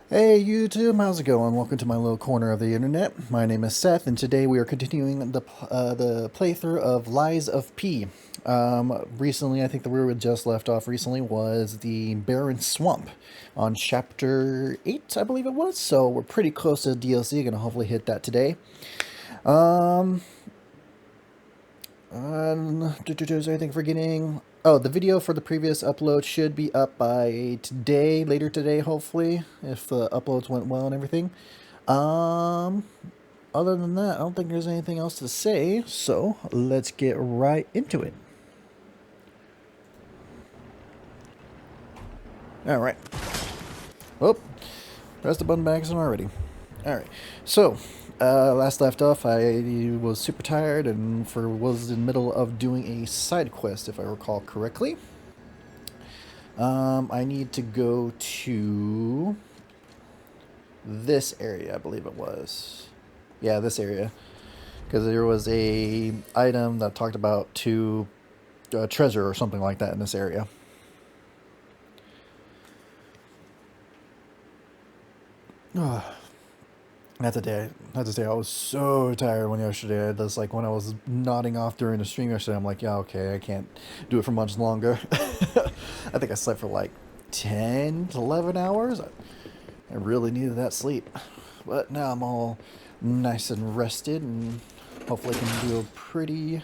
Hey YouTube, how's it going? Welcome to my little corner of the internet. My name is Seth, and today we are continuing the playthrough of Lies of P. Recently, I think the where we just left off recently was the Barren Swamp on Chapter 8, I believe it was. So we're pretty close to the DLC, gonna hopefully hit that today. Is there anything forgetting? Oh, the video for the previous upload should be up by today, later today, hopefully, if the uploads went well and everything. Um, Other than that, I don't think there's anything else to say, so let's get right into it. All right. Oh, press the button by accident already. All right. So, last left off, I was super tired and was in the middle of doing a side quest, if I recall correctly. I need to go to this area, I believe it was. Yeah, this area, because there was a item that talked about to treasure or something like that in this area. I have to say, I was so tired when yesterday. That's like when I was nodding off during the stream yesterday. I'm like, yeah, okay, I can't do it for much longer. I think I slept for like 10 to 11 hours. I really needed that sleep. But now I'm all nice and rested and hopefully can do a pretty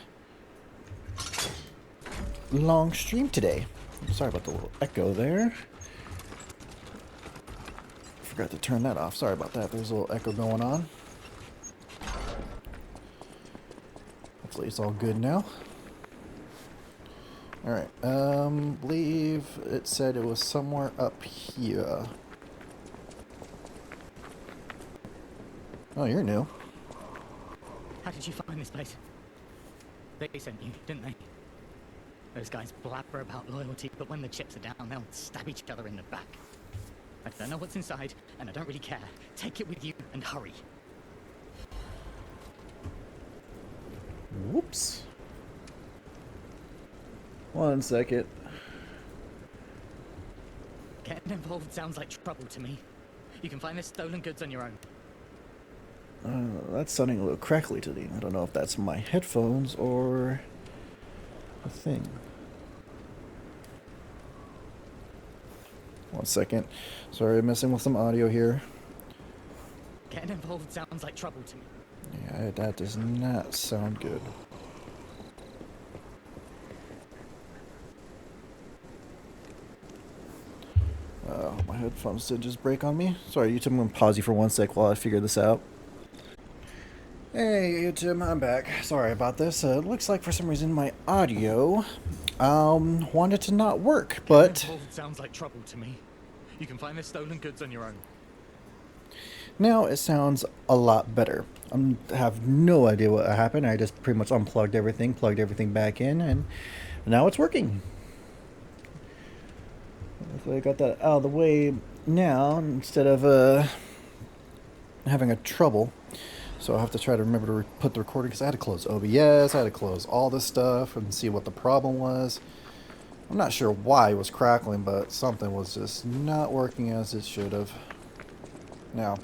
long stream today. Sorry about the little echo there. Forgot to turn that off. Sorry about that. There's a little echo going on. Hopefully it's all good now. Alright, believe it said it was somewhere up here. Oh, you're new. How did you find this place? They sent you, didn't they? Those guys blabber about loyalty, but when the chips are down, they'll stab each other in the back. I don't know what's inside, and I don't really care. Take it with you, and hurry. Whoops. 1 second. Getting involved sounds like trouble to me. You can find the stolen goods on your own. That's sounding a little crackly to me. I don't know if that's my headphones or a thing. 1 second. Sorry, I'm messing with some audio here. Getting involved sounds like trouble to me. Yeah, that does not sound good. My headphones did just break on me. Sorry, YouTube, I'm gonna pause you for 1 sec while I figure this out. Hey, YouTube, I'm back. Sorry about this. It looks like for some reason my audio wanted to not work, but Getting involved sounds like trouble to me. You can find the stolen goods on your own. now it sounds a lot better. I have no idea what happened. I just pretty much unplugged everything, plugged everything back in, and now it's working. So I got that out of the way now instead of having a trouble. So I have to try to remember to put the recording because I had to close OBS, I had to close all this stuff and see what the problem was. I'm not sure why it was crackling, but something was just not working as it should have. Now,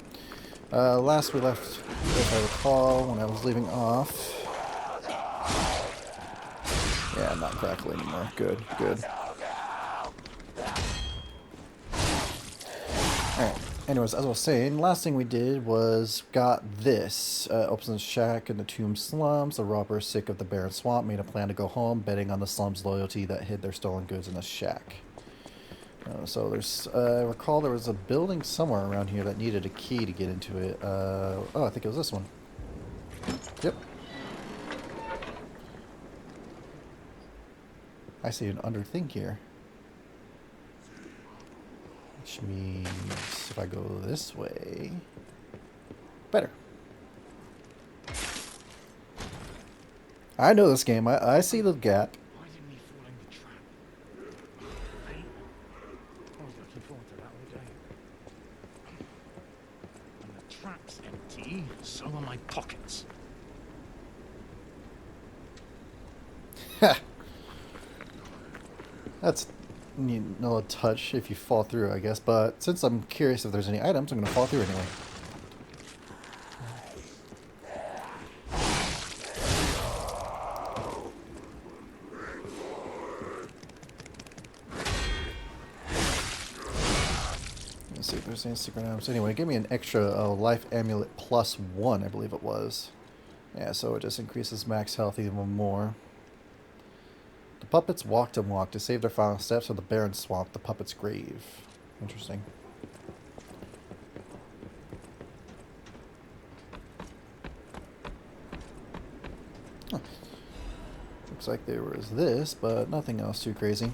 last we left, if I recall, when I was leaving off. Yeah, not crackling anymore. Good, good. Alright, anyways, as I was saying, last thing we did was got this. Opens the shack in the Tomb slums. The robbers, sick of the barren swamp, made a plan to go home, betting on the slums' loyalty that hid their stolen goods in the shack. So there's, I recall there was a building somewhere around here that needed a key to get into it. Oh, I think it was this one. Yep. I see an under thing here. Which means if I go this way, better. I know this game. I see the gap. Why didn't we fall in the trap? Hey? I was looking forward to that all day. And the trap's empty, so are my pockets. That's need a touch if you fall through, I guess. But since I'm curious if there's any items, I'm going to fall through anyway. Let's see if there's any secret items. Anyway, give me an extra life amulet +1, I believe it was. Yeah, so it just increases max health even more. The puppets walked and walked to save their final steps on the barren swamp, the puppet's grave. Interesting. Huh. Looks like there was this, but nothing else too crazy.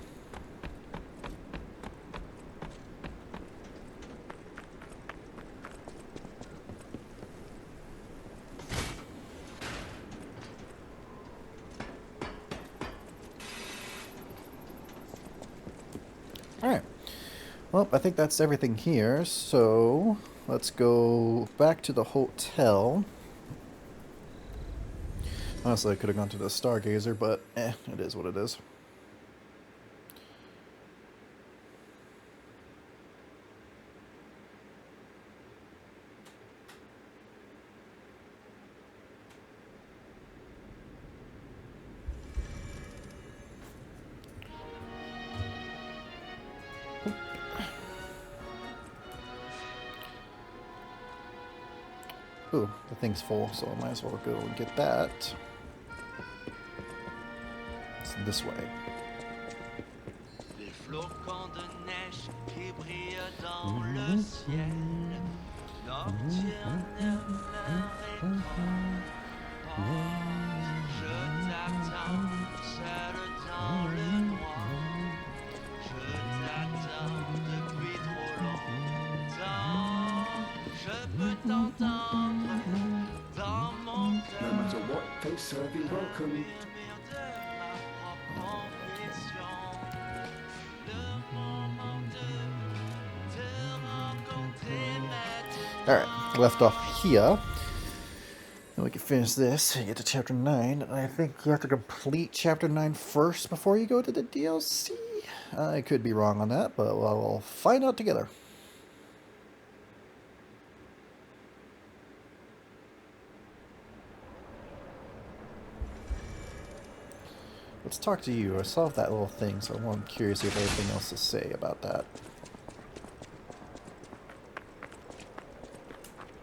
Alright. Well, I think that's everything here, so let's go back to the hotel. Honestly, I could have gone to the Stargazer, but it is what it is. Ooh, the thing's full, so I might as well go and get that. It's this way. Les flocons de neige qui brillent dans le ciel nocturne leur écran. Je t'attends seul dans le noir. Je t'attends depuis trop longtemps. Je peux t'entendre dans mon cœur. No matter what they serve in welcome. Murmure de ma propre confession. Le moment de te rencontrer maintenant. Alright, left off here. And we can finish this and get to chapter 9. And I think you have to complete chapter 9 first before you go to the DLC. I could be wrong on that, but we'll find out together. Let's talk to you. I solved that little thing, so I'm curious if there's anything else to say about that.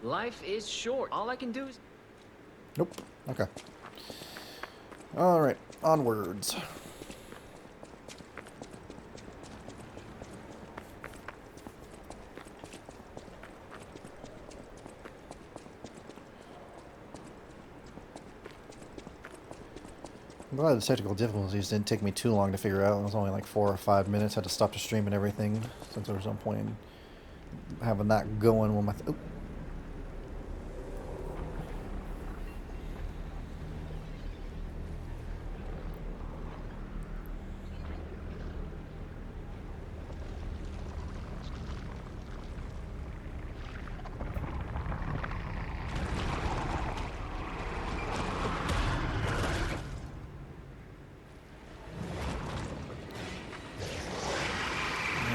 Life is short. All I can do is... Nope. Okay. Alright, onwards. I'm glad the technical difficulties didn't take me too long to figure out. It was only like 4 or 5 minutes. I had to stop the stream and everything, since there was no point in having that going when my... Oop.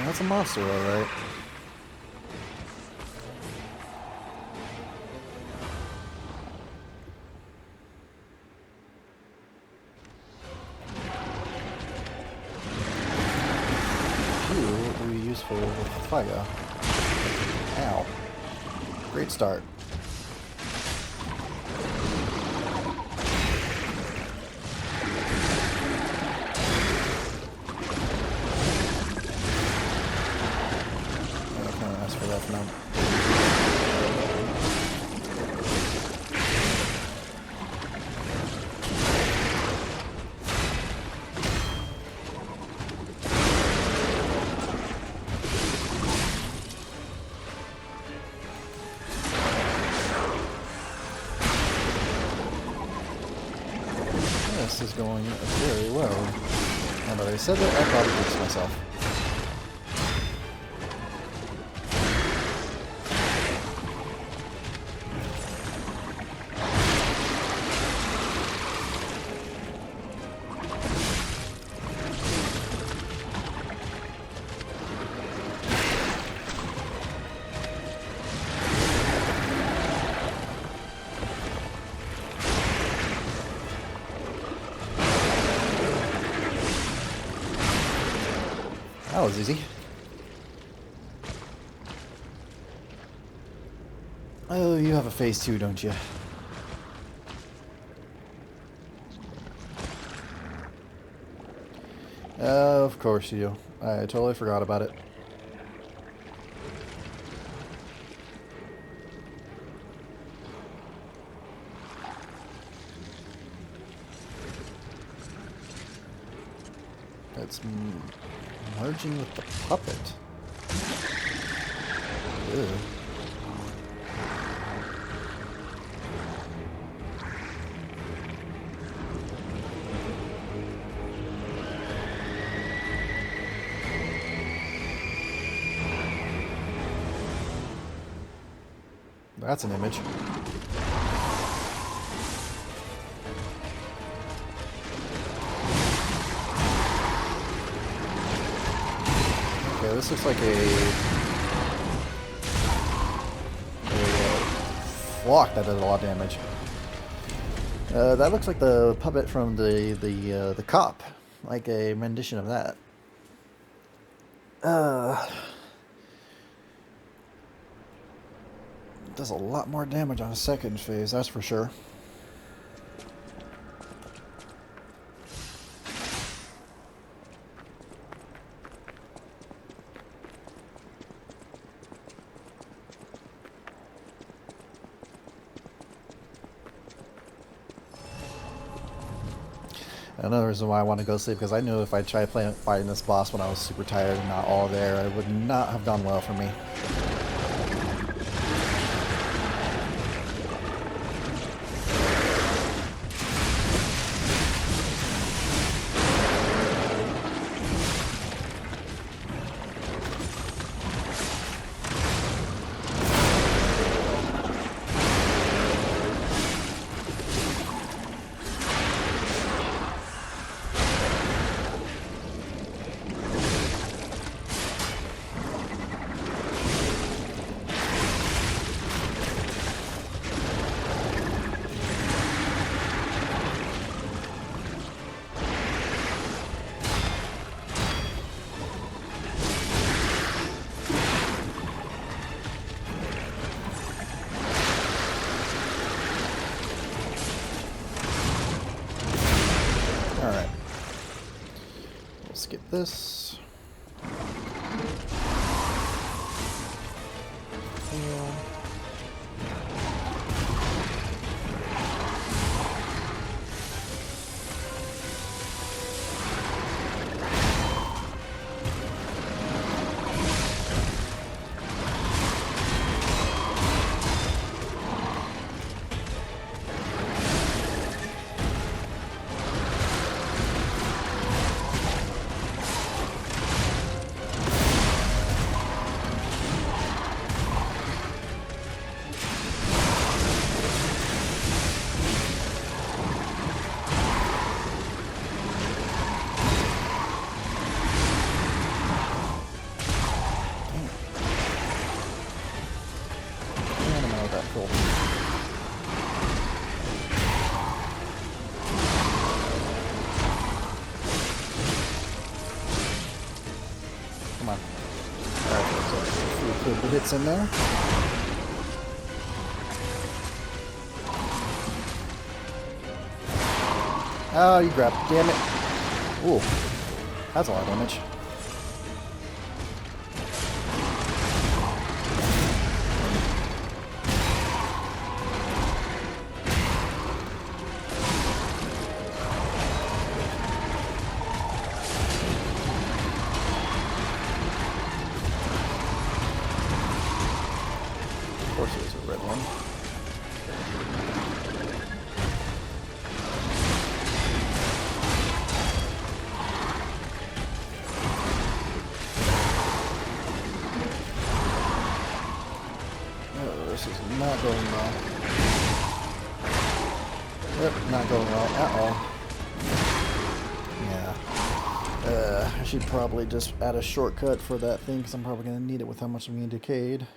That's a monster, alright. You will be useful with fire. Ow. Great start. Now. This is going very well. Now that I said that, I probably jinxed myself. That was easy. Oh, you have a face too, don't you? Of course you do. I totally forgot about it. It's merging with the puppet. Ew. That's an image. Okay, this looks like a flock that does a lot of damage. That looks like the puppet from the cop, like a rendition of that. Does a lot more damage on a second phase, that's for sure. Another reason why I want to go sleep, because I knew if I tried fighting this boss when I was super tired and not all there, it would not have done well for me. Alright. We'll skip this. Heal. Cool. Come on. Alright, so a few good hits in there. Oh, you grabbed. Damn it. Ooh. That's a lot of damage. Of course it was a red one. Oh, this is not going well. Yep, not going well at all. Yeah. I should probably just add a shortcut for that thing, because I'm probably going to need it with how much I'm getting decayed.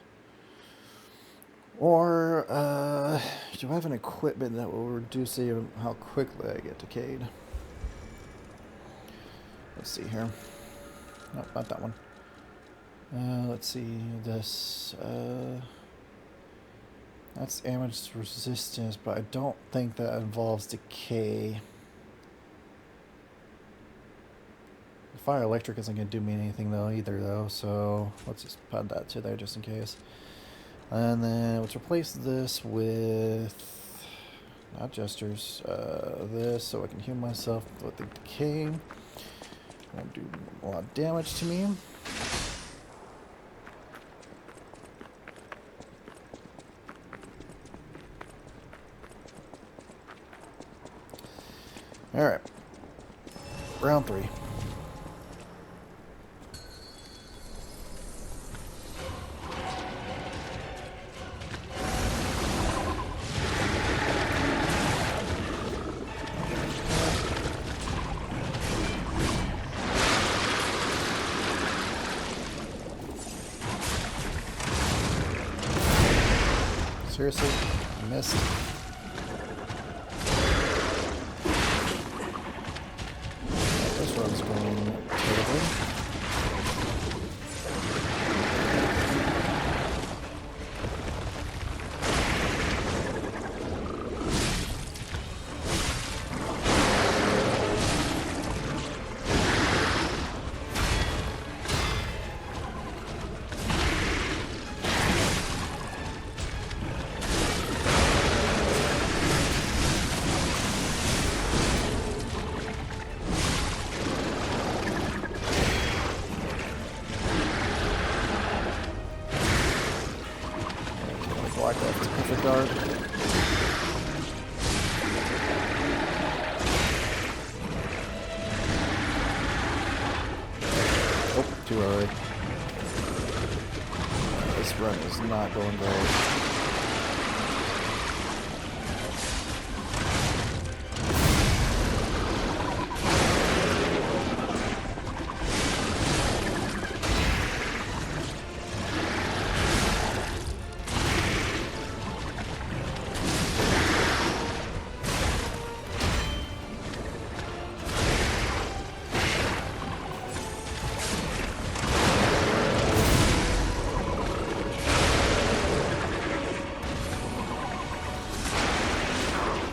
Or, do I have an equipment that will reduce how quickly I get decayed? Let's see here. Nope, not that one. Let's see this. That's damage resistance, but I don't think that involves decay. Fire electric isn't going to do me anything though either though, so let's just put that to there just in case. And then let's replace this with, not gestures, this, so I can heal myself with the decay. Won't do a lot of damage to me. Alright. Round 3. Seriously? I missed. This one's going terribly. Black left, perfect guard. Oh, too early. This run is not going great.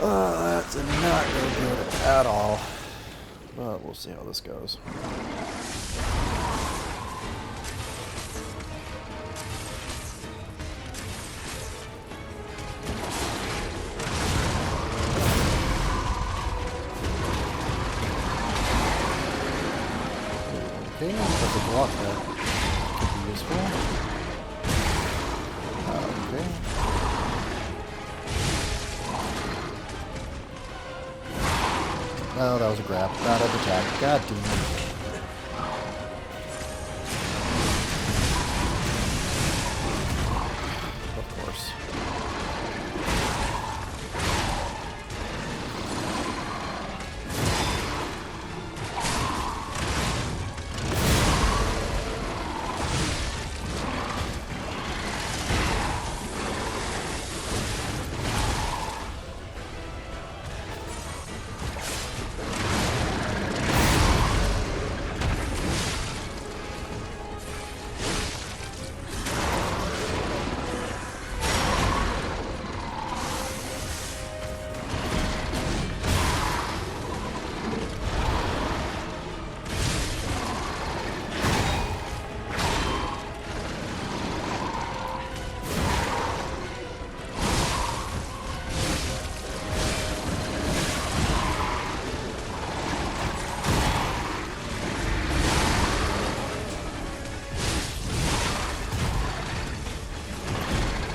That did not go good at all. But we'll see how this goes. Okay, that's a block that could be useful. Okay. Oh, that was a grab, not an attack. God damn it. Of course.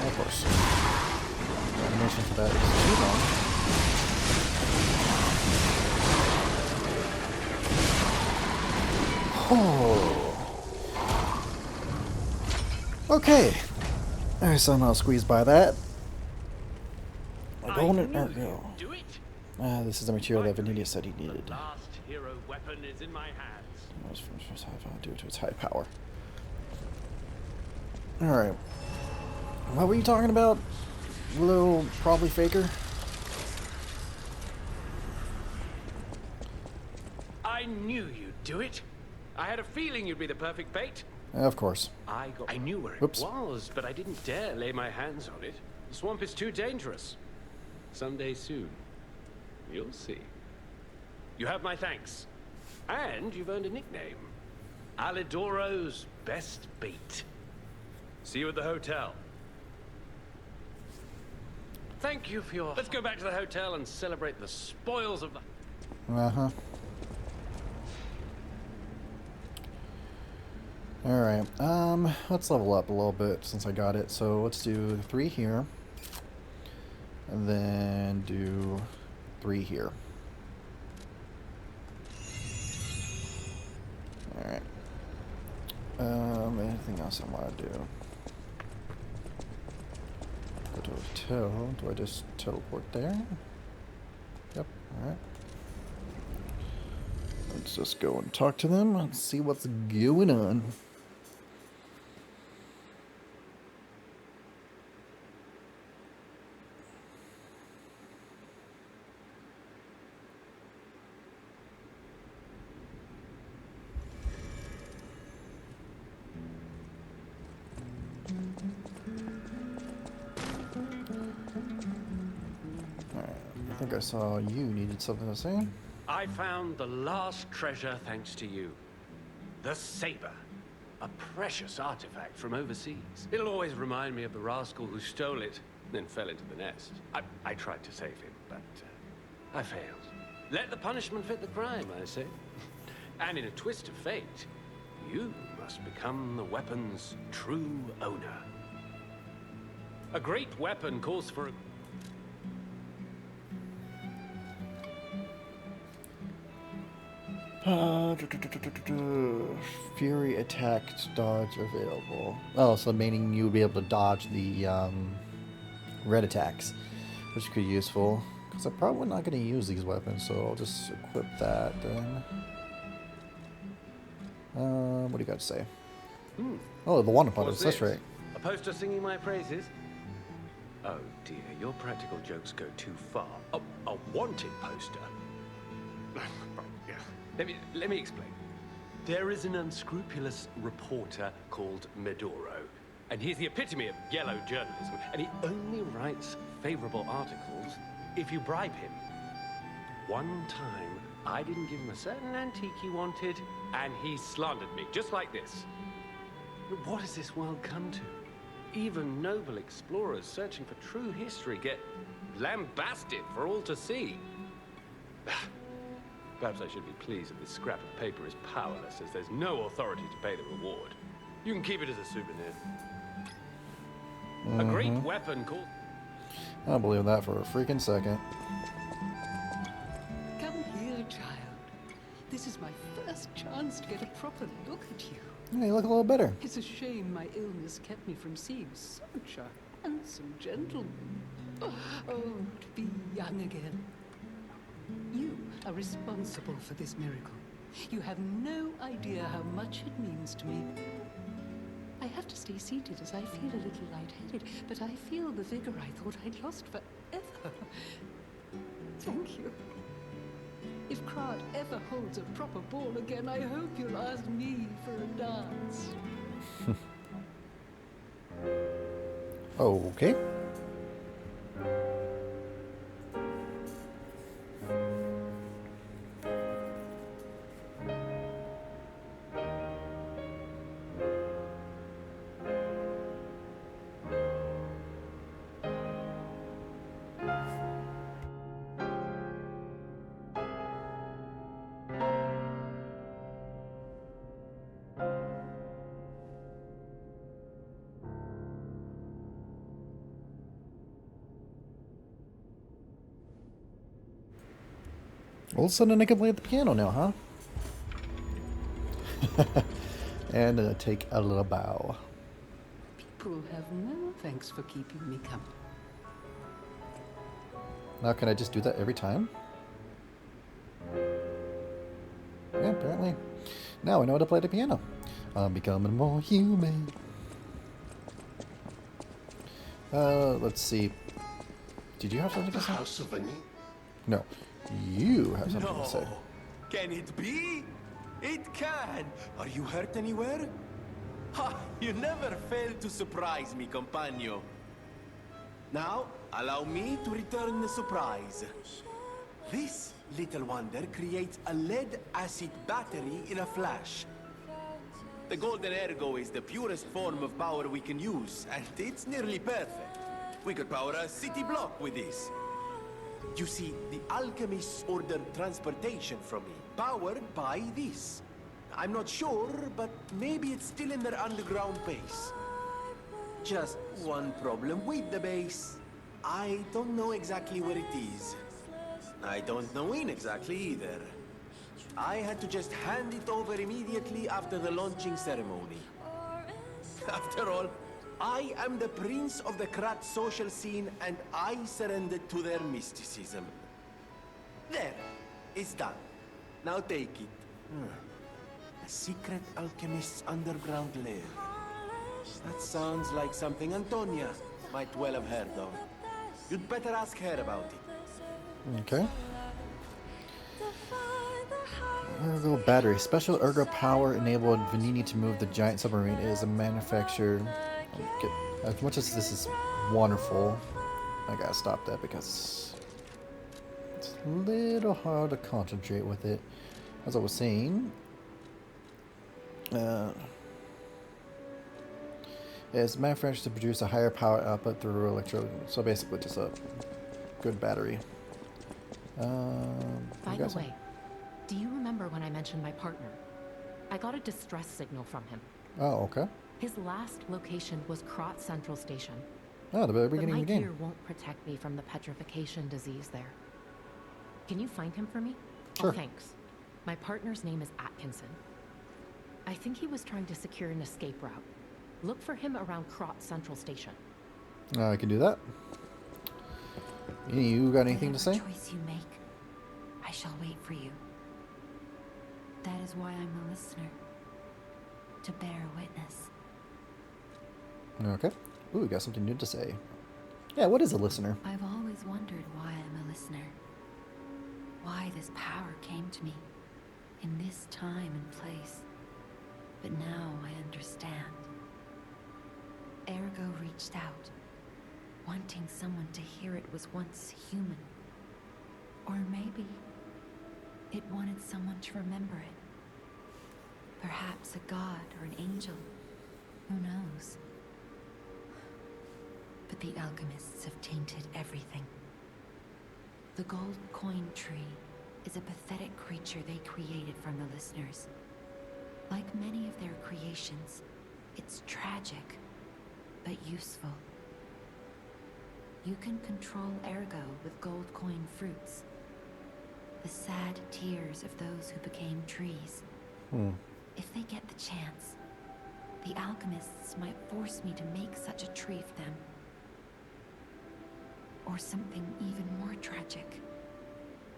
Of course. The animation for that is too long. Oh. Okay. I somehow squeezed by that. A golden arrow. Do it. This is the material that Vanidia said he needed. The last hero weapon is in my hands. Due to its high power. Alright. What were you talking about, little probably faker? I knew you'd do it. I had a feeling you'd be the perfect bait. Of course. I knew where it Oops. was, but I didn't dare lay my hands on it. The swamp is too dangerous. Someday soon, you'll see. You have my thanks. And you've earned a nickname. Alidoro's best bait. See you at the hotel. Thank you for your... Let's go back to the hotel and celebrate the spoils of the... Uh-huh. Alright, let's level up a little bit since I got it. So let's do 3 here. And then do 3 here. Alright. Anything else I want to do? Go to a hotel. Do I just teleport there? Yep, alright. Let's just go and talk to them and see what's going on. I think I saw you needed something to say. I found the last treasure thanks to you. The saber. A precious artifact from overseas. It'll always remind me of the rascal who stole it, then fell into the nest. I tried to save him, but I failed. Let the punishment fit the crime, I say. And in a twist of fate, you must become the weapon's true owner. A great weapon calls for a... Fury attacked dodge available. Oh, so meaning you would be able to dodge the red attacks, which could be useful. Because I'm probably not going to use these weapons, so I'll just equip that then. What do you got to say? Oh, the one abundance, that's right. A poster singing my praises? Oh dear, your practical jokes go too far. A wanted poster? Let me explain. There is an unscrupulous reporter called Medoro, and he's the epitome of yellow journalism, and he only writes favorable articles if you bribe him. One time, I didn't give him a certain antique he wanted, and he slandered me, just like this. What has this world come to? Even noble explorers searching for true history get lambasted for all to see. Perhaps I should be pleased that this scrap of paper is powerless, as there's no authority to pay the reward. You can keep it as a souvenir. A great weapon called... I don't believe that for a freaking second. Come here, child. This is my first chance to get a proper look at you. Yeah, you look a little better. It's a shame my illness kept me from seeing such a handsome gentleman. Oh, to be young again. You are responsible for this miracle. You have no idea how much it means to me. I have to stay seated as I feel a little lightheaded, but I feel the vigor I thought I'd lost forever. Thank you. If Krard ever holds a proper ball again, I hope you'll ask me for a dance. Okay. All of a sudden I can play the piano now, huh? And take a little bow. People have no thanks for keeping me company. Now can I just do that every time? Yeah, apparently. Now I know how to play the piano. I'm becoming more human. Let's see. Did you have something to say? House of Annie. No. You have something to say. Can it be? It can! Are you hurt anywhere? Ha! You never fail to surprise me, compagno. Now, allow me to return the surprise. This little wonder creates a lead-acid battery in a flash. The Golden Ergo is the purest form of power we can use, and it's nearly perfect. We could power a city block with this. You see, the alchemists ordered transportation from me, powered by this. I'm not sure, but maybe it's still in their underground base. Just one problem with the base. I don't know exactly where it is. I don't know when exactly either. I had to just hand it over immediately after the launching ceremony. After all, I am the prince of the Krat social scene, and I surrendered to their mysticism. There, it's done. Now take it. A secret alchemist's underground lair. That sounds like something Antonia might well have heard of. You'd better ask her about it. Okay. Ergo battery. Special Ergo power enabled Venini to move the giant submarine. It is a manufacturer. As much as this is wonderful, I gotta stop that because it's a little hard to concentrate with it. As I was saying, it's manufactured to produce a higher power output through electro. So basically, just a good battery. By the way, do you remember when I mentioned my partner? I got a distress signal from him. Oh, okay. His last location was Krat Central Station. Oh, the very beginning of the But my game. gear won't protect me from the petrification disease there. Can you find him for me? Sure. Oh, thanks. My partner's name is Atkinson. I think he was trying to secure an escape route. Look for him around Krat Central Station. I can do that. You got anything to say? Whatever choice you make, I shall wait for you. That is why I'm a listener. To bear witness. Okay. Ooh, we got something new to say. Yeah, what is a listener? I've always wondered why I'm a listener. Why this power came to me. In this time and place. But now I understand. Ergo reached out. Wanting someone to hear it was once human. Or maybe it wanted someone to remember it. Perhaps a god or an angel. Who knows? But the alchemists have tainted everything. The gold coin tree is a pathetic creature they created from the listeners. Like many of their creations, it's tragic, but useful. You can control Ergo with gold coin fruits. The sad tears of those who became trees. If they get the chance, the alchemists might force me to make such a tree for them. Or something even more tragic.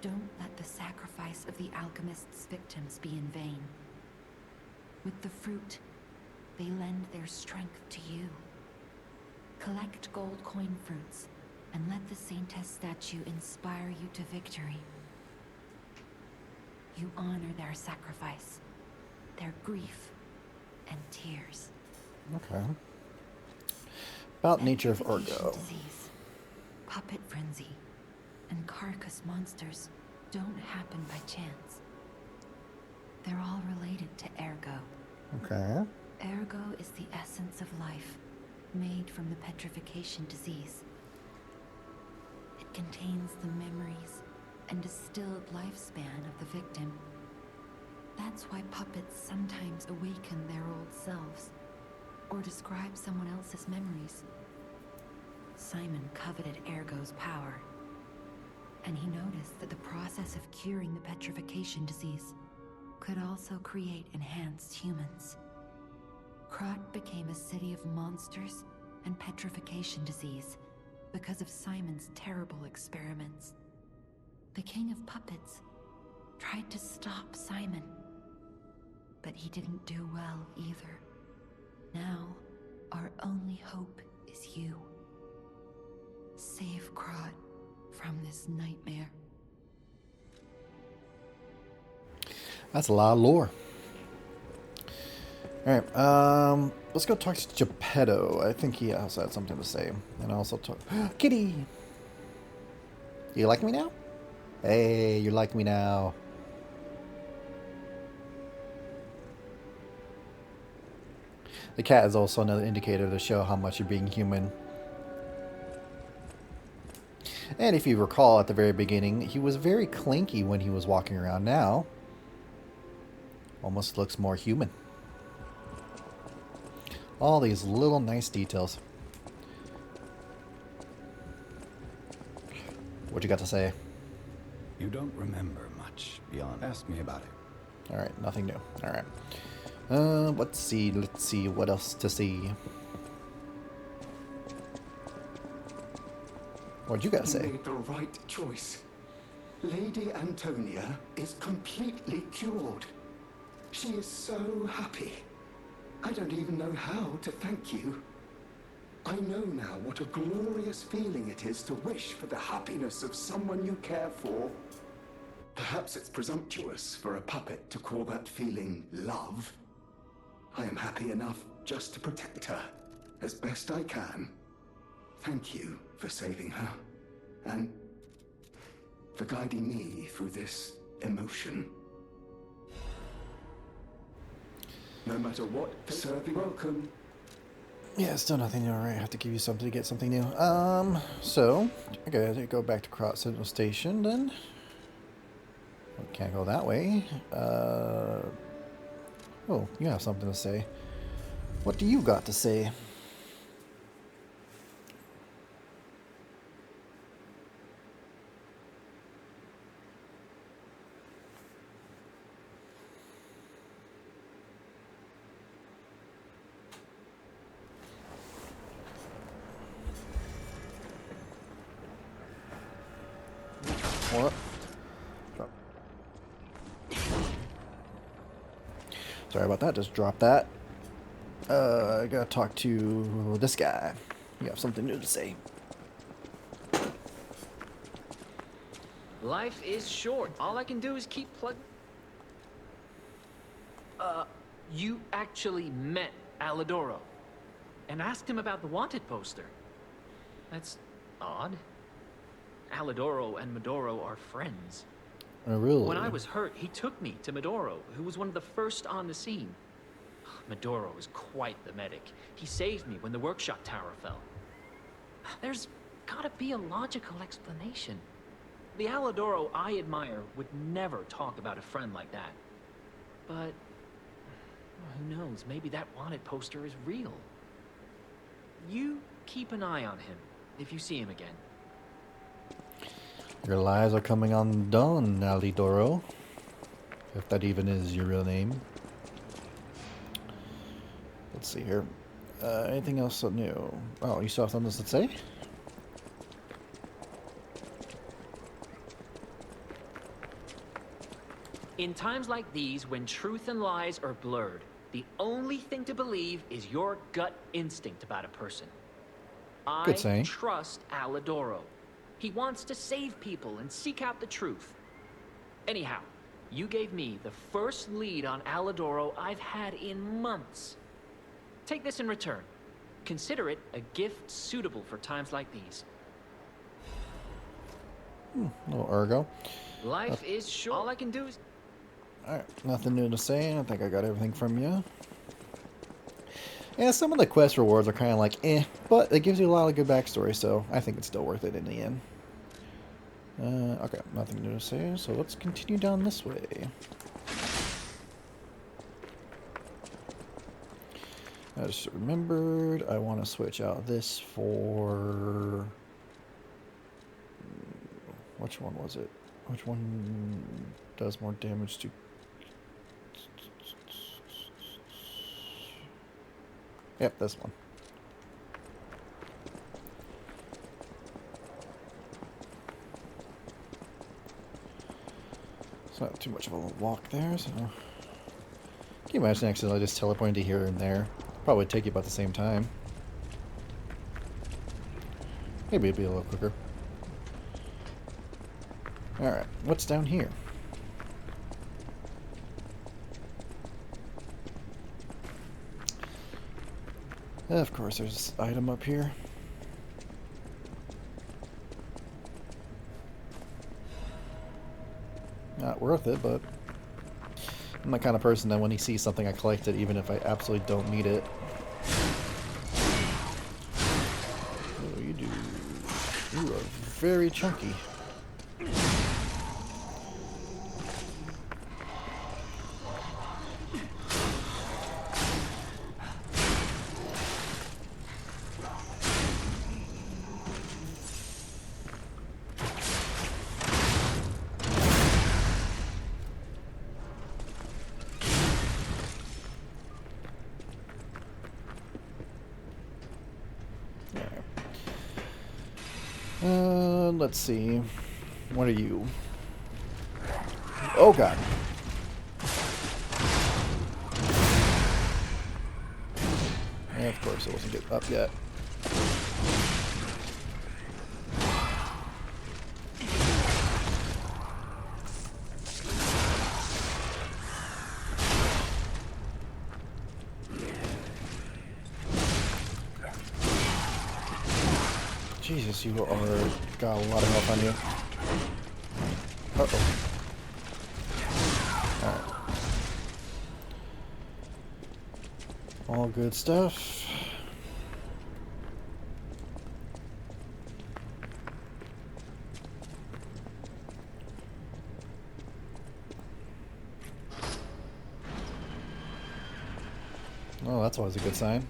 Don't let the sacrifice of the alchemists' victims be in vain. With the fruit, they lend their strength to you. Collect gold coin fruits, and let the Saintess statue inspire you to victory. You honor their sacrifice, their grief, and tears. Okay. About nature of Petrification Ergo. disease, puppet frenzy, and carcass monsters don't happen by chance. They're all related to Ergo. Okay. Ergo is the essence of life, made from the petrification disease. It contains the memories and distilled lifespan of the victim. That's why puppets sometimes awaken their old selves, or describe someone else's memories. Simon coveted Ergo's power, and he noticed that the process of curing the petrification disease could also create enhanced humans. Krat became a city of monsters and petrification disease because of Simon's terrible experiments. The King of Puppets tried to stop Simon, but he didn't do well either. Now, our only hope is you. Save Krat from this nightmare. That's a lot of lore. Alright, let's go talk to Geppetto. I think he also had something to say. And also talk... Kitty! You like me now? Hey, you like me now. The cat is also another indicator to show how much you're being human. And if you recall at the very beginning, he was very clinky when he was walking around. Now, almost looks more human. All these little nice details. What you got to say? You don't remember much beyond. Ask me about it. Alright, nothing new. Alright. Let's see what else to see. What'd you guys say? You made the right choice. Lady Antonia is completely cured. She is so happy. I don't even know how to thank you. I know now what a glorious feeling it is to wish for the happiness of someone you care for. Perhaps it's presumptuous for a puppet to call that feeling love. I am happy enough just to protect her as best I can. Thank you for saving her and for guiding me through this emotion. No matter what, serve you welcome. Yeah, still nothing new. Alright, I have to give you something to get something new. So, I gotta go back to Krot Central Station then. Can't go that way. Oh, you have something to say. What do you got to say? What? Sorry about that, just drop that. I gotta talk to this guy. You have something new to say. Life is short. All I can do is keep plugging. You actually met Alidoro and asked him about the wanted poster. That's odd. Alidoro and Medoro are friends. Oh, really? When I was hurt, he took me to Medoro, who was one of the first on the scene. Medoro is quite the medic. He saved me when the workshop tower fell. There's gotta be a logical explanation. The Alidoro I admire would never talk about a friend like that. But who knows, maybe that wanted poster is real. You keep an eye on him if you see him again. Your lies are coming undone, Alidoro. If that even is your real name. Let's see here. Anything else new? Oh, you still have something to say? In times like these, when truth and lies are blurred, the only thing to believe is your gut instinct about a person. Good I saying. trust Alidoro. He wants to save people and seek out the truth. Anyhow, you gave me the first lead on Alidoro I've had in months. Take this in return. Consider it a gift suitable for times like these. Little Ergo. Life is short. All I can do is... Alright, nothing new to say. I think I got everything from you. Yeah, some of the quest rewards are kind of like, but it gives you a lot of good backstory, so I think it's still worth it in the end. Okay, nothing new to say, so let's continue down this way. I just remembered I want to switch out this for... Which one was it? Which one does more damage to... Yep, this one. It's not too much of a walk there, so... Can you imagine accidentally just teleporting to here and there? Probably take you about the same time. Maybe it'd be a little quicker. Alright, what's down here? Of course, there's this item up here. Not worth it, but I'm the kind of person that when he sees something, I collect it, even if I absolutely don't need it. Oh, you do. You are very chunky. Let's see. What are you? Oh god. Yeah, of course it wasn't get up yet. Jesus, you are got a lot of health on you. Uh-oh. Alright. All good stuff. Oh, that's always a good sign.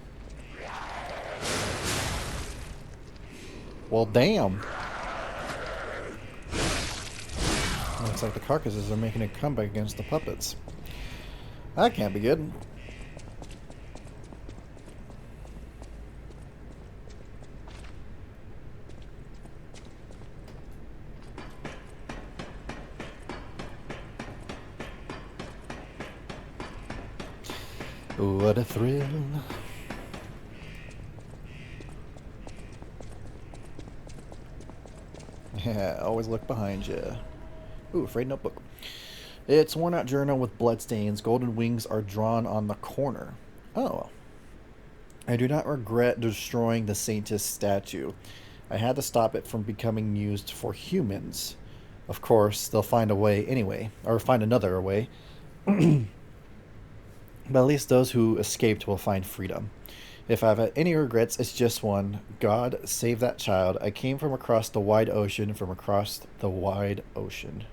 Well, damn. Looks like the carcasses are making a comeback against the puppets. That can't be good. What a thrill. Yeah, always look behind you. Ooh, afraid notebook. It's worn out journal with bloodstains. Golden wings are drawn on the corner. Oh. I do not regret destroying the Saintess statue. I had to stop it from becoming used for humans. Of course, they'll find a way anyway, or find another way. But at least those who escaped will find freedom. If I've had any regrets, it's just one. God save that child. I came from across the wide ocean, from across the wide ocean.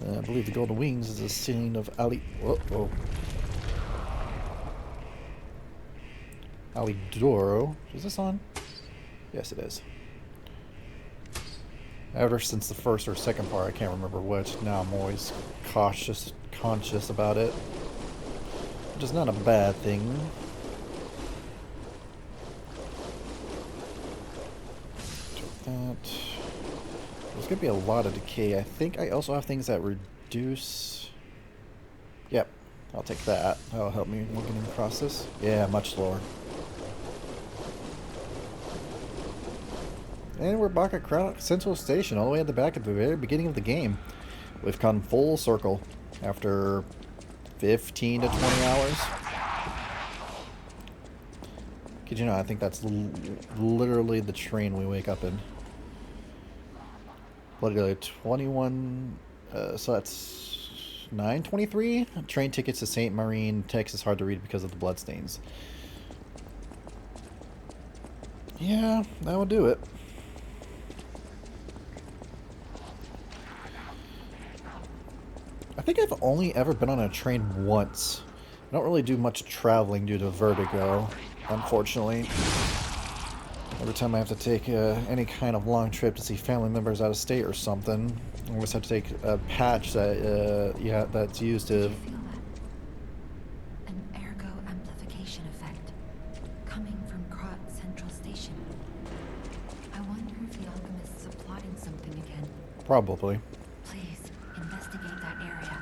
I believe the Golden Wings is a scene of Ali... Whoa. Alidoro. Is this on? Yes, it is. Ever since the first or second part, I can't remember which. Now I'm always conscious about it. Which is not a bad thing. Took that. There's going to be a lot of decay. I think I also have things that reduce... Yep, I'll take that. That'll help me getting across this. Yeah, much slower. And we're back at Central Station, all the way at the back at the very beginning of the game. We've come full circle after 15 to 20 hours. Kid you know, I think that's literally the train we wake up in. Literally 21, so that's 9:23. Train tickets to St. Marine, Texas, hard to read because of the bloodstains. Yeah, that would do it. I think I've only ever been on a train once. I don't really do much traveling due to vertigo, unfortunately. Every time I have to take any kind of long trip to see family members out of state or something, I always have to take a patch that that's used to... An ergo amplification effect coming from Krat Central Station. I wonder if the alchemists are plotting something again. Probably. Please investigate that area.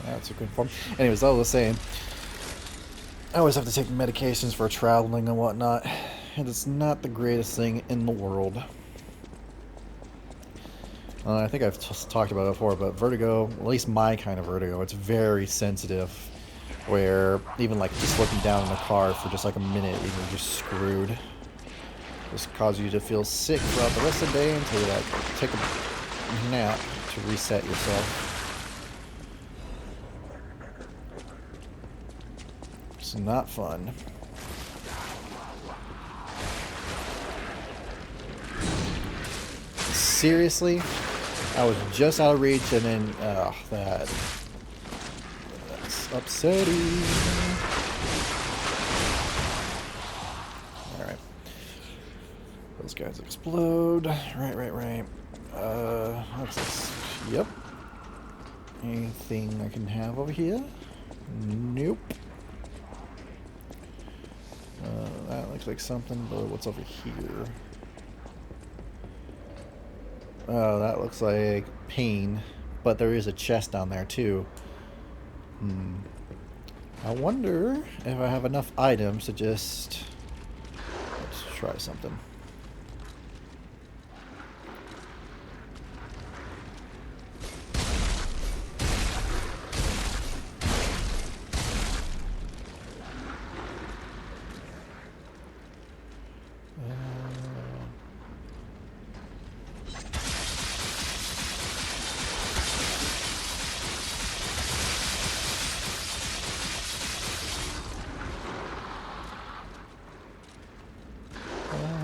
That's a good form. Anyways, I was saying, I always have to take medications for traveling and whatnot, and it's not the greatest thing in the world. I think I've talked about it before, but vertigo, at least my kind of vertigo, it's very sensitive. Where even like just looking down in the car for just like a minute, you're just screwed. Just cause you to feel sick throughout the rest of the day until you like take a nap to reset yourself. It's not fun. Seriously, I was just out of reach, and then that's upsetting. All right, those guys explode. Right. What's this? Yep. Anything I can have over here? Nope. That looks like something, but what's over here? Oh, that looks like pain, but there is a chest down there too. I wonder if I have enough items to just... Let's try something.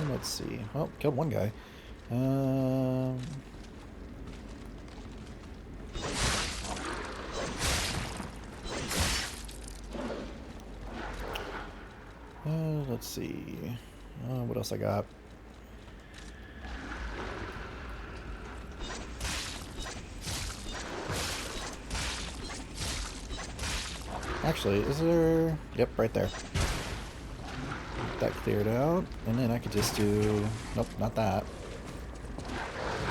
Let's see. Well, killed one guy. Let's see. What else I got? Actually, is there... Yep, right there. That cleared out, and then I could just do... Nope, not that.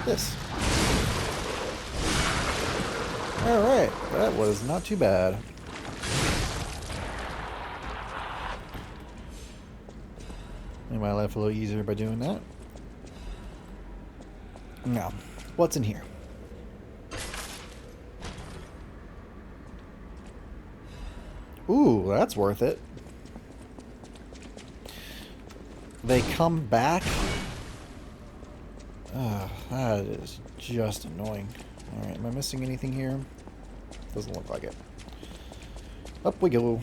This. Alright, that was not too bad. Made my life a little easier by doing that. Now, what's in here? Ooh, that's worth it. They come back. That is just annoying. Alright, am I missing anything here? Doesn't look like it. Up we go.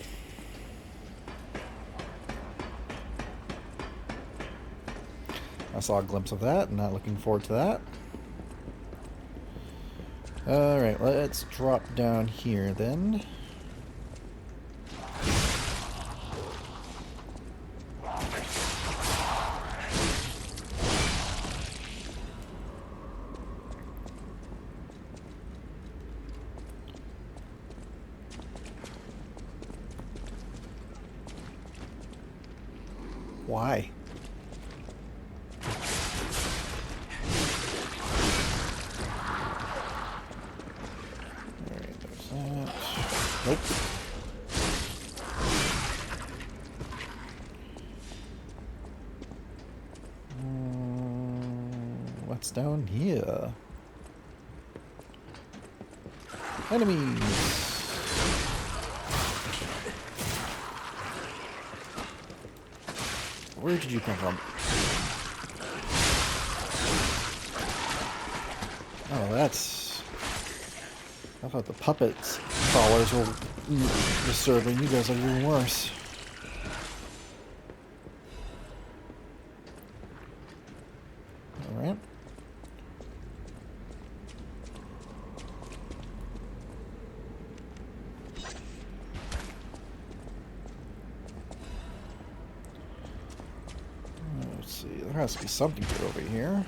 I saw a glimpse of that. Not looking forward to that. Alright, let's drop down here then. Why? Alright, there's that. Nope. What's down here? Enemies! Where did you come from? Oh, that's... I thought the puppets crawlers were disturbing. You guys are even worse. Alright. Let's see, there has to be something good over here.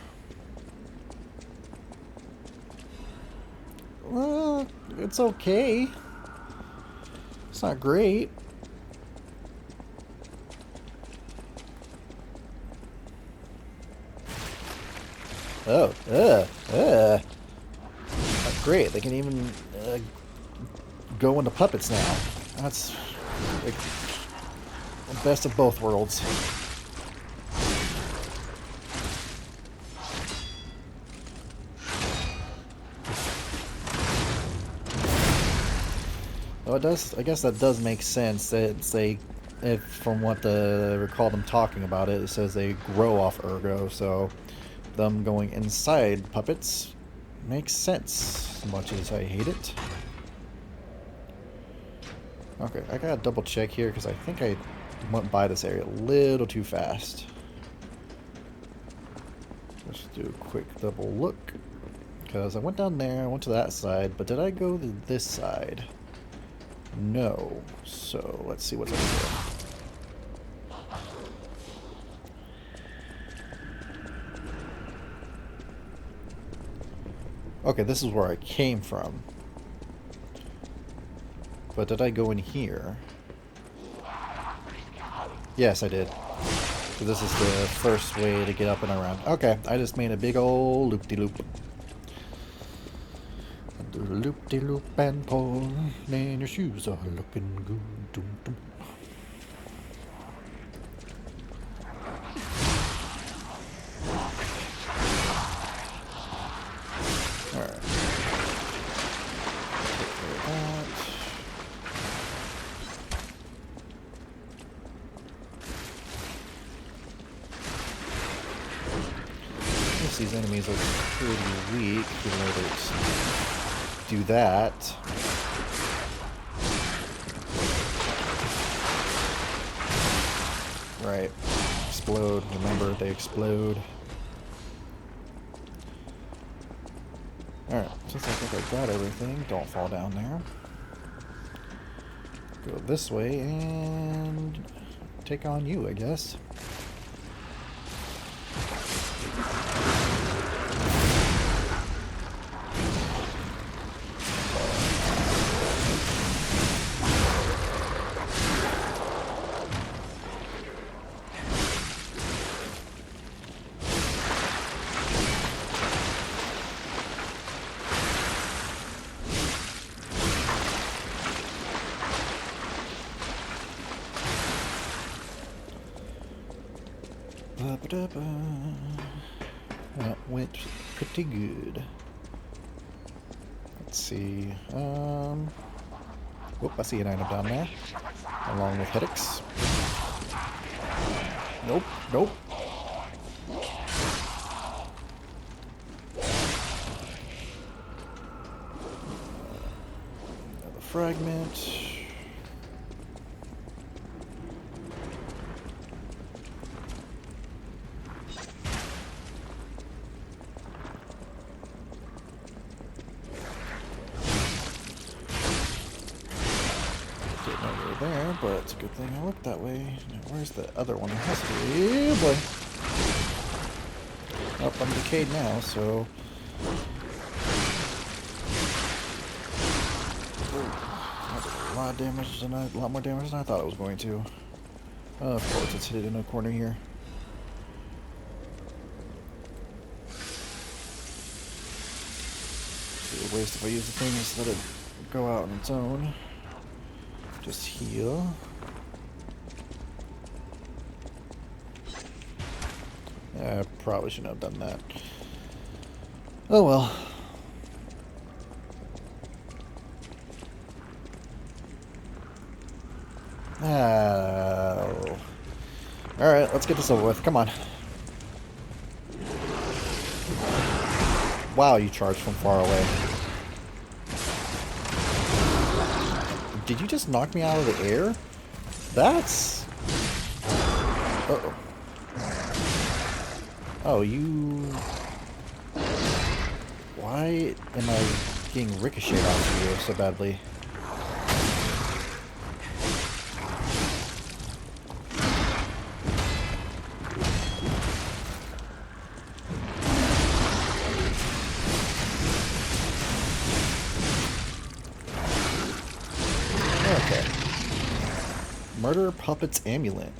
Well, it's okay. It's not great. Oh, not great. They can even go into puppets now. That's like the best of both worlds. Well, it does. I guess that does make sense. If from what I recall them talking about it, it says they grow off Ergo, so them going inside puppets makes sense. As much as I hate it. Okay, I gotta double check here because I think I went by this area a little too fast. Let's do a quick double look. Because I went down there, I went to that side, but did I go to this side? No. So, let's see what's over here. Okay, this is where I came from. But did I go in here? Yes, I did. So this is the first way to get up and around. Okay, I just made a big old loop-de-loop. Do the loop-de-loop and pull, and your shoes are looking good. Dum, dum. Alright. Take care of that. These enemies are pretty weak, even though they do that. Right. Explode. Remember, they explode. Alright, since I think I got everything, don't fall down there. Go this way and take on you, I guess. That went pretty good. Let's see. Whoop, I see an item down there. Along with headaches. Nope, nope. Another fragment. There, but it's a good thing I looked that way. Now, where's the other one? It has to be. Oh boy. Up, I'm decayed now, so. That did a lot of damage than a lot more damage than I thought it was going to. Of course, it's hidden in a corner here. It'd be a waste if I use the thing just let it go out on its own. Just heal. Yeah, I probably shouldn't have done that. Oh well. Oh. Alright, let's get this over with. Come on. Wow, you charged from far away. Did you just knock me out of the air? That's... Uh-oh. Oh, you... Why am I getting ricocheted off of you so badly? Murder Puppet's Amulet.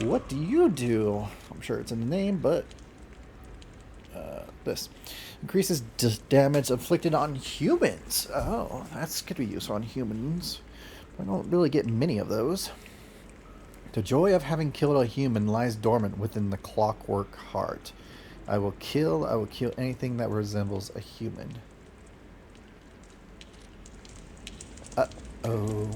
What do you do? I'm sure it's in the name, but... this. Increases damage inflicted on humans. Oh, that's could be useful on humans. I don't really get many of those. The joy of having killed a human lies dormant within the clockwork heart. I will kill anything that resembles a human. Uh-oh.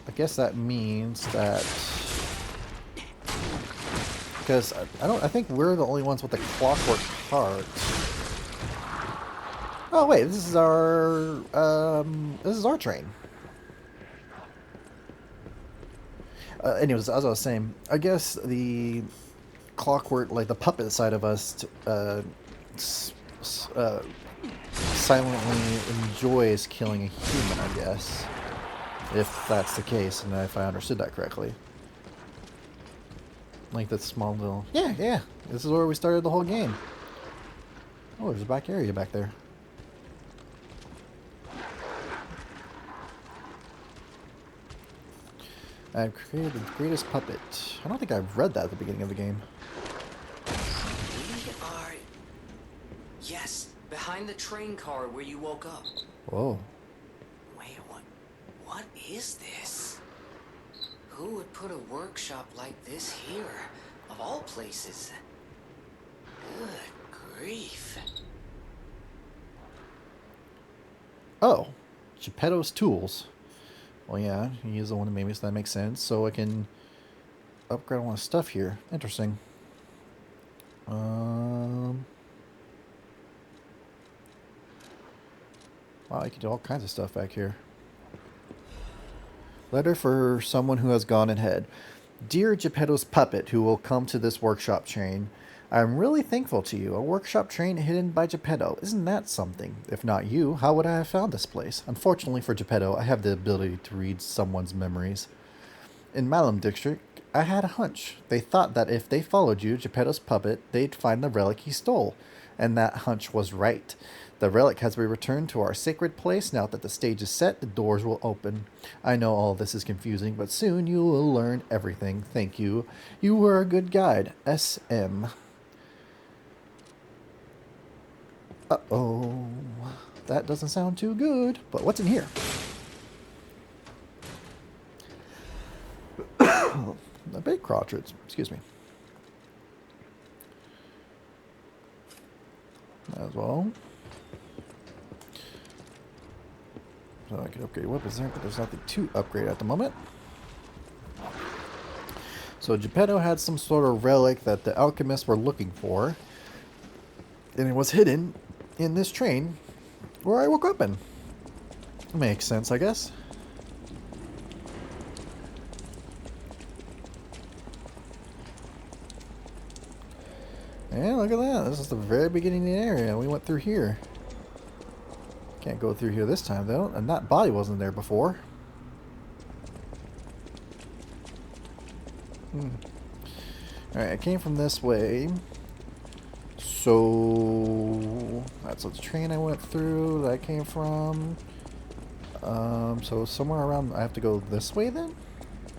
I guess that means that... Because I think we're the only ones with the clockwork cart. Oh wait, this is our train. Anyways, as I was saying, I guess the clockwork, like the puppet side of us, silently enjoys killing a human, I guess. If that's the case, and if I understood that correctly. Like that small little... Yeah. This is where we started the whole game. Oh, there's a back area back there. I've created the greatest puppet. I don't think I've read that at the beginning of the game. We are... Yes, behind the train car where you woke up. Whoa. Wait, what is this? Who would put a workshop like this here, of all places? Good grief. Oh, Geppetto's tools. Well, yeah, he's the one that made me, so that makes sense. So I can upgrade all my stuff here. Interesting. Wow, I can do all kinds of stuff back here. Letter for someone who has gone ahead. Dear Geppetto's puppet who will come to this workshop train, I'm really thankful to you. A workshop train hidden by Geppetto. Isn't that something? If not you, how would I have found this place? Unfortunately for Geppetto, I have the ability to read someone's memories. In Malum District, I had a hunch. They thought that if they followed you, Geppetto's puppet, they'd find the relic he stole. And that hunch was right. The relic has been returned to our sacred place. Now that the stage is set, the doors will open. I know all this is confusing, but soon you will learn everything. Thank you. You were a good guide. SM. Uh-oh. That doesn't sound too good. But what's in here? A big cartridge. Excuse me. As well. So I can upgrade weapons there, but there's nothing to upgrade at the moment. So Geppetto had some sort of relic that the alchemists were looking for. And it was hidden in this train where I woke up in. Makes sense, I guess. And look at that. This is the very beginning of the area. We went through here. Can't go through here this time, though. And that body wasn't there before. Alright, I came from this way. So that's the train I went through that I came from. So somewhere around, I have to go this way then?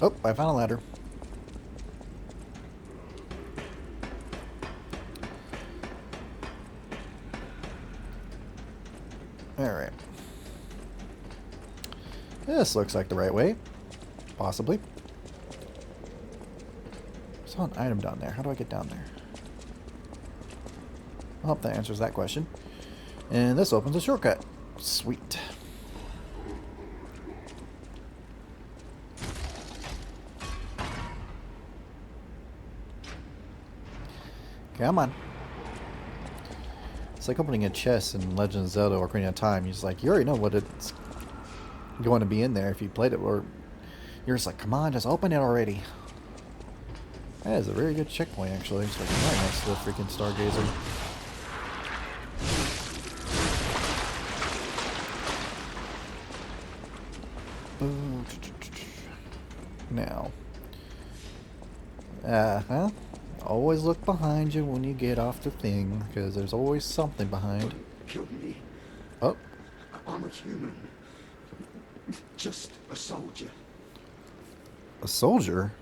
Oh, I found a ladder. Alright. This looks like the right way. Possibly. Saw an item down there. How do I get down there? I hope that answers that question. And this opens a shortcut. Sweet. Come on. It's like opening a chest in Legend of Zelda or Ocarina of Time. You're just like, you already know what it's going to be in there if you played it. Or you're just like, come on, just open it already. That is a very good checkpoint, actually. It's like right next to the freaking Stargazer. Now. Always look behind you when you get off the thing, because there's always something behind. Kill me. Oh. I'm a human. Just a soldier. A soldier?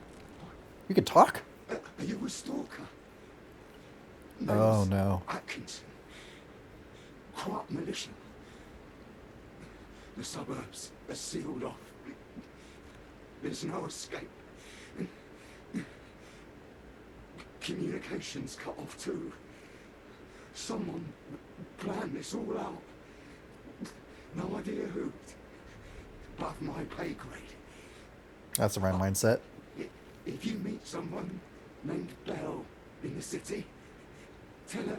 You can talk? Are you a stalker? Oh no. Atkinson. Crop militia. The suburbs are sealed off. There's no escape. Communications cut off too. Someone planned this all out. No idea who. Above my pay grade. That's the right mindset. If you meet someone named Bell in the city, tell her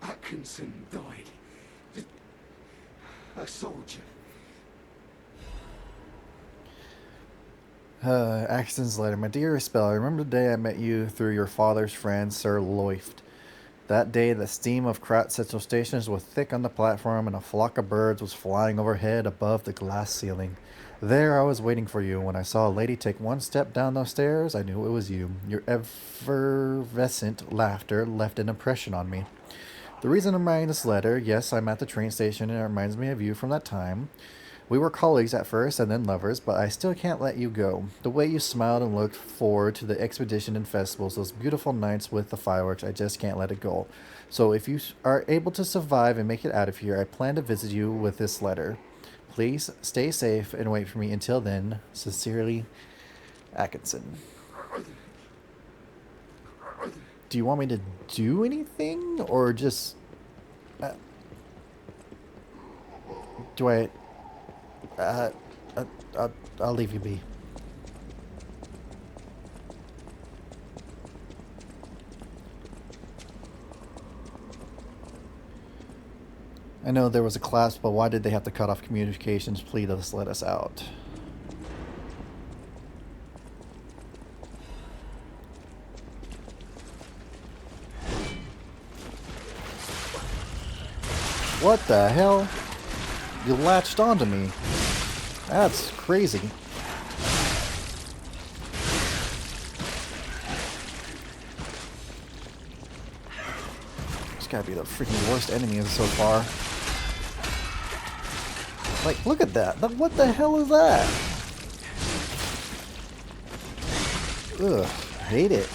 Atkinson died. A soldier. Atkinson's letter. My dearest Bell, I remember the day I met you through your father's friend, Sir Loift. That day, the steam of Krat Central Stations was thick on the platform, and a flock of birds was flying overhead above the glass ceiling. There I was waiting for you. When I saw a lady take one step down those stairs, I knew it was you. Your effervescent laughter left an impression on me. The reason I'm writing this letter, yes, I'm at the train station, and it reminds me of you from that time. We were colleagues at first and then lovers, but I still can't let you go. The way you smiled and looked forward to the expedition and festivals, those beautiful nights with the fireworks, I just can't let it go. So if you are able to survive and make it out of here, I plan to visit you with this letter. Please stay safe and wait for me until then. Sincerely, Atkinson. Do you want me to do anything, or just... do I... I'll leave you be. I know there was a class, but why did they have to cut off communications? Please let us out. What the hell? You latched onto me. That's crazy. This gotta be the freaking worst enemy so far. Like, look at that. What the hell is that? Ugh, hate it.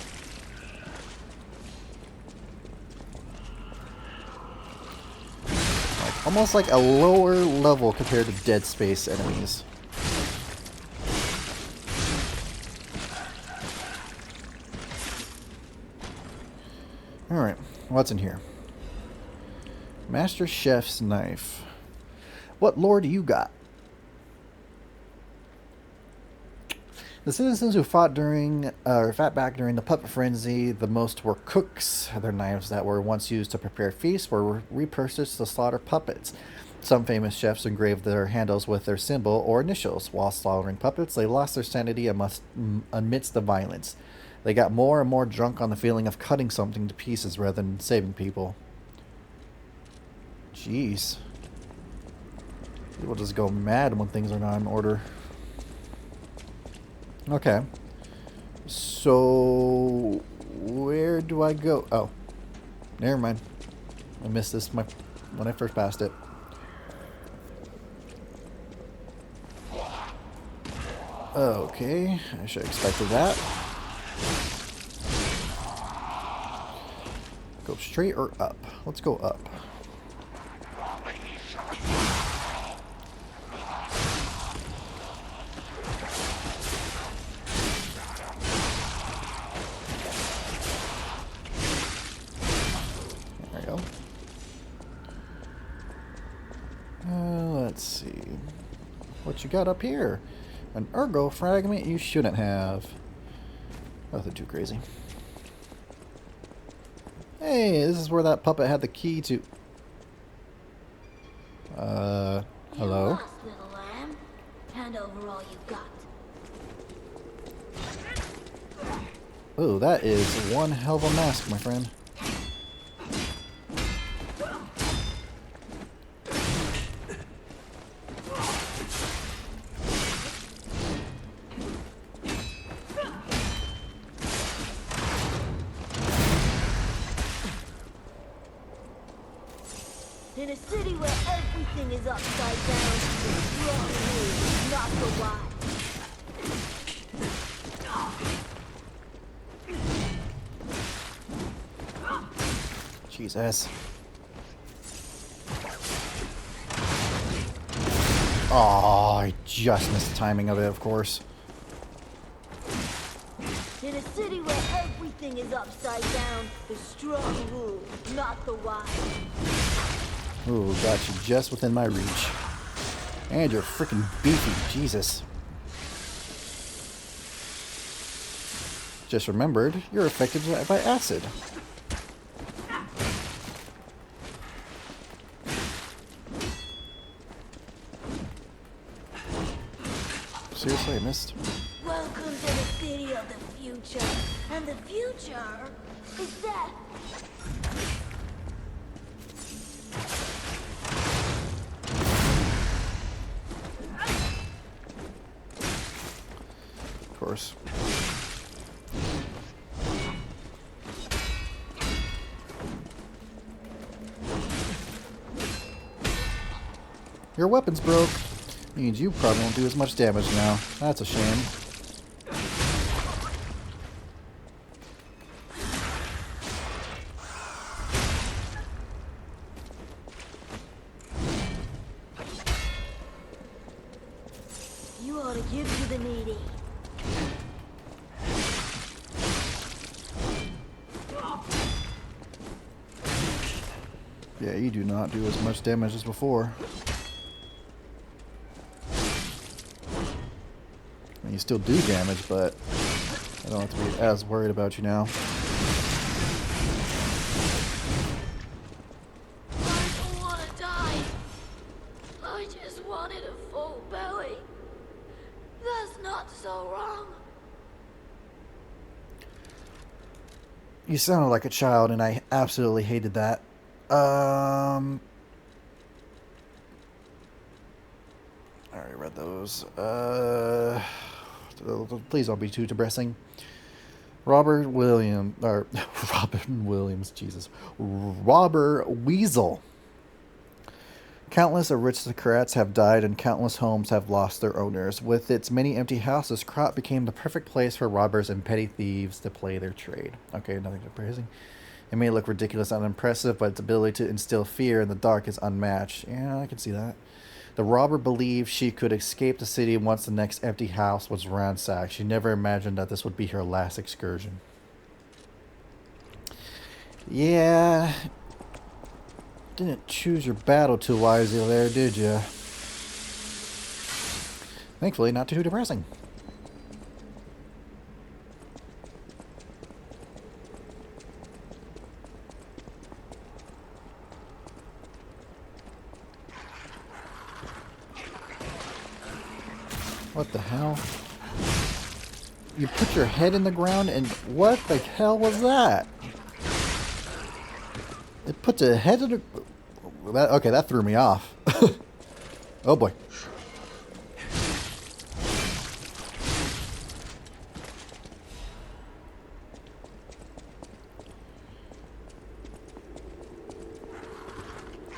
Almost like a lower level compared to Dead Space enemies. Alright, what's in here? Master Chef's knife. What lore do you got? The citizens who fought back during the puppet frenzy, the most were cooks. Their knives that were once used to prepare feasts were repurposed to slaughter puppets. Some famous chefs engraved their handles with their symbol or initials. While slaughtering puppets, they lost their sanity amidst the violence. They got more and more drunk on the feeling of cutting something to pieces rather than saving people. Jeez. People just go mad when things are not in order. Okay. So, where do I go? Oh. Never mind. I missed this when I first passed it. Okay. I should have expected that. Go straight or up? Let's go up. Let's see. What you got up here? An ergo fragment you shouldn't have. Nothing too crazy. Hey, this is where that puppet had the key to... hello? You lost, little lamb. Hand over all you got. Oh, that is one hell of a mask, my friend. In a city where everything is upside down, the strong rule, not the wise. Jesus. Oh, I just missed the timing of it, of course. In a city where everything is upside down, the strong rule, not the wise. Ooh, got you just within my reach. And you're freaking beefy, Jesus. Just remembered, you're affected by acid. Seriously, I missed. Welcome to the city of the future. And the future is death. Of course. Your weapon's broke. Means you probably won't do as much damage now. That's a shame. You ought to give to the needy. Yeah, you do not do as much damage as before. I mean, you still do damage, but I don't have to be as worried about you now. I don't want to die. I just wanted a full belly. That's not so wrong. You sounded like a child, and I absolutely hated that. I already read those. Please don't be too depressing. Robert Williams, Jesus. Robert Weasel. Countless aristocrats have died and countless homes have lost their owners. With its many empty houses, Krot became the perfect place for robbers and petty thieves to play their trade. Okay, nothing surprising. It may look ridiculous and unimpressive, but its ability to instill fear in the dark is unmatched. Yeah, I can see that. The robber believed she could escape the city once the next empty house was ransacked. She never imagined that this would be her last excursion. Yeah. Didn't choose your battle too wisely there, did you? Thankfully, not too depressing. What the hell? You put your head in the ground and what the hell was that? It put the head in the... Okay, that threw me off. Oh boy.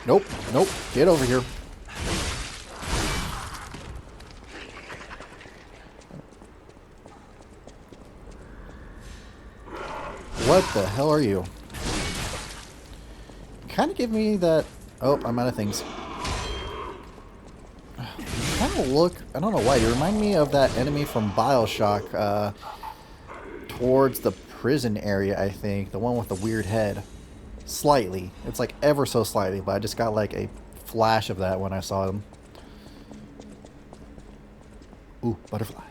Nope, nope, get over here. What the hell are you? Kind of give me that... Oh, I'm out of things. Kind of look... I don't know why. You remind me of that enemy from BioShock. Towards the prison area, I think. The one with the weird head. Slightly. It's like ever so slightly, but I just got like a flash of that when I saw him. Ooh, butterfly.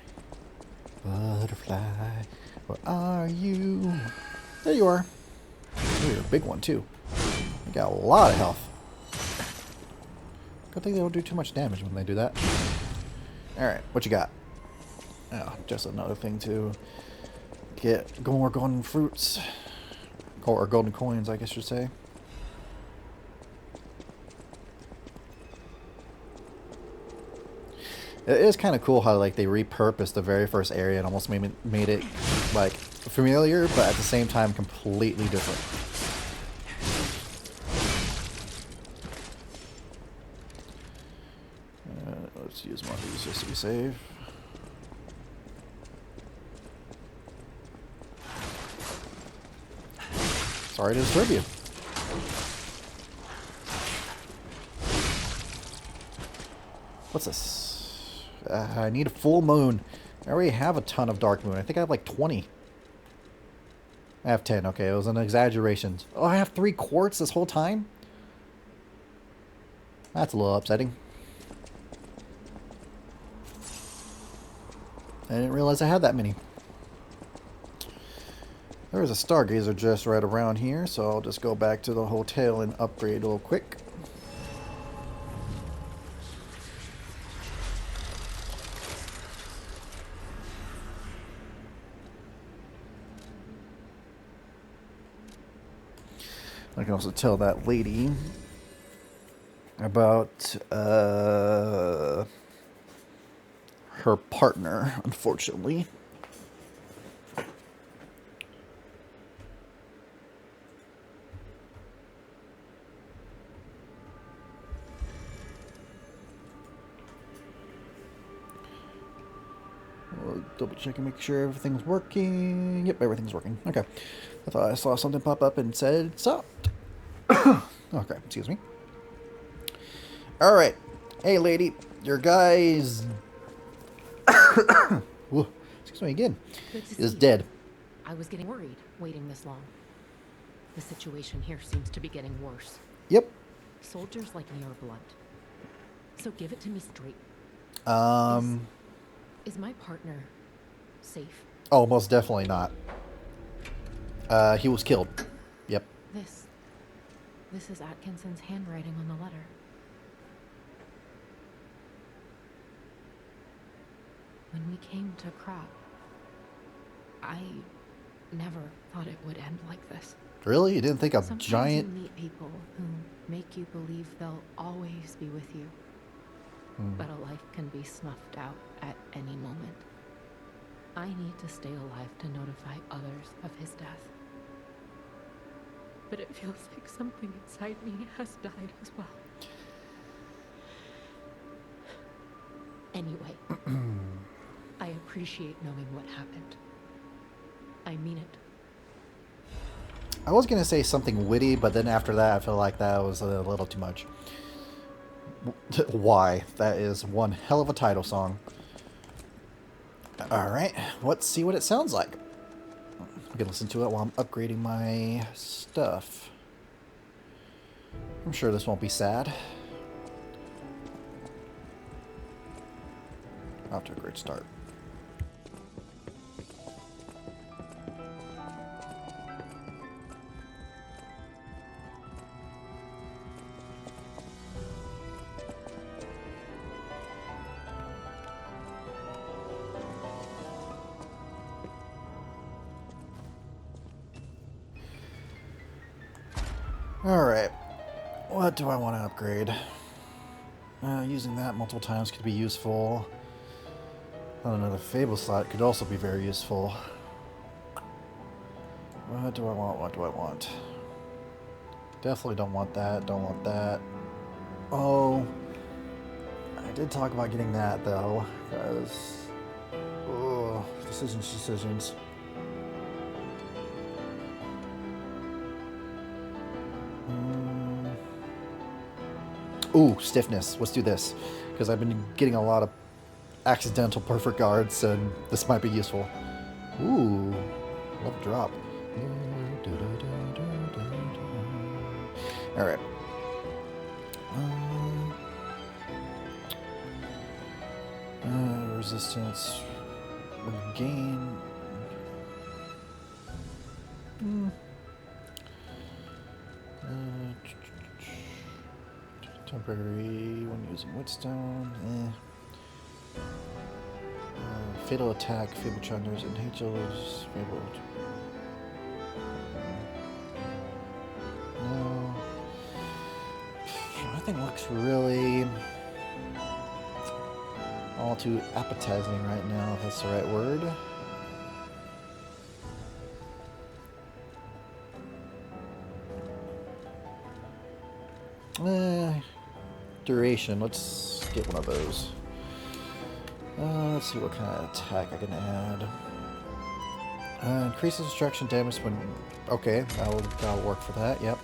Butterfly. Where are you? There you are. Oh, you're a big one, too. You got a lot of health. Good thing they don't do too much damage when they do that. Alright, what you got? Oh, just another thing to get more golden fruits. Or golden coins, I guess you'd say. It is kind of cool how like they repurposed the very first area and almost made it like familiar, but at the same time completely different. Let's use one of these just to be safe. Sorry to disturb you. What's this? I need a full moon. I already have a ton of dark moon. I think I have like 20. I have 10. Okay, it was an exaggeration. Oh, I have 3 quartz this whole time? That's a little upsetting. I didn't realize I had that many. There is a stargazer just right around here, so I'll just go back to the hotel and upgrade real quick. I can also tell that lady about her partner, unfortunately. We'll double check and make sure everything's working. Yep, everything's working. Okay. I thought I saw something pop up and said stopped. Okay, excuse me. Alright. Hey, lady. Your guy's... Whoa, excuse me again. Is dead. I was getting worried waiting this long. The situation here seems to be getting worse. Yep. Soldiers like me are blunt. So give it to me straight. Is my partner safe? Oh, most definitely not. He was killed. Yep. This is Atkinson's handwriting on the letter. When we came to Crop, I never thought it would end like this. Really? You didn't think a Sometimes giant... you meet people who make you believe they'll always be with you. But a life can be snuffed out at any moment. I need to stay alive to notify others of his death. But it feels like something inside me has died as well. Anyway, I appreciate knowing what happened. I mean it. I was going to say something witty, but then after that, I feel like that was a little too much. Why? That is one hell of a title song. Alright, let's see what it sounds like. I can listen to it while I'm upgrading my stuff. I'm sure this won't be sad. Off to a great start. Alright, what do I want to upgrade? Using that multiple times could be useful. Another Fable slot could also be very useful. What do I want? What do I want? Definitely don't want that, don't want that. Oh, I did talk about getting that though, because... Oh, decisions. Ooh, stiffness. Let's do this. Because I've been getting a lot of accidental perfect guards, and this might be useful. Ooh, love a drop. Alright. Resistance. Gain. Temporary when using Whetstone. Fatal attack, Fable Channers, and H's. Fable. No. Nothing looks really all too appetizing right now, if that's the right word. Duration, let's get one of those. Let's see what kind of attack I can add. Increases destruction damage when... Okay, that'll work for that, yep.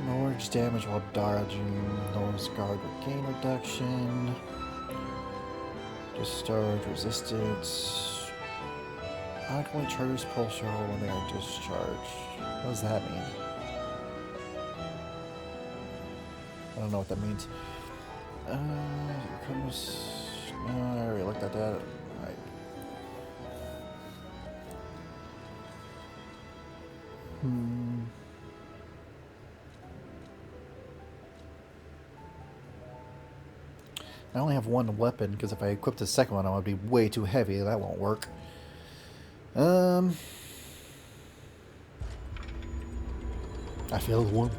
Lowers damage while dodging. Lowers guard with gain reduction. Discharge resistance. Alkaline charges pulse shuttle when they are discharged. What does that mean? I don't know what that means. I already looked at that. Alright. I only have one weapon because if I equip the second one, I would be way too heavy. That won't work. I feel the warmth.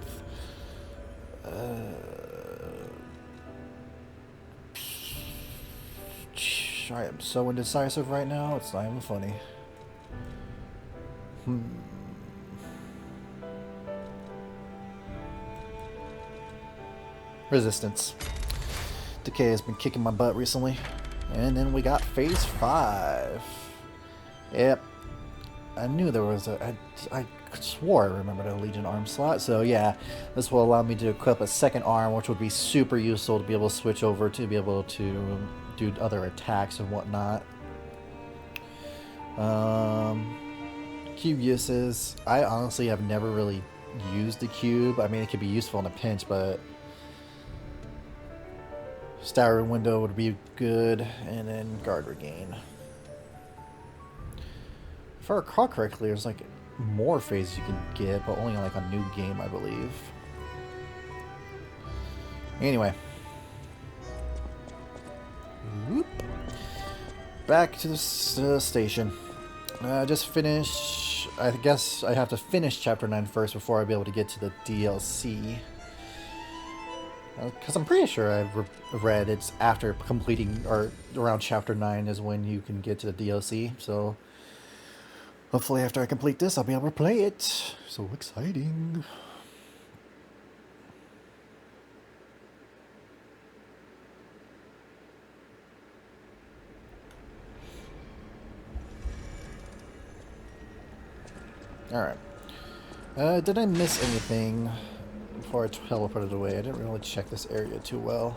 I am so indecisive right now, it's not even funny. Resistance. Decay has been kicking my butt recently. And then we got phase 5. Yep. I knew there was a... I swore I remembered a Legion arm slot. So yeah, this will allow me to equip a second arm, which would be super useful to be able to switch over to be able to do other attacks and whatnot. Cube uses. I honestly have never really used the cube. I mean, it could be useful in a pinch, but... Stagger window would be good, and then guard regain. If I recall correctly, there's like more phases you can get, but only on like a new game, I believe. Anyway. Whoop. Back to the station. Just finish... I guess I have to finish Chapter 9 first before I'll be able to get to the DLC. Because I'm pretty sure I've read it's after completing, or around Chapter 9 is when you can get to the DLC. So hopefully after I complete this, I'll be able to play it. So exciting. Alright. Did I miss anything before I teleported away? I didn't really check this area too well.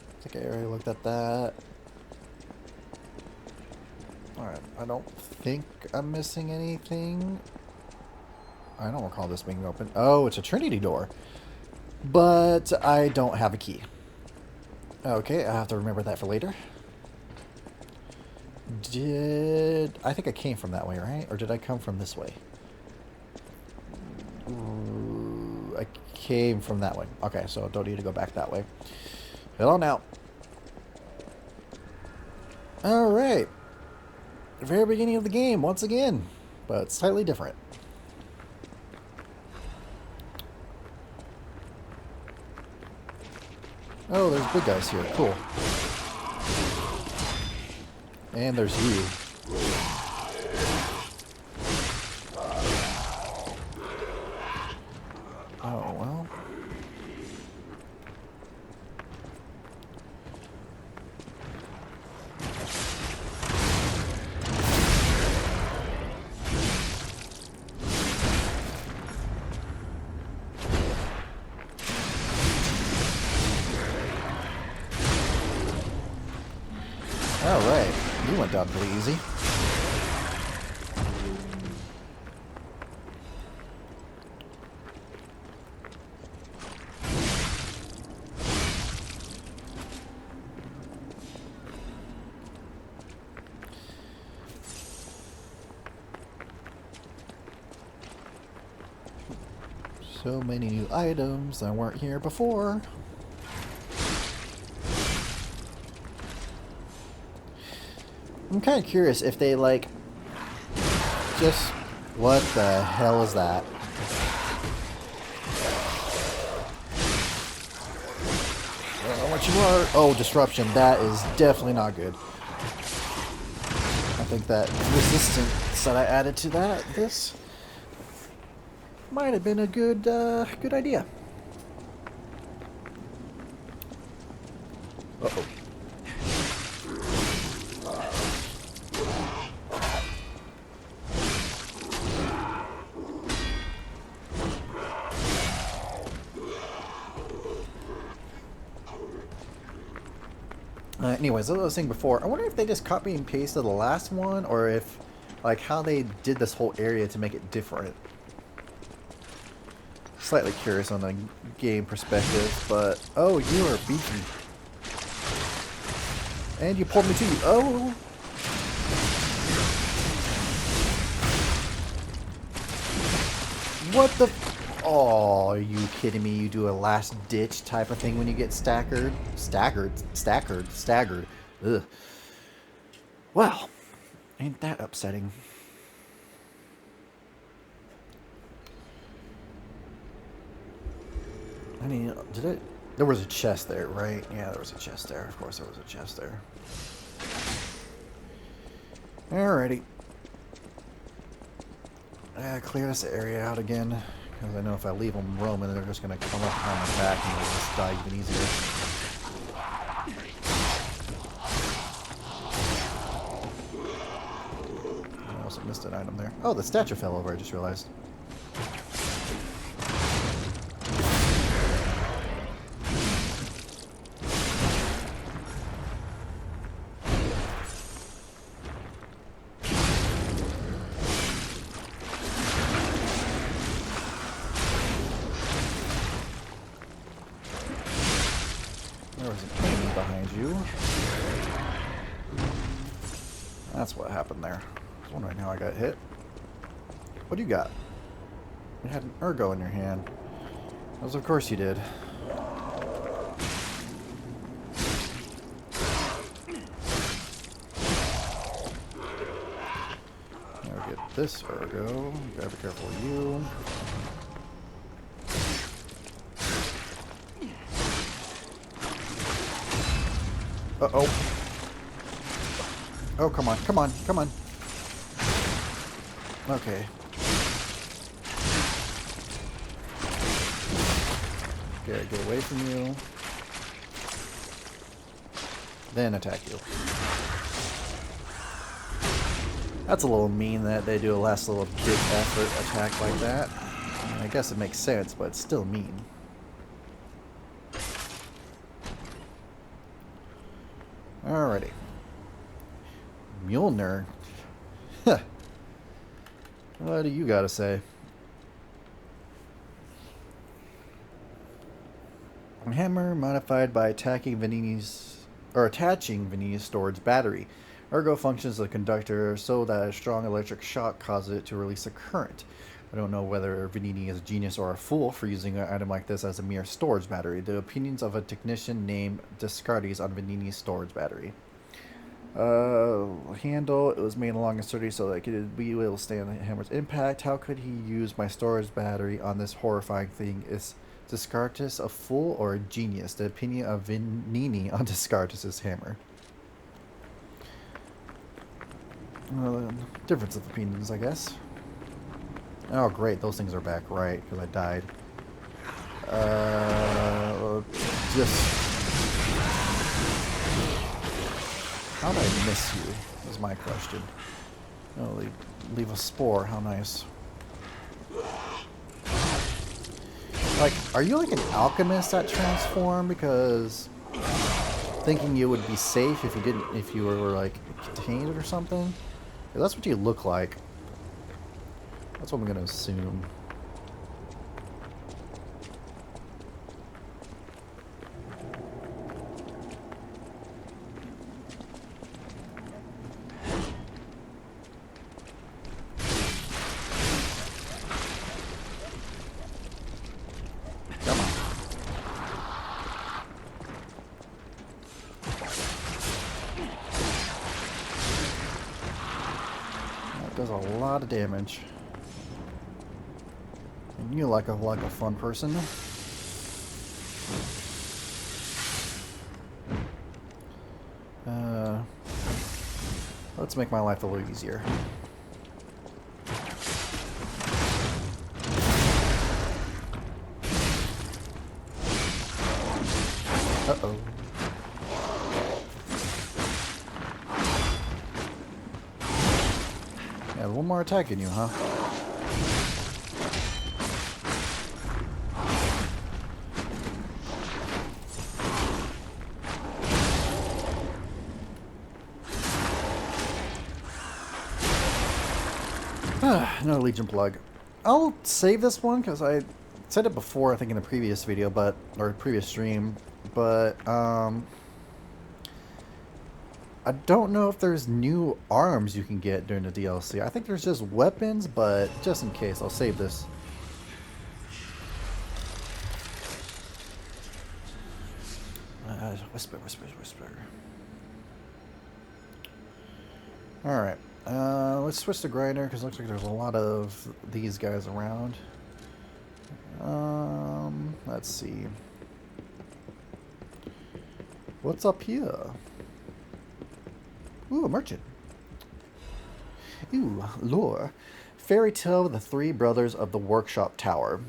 I think I already looked at that. Alright, I don't think I'm missing anything. I don't recall this being open. Oh, it's a Trinity door. But I don't have a key. Okay, I have to remember that for later. I think I came from that way, right? Or did I come from this way? Ooh, I came from that way. Okay, so I don't need to go back that way. Hello now. Alright. The very beginning of the game, once again. But slightly different. Oh, there's big guys here. Cool. And there's you. Oh, well. Alright, you went down pretty easy. So many new items that weren't here before. I'm kind of curious if they like just what the hell is that? I don't know what you are. Oh, disruption. That is definitely not good. I think that resistance that I added to this might have been a good good idea. Uh-oh. Anyways, as I was saying before, I wonder if they just copy and pasted the last one, or if, like, how they did this whole area to make it different. Slightly curious on the game perspective, but oh, you are beefy, and you pulled me to you. Oh. What the? Oh, are you kidding me? You do a last ditch type of thing when you get staggered? Staggered. Ugh. Well, ain't that upsetting? I mean, did it? There was a chest there, right? Yeah, there was a chest there. Of course, there was a chest there. Alrighty. Clear this area out again, because I know if I leave them roaming, they're just going to come up behind my back and they'll just die even easier. I also missed an item there. Oh, the statue fell over, I just realized. There was an enemy behind you. That's what happened there. I was wondering how I got hit. What do you got? You had an ergo in your hand. As of course you did. Now get this ergo. You gotta be careful of you. Uh-oh. Oh, come on, come on, come on. Okay. Okay, get away from you. Then attack you. That's a little mean that they do a last little ditch effort attack like that. I mean, I guess it makes sense, but it's still mean. Alrighty. Mjolnir. What do you gotta say? Hammer modified by attacking Venigni's attaching Venigni's storage battery. Ergo functions as a conductor so that a strong electric shock causes it to release a current. I don't know whether Venigni is a genius or a fool for using an item like this as a mere storage battery. The opinions of a technician named Descartes on Venigni's storage battery. Handle. It was made long and sturdy so that it could be able to stand the hammer's impact. How could he use my storage battery on this horrifying thing? Is Descartes a fool or a genius? The opinion of Venigni on Descartes' hammer. Difference of opinions, I guess. Oh, great. Those things are back, right? Because I died. How did I miss you? Is my question. Oh, leave a spore. How nice. Like, are you like an alchemist that transform? Because thinking you would be safe if you didn't, if you were like contained or something. Yeah, that's what you look like. That's what I'm gonna assume. Come on. That does a lot of damage. And you like a fun person. Let's make my life a little easier. Uh-oh. Yeah, one more attack in you, huh? Another Legion plug. I'll save this one because I said it before, I think in a previous video, or previous stream, but I don't know if there's new arms you can get during the DLC. I think there's just weapons, but just in case, I'll save this. Whisper. Alright, let's switch to Grinder, because it looks like there's a lot of these guys around. Let's see. What's up here? Ooh, a merchant. Ooh, lore. Fairy tale of the three brothers of the Workshop Tower.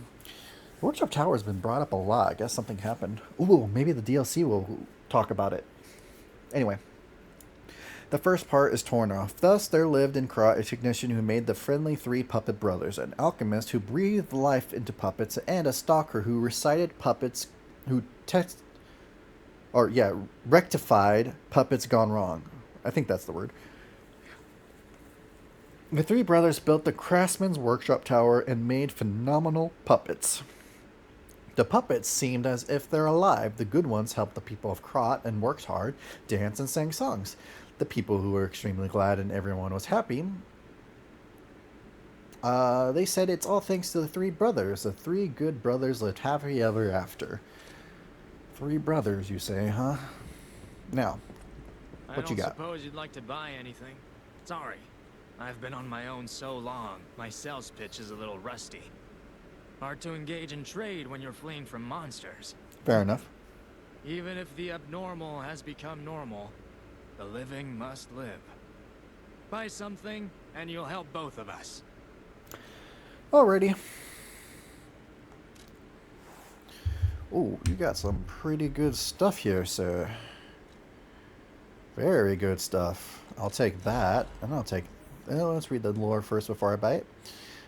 The Workshop Tower has been brought up a lot. I guess something happened. Ooh, maybe the DLC will talk about it. Anyway. The first part is torn off. Thus, there lived in Krat a technician who made the friendly three puppet brothers, an alchemist who breathed life into puppets, and a stalker who recited puppets, rectified puppets gone wrong. I think that's the word. The three brothers built the Craftsman's Workshop Tower and made phenomenal puppets. The puppets seemed as if they're alive. The good ones helped the people of Krat and worked hard, danced and sang songs. The people who were extremely glad and everyone was happy. They said it's all thanks to the three brothers. The three good brothers lived happily ever after. Three brothers, you say, huh? Now, what you got? I don't suppose you'd like to buy anything. Sorry. I've been on my own so long, my sales pitch is a little rusty. Hard to engage in trade when you're fleeing from monsters. Fair enough. Even if the abnormal has become normal, the living must live. Buy something, and you'll help both of us. Alrighty. Ooh, you got some pretty good stuff here, sir. Very good stuff. I'll take that, and I'll take... let's read the lore first before I buy it.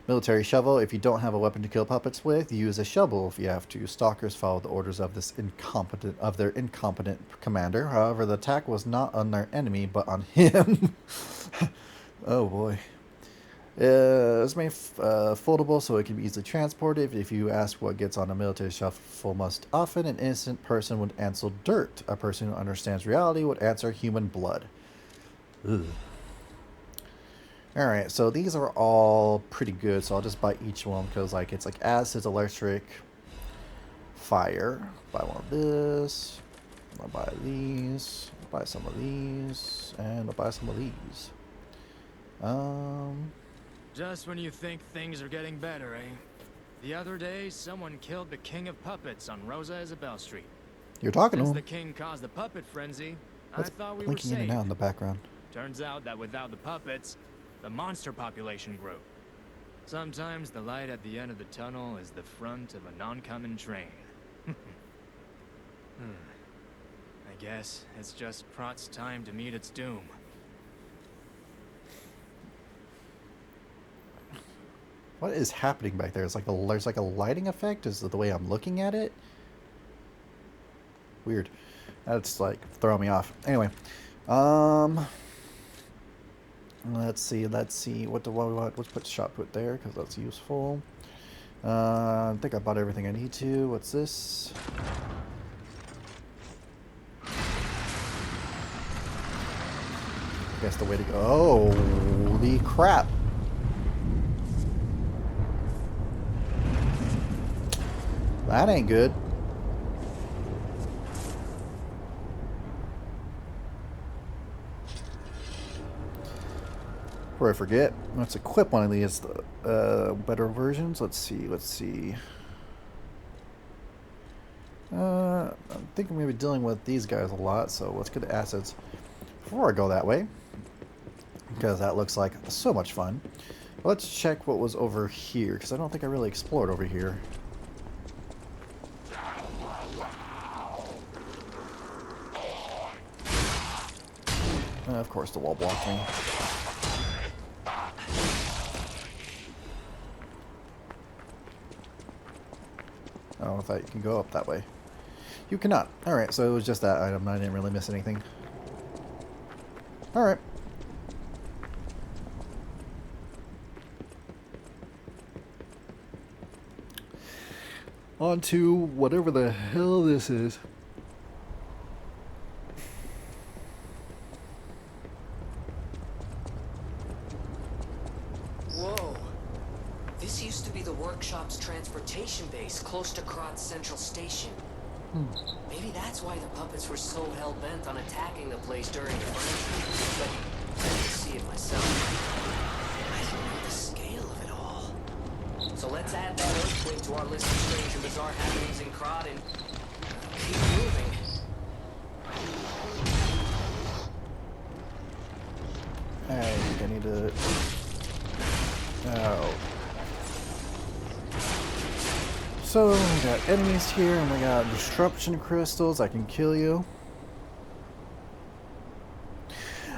Military shovel. If you don't have a weapon to kill puppets with, use a shovel if you have to. Stalkers follow the orders of their incompetent commander. However, the attack was not on their enemy, but on him. Oh boy. It's made foldable so it can be easily transported. If you ask what gets on a military shovel most often, an innocent person would answer dirt. A person who understands reality would answer human blood. Ugh. Alright, so these are all pretty good, so I'll just buy each one because it's like acid, electric, fire. Buy one of this. I'll buy these. I'll buy some of these. And I'll buy some of these. Just when you think things are getting better, eh? The other day, someone killed the King of Puppets on Rosa Isabel Street. You're talking to him. Since the king caused the puppet frenzy, What's I thought we were blinking in safe. and out in the background? Turns out that without the puppets, the monster population grew. Sometimes the light at the end of the tunnel is the front of an oncoming train. I guess it's just Krat's time to meet its doom. What is happening back there? It's like there's like a lighting effect. Is the way I'm looking at it? Weird. That's like throwing me off. Anyway, let's see. What do we want? Let's put shot put there because that's useful. I think I bought everything I need to. What's this? Guess the way to go. Holy crap! That ain't good. Before I forget, let's equip one of these better versions. Let's see. I think I'm going to be dealing with these guys a lot, so let's get the assets before I go that way, because that looks like so much fun. Let's check what was over here, because I don't think I really explored over here. Of course, the wall blocked me. I don't know if I can go up that way. You cannot. Alright, so it was just that item. I didn't really miss anything. Alright. On to whatever the hell this is. Whoa. This used to be the workshop's transportation base, close to Kratz Central Station. Maybe that's why the puppets were so hell-bent on attacking the place during the burning. But I didn't see it myself. I didn't know the scale of it all. So let's add that earthquake to our list of strange and bizarre happenings in Krat and keep moving. I need to... Oh. So, we got enemies here, and we got disruption crystals. I can kill you.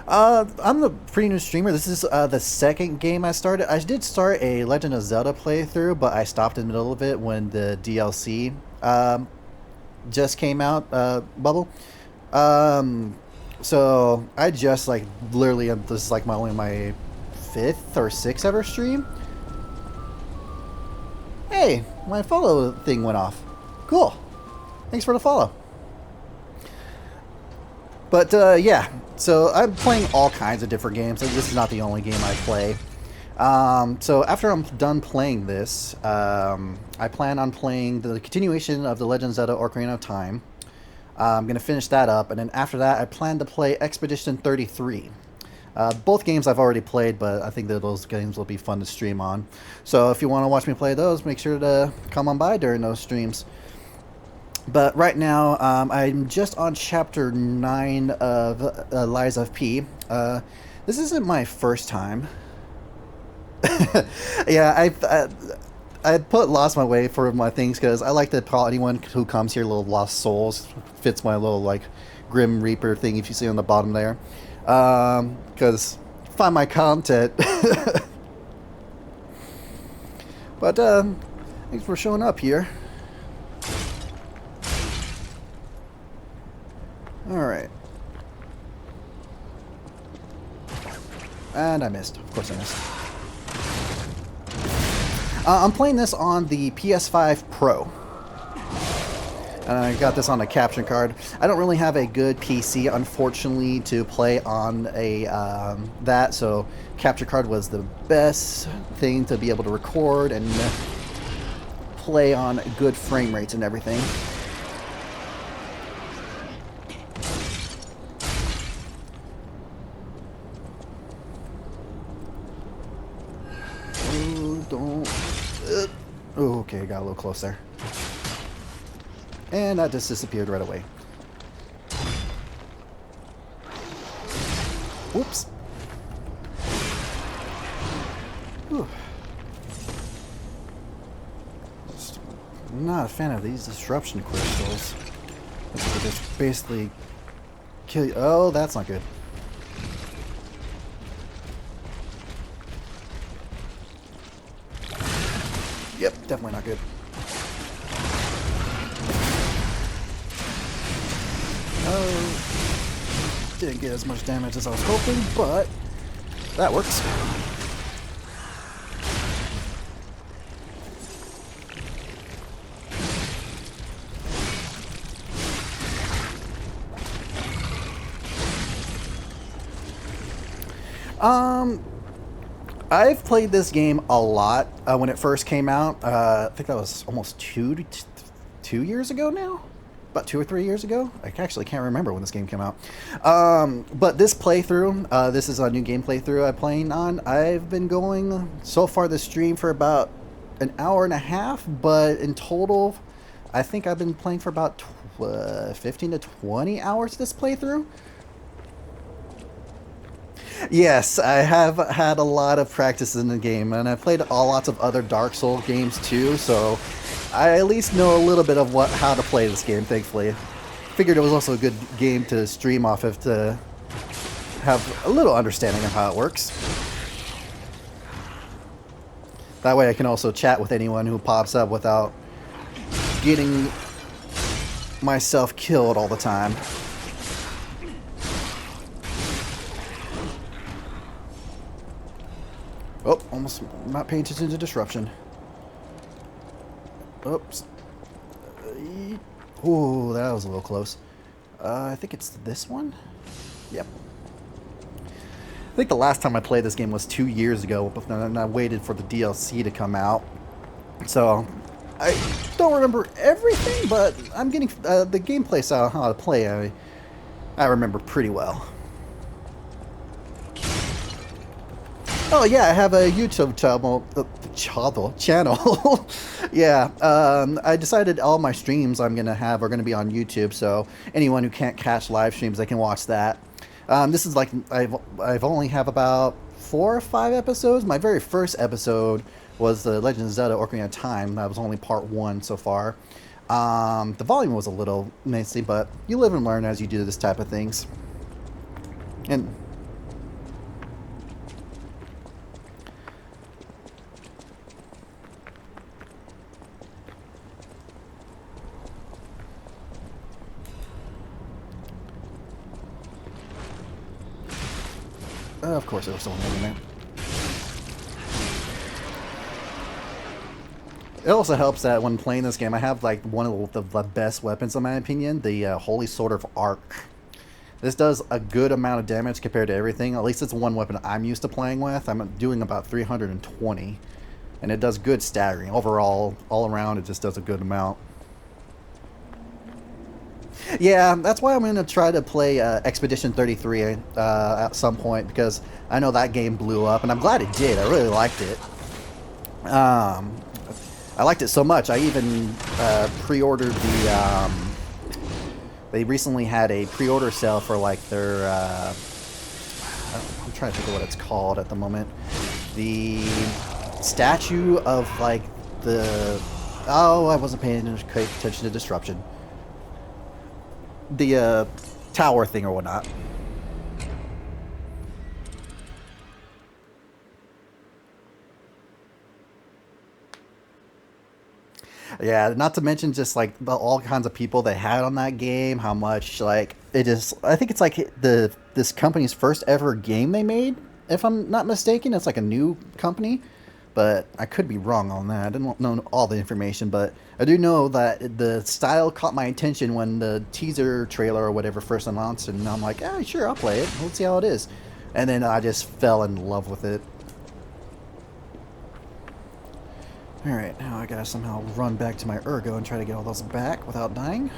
I'm a pretty new streamer. This is the second game I started. I did start a Legend of Zelda playthrough, but I stopped in the middle of it when the DLC just came out, Bubble. So I just like literally, this is like only my 5th or 6th ever stream. Hey, my follow thing went off. Cool. Thanks for the follow. But yeah, so I'm playing all kinds of different games. This is not the only game I play. So after I'm done playing this, I plan on playing the continuation of The Legend of Zelda Ocarina of Time. I'm going to finish that up, and then after that I plan to play Expedition 33. Both games I've already played, but I think that those games will be fun to stream on. So if you want to watch me play those, make sure to come on by during those streams. But right now, I'm just on Chapter 9 of Lies of P. This isn't my first time. Yeah, I lost my way for my things because I like to call anyone who comes here little lost souls. Fits my little like Grim Reaper thing if you see on the bottom there. Because find my content. But thanks for showing up here. Alright. And I missed. Of course I missed. I'm playing this on the PS5 Pro. And I got this on a capture card. I don't really have a good PC, unfortunately, to play on a that, so capture card was the best thing to be able to record and play on good frame rates and everything. Oh, don't... Oh, okay, got a little close there. And that just disappeared right away. Whoops. Whew. Just not a fan of these disruption crystals. They just basically kill you. Oh, that's not good. Yep, definitely not good. Oh, didn't get as much damage as I was hoping, but that works. I've played this game a lot when it first came out. I think that was almost two years ago now? About 2 or 3 years ago? I actually can't remember when this game came out. But this playthrough, this is a new game playthrough I'm playing on. I've been going so far this stream for about an hour and a half, but in total, I think I've been playing for about 15 to 20 hours this playthrough. Yes, I have had a lot of practice in the game, and I've played lots of other Dark Souls games too, so I at least know a little bit of how to play this game, thankfully. Figured it was also a good game to stream off of to have a little understanding of how it works. That way I can also chat with anyone who pops up without getting myself killed all the time. Oh, almost not paying attention to disruption. Oops. Ooh, that was a little close. I think it's this one? Yep. I think the last time I played this game was 2 years ago, and I waited for the DLC to come out. So, I don't remember everything, but I'm getting the gameplay style, how to play, I remember pretty well. Oh yeah, I have a YouTube channel. Yeah, I decided all my streams I'm gonna have are gonna be on YouTube, so anyone who can't catch live streams, they can watch that. This is like I've only have about 4 or 5 episodes. My very first episode was the Legend of Zelda: Ocarina of Time. That was only part 1 so far. The volume was a little messy, but you live and learn as you do this type of things. And of course, there was someone in there. It also helps that when playing this game, I have like one of the best weapons, in my opinion, the Holy Sword of Arc. This does a good amount of damage compared to everything. At least it's one weapon I'm used to playing with. I'm doing about 320, and it does good staggering. Overall, all around, it just does a good amount. Yeah, that's why I'm going to try to play Expedition 33 at some point, because I know that game blew up, and I'm glad it did. I really liked it. I liked it so much, I even pre-ordered the... they recently had a pre-order sale for like their... I'm trying to think of what it's called at the moment. The statue of like the... Oh, I wasn't paying attention to Disruption. The tower thing or whatnot. Yeah, not to mention just like all kinds of people they had on that game, how much like it is. I think it's like this company's first ever game they made, if I'm not mistaken. It's like a new company, but I could be wrong on that. I didn't know all the information, but I do know that the style caught my attention when the teaser trailer or whatever first announced, and I'm like, ah, sure, I'll play it. Let's see how it is. And then I just fell in love with it. Alright, now I gotta somehow run back to my Ergo and try to get all those back without dying.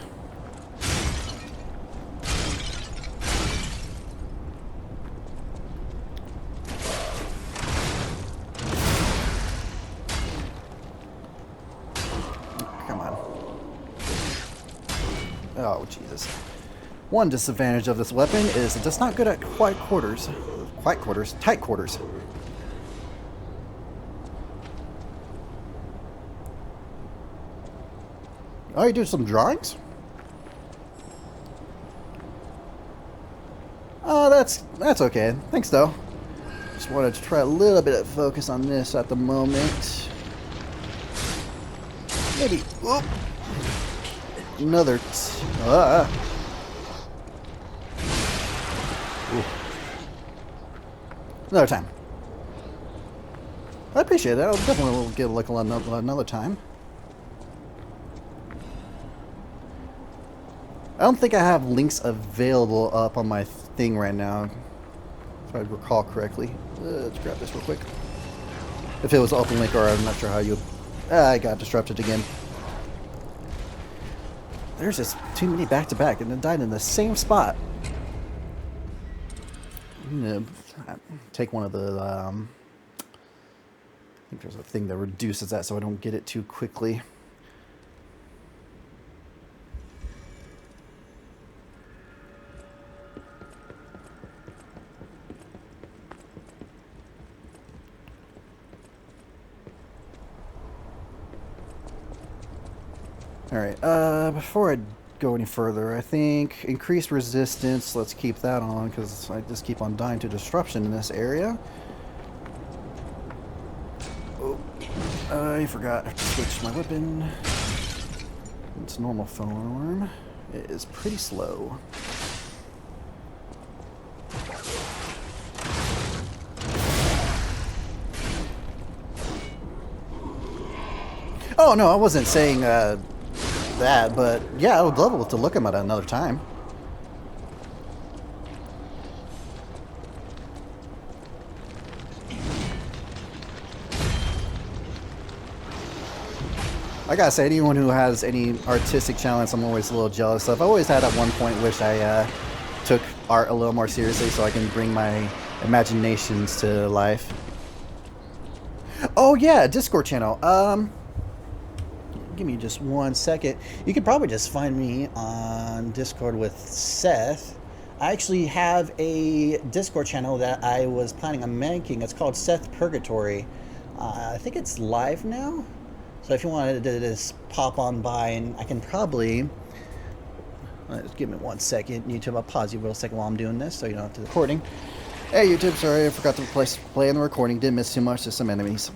Come on. Oh, Jesus. One disadvantage of this weapon is it's not good at tight quarters. Oh, you do some drawings? Oh, that's okay. Thanks, though. Just wanted to try a little bit of focus on this at the moment. Maybe. Whoop. Another. Another time. I appreciate that. I'll definitely get a look another time. I don't think I have links available up on my thing right now, if I recall correctly. Let's grab this real quick. If it was open link, or I'm not sure how you... I got disrupted again. There's just too many back-to-back, and it died in the same spot. I'm gonna take one of the... I think there's a thing that reduces that so I don't get it too quickly. Alright, before I go any further, I think increased resistance, let's keep that on, because I just keep on dying to disruption in this area. Oh, I forgot. I have to switch my weapon. It's normal phone alarm. It is pretty slow. Oh, no, I wasn't saying, that, but yeah, I would love to look at them at another time. I gotta say, anyone who has any artistic talents, I'm always a little jealous of. I always had at one point wish I took art a little more seriously so I can bring my imaginations to life. Oh yeah, Discord channel. Give me just 1 second. You could probably just find me on Discord with Seth. I actually have a Discord channel that I was planning on making. It's called Seth Purgatory. I think it's live now. So if you wanted to just pop on by, and I can probably... Just give me 1 second. YouTube, I'll pause you real second while I'm doing this so you don't have to recording. Hey YouTube, sorry I forgot to play in the recording. Didn't miss too much, just some enemies.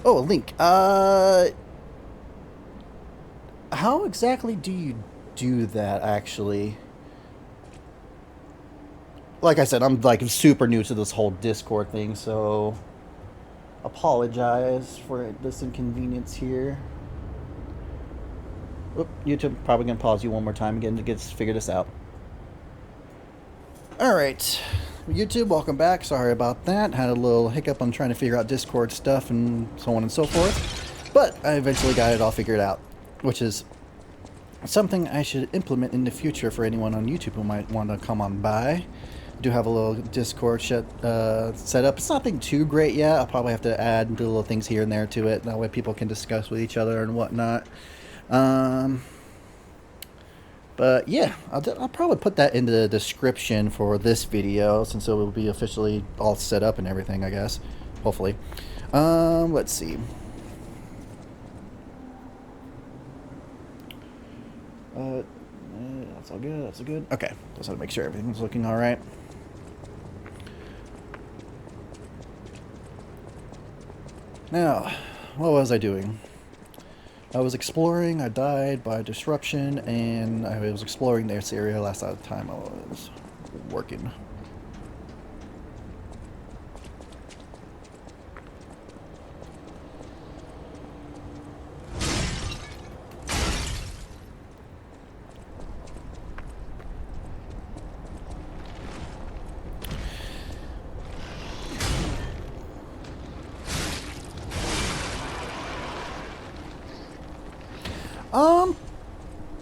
Oh, a link. How exactly do you do that, actually? Like I said, I'm like super new to this whole Discord thing, so apologize for this inconvenience here. Oop, YouTube probably gonna pause you one more time again to figure this out. Alright, YouTube, welcome back. Sorry about that. Had a little hiccup on trying to figure out Discord stuff and so on and so forth. But I eventually got it all figured out, which is something I should implement in the future for anyone on YouTube who might want to come on by. I do have a little Discord set up. It's nothing too great yet. I'll probably have to add the little things here and there to it. That way people can discuss with each other and whatnot. But yeah, I'll probably put that in the description for this video, since it will be officially all set up and everything, I guess. Hopefully. Let's see. That's all good. That's all good. Okay, just want to make sure everything's looking all right. Now, what was I doing? I was exploring. I died by disruption, and I was exploring this area last time I was working.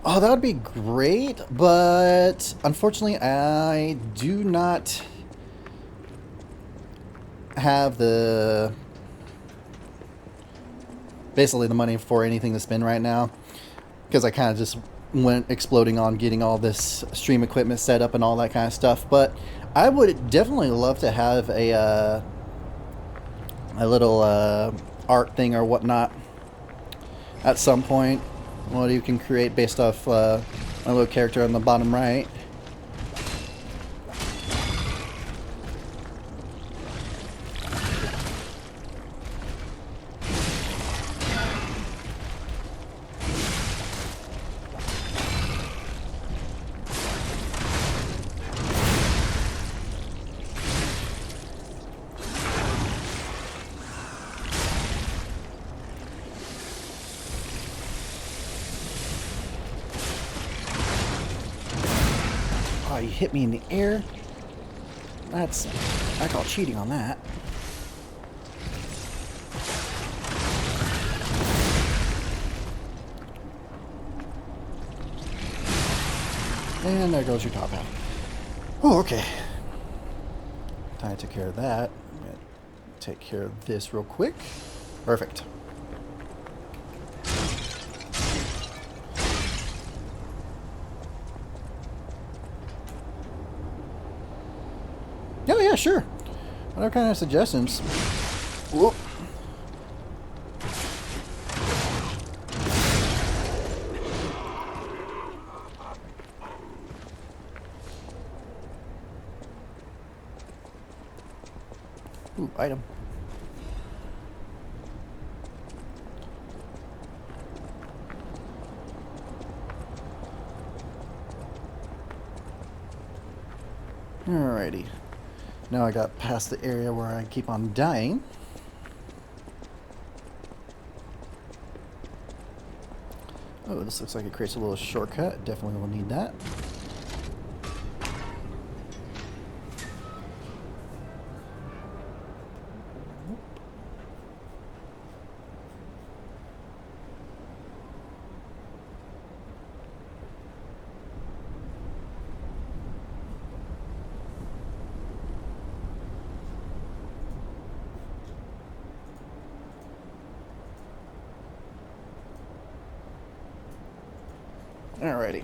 Oh, that would be great, but unfortunately I do not have basically the money for anything to spend right now, because I kind of just went exploding on getting all this stream equipment set up and all that kind of stuff. But I would definitely love to have a little art thing or whatnot at some point. What you can create based off my little character on the bottom right. Oh, you hit me in the air? I call cheating on that. And there goes your top half. Oh, okay. I took care of that. I'm gonna take care of this real quick. Perfect. Oh yeah, sure. What kind of suggestions? Whoop. Ooh, item. Alrighty. Now I got past the area where I keep on dying. Oh, this looks like it creates a little shortcut. Definitely will need that. Alrighty.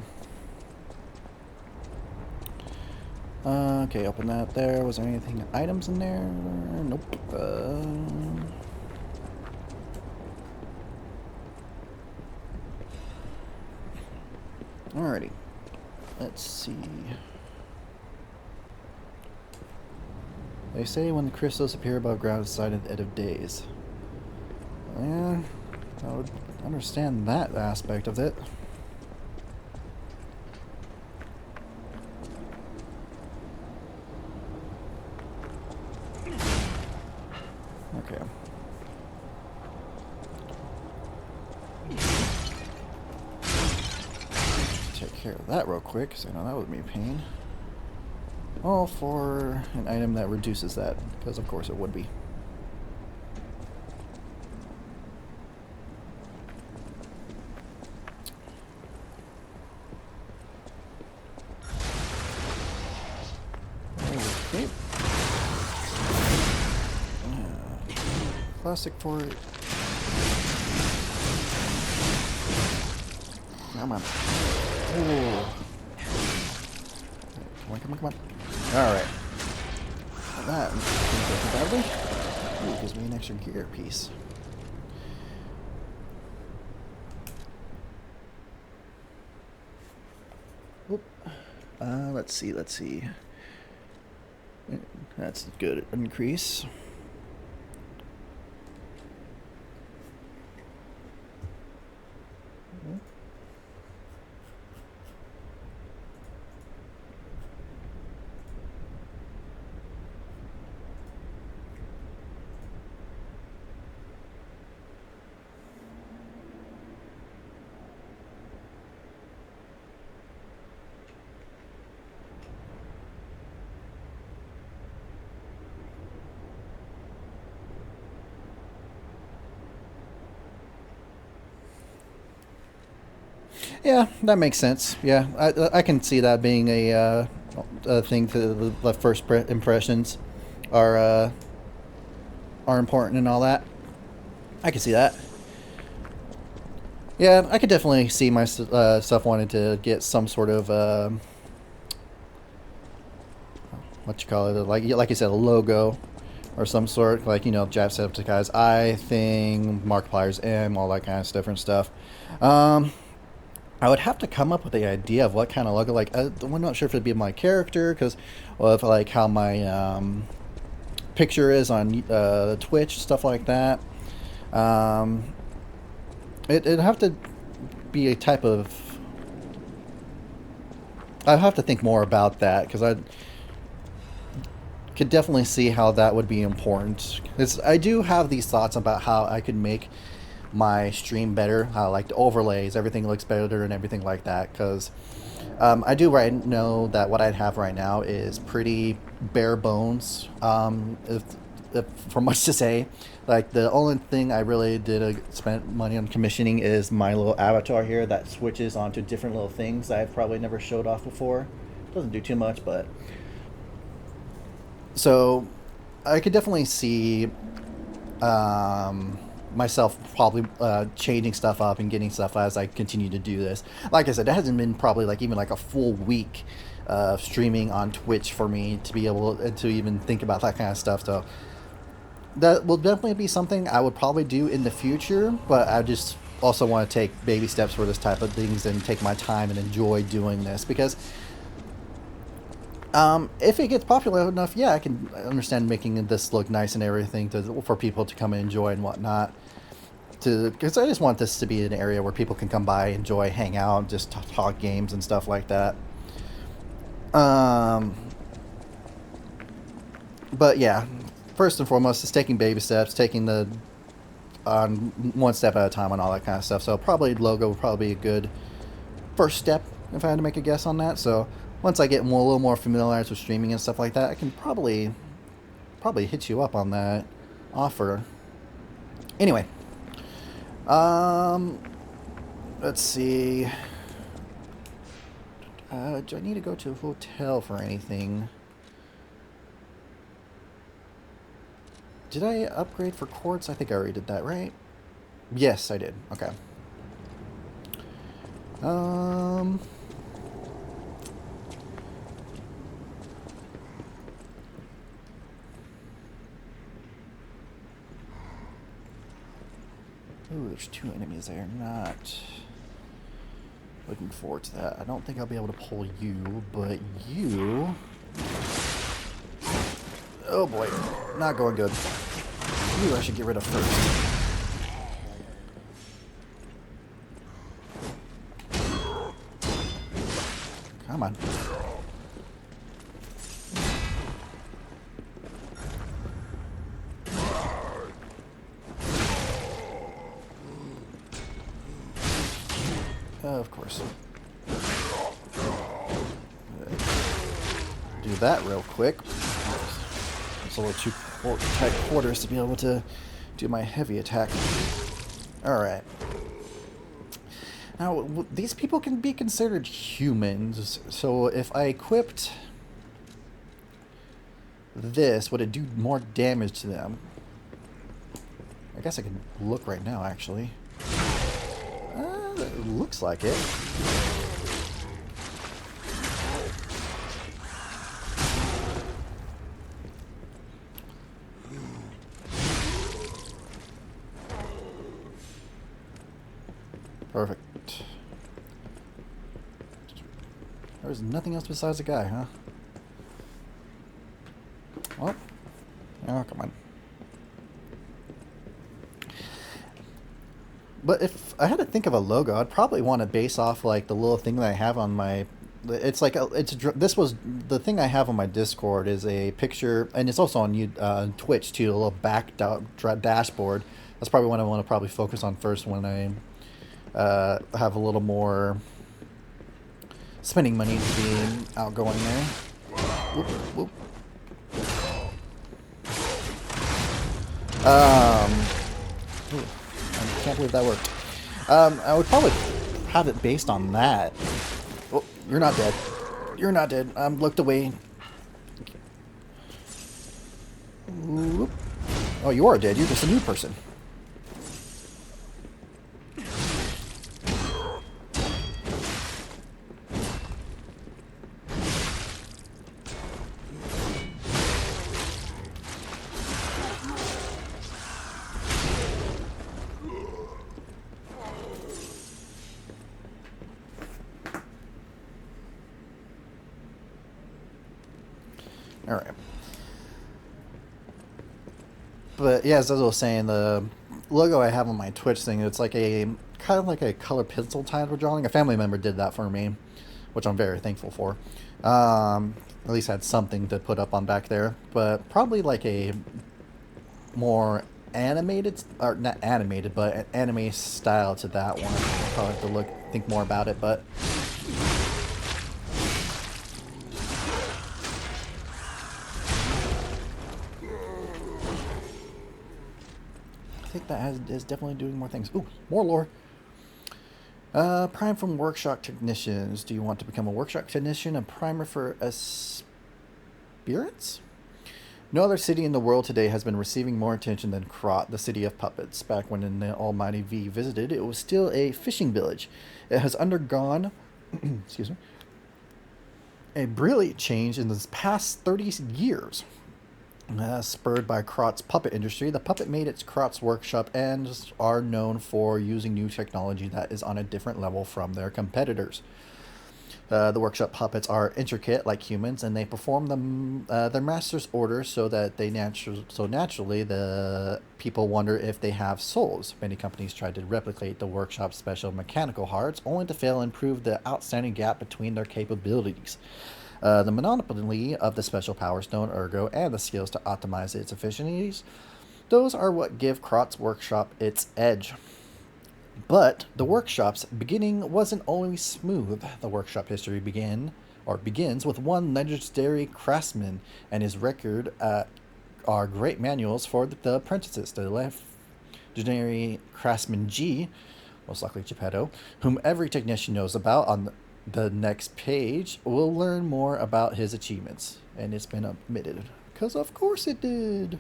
Okay, open that there. Was there anything, items in there? Nope. Alrighty. Let's see. They say when the crystals appear above ground, it's a sign of the end of days. Yeah, I would understand that aspect of it. Okay. Take care of that real quick, because I know that would be a pain. All for an item that reduces that, because of course it would be. Okay. Plastic for it. Come on. Ooh. Come on, come on, come on. Alright. That didn't go too badly. Ooh, gives me an extra gear piece. Oop. Let's see, let's see. That's a good increase. Yeah, that makes sense. Yeah, I can see that being a thing to the first impressions are important and all that. I can see that. Yeah, I could definitely see myself wanting to get some sort of what you call it, like you said, a logo or some sort, like, you know, Jacksepticeye's eye thing, Markiplier's M, all that kind of different stuff. I would have to come up with the idea of what kind of logo. Like, I'm not sure if it'd be my character, because, well, if like how my picture is on Twitch, stuff like that. It'd have to be a type of. I'd have to think more about that, because I could definitely see how that would be important. Because I do have these thoughts about how I could make my stream better, like the overlays, everything looks better and everything like that, because I do know that what I have right now is pretty bare bones, if for much to say. Like, the only thing I really did spend money on commissioning is my little avatar here that switches onto different little things I've probably never showed off before. Doesn't do too much, but so I could definitely see myself probably changing stuff up and getting stuff as I continue to do this. Like I said, it hasn't been probably like even like a full week streaming on Twitch for me to be able to even think about that kind of stuff. So that will definitely be something I would probably do in the future, but I just also want to take baby steps for this type of things and take my time and enjoy doing this, because if it gets popular enough, yeah, I can understand making this look nice and everything for people to come and enjoy and whatnot. Because I just want this to be an area where people can come by, enjoy, hang out, just talk games and stuff like that. But yeah, first and foremost, it's taking baby steps, taking the one step at a time and all that kind of stuff. So probably logo would probably be a good first step if I had to make a guess on that. So once I get a little more familiarized with streaming and stuff like that, I can probably hit you up on that offer. Anyway, let's see. Do I need to go to a hotel for anything? Did I upgrade for quartz? I think I already did that, right? Yes, I did. Okay. Ooh, there's 2 enemies there. Not looking forward to that. I don't think I'll be able to pull you, but you... Oh boy, not going good. You I should get rid of first. Come on. Of course. Do that real quick. It's a little too tight quarters to be able to do my heavy attack. Alright. Now, these people can be considered humans, so if I equipped this, would it do more damage to them? I guess I can look right now, actually. It looks like it. Perfect. There's nothing else besides a guy, huh? Oh. Oh, come on. But if I had to think of a logo, I'd probably want to base off like the little thing that I have on my... It's like this was the thing I have on my Discord is a picture, and it's also on Twitch too. A little back dashboard. That's probably what I want to probably focus on first when I have a little more spending money to be outgoing there. Whoop, whoop. Ooh, I can't believe that worked. I would probably have it based on that. Oh, you're not dead. You're not dead. I'm looked away. Whoop. Oh, you are dead. You're just a new person. Alright. But yeah, as I was saying, the logo I have on my Twitch thing, it's like a kind of like a color pencil type of drawing. A family member did that for me, which I'm very thankful for. At least I had something to put up on back there. But probably like a more animated, or not animated, but an anime style to that one. I'll probably have to think more about it, but... I think that is definitely doing more things. Ooh, more lore. Prime from workshop technicians. Do you want to become a workshop technician? A primer for spirits? No other city in the world today has been receiving more attention than Krat, the city of puppets. Back when the Almighty V visited, it was still a fishing village. It has undergone, excuse me, a brilliant change in the past 30 years. Spurred by Krat's puppet industry, the puppet made its Krat's workshop and are known for using new technology that is on a different level from their competitors. The workshop puppets are intricate like humans, and they perform their master's orders so that naturally the people wonder if they have souls. Many companies tried to replicate the workshop's special mechanical hearts, only to fail and prove the outstanding gap between their capabilities. The monopoly of the special power stone Ergo and the skills to optimize its efficiencies, those are what give Krot's workshop its edge. But the workshop's beginning wasn't always smooth. The workshop history begins with one legendary craftsman, and his record are great manuals for the apprentices. The legendary craftsman G, most likely Geppetto, whom every technician knows about. On the next page, we'll learn more about his achievements, and it's been omitted because of course it did.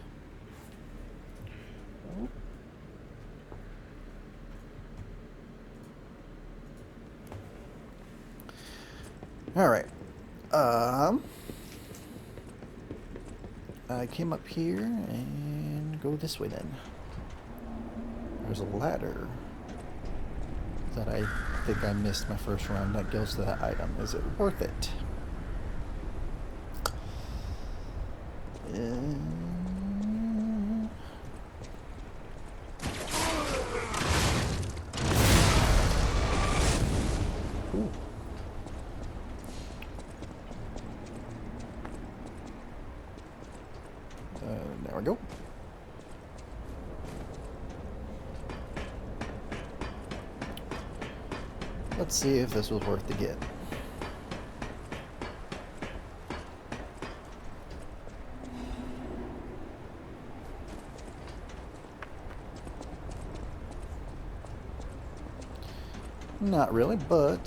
All right. I came up here and go this way then. There's a ladder that I think I missed my first round that goes to that item. Is it worth it? Ooh. There we go. Let's see if this was worth the get. Not really, but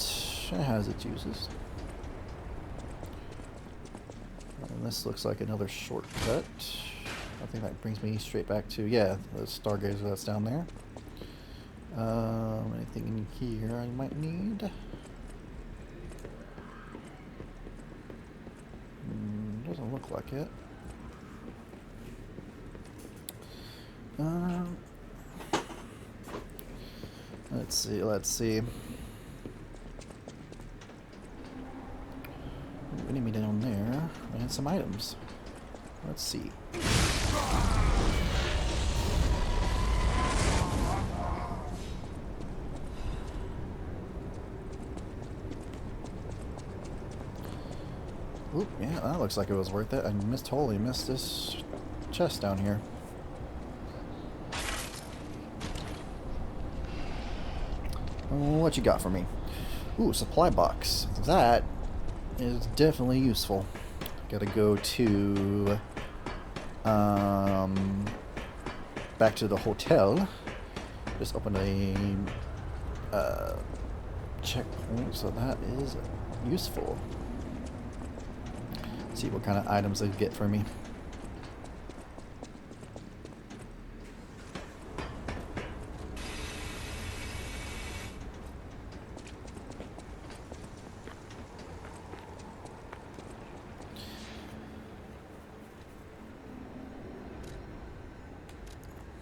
it has its uses. And this looks like another shortcut. I think that brings me straight back to, yeah, the Stargazer that's down there. Anything in here I might need? Doesn't look like it. Let's see. Enemy down there, and some items. Let's see. Oop, yeah, that looks like it was worth it. I totally missed this chest down here. What you got for me? Ooh, supply box. That is definitely useful. Gotta go to back to the hotel. Just open a checkpoint, so that is useful. See what kind of items they get for me.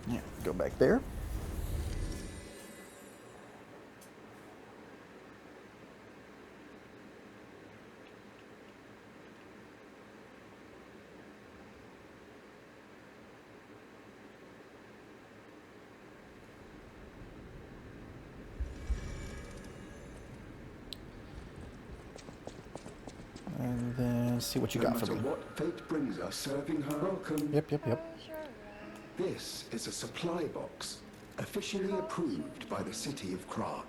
Yeah, go back there. And then see what you got for me. No matter what fate brings us, serving her welcome. Yep. This is a supply box, officially approved by the city of Krat.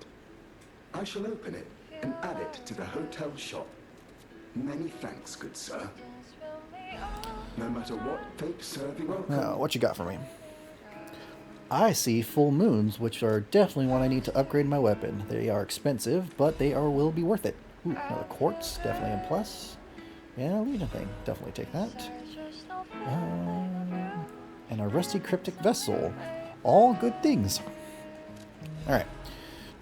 I shall open it and add it to the hotel shop. Many thanks, good sir. No matter what fate serving welcome. Now, what you got for me? I see full moons, which are definitely what I need to upgrade my weapon. They are expensive, but they will be worth it. Ooh, another quartz, definitely a plus. Yeah, Legion thing, definitely take that. And a rusty cryptic vessel. All good things. Alright,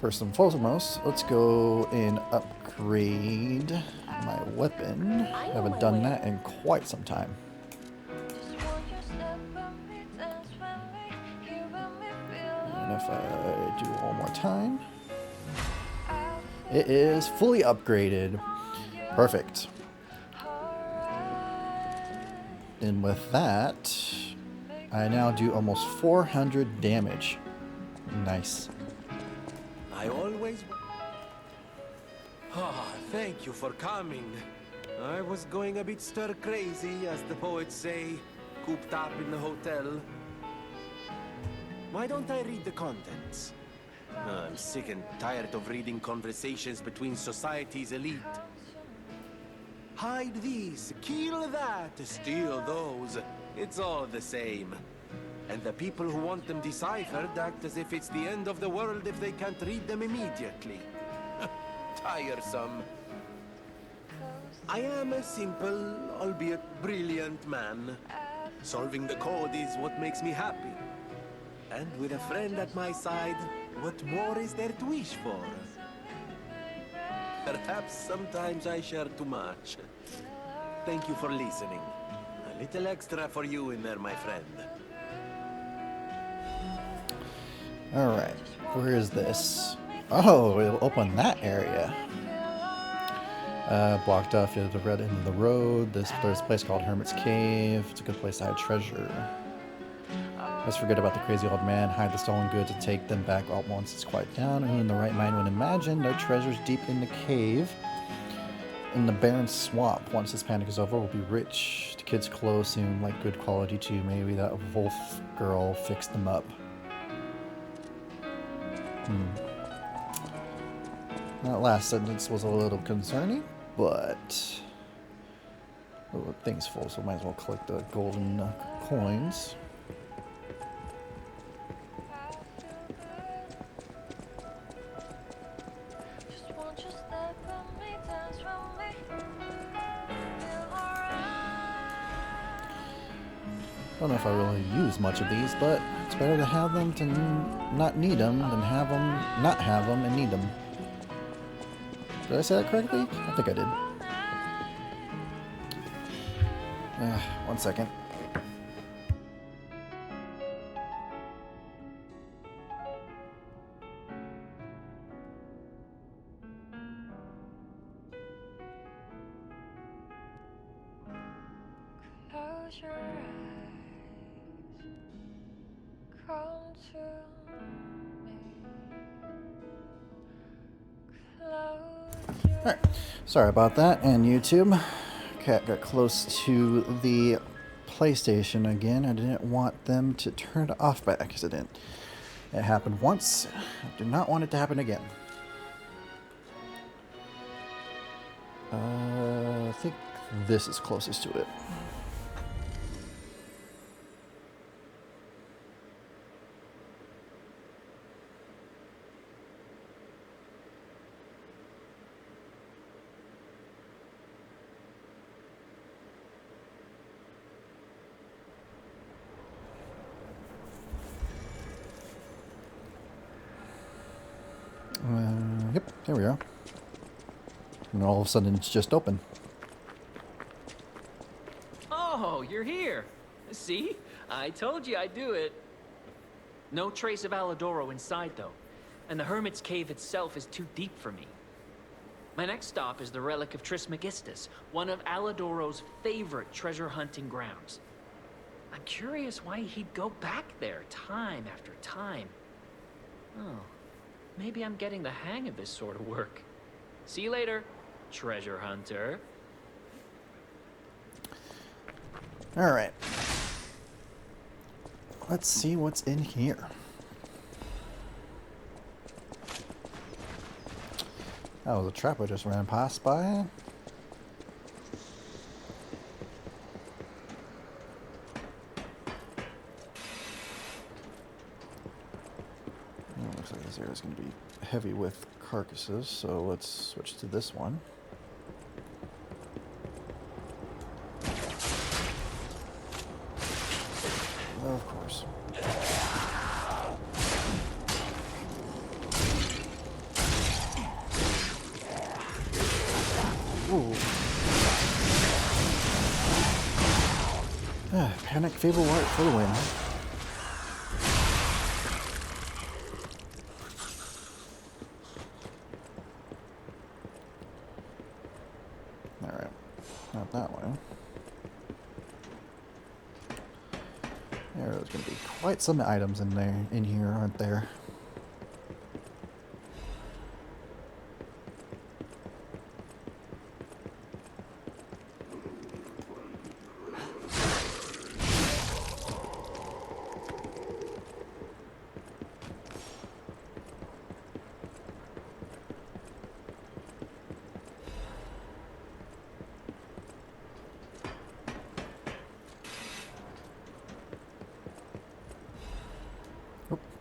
first and foremost, let's go and upgrade my weapon. I haven't done that in quite some time. And if I do it one more time, it is fully upgraded. Perfect. And with that, I now do almost 400 damage. Nice. I always... Ah, thank you for coming. I was going a bit stir-crazy, as the poets say, cooped up in the hotel. Why don't I read the contents? I'm sick and tired of reading conversations between society's elite. Hide these, kill that, steal those. It's all the same. And the people who want them deciphered act as if it's the end of the world if they can't read them immediately. Tiresome. I am a simple, albeit brilliant man. Solving the code is what makes me happy. And with a friend at my side, what more is there to wish for? Perhaps sometimes I share too much. Thank you for listening. A little extra for you in there, my friend. Alright, where is this? Oh, it'll open that area. Blocked off at the red end of the road. There's a place called Hermit's Cave. It's a good place to hide treasure. Let's forget about the crazy old man, hide the stolen goods, and take them back all once it's quiet down. Who in the right mind would imagine their treasures deep in the cave in the barren swamp? Once this panic is over, we'll be rich. The kids' clothes seem like good quality too. Maybe that wolf girl fixed them up. That last sentence was a little concerning, but oh, thing's full, so might as well collect the golden coins. Don't know if I really use much of these, but it's better to have them to not need them than have them, not have them, and need them. Did I say that correctly? I think I did. 1 second. Close your eyes, come to me. Close your Alright, sorry about that, and YouTube. Cat got close to the PlayStation again. I didn't want them to turn it off by accident. It happened once. I do not want it to happen again. I think this is closest to it. Yep, there we are. And all of a sudden it's just open. Oh, you're here. See? I told you I'd do it. No trace of Alidoro inside, though. And the Hermit's Cave itself is too deep for me. My next stop is the Relic of Trismegistus, one of Alidoro's favorite treasure hunting grounds. I'm curious why he'd go back there time after time. Oh, maybe I'm getting the hang of this sort of work. See you later, treasure hunter. Alright. Let's see what's in here. That was a trap I just ran past by. Looks like this area is going to be heavy with carcasses, so let's switch to this one. Of course. Ooh. Panic Fable Art for the win. Alright. Not that way. There's going to be quite some items in here, aren't there?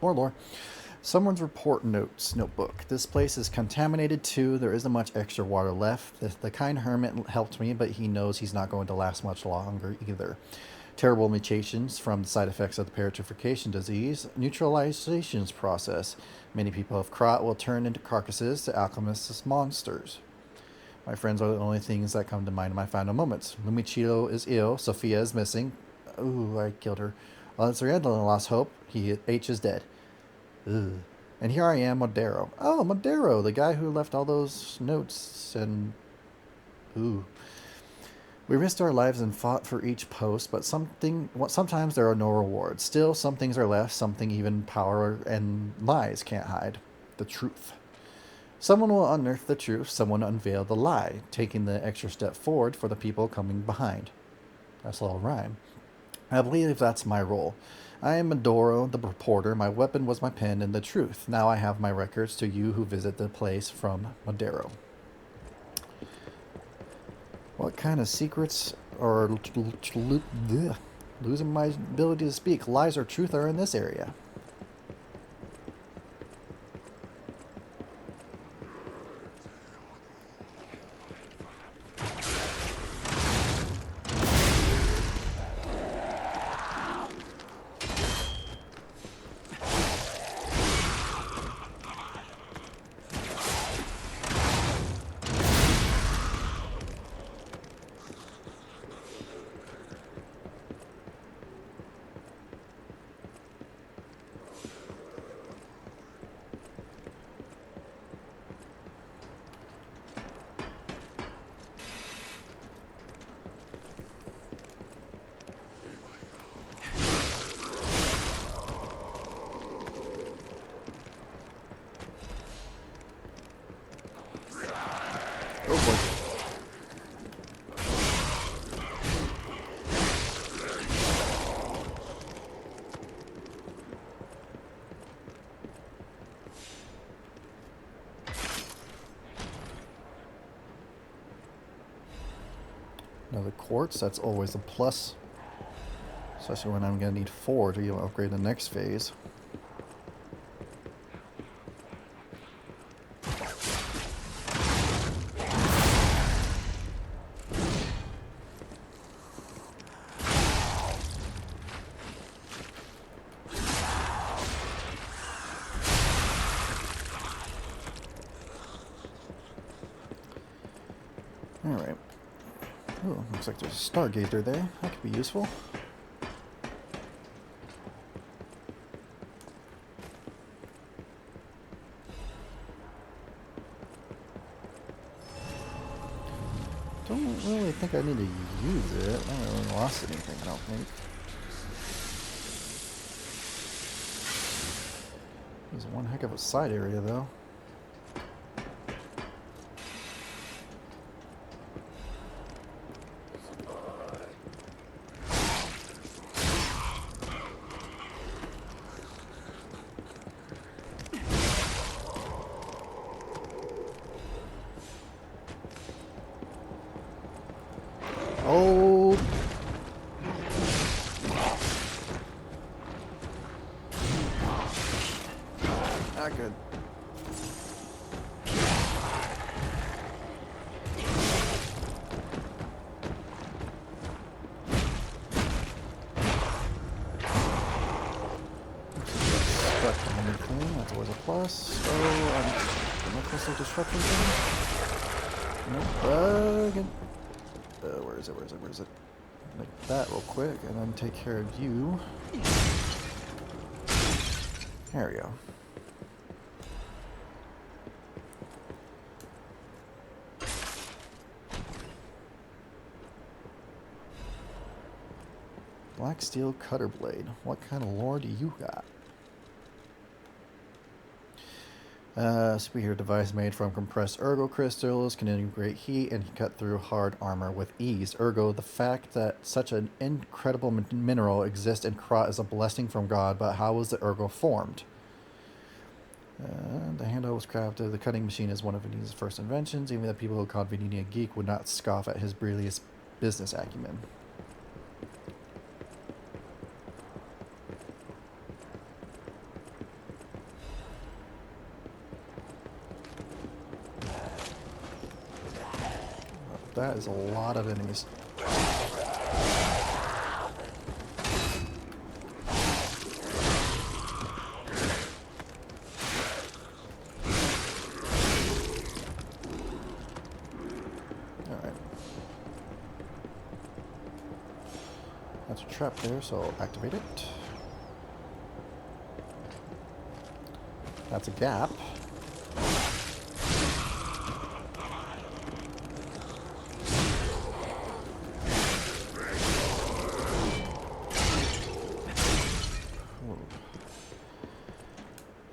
More lore. Someone's report notes notebook. This place is contaminated too. There isn't much extra water left. The kind hermit helped me, but he knows he's not going to last much longer either. Terrible mutations from the side effects of the petrification disease. Neutralizations process. Many people of Krat will turn into carcasses to alchemists' monsters. My friends are the only things that come to mind in my final moments. Lumicino is ill. Sophia is missing. Ooh, I killed her. Lazaretto lost hope. H is dead. Ugh. And here I am, Madero. Oh, Madero, the guy who left all those notes and... Ooh. We risked our lives and fought for each post, but sometimes there are no rewards. Still, some things are left, something even power and lies can't hide. The truth. Someone will unearth the truth, someone unveil the lie, taking the extra step forward for the people coming behind. That's a little rhyme. I believe that's my role. I am Madero, the reporter. My weapon was my pen and the truth. Now I have my records to you who visit the place from Madero. What kind of secrets or losing my ability to speak, lies or truth are in this area? Oh boy. Another quartz, that's always a plus. Especially when I'm going to need 4 to upgrade the next phase. Alright. Oh, looks like there's a stargazer there. That could be useful. Don't really think I need to use it. I haven't really lost anything, I don't think. There's one heck of a side area, though. Oh! Not good. Stuck on anything, that's always a plus. Oh, am I close to disruption thing? Nope. Again. Where is it? Make that real quick, and then take care of you. There we go. Black steel cutter blade. What kind of lore do you got? Superhero device made from compressed ergo crystals, can integrate heat and cut through hard armor with ease. Ergo, the fact that such an incredible mineral exists in Krat is a blessing from God, but how was the ergo formed? The handle was crafted. The cutting machine is one of Veneti's first inventions. Even the people who called Veneti a geek would not scoff at his brilliant business acumen. that is a lot of enemies. Alright. That's a trap there, so I'll activate it. That's a gap.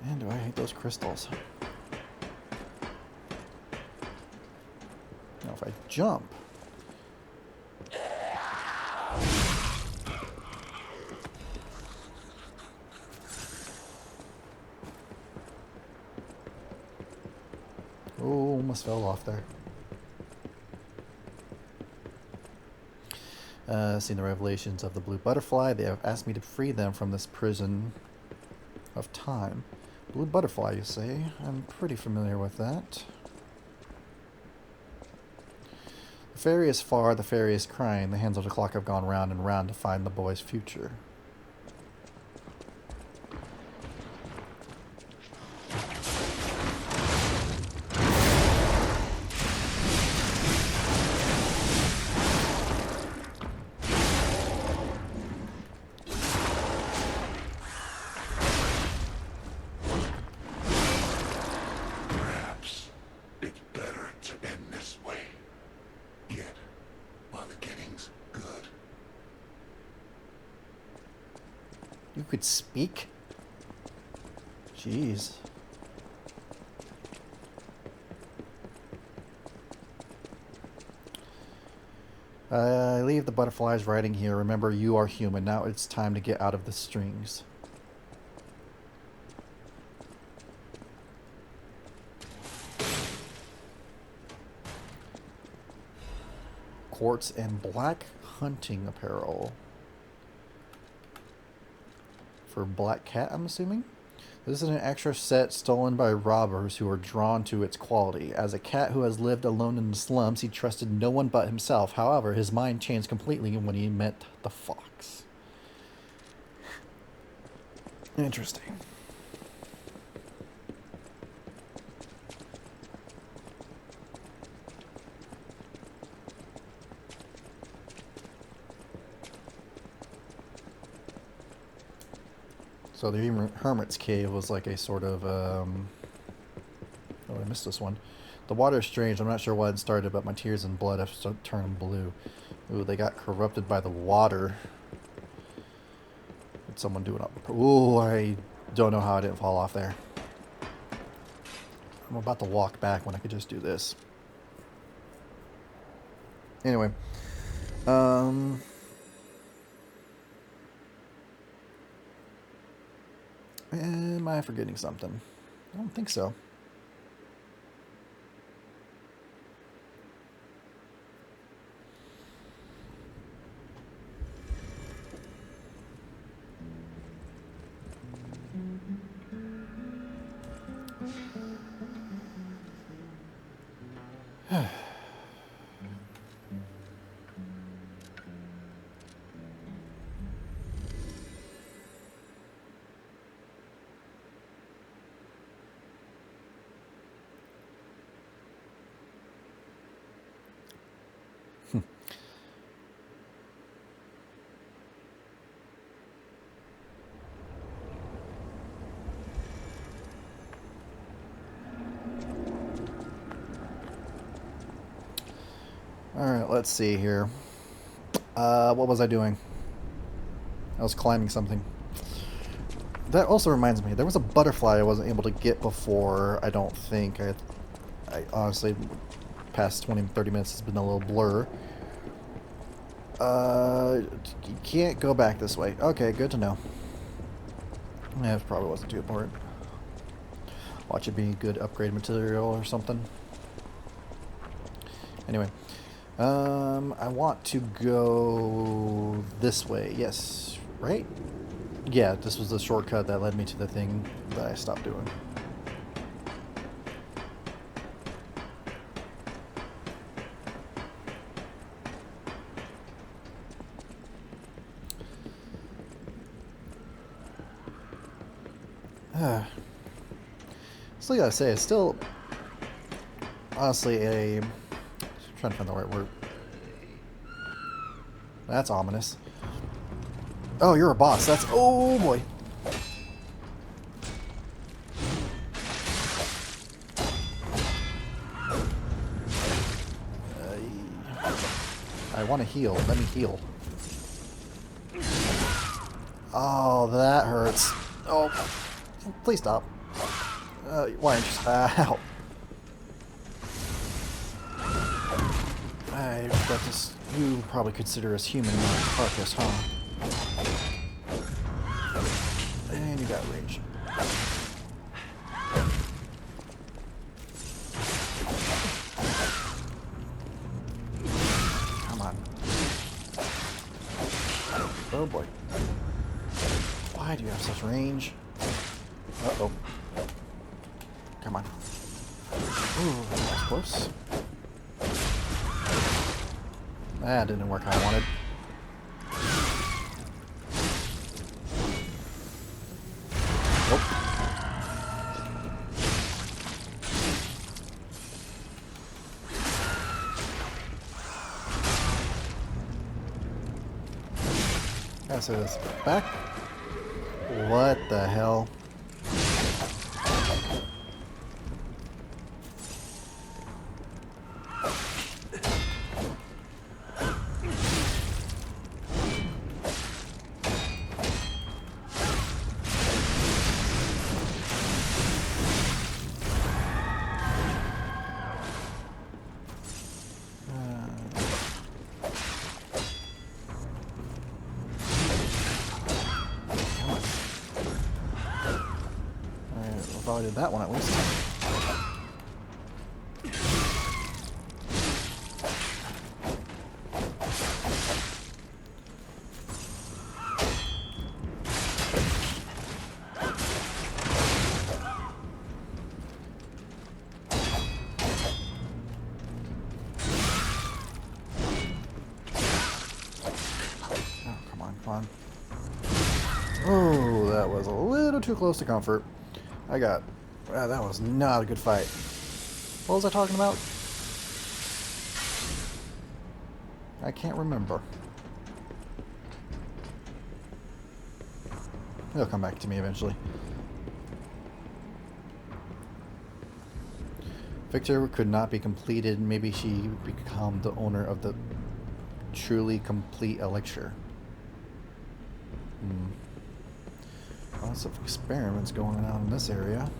Man, do I hate those crystals. Now if I jump... Oh, almost fell off there. Seeing the revelations of the Blue Butterfly, they have asked me to free them from this prison of time. Blue Butterfly, you say? I'm pretty familiar with that. The fairy is far, the fairy is crying. The hands of the clock have gone round and round to find the boy's future. You could speak? Jeez. I leave the butterflies writing here. Remember, you are human. Now it's time to get out of the strings. Quartz and black hunting apparel. For Black Cat, I'm assuming? This is an extra set stolen by robbers who are drawn to its quality. As a cat who has lived alone in the slums, he trusted no one but himself. However, his mind changed completely when he met the fox. Interesting. So the Hermit's Cave was like a sort of, oh, I missed this one. The water is strange. I'm not sure why it started, but my tears and blood have turned blue. Ooh, they got corrupted by the water. What's someone doing up? Ooh, I don't know how I didn't fall off there. I'm about to walk back when I could just do this. Anyway. Am I forgetting something? I don't think so. Alright, let's see here. What was I doing? I was climbing something. That also reminds me, there was a butterfly I wasn't able to get before, I don't think. I honestly, past 20-30 minutes has been a little blur. You can't go back this way. Okay, good to know. Yeah, it probably wasn't too important. Watch it be good upgrade material or something. Anyway. I want to go this way. Yes, right? Yeah, this was the shortcut that led me to the thing that I stopped doing. Still gotta say, it's still honestly I'm trying to find the right word. That's ominous. Oh, you're a boss. That's, oh boy. I want to heal. Let me heal. Oh, that hurts. Oh, please stop. Why aren't you? Ow. I've got this. You probably consider us human, not carcass, huh? And you got range. Come on. Oh boy. Why do you have such range? Uh-oh. Come on. Ooh, that was close. That didn't work how I wanted. Nope. Pass this back. What the hell? Avoided that one at least. Oh, come on, come on. Oh, that was a little too close to comfort. I got... that was not a good fight. What was I talking about? I can't remember. It'll come back to me eventually. Victor could not be completed. Maybe she would become the owner of the truly complete elixir. Lots of experiments going on in this area.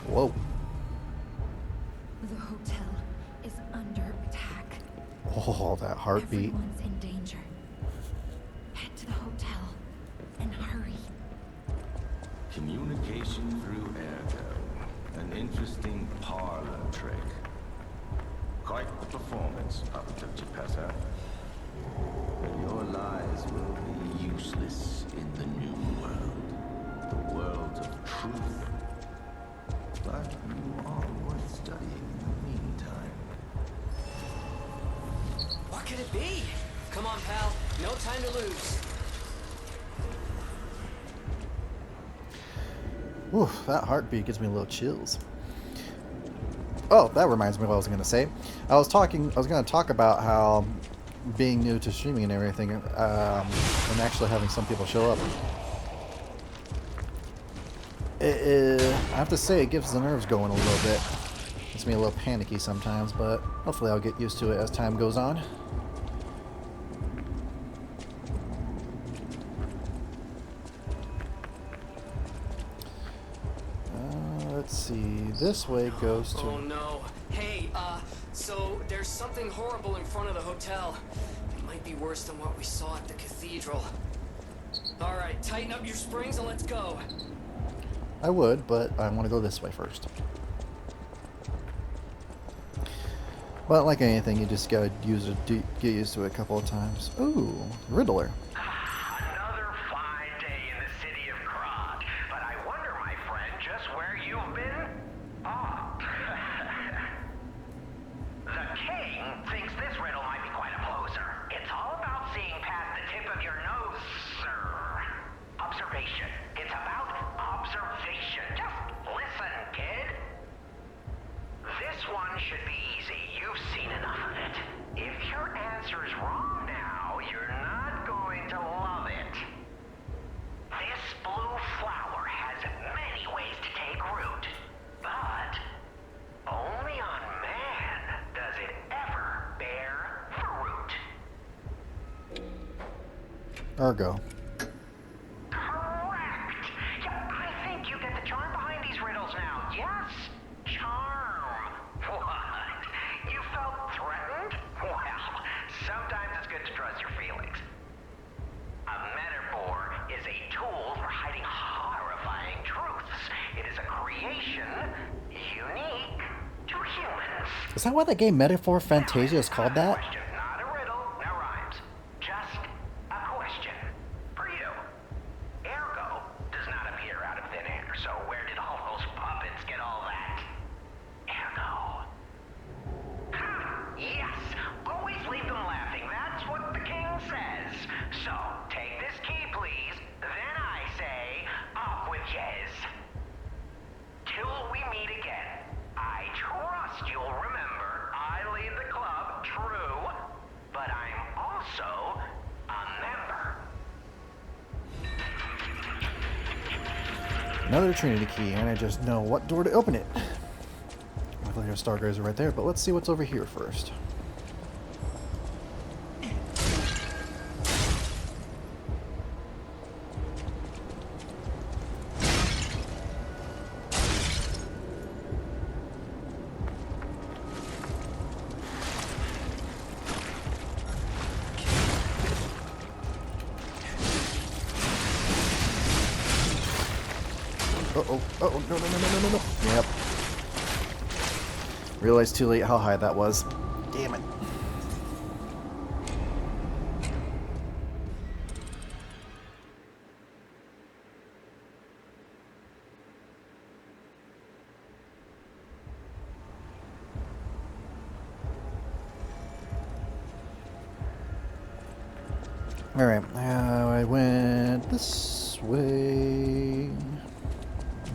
Whoa. The hotel is under attack. Oh, that heartbeat. Everyone's in danger. Head to the hotel and hurry. Communication through Ergo. An interesting parlor trick. Quite the performance, Papa Chipasa. But your lies will be useless in the new world. The world of truth. But you are worth studying in the meantime. What could it be? Come on, pal. No time to lose. Oof, that heartbeat gives me a little chills. Oh, that reminds me of what I was going to say. I was going to talk about how being new to streaming and everything, and actually having some people show up. I have to say, it gives the nerves going a little bit. Makes me a little panicky sometimes, but hopefully I'll get used to it as time goes on. Let's see, this way goes to... Oh no. Hey, so there's something horrible in front of the hotel. It might be worse than what we saw at the cathedral. Alright, tighten up your springs and let's go. I would, but I want to go this way first. But like anything, you just gotta get used to it a couple of times. Ooh, Riddler. Another fine day in the city of Krat, but I wonder, my friend, just where you thinks this riddle might be quite a poser. It's all about seeing past the tip of your nose, sir. Observation. It's about observation. Just listen, kid. This one should be easy. You've seen enough of it. If your answer is wrong now, you're not going to love it. This blue flower has many ways to take root, but only on man does it ever bear fruit. Ergo. Correct. Yeah, I think you get the charm behind these riddles now. Yes, charm. What? You felt threatened? Well, sometimes it's good to trust your feelings. A metaphor is a tool for hiding horrifying truths. It is a creation unique to humans. Is that why that game Metaphor Fantasia is called that? Not a riddle, no rhymes. Just a question for you. Ergo does not appear out of thin air, so where did all those puppets get all that? Ergo. Yes, always leave them laughing. That's what the king says. So, take this key, please. Then I say, up with yes. Till we meet again. I trust you'll remember I lead the club, true, but I'm also a member. Another Trinity key, and I just know what door to open it. Luckily there's Stargazer right there, but let's see what's over here first. Uh-oh, uh-oh, no. Yep. Realized too late how high that was. Damn it. Alright, I went this way.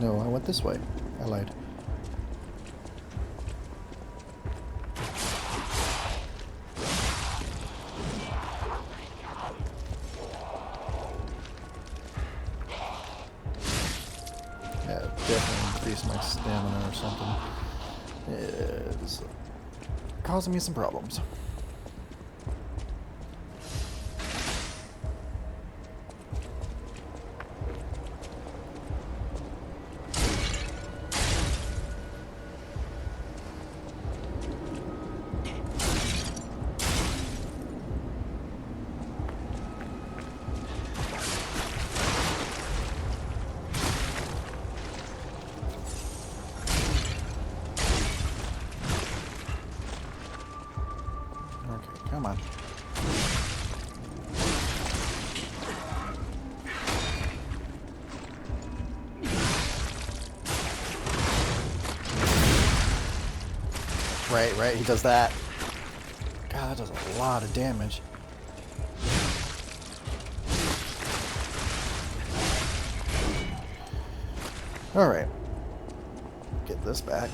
No, I went this way. I lied. Yeah, definitely increase my stamina or something. It's causing me some problems. Come on. Right, he does that. God, that does a lot of damage. Alright. Get this back.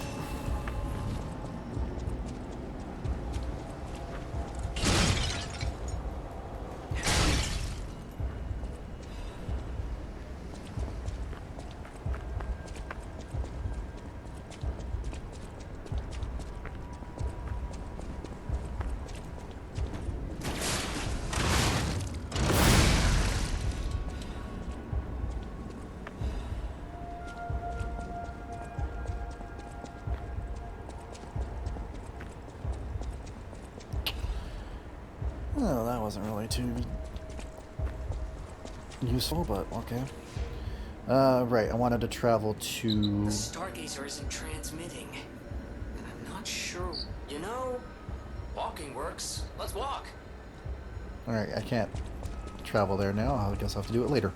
Oh, that wasn't really too useful, but okay. Right, I wanted to travel to... The Stargazer isn't transmitting. And I'm not sure... You know, walking works. Let's walk. Alright, I can't travel there now. I guess I'll have to do it later.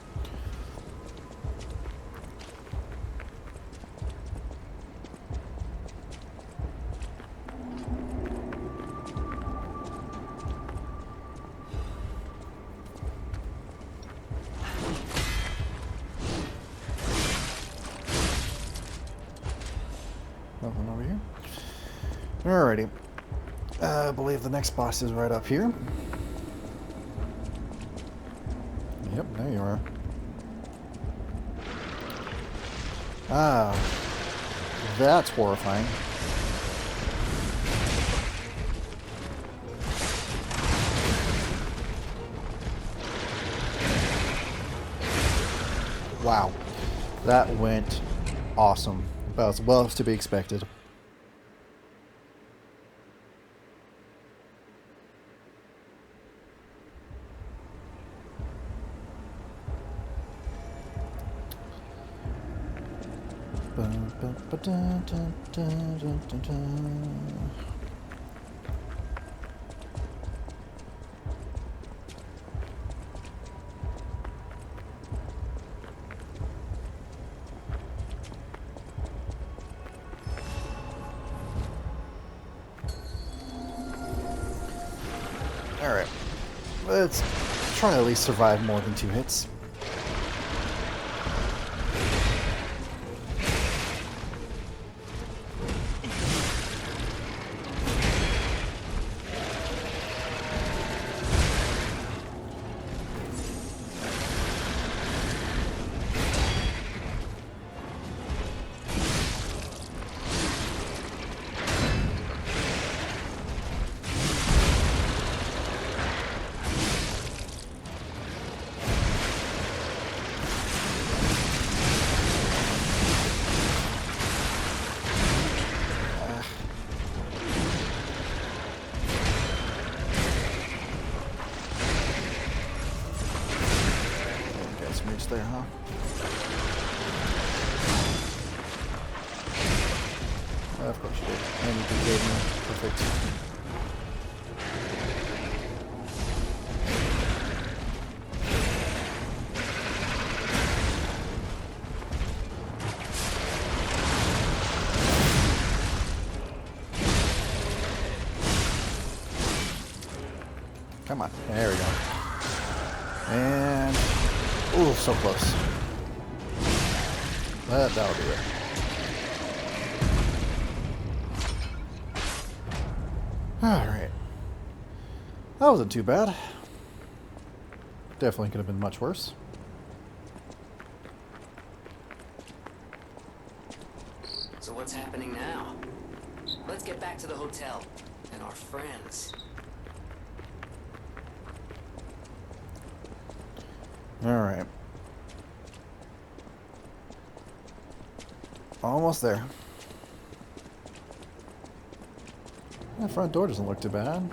Alrighty. I believe the next boss is right up here. Yep, there you are. Ah, that's horrifying. Wow, that went awesome. About as well as to be expected. Alright, let's try to at least survive more than 2 hits. There, huh? Of course you did. And you gave me. Perfect. Come on. There we go. And... ooh, so close. That'll do it. Alright. That wasn't too bad. Definitely could have been much worse. So what's happening now? Let's get back to the hotel and our friends. Alright. Almost there. That front door doesn't look too bad.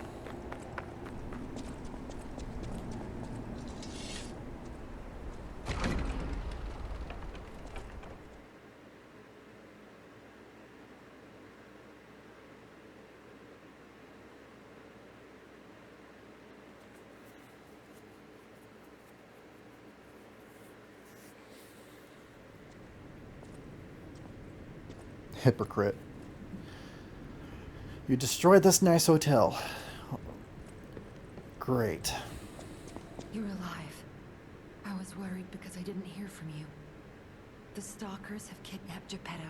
Hypocrite. You destroyed this nice hotel. Great. You're alive. I was worried because I didn't hear from you. The stalkers have kidnapped Geppetto.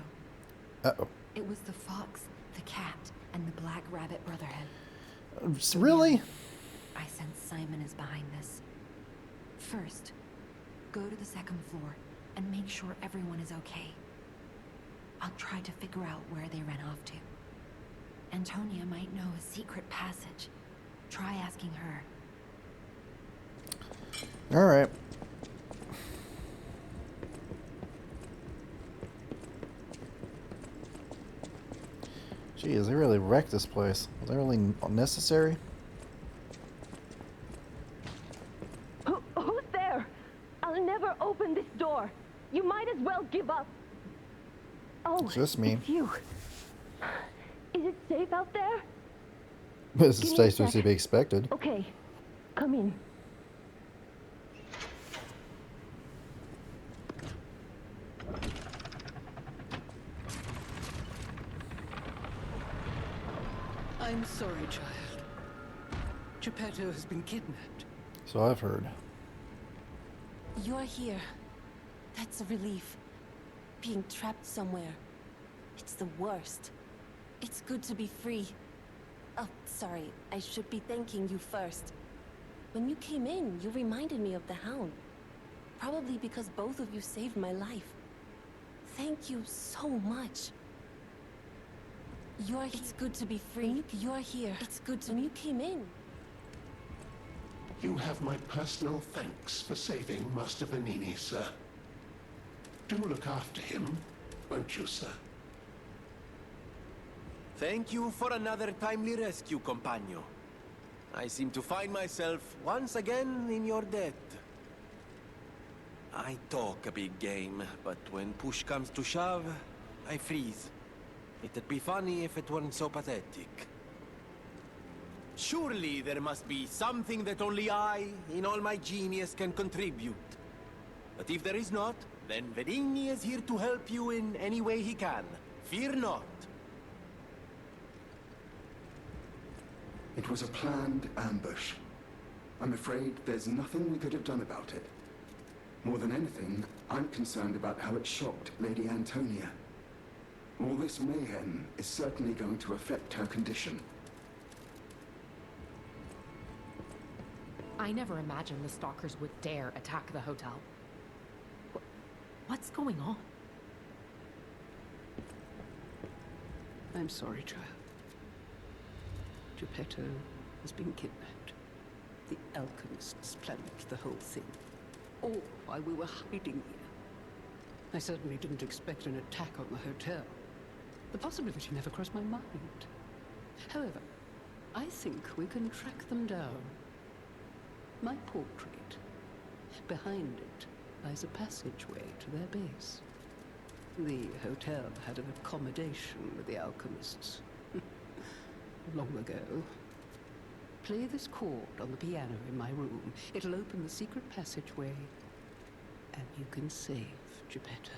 Uh-oh. It was the fox, the cat, and the Black Rabbit Brotherhood. Really? I sense Simon is behind this. First, go to the second floor and make sure everyone is okay. I'll try to figure out where they ran off to. Antonia might know a secret passage. Try asking her. Alright. Geez, they really wrecked this place. Was that really necessary? Who's there? I'll never open this door. You might as well give up. Oh, It's just me. It's you. Is it safe out there? This is Give me a safe to sec. be expected. Okay, come in. I'm sorry, child. Geppetto has been kidnapped. So I've heard. You're here. That's a relief. Being trapped somewhere. It's the worst. It's good to be free. Oh, sorry. I should be thanking you first. When you came in, you reminded me of the Hound. Probably because both of you saved my life. Thank you so much. It's good to be free. You're here. It's good to... When you came in. You have my personal thanks for saving Master Vanini, sir. Do look after him, won't you, sir? Thank you for another timely rescue, compagno. I seem to find myself once again in your debt. I talk a big game, but when push comes to shove, I freeze. It'd be funny if it weren't so pathetic. Surely there must be something that only I, in all my genius, can contribute. But if there is not, then Venigni is here to help you in any way he can. Fear not. It was a planned ambush. I'm afraid there's nothing we could have done about it. More than anything, I'm concerned about how it shocked Lady Antonia. All this mayhem is certainly going to affect her condition. I never imagined the stalkers would dare attack the hotel. What's going on? I'm sorry, child. Geppetto has been kidnapped. The alchemists planned the whole thing. All while we were hiding here. I certainly didn't expect an attack on the hotel. The possibility never crossed my mind. However, I think we can track them down. My portrait. Behind it lies a passageway to their base. The hotel had an accommodation with the alchemists. Long ago. Play this chord on the piano in my room. It'll open the secret passageway, and you can save Geppetto.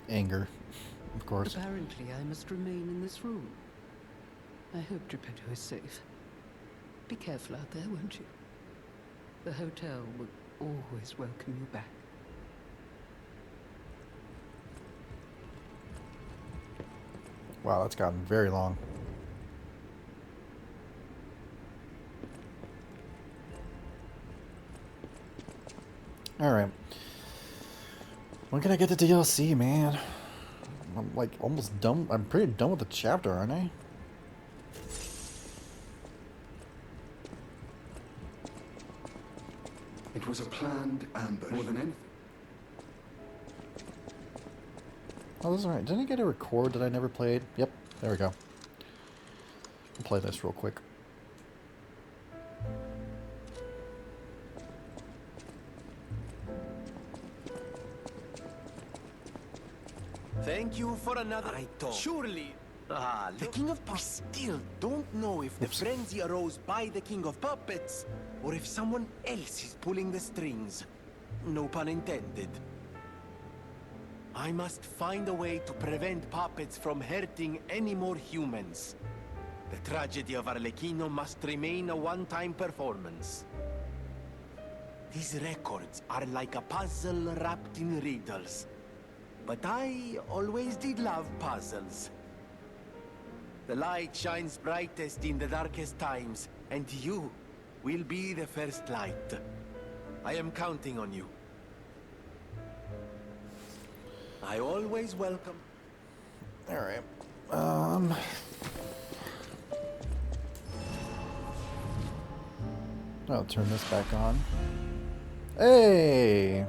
Anger, of course. Apparently, I must remain in this room. I hope Geppetto is safe. Be careful out there, won't you? The hotel will always welcome you back. Wow, that's gotten very long. Alright. When can I get the DLC, man? I'm like almost done. I'm pretty done with the chapter, aren't I? It was a planned ambush. More than anything. Oh, this is right. Didn't I get a record that I never played? Yep, there we go. I'll play this real quick. Thank you for another... I thought... Surely... the King of Puppets... We still don't know if the frenzy arose by the King of Puppets, or if someone else is pulling the strings. No pun intended. I must find a way to prevent puppets from hurting any more humans. The tragedy of Arlecchino must remain a one-time performance. These records are like a puzzle wrapped in riddles. But I always did love puzzles. The light shines brightest in the darkest times, and you will be the first light. I am counting on you. I always welcome. Alright. I'll turn this back on. Hey!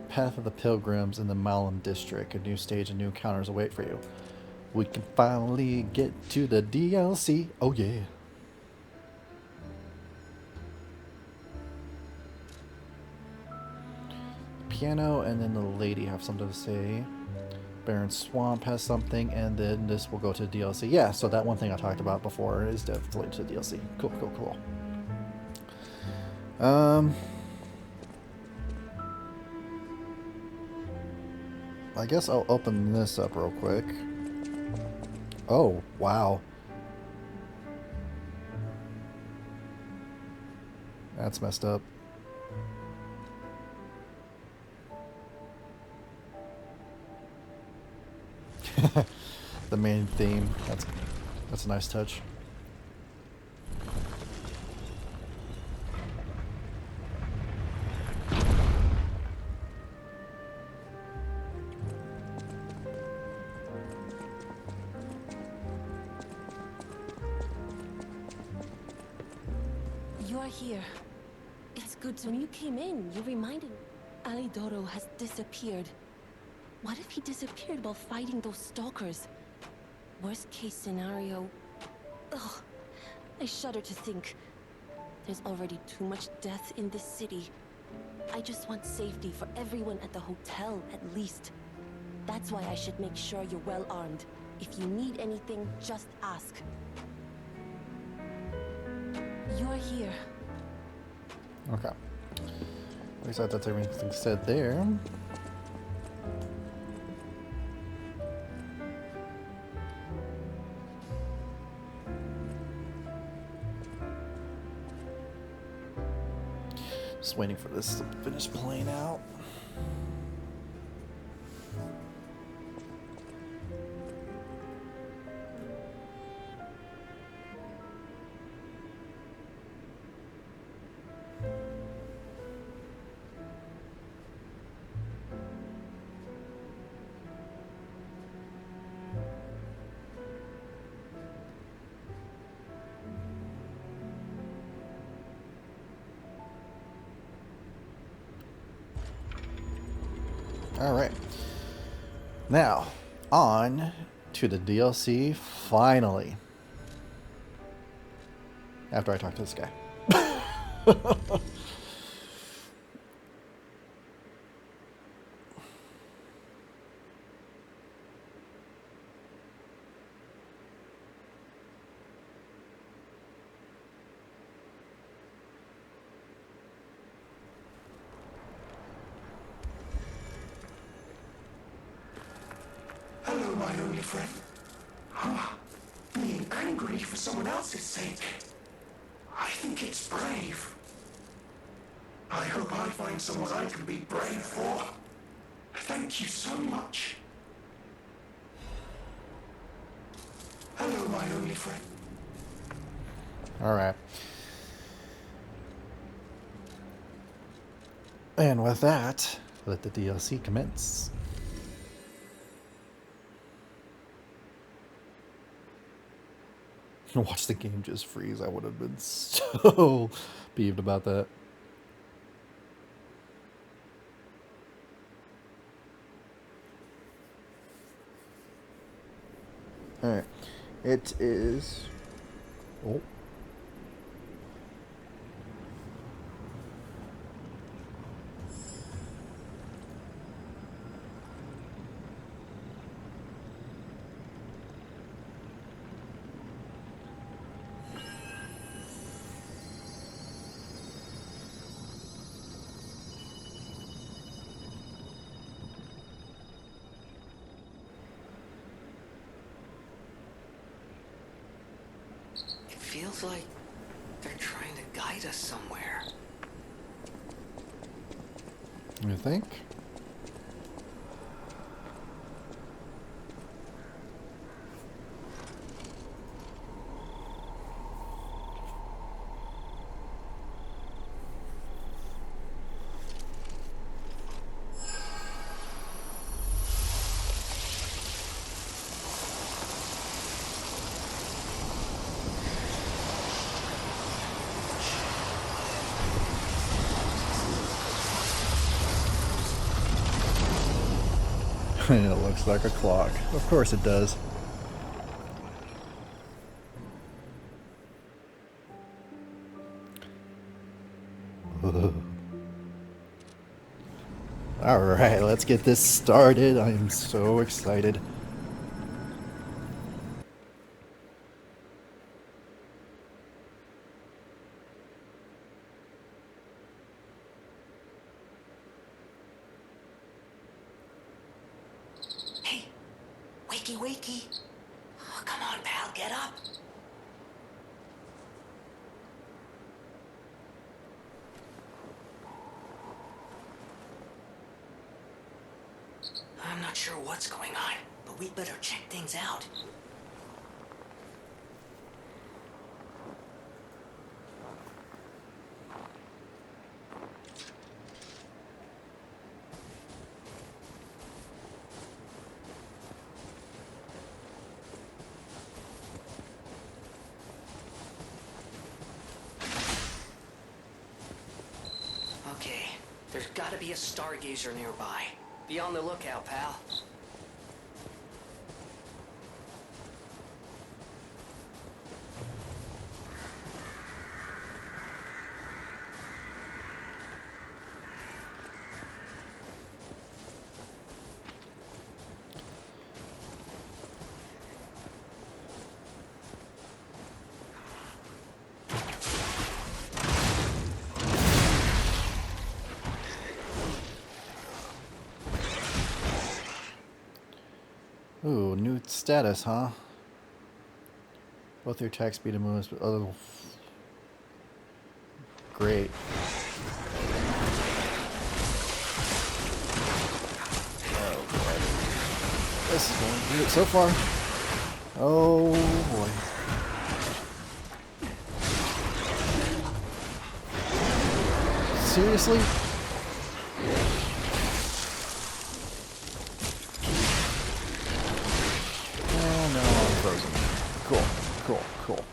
Path of the Pilgrims in the Malum District. A new stage and new encounters await for you. We can finally get to the DLC. Oh yeah. Piano, and then the lady have something to say. Baron Swamp has something, and then this will go to the DLC. Yeah, so that one thing I talked about before is definitely to the DLC. Cool, cool, cool. I guess I'll open this up real quick. Oh, wow. That's messed up. The main theme. That's a nice touch. You're here. It's good to... When you came in, you reminded me. Alidoro has disappeared. What if he disappeared while fighting those stalkers? Worst case scenario... Ugh. I shudder to think. There's already too much death in this city. I just want safety for everyone at the hotel, at least. That's why I should make sure you're well armed. If you need anything, just ask. You're here. Okay. At least that's everything said there. Just waiting for this to finish playing out. Alright. Now, on to the DLC, finally. After I talk to this guy. Hello, my only friend. Ah, being angry for someone else's sake. I think it's brave. I hope I find someone I can be brave for. Thank you so much. Hello, my only friend. Alright. And with that, let the DLC commence. Watch the game just freeze. I would have been so peeved about that. Alright. It is... Oh. It feels like they're trying to guide us somewhere. You think? It looks like a clock. Of course it does. Alright, let's get this started. I am so excited. Wakey. Oh, come on, pal, get up. I'm not sure what's going on, but we'd better check things out. Okay, there's gotta be a stargazer nearby. Be on the lookout, pal. Ooh, new status, huh? Both your attack speed and movement speed. Oh, great. Oh boy. This is going good so far. Oh boy. Seriously? Cool.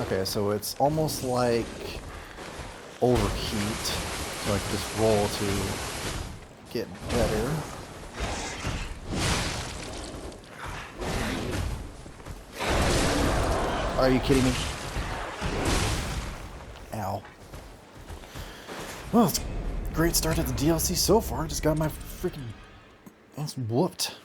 Okay, so it's almost like overheat. So I can just roll to get better. Are you kidding me? Ow. Well, it's a great start to the DLC so far. Just got my freaking ass whooped.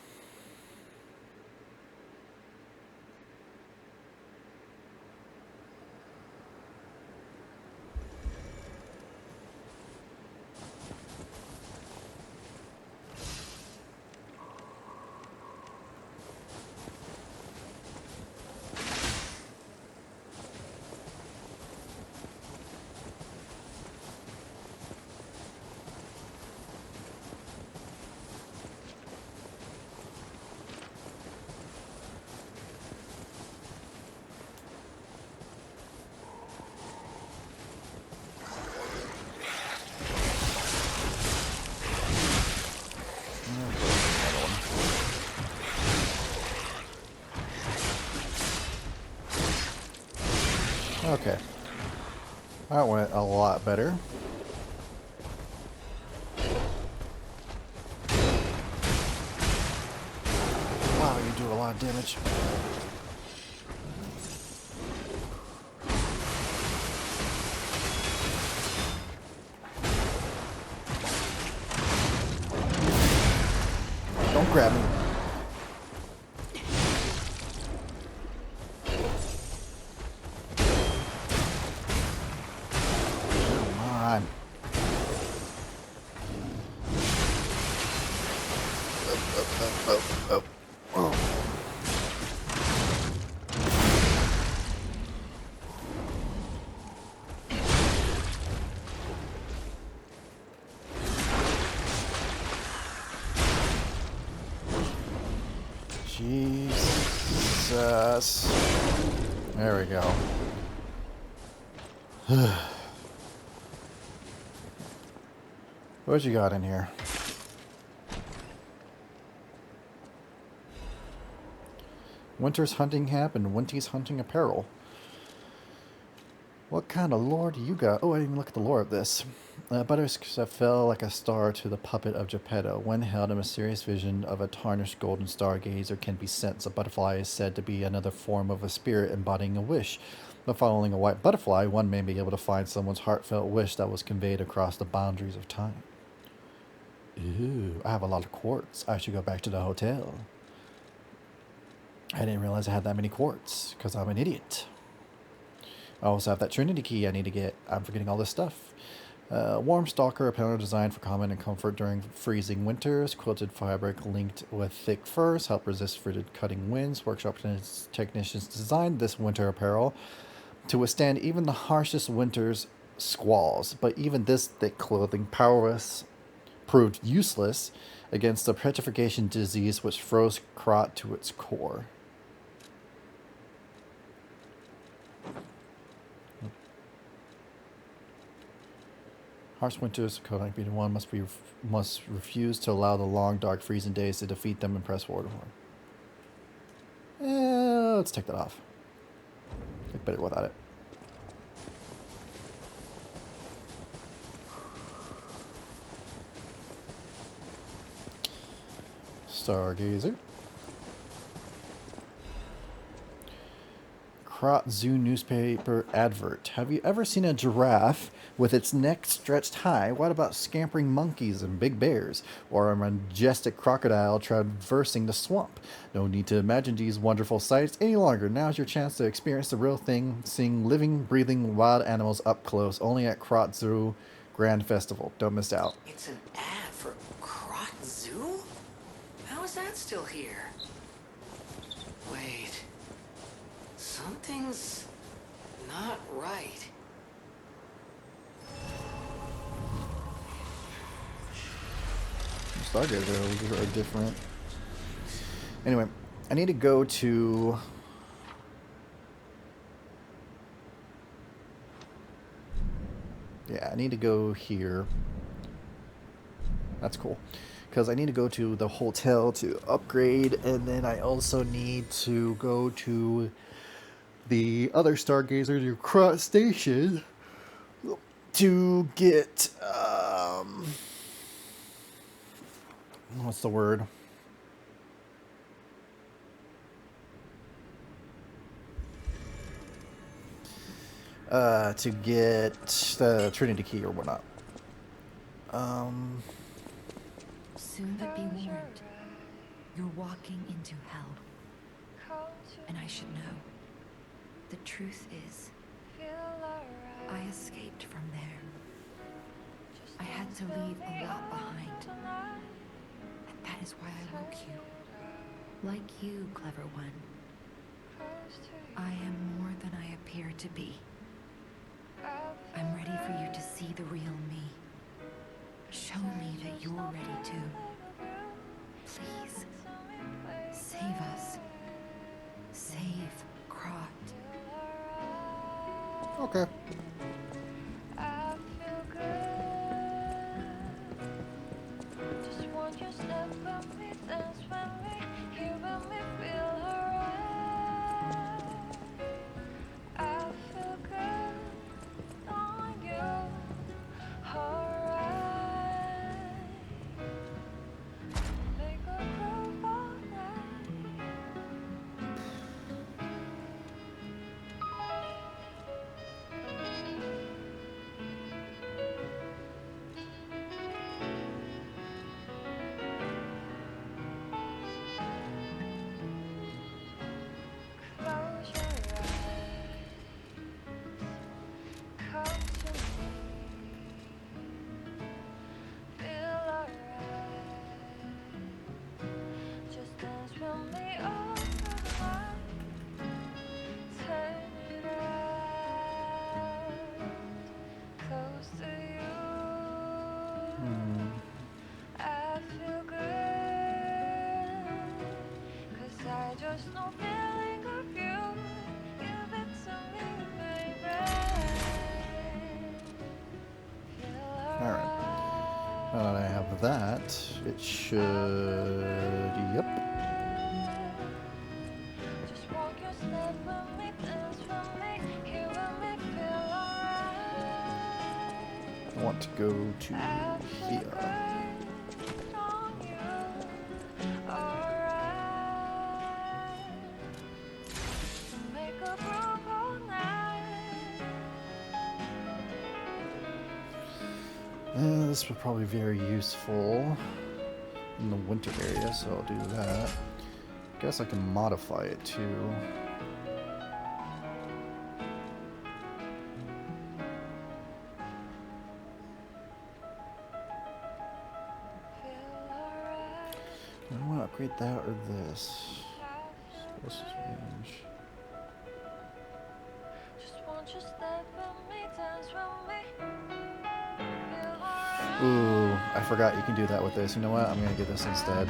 Okay. That went a lot better. Wow, you do a lot of damage. Don't grab me. Jesus. There we go. What you got in here? Winter's hunting cap and Winty's hunting apparel. What kind of lore do you got? Oh, I didn't even look at the lore of this. Buttercup fell like a star to the puppet of Geppetto. When held, a mysterious vision of a tarnished golden stargazer can be sensed. A butterfly is said to be another form of a spirit embodying a wish. But following a white butterfly, one may be able to find someone's heartfelt wish that was conveyed across the boundaries of time. Ooh, I have a lot of quartz. I should go back to the hotel. I didn't realize I had that many quartz, because I'm an idiot. I also have that Trinity key I need to get. I'm forgetting all this stuff. Warm Stalker, apparel designed for common and comfort during freezing winters. Quilted fabric linked with thick furs, help resist frigid cutting winds. Workshop technicians designed this winter apparel to withstand even the harshest winter's squalls. But even this thick clothing, powerless proved useless against the petrification disease which froze Krat to its core. Harsh winters, Kodak Beater 1 must refuse to allow the long, dark, freezing days to defeat them and press forward. Let's take that off. Get better without it. Stargazer. Krat Zoo newspaper advert. Have you ever seen a giraffe with its neck stretched high? What about scampering monkeys and big bears? Or a majestic crocodile traversing the swamp? No need to imagine these wonderful sights any longer. Now's your chance to experience the real thing, seeing living, breathing wild animals up close, only at Krat Zoo Grand Festival. Don't miss out. It's an ad for Krat Zoo? How is that still here? Wait. Something's not right. Stargazers are different. Anyway, I need to go to... Yeah, I need to go here. That's cool. Because I need to go to the hotel to upgrade, and then I also need to go to the other Stargazer to Krat Station to get, what's the word? To get the Trinity Key or whatnot. Soon but be warned. You're walking into hell. And I should know. The truth is, I escaped from there. I had to leave a lot behind. And that is why I woke you. Like you, clever one. I am more than I appear to be. I'm ready for you to see the real me. Show me that you're ready too. Please, save us. Save Krat. Okay. Now that I have that, it should... Yep. I want to go to here. This would probably be very useful in the winter area, so I'll do that. Guess I can modify it too. Do I want to upgrade that or this? This is range. Ooh, I forgot you can do that with this. You know what? I'm gonna get this instead.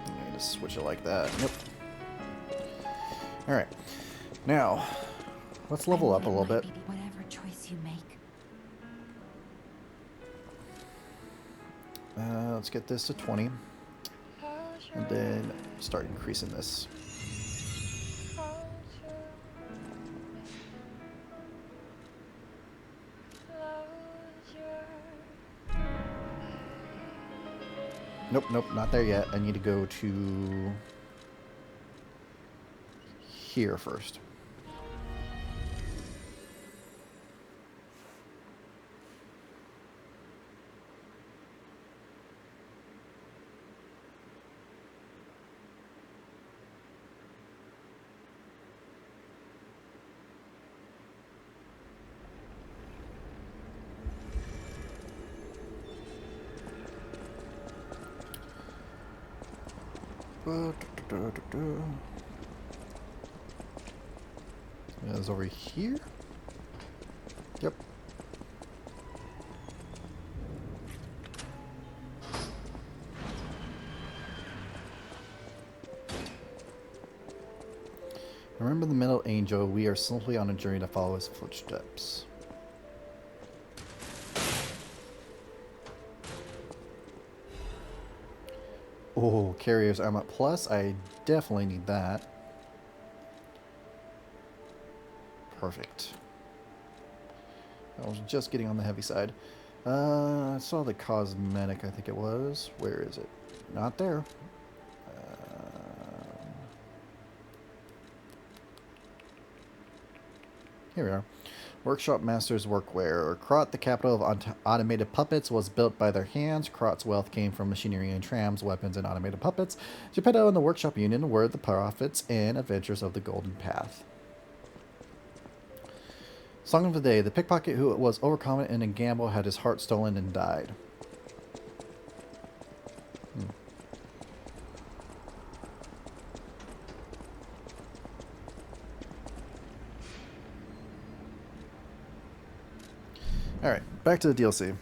I'm gonna just switch it like that. Nope. Alright. Now, let's level up a little bit. Whatever choice you make. Let's get this to 20. And then start increasing this. Nope, nope, not there yet. I need to go to here first. It's over here? Yep. Remember the Middle Angel, we are simply on a journey to follow his footsteps. Oh, Carrier's Armament Plus, I definitely need that. Perfect. I was just getting on the heavy side. I saw the cosmetic, I think it was. Where is it? Not there. Here we are. Workshop Masters Workwear. Krot, the capital of automated puppets, was built by their hands. Krot's wealth came from machinery and trams, weapons, and automated puppets. Geppetto and the Workshop Union were the prophets and adventurers of the Golden Path. Song of the Day. The pickpocket who was overconfident in a gamble had his heart stolen and died. Alright, back to the DLC.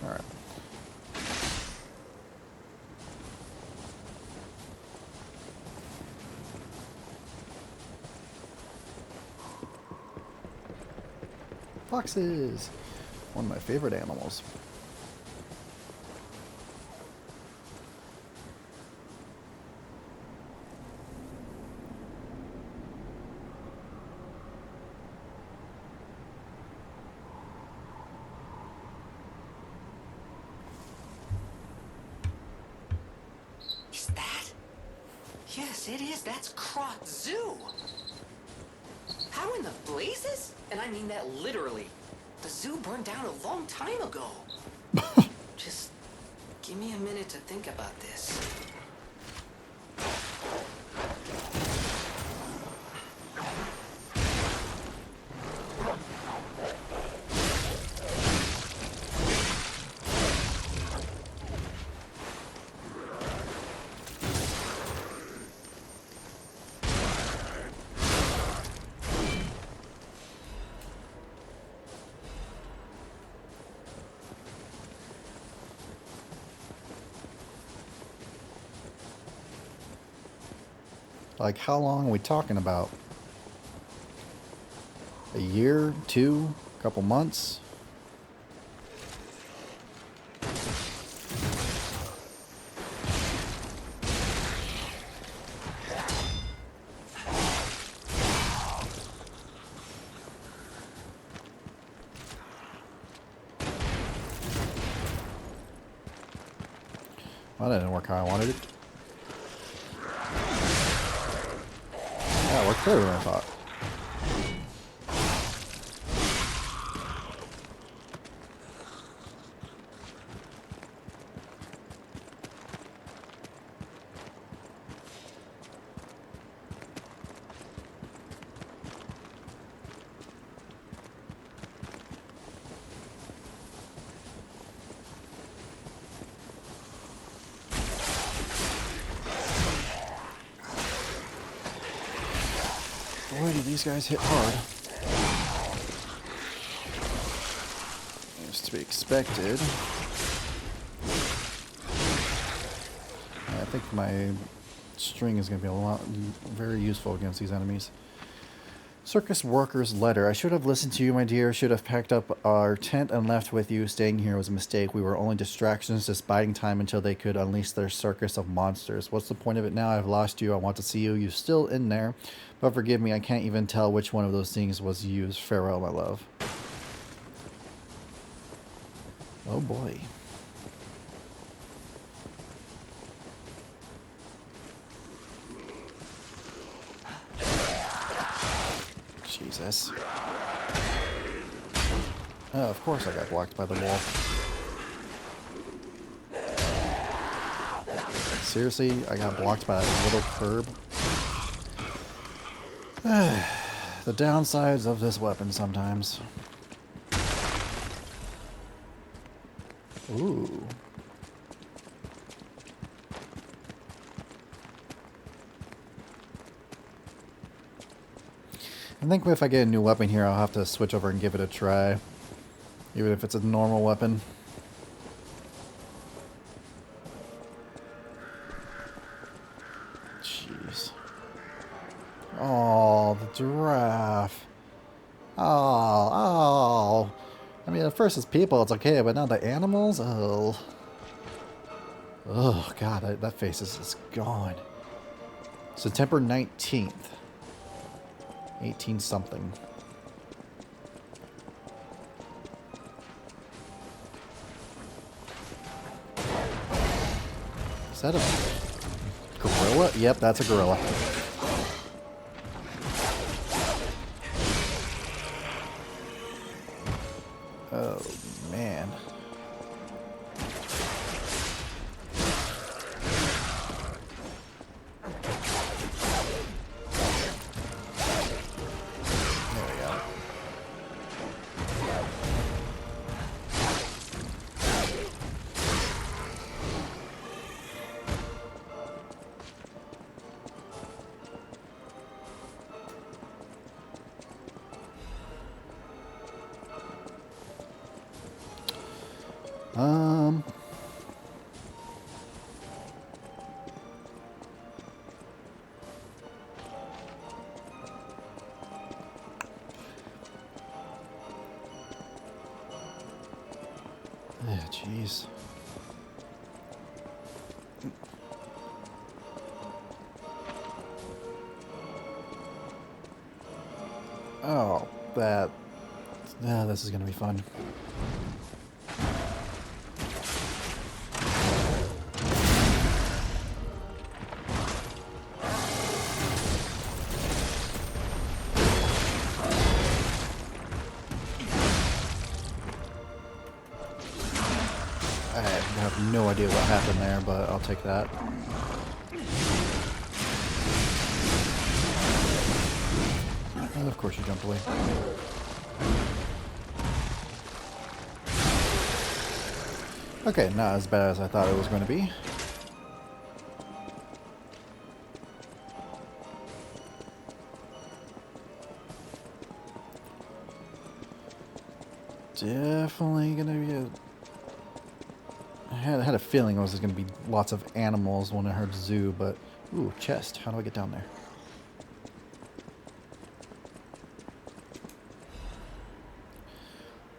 Alright. Foxes! One of my favorite animals. Is that? Yes, it is. That's Krot Zoo. How in the blazes? And I mean that literally. The zoo burned down a long time ago. Just give me a minute to think about this. Like, how long are we talking about? A year? 2? A couple months? Well, that didn't work how I wanted it. That worked better than I thought. Boy, do these guys hit hard. Is to be expected. I think my string is going to be very useful against these enemies. Circus worker's letter. I should have listened to you, my dear. Should have packed up our tent and left with you. Staying here was a mistake. We were only distractions, just biding time until they could unleash their circus of monsters. What's the point of it now? I've lost you. I want to see you. You're still in there. But forgive me, I can't even tell which one of those things was used. Farewell, my love. Oh boy. Jesus. Oh, of course I got blocked by the wall. Seriously, I got blocked by that little curb. The downsides of this weapon sometimes. Ooh. I think if I get a new weapon here, I'll have to switch over and give it a try. Even if it's a normal weapon. Jeez. Oh, the giraffe. Oh. I mean, at first it's people, it's okay, but now the animals? Oh. Oh, God, that face is just gone. September 19th. 18 something. Is that a gorilla? Yep, that's a gorilla. Oh, man. Yeah, jeez. Oh, that. Yeah, this is gonna be fun. I have no idea what happened there, but I'll take that. And of course you jumped away. Okay, not as bad as I thought it was going to be. Definitely going to be a... I had a feeling it was going to be lots of animals when I heard zoo, but... Ooh, chest. How do I get down there?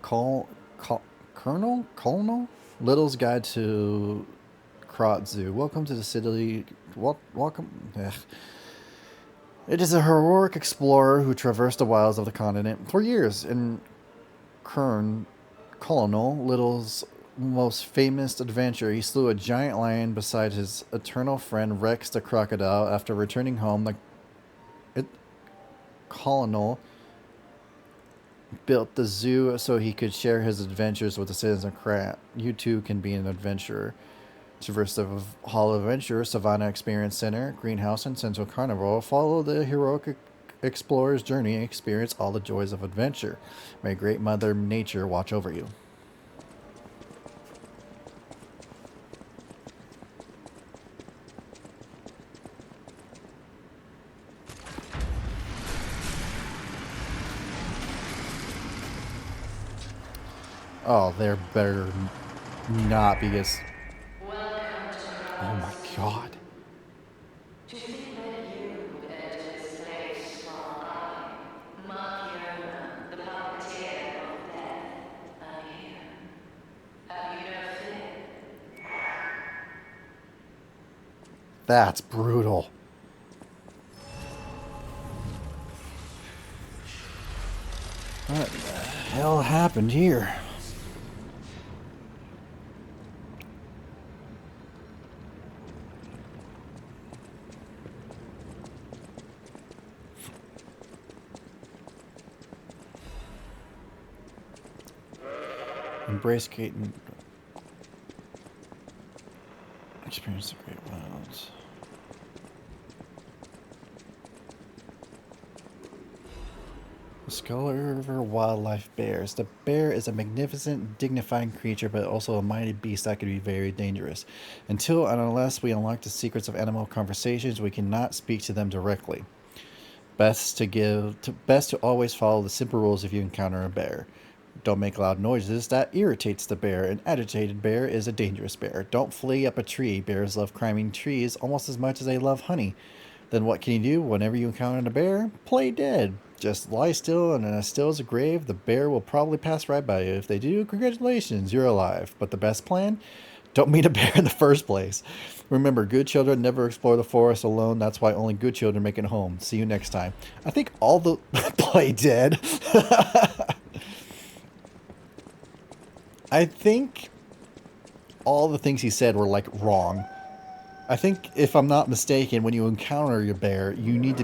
Colonel? Little's Guide to Krat Zoo. Welcome to the city... Welcome... Ugh. It is a heroic explorer who traversed the wilds of the continent for years. In Colonel Little's most famous adventure, he slew a giant lion beside his eternal friend Rex the crocodile. After returning home, colonel built the zoo so he could share his adventures with the citizens of Krat. You too can be an adventurer. Traverse the Hall of Adventure, Savannah Experience Center, Greenhouse, and Central Carnival. Follow the heroic explorer's journey and experience all the joys of adventure. May Great Mother Nature watch over you. Oh, there better not be as... Oh my god. That's brutal. What the hell happened here? Embrace Kate and experience the great wilds. The Skull River Wildlife Bears. The bear is a magnificent, dignified creature, but also a mighty beast that can be very dangerous. Until and unless we unlock the secrets of animal conversations, we cannot speak to them directly. Best to always follow the simple rules if you encounter a bear. Don't make loud noises. That irritates the bear. An agitated bear is a dangerous bear. Don't flee up a tree. Bears love climbing trees almost as much as they love honey. Then what can you do whenever you encounter a bear? Play dead. Just lie still, and as still as a grave, the bear will probably pass right by you. If they do, congratulations, you're alive. But the best plan? Don't meet a bear in the first place. Remember, good children never explore the forest alone. That's why only good children make it home. See you next time. I think all the... Play dead. I think all the things he said were, like, wrong. I think, if I'm not mistaken, when you encounter your bear, you need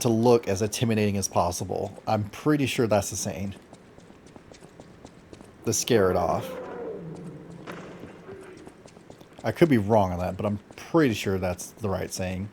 to look as intimidating as possible. I'm pretty sure that's the saying. To scare it off. I could be wrong on that, but I'm pretty sure that's the right saying.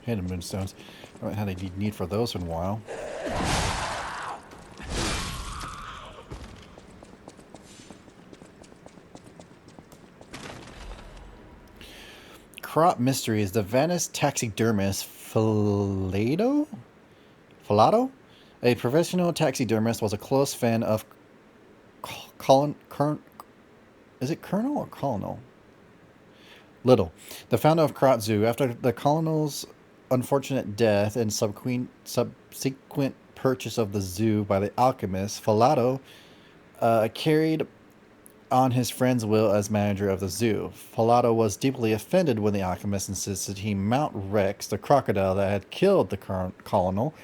Hidden moonstones. I haven't had a need for those in a while. Krat Mysteries. The Venice taxidermist Filato? A professional taxidermist, was a close fan of is it Colonel or Colonel? Little, the founder of Krat Zoo. After the colonel's unfortunate death and subsequent purchase of the zoo by the alchemist, Filato carried on his friend's will as manager of the zoo. Filato was deeply offended when the alchemist insisted he mount Rex, the crocodile that had killed the colonel.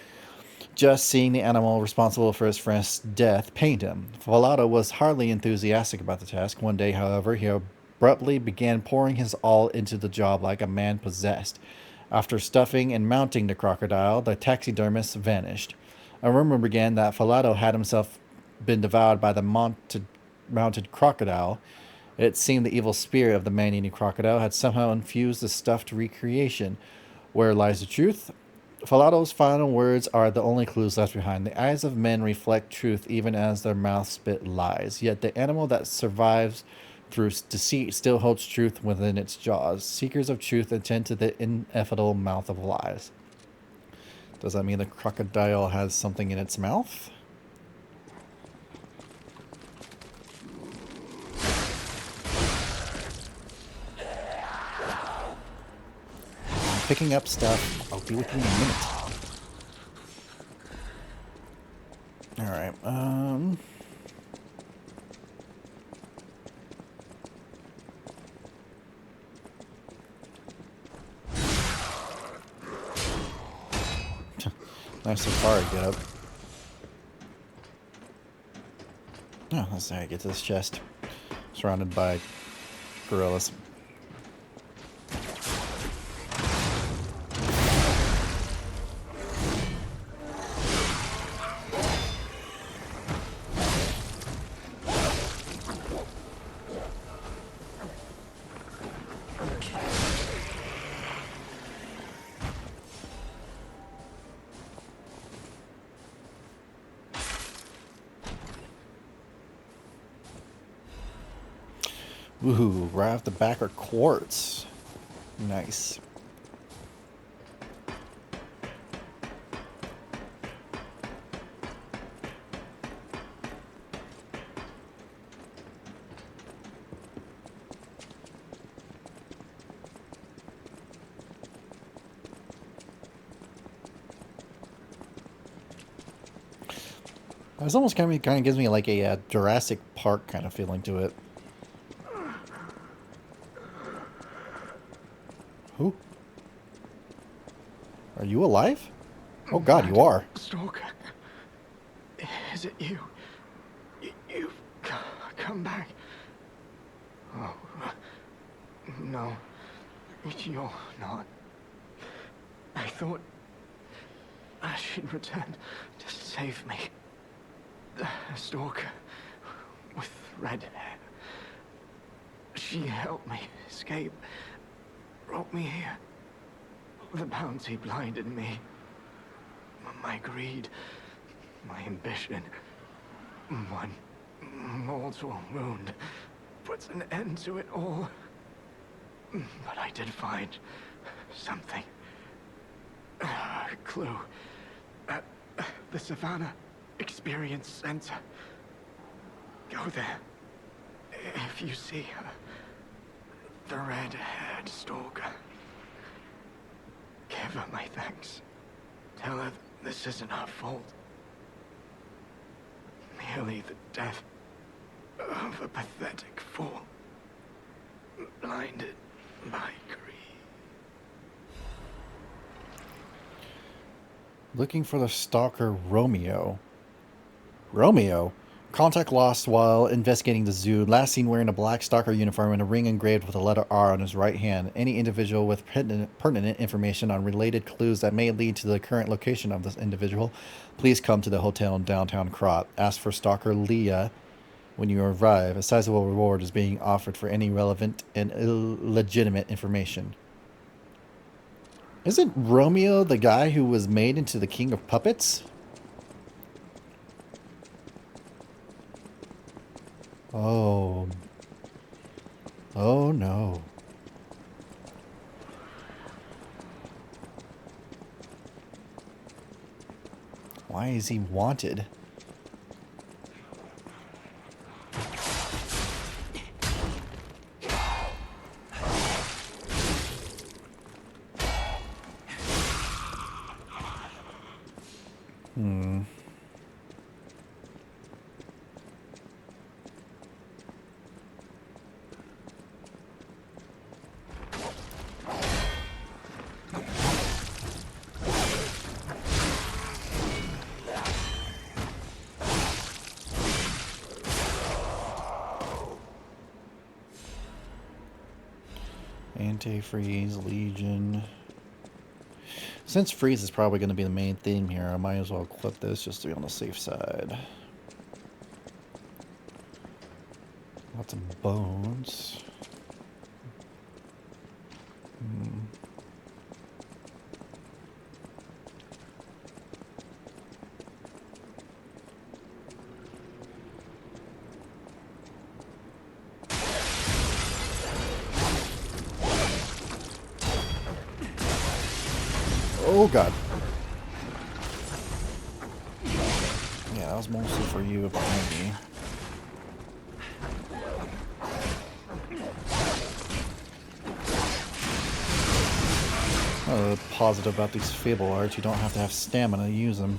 Just seeing the animal responsible for his friend's death pained him. Filato was hardly enthusiastic about the task. One day, however, he abruptly began pouring his all into the job like a man possessed. After stuffing and mounting the crocodile, the taxidermist vanished. A rumor began that Filato had himself been devoured by the mounted crocodile. It seemed the evil spirit of the man-eating crocodile had somehow infused the stuffed recreation. Where lies the truth? Filato's final words are the only clues left behind. The eyes of men reflect truth even as their mouths spit lies. Yet the animal that survives through deceit still holds truth within its jaws. Seekers of truth attend to the ineffable mouth of lies. Does that mean the crocodile has something in its mouth? I'm picking up stuff. I'll be with you in a minute. Alright, Nice safari get up. Oh, that's how I get to this chest. Surrounded by gorillas. Woohoo, right off the back are quartz. Nice. This almost kind of gives me like a Jurassic Park kind of feeling to it. Who? Are you alive? Oh God, you are. Stalker, is it you? You've come back. Oh, no, you're not. I thought she'd return to save me. The stalker with red hair. She helped me escape. Brought me here. The bounty blinded me. My greed, my ambition, one mortal wound puts an end to it all. But I did find something. A clue at the Savannah Experience Center. Go there. If you see her. The red-haired stalker. Give her my thanks. Tell her this isn't her fault. Merely the death of a pathetic fool. Blinded by greed. Looking for the stalker Romeo. Romeo? Contact lost while investigating the zoo. Last seen wearing a black stalker uniform and a ring engraved with the letter R on his right hand. Any individual with pertinent information on related clues that may lead to the current location of this individual, please come to the hotel in downtown Krat. Ask for Stalker Leah when you arrive. A sizable reward is being offered for any relevant and illegitimate information. Isn't Romeo the guy who was made into the king of puppets? Oh. Oh no. Why is he wanted? Antifreeze, Legion. Since freeze is probably going to be the main theme here, I might as well equip this just to be on the safe side. Lots of bones. Oh God. Yeah, that was mostly for you behind me. Positive about these Fable arts, you don't have to have stamina to use them.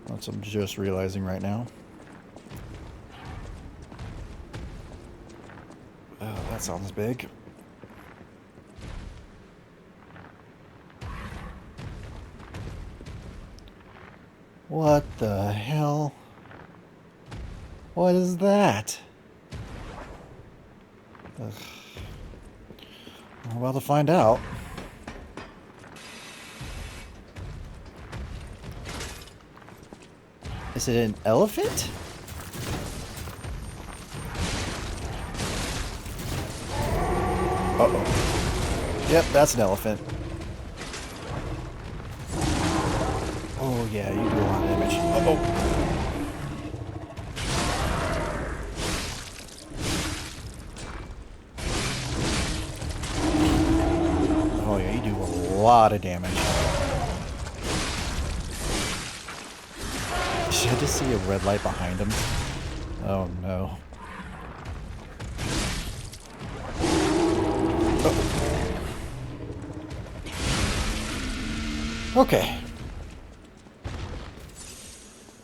That's what I'm just realizing right now. Oh, that sounds big. What the hell? What is that? Ugh. I'm about to find out. Is it an elephant? Uh-oh. Yep, that's an elephant. Oh yeah, you do a lot of damage. Uh-oh. Oh yeah, you do a lot of damage. Did I just see a red light behind him? Oh no. Okay.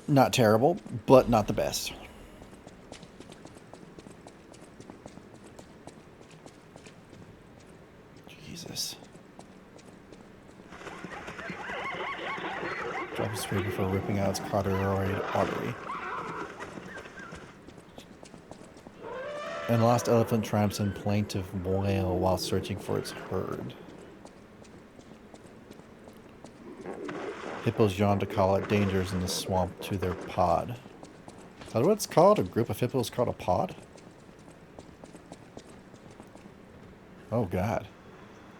Not terrible, but not the best. Jesus. Drop a spray before ripping out its carotid artery. And lost elephant triumphs in plaintive wail while searching for its herd. Hippos yawn to call out dangers in the swamp to their pod. Is that what it's called? A group of hippos called a pod? Oh god.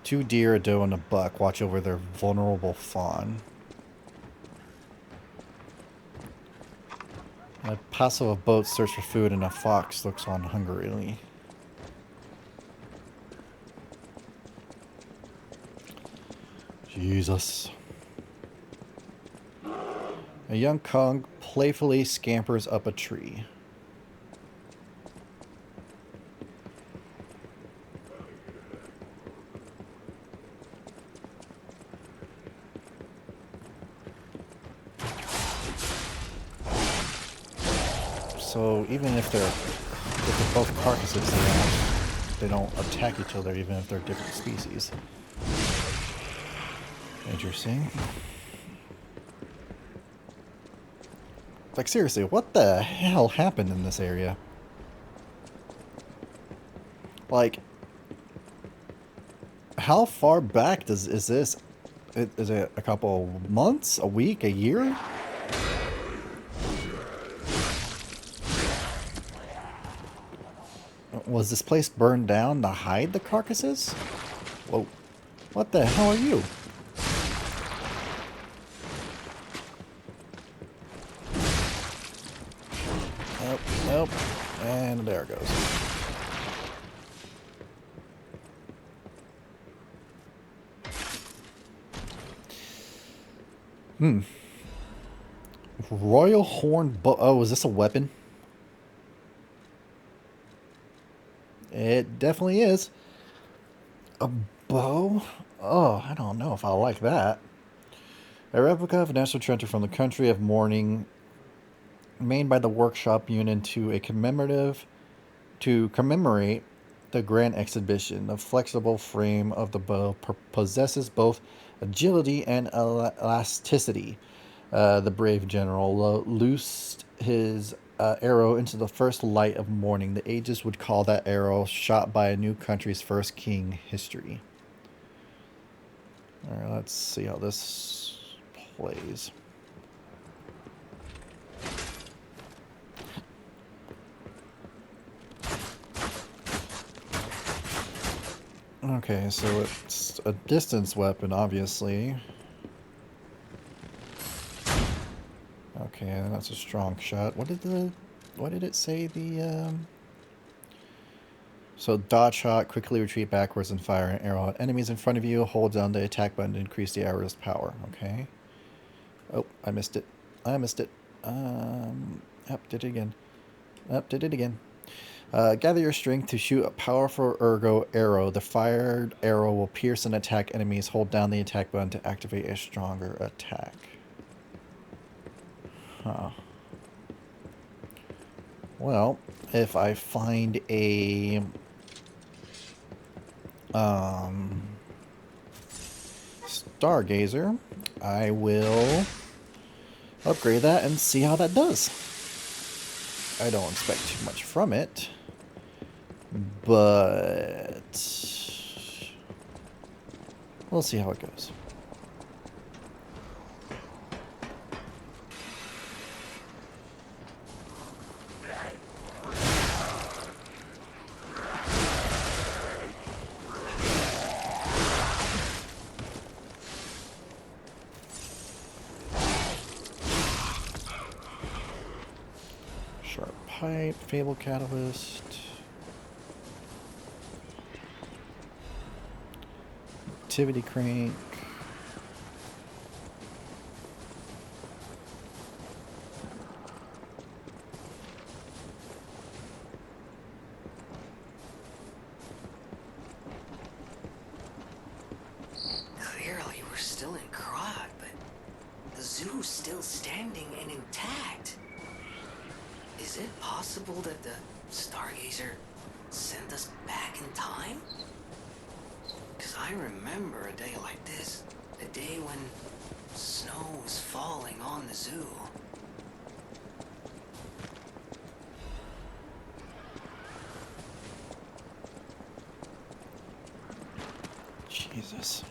2 deer, a doe, and a buck watch over their vulnerable fawn. A passo of boats search for food and a fox looks on hungrily. Jesus. A young conch playfully scampers up a tree. So even if they're both carcasses, they don't attack each other, even if they're different species. Interesting. Like seriously, what the hell happened in this area? Like, how far back is this? Is it a couple months, a week, a year? Was this place burned down to hide the carcasses? Whoa. What the hell are you? Nope, nope. And there it goes. Royal horn bow. Oh, is this a weapon? It definitely is. A bow? Oh, I don't know if I like that. A replica of a national treasure from the country of mourning, made by the workshop unit to commemorate the grand exhibition. The flexible frame of the bow possesses both agility and elasticity. The brave general loosed his arrow into the first light of morning. The ages would call that arrow shot by a new country's first king history. Alright, let's see how this plays. Okay, so it's a distance weapon, obviously. Okay, that's a strong shot. What did it say? So dodge shot, quickly retreat backwards and fire an arrow at enemies in front of you. Hold down the attack button to increase the arrow's power. Okay. Oh, I missed it. I missed it. Up, did it again. Up, did it again. Gather your strength to shoot a powerful ergo arrow. The fired arrow will pierce and attack enemies. Hold down the attack button to activate a stronger attack. Huh. Well, if I find a Stargazer, I will upgrade that and see how that does. I don't expect too much from it, but we'll see how it goes. Sharp pipe, Fable Catalyst. Activity crank. Clearly, we're still in Krog, but the zoo's still standing and intact. Is it possible that the Stargazer sent us back in time? Because I remember a day like this, a day when snow was falling on the zoo. Jesus.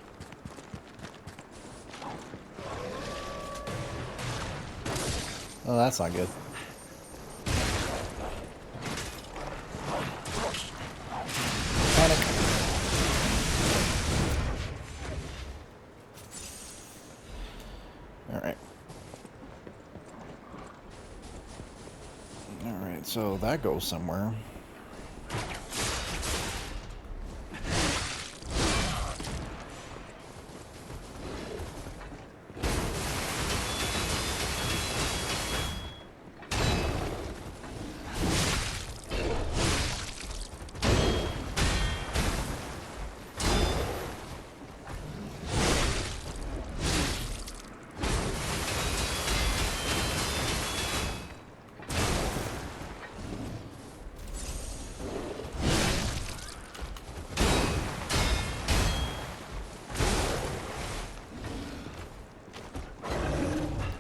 Oh, that's not good. Panic. Alright. Alright, so that goes somewhere.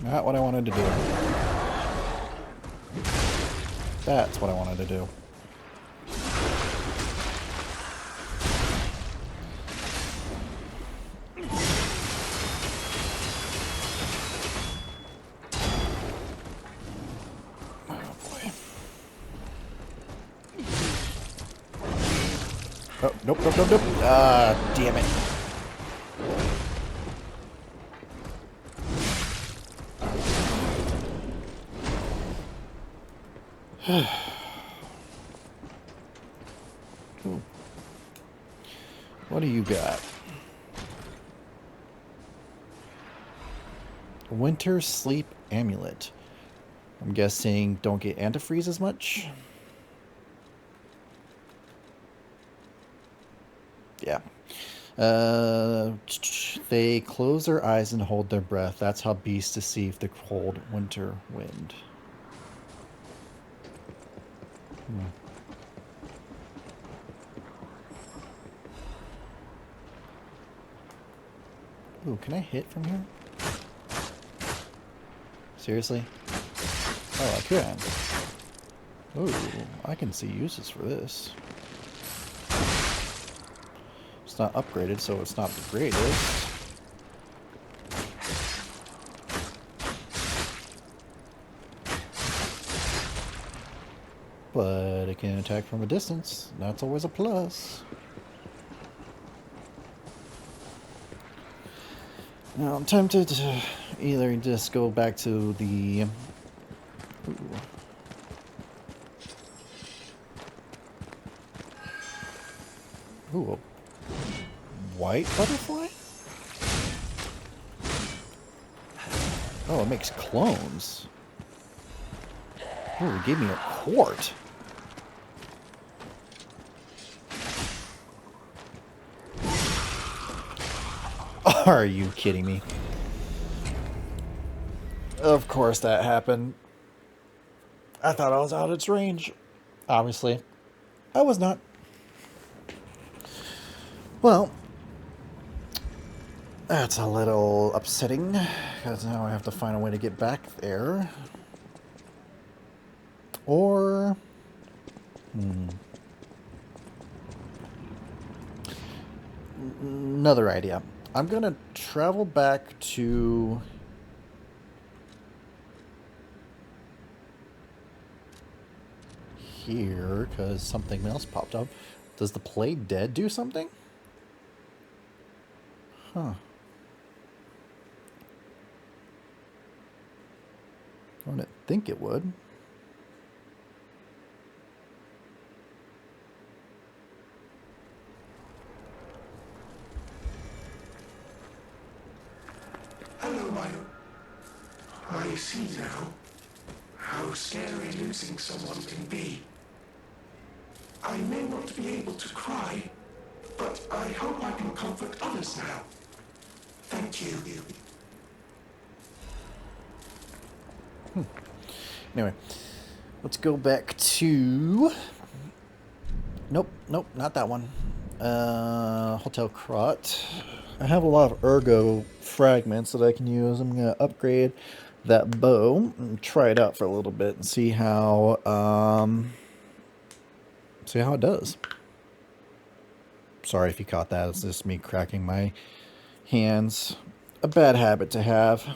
Not what I wanted to do. That's what I wanted to do. Oh boy. Oh, nope, nope, nope, nope. Ah, damn it. Cool. What do you got? Winter Sleep Amulet. I'm guessing don't get antifreeze as much? Yeah. They close their eyes and hold their breath. That's how beasts deceive the cold winter wind. Ooh, can I hit from here? Seriously? Oh, I can. Ooh, I can see uses for this. It's not upgraded, so it's not the greatest. But it can attack from a distance. That's always a plus. Now I'm tempted to either just go back to the... Ooh, a white butterfly? Oh, it makes clones. Ooh, it gave me a quart. Are you kidding me? Of course that happened. I thought I was out of its range. Obviously, I was not. Well, That's a little upsetting, because now I have to find a way to get back there. Or... Another idea. I'm going to travel back to... here, because something else popped up. Does the Play Dead do something? Huh. I wouldn't think it would. Hello, I see now how scary losing someone can be. I may not be able to cry, but I hope I can comfort others now. Thank you. Anyway, let's go back to... Nope, not that one. Hotel Krat. I have a lot of ergo fragments that I can use. I'm going to upgrade that bow and try it out for a little bit and see how it does. Sorry if you caught that. It's just me cracking my hands. A bad habit to have.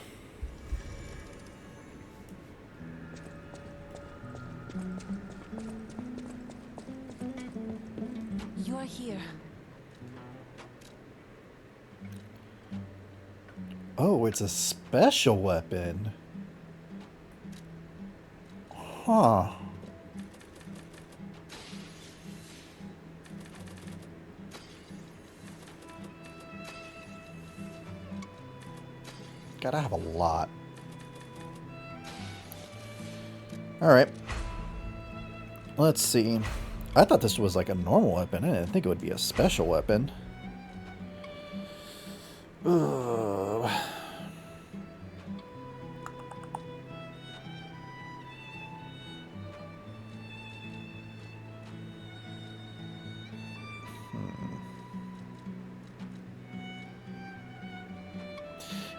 You're here. Oh, it's a special weapon. Huh. God, I have a lot. Alright. Let's see. I thought this was like a normal weapon. I didn't think it would be a special weapon. Ugh.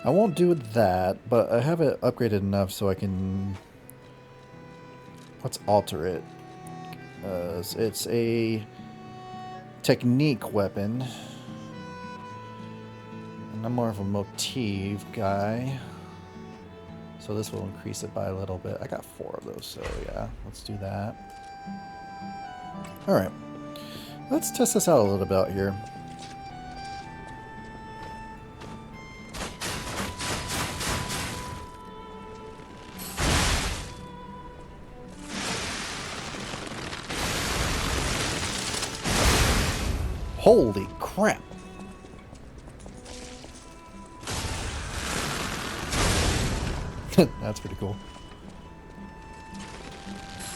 I won't do that, but I have it upgraded enough so I can... Let's alter it. It's a technique weapon. And I'm more of a motif guy. So this will increase it by a little bit. I got 4 of those, so yeah, let's do that. Alright. Let's test this out a little bit here. Holy crap! That's pretty cool.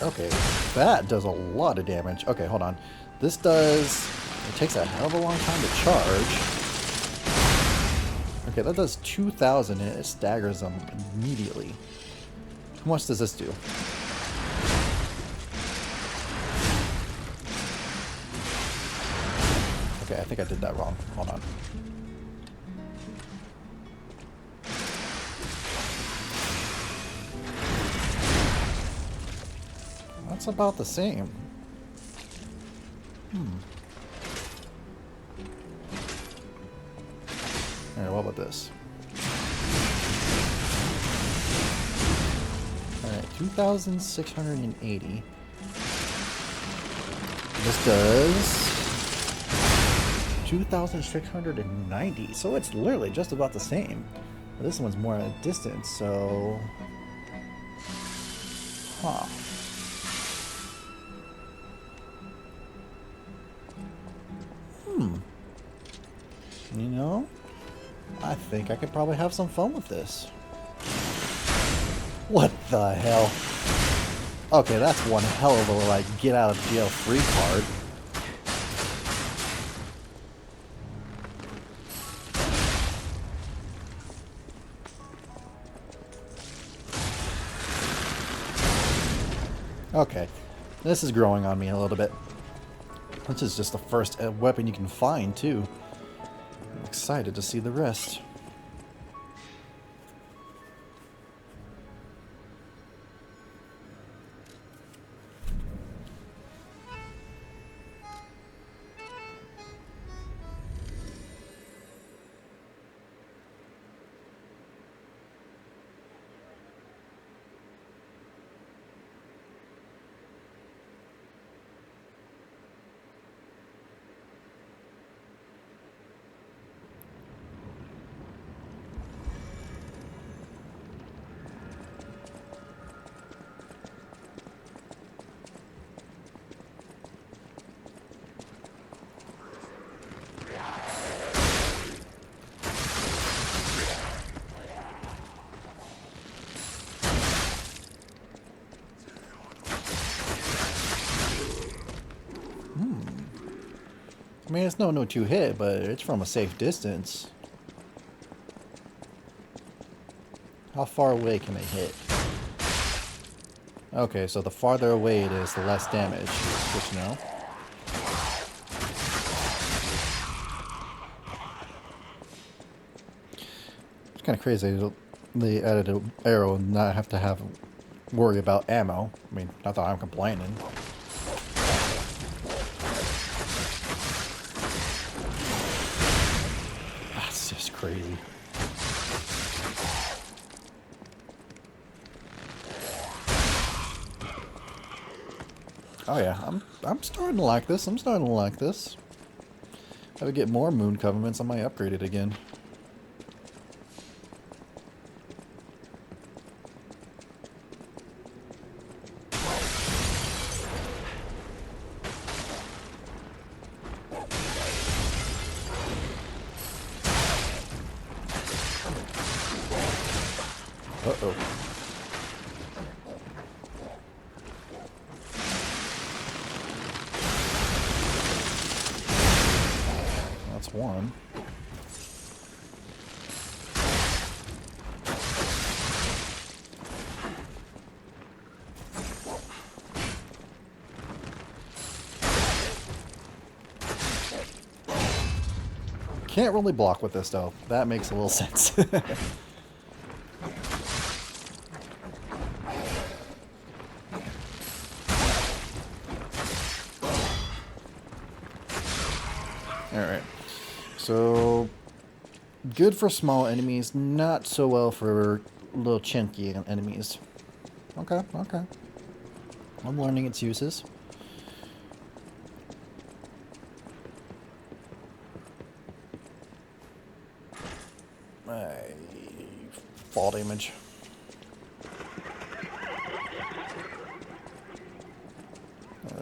Okay, that does a lot of damage. Okay, hold on. This does... It takes a hell of a long time to charge. Okay, that does 2,000 and it staggers them immediately. How much does this do? Okay, I think I did that wrong. Hold on. That's about the same. Alright, what about this? Alright, 2,680. This does 2,690. So it's literally just about the same. But this one's more at a distance, so... Huh. You know, I think I could probably have some fun with this. What the hell? Okay, that's one hell of a, like, get out of jail free card. Okay, this is growing on me a little bit. This is just the first weapon you can find, too. I'm excited to see the rest. I mean, it's no 2 hit, but it's from a safe distance. How far away can they hit? Okay, so the farther away it is, the less damage. Good to know. It's kind of crazy they added an arrow and not have to worry about ammo. I mean, not that I'm complaining. That's just crazy. Oh yeah, I'm starting to like this. I'm starting to like this. I would get more moon covenants, I might upgrade it again. Uh-oh. That's one. Can't really block with this though. That makes a little sense. Alright, so good for small enemies, not so well for little chunky enemies. Okay, okay. I'm learning its uses. Fall damage.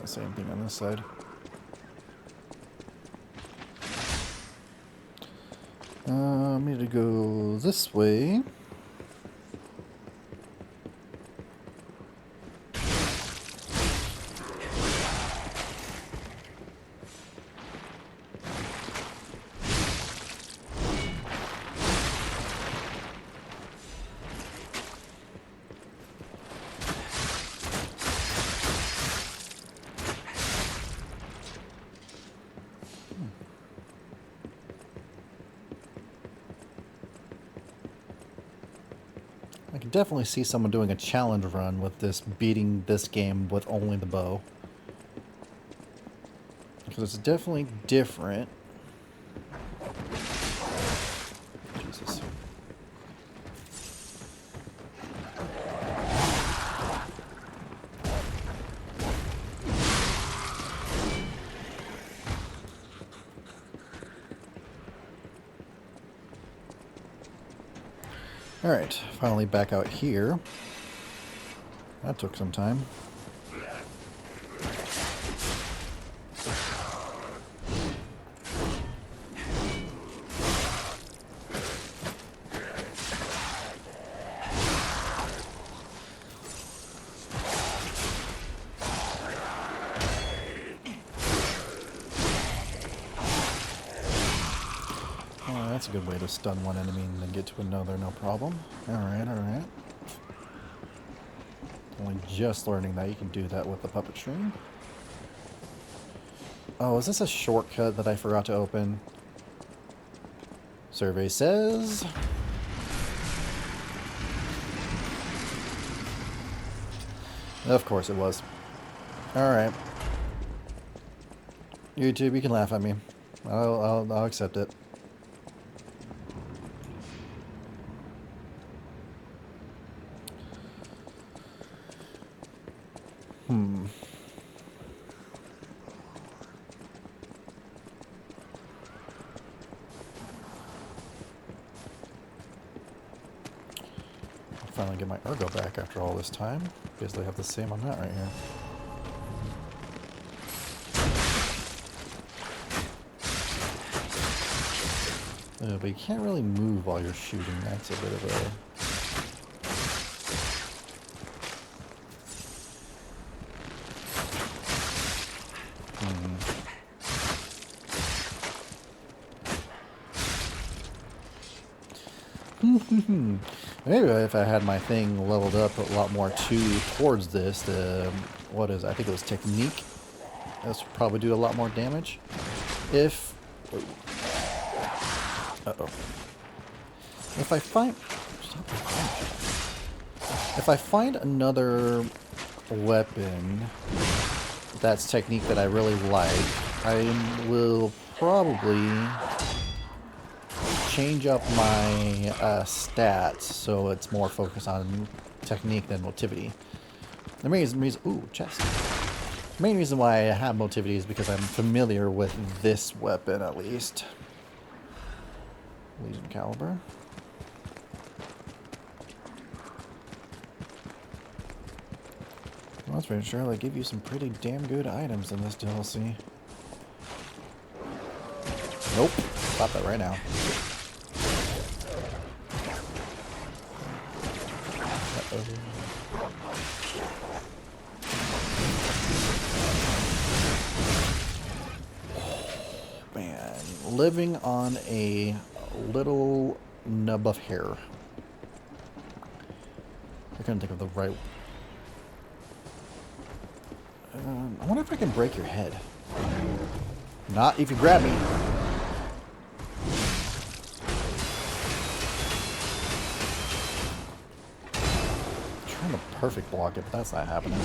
Same thing on this side. I need to go this way. I can definitely see someone doing a challenge run with this, beating this game with only the bow. Because it's definitely different. Jesus. Alright, finally back out here. That took some time. That's a good way to stun one enemy and then get to another, no problem. Alright, alright. Only just learning that you can do that with the puppet string. Oh, is this a shortcut that I forgot to open? Survey says... Of course it was. Alright. YouTube, you can laugh at me. I'll accept it. Finally get my ergo back after all this time. Basically have the same on that right here. But you can't really move while you're shooting. That's a bit of a... Maybe if I had my thing leveled up a lot more towards this, what is it? I think it was technique. This would probably do a lot more damage. If If I find another weapon that's technique that I really like, I will probably change up my stats so it's more focused on technique than motivity. The main reason, ooh, chest. The main reason why I have motivity is because I'm familiar with this weapon at least. Legion caliber. Well, that's pretty sure they give you some pretty damn good items in this DLC. Nope. Stop that right now. Man, living on a little nub of hair. I couldn't think of the right. I wonder if I can break your head. Not if you grab me. I'm trying to perfect block it, but that's not happening.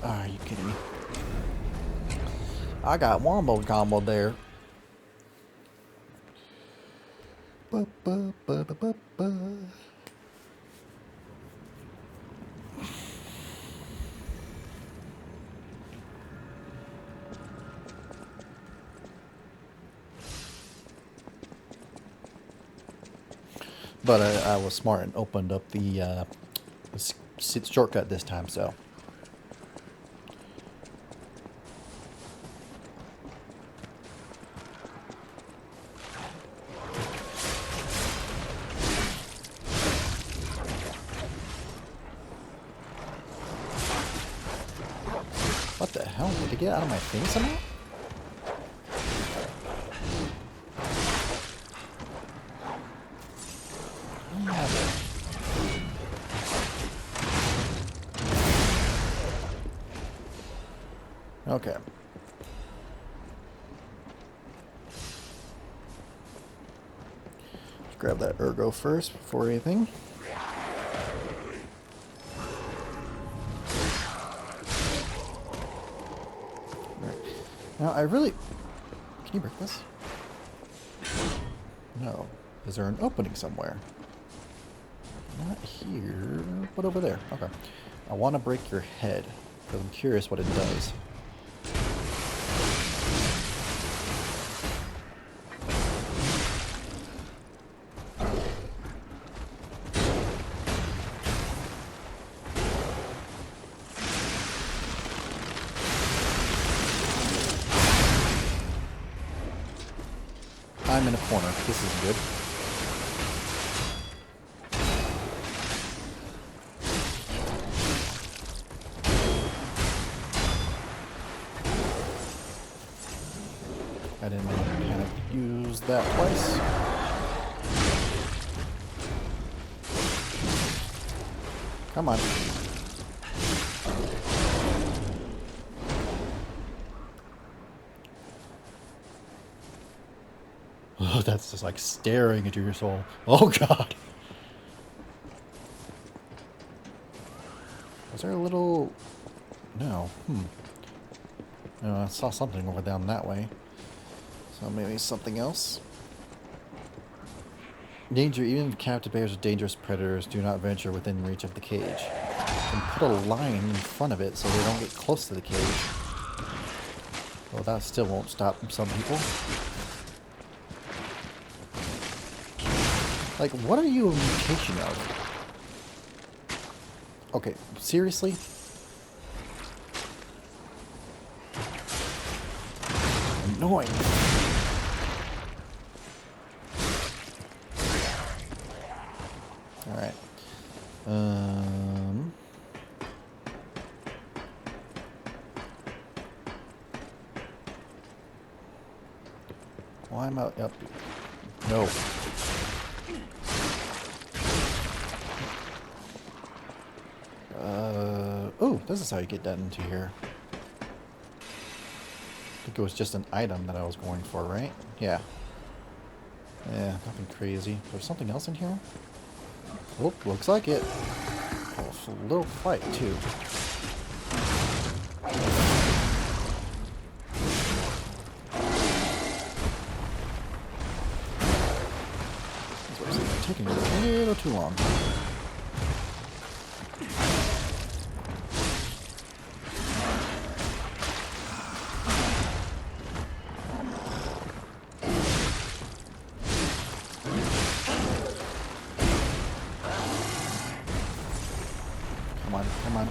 Are you kidding me? I got wombo combo there. But I was smart and opened up the shortcut this time, so. What the hell? Did it get out of my thing somehow? Okay. Let's grab that ergo first before anything. Now, I really... Can you break this? No. Is there an opening somewhere? Not here, but over there. Okay. I want to break your head, because I'm curious what it does. I'm in a corner. This is good. I didn't kind of use that twice. Come on. Oh, that's just like staring into your soul. Oh god. Was there a little... No. No, I saw something over down that way. So maybe something else. Danger. Even captive bears or dangerous predators do not venture within reach of the cage. And put a line in front of it so they don't get close to the cage. Well, that still won't stop some people. Like, what are you a mutation of? Okay, seriously? Annoying. Alright. Why am I up? No. Oh, this is how you get that into here. I think it was just an item that I was going for, right? Yeah. Yeah, nothing crazy. There's something else in here? Oh, looks like it. Oh, a little fight, too. It's taking a little too long. Come on.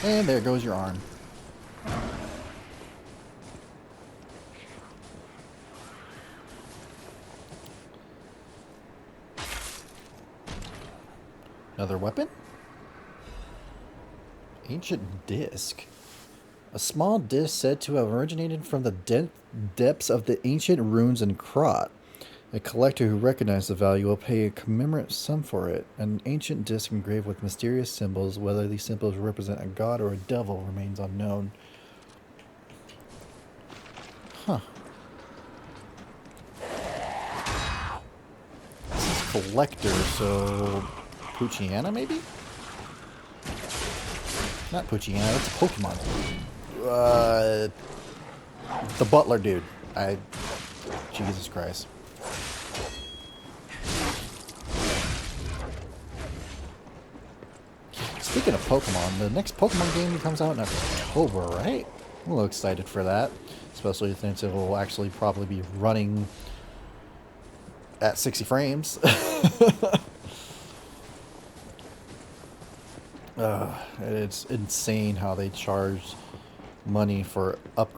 And there goes your arm. Another weapon? Ancient disc. A small disc said to have originated from the depths of the ancient ruins in Krat. A collector who recognized the value will pay a commemorate sum for it. An ancient disc engraved with mysterious symbols. Whether these symbols represent a god or a devil remains unknown. Huh. This is collector, so Poochyena maybe? Not Poochyena, that's a Pokemon. The butler dude. Jesus Christ. Speaking of Pokemon, the next Pokemon game comes out in October, right? I'm a little excited for that. Especially since it will actually probably be running at 60 frames. It's insane how they charge money for up.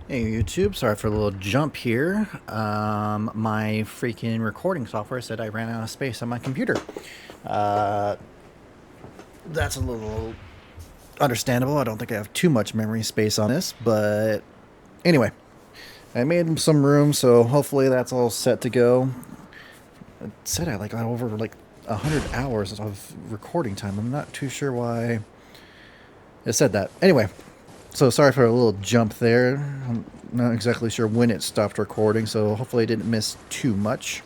Hey YouTube, sorry for a little jump here. My freaking recording software said I ran out of space on my computer. That's a little understandable. I don't think I have too much memory space on this, but anyway, I made some room, so hopefully that's all set to go. It said I got over 100 hours of recording time. I'm not too sure why it said that. Anyway, so sorry for a little jump there. I'm not exactly sure when it stopped recording, so hopefully I didn't miss too much.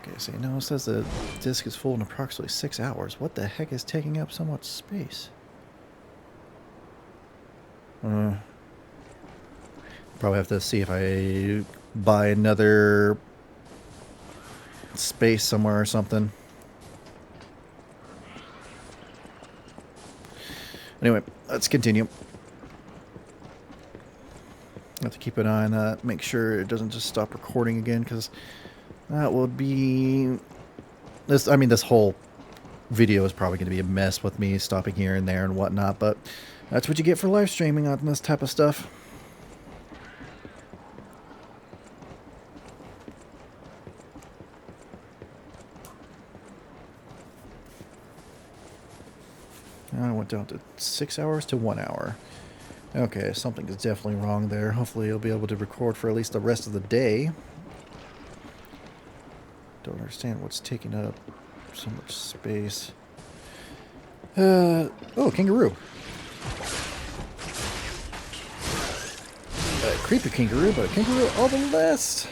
Okay, so now it says the disk is full in approximately 6 hours. What the heck is taking up so much space? Probably have to see if I buy another space somewhere or something. Anyway, let's continue. I have to keep an eye on that, make sure it doesn't just stop recording again, because that would be this. I mean, this whole video is probably going to be a mess with me stopping here and there and whatnot, but that's what you get for live streaming on this type of stuff. I went down to 6 hours to 1 hour. Okay, something is definitely wrong there. Hopefully you'll be able to record for at least the rest of the day. Don't understand what's taking up so much space. Oh, kangaroo. Creepy kangaroo, but kangaroo all the less.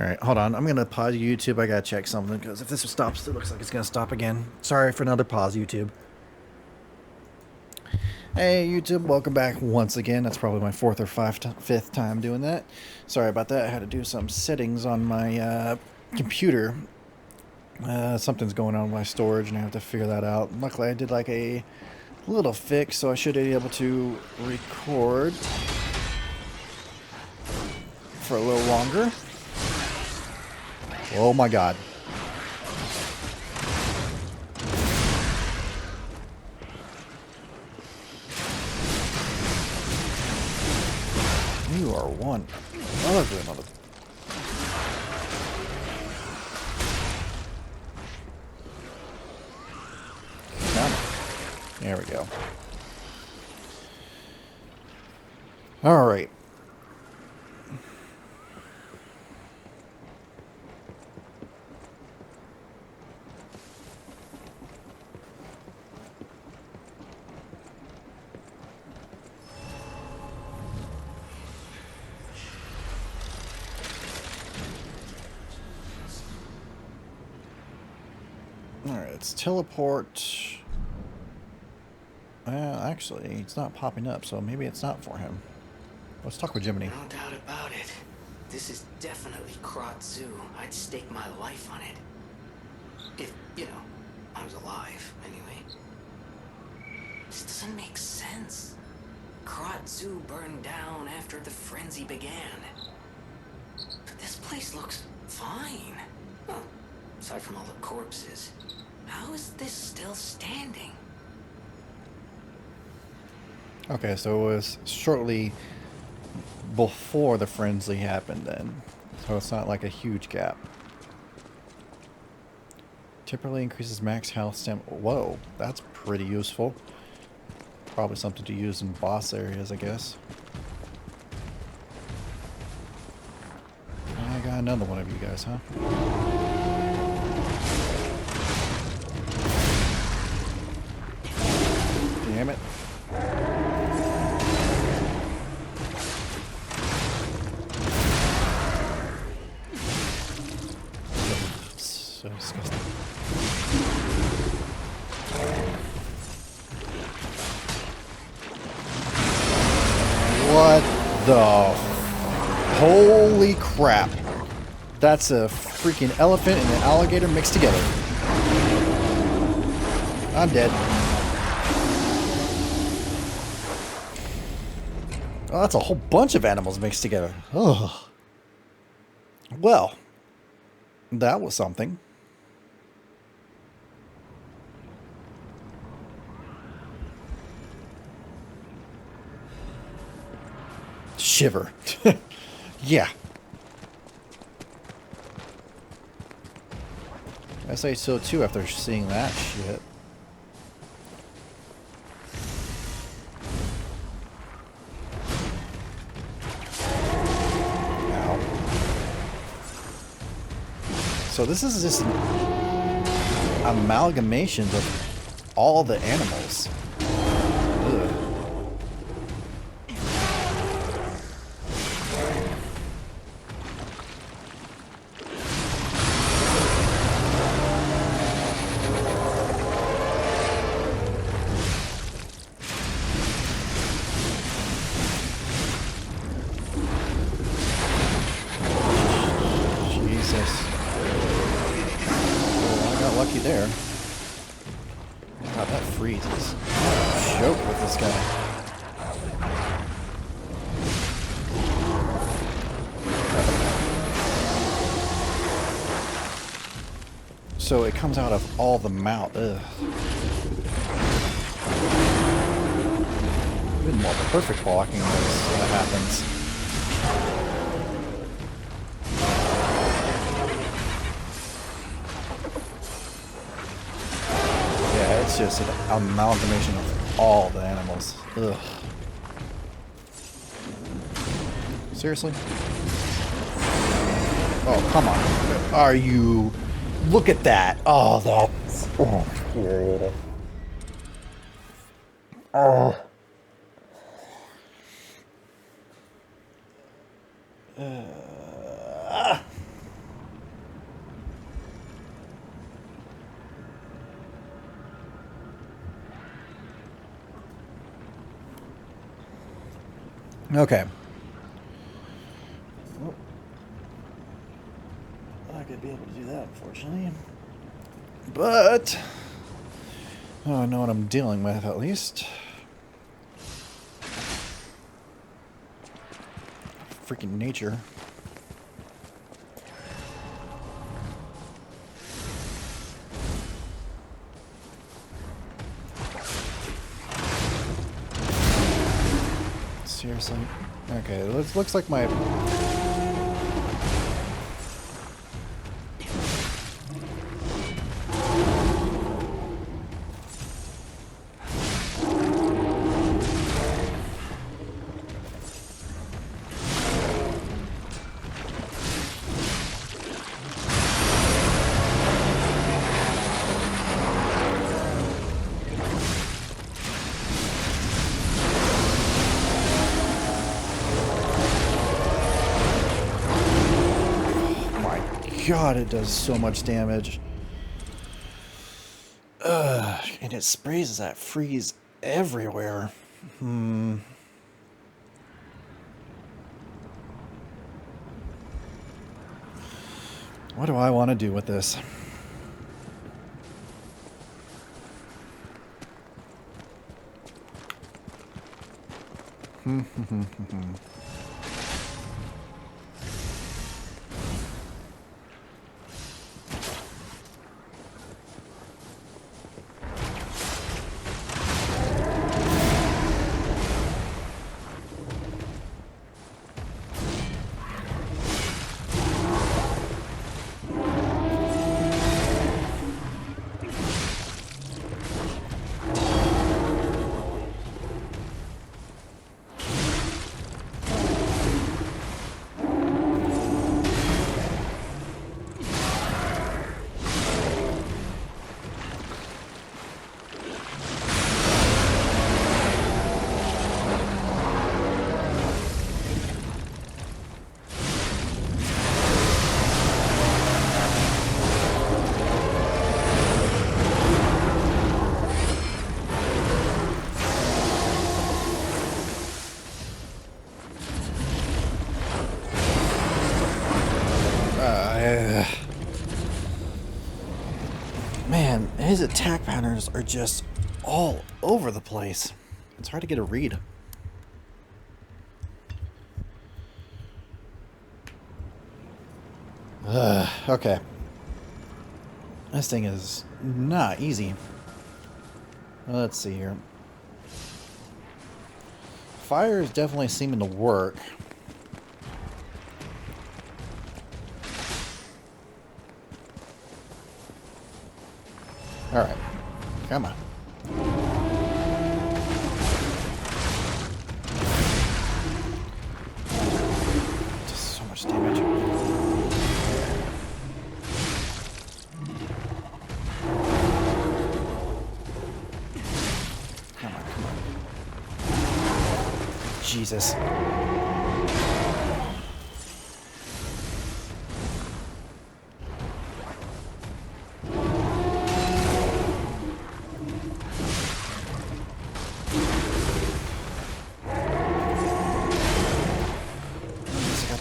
Alright, hold on. I'm going to pause YouTube. I got to check something, because if this stops, it looks like it's going to stop again. Sorry for another pause, YouTube. Hey, YouTube. Welcome back once again. That's probably my fourth or fifth time doing that. Sorry about that. I had to do some settings on my computer. Something's going on with my storage, and I have to figure that out. Luckily, I did like a little fix, so I should be able to record for a little longer. Oh my god. You are one ugly mother. There we go. All right. Alright, let's teleport. Well, actually, it's not popping up, so maybe it's not for him. Let's talk with Jiminy. No doubt about it. This is definitely Krat Zoo. I'd stake my life on it. If, you know, I was alive, anyway. This doesn't make sense. Krat Zoo burned down after the frenzy began. But this place looks fine. Well, aside from all the corpses. How is this still standing? Okay, so it was shortly before the frenzy happened then. So it's not like a huge gap. Typically increases max health stam. Whoa, that's pretty useful. Probably something to use in boss areas, I guess. I got another one of you guys, huh? Damn it. So disgusting. What the... Holy crap. That's a freaking elephant and an alligator mixed together. I'm dead. Oh, that's a whole bunch of animals mixed together. Oh. Well, that was something. Shiver. Yeah. I say so too after seeing that shit. Ow. So this is just an amalgamation of all the animals. Ugh. Lucky there. God, that freezes. Joke with this guy. So it comes out of all the mouth. Ugh. Even more perfect blocking when that happens. It's just an amalgamation of all the animals. Ugh. Seriously? Oh, come on. Are you... Look at that. Oh, that's... Oh. Oh. Okay. Well, I'm not going to be able to do that, unfortunately. But... oh, I know what I'm dealing with, at least. Freaking nature. Okay, looks like my... God, it does so much damage. And it sprays that freeze everywhere. What do I want to do with this? Man, his attack patterns are just all over the place. It's hard to get a read. Okay. This thing is not easy. Let's see here. Fire is definitely seeming to work. Alright. Come on. Just so much damage. Come on, come on. Jesus.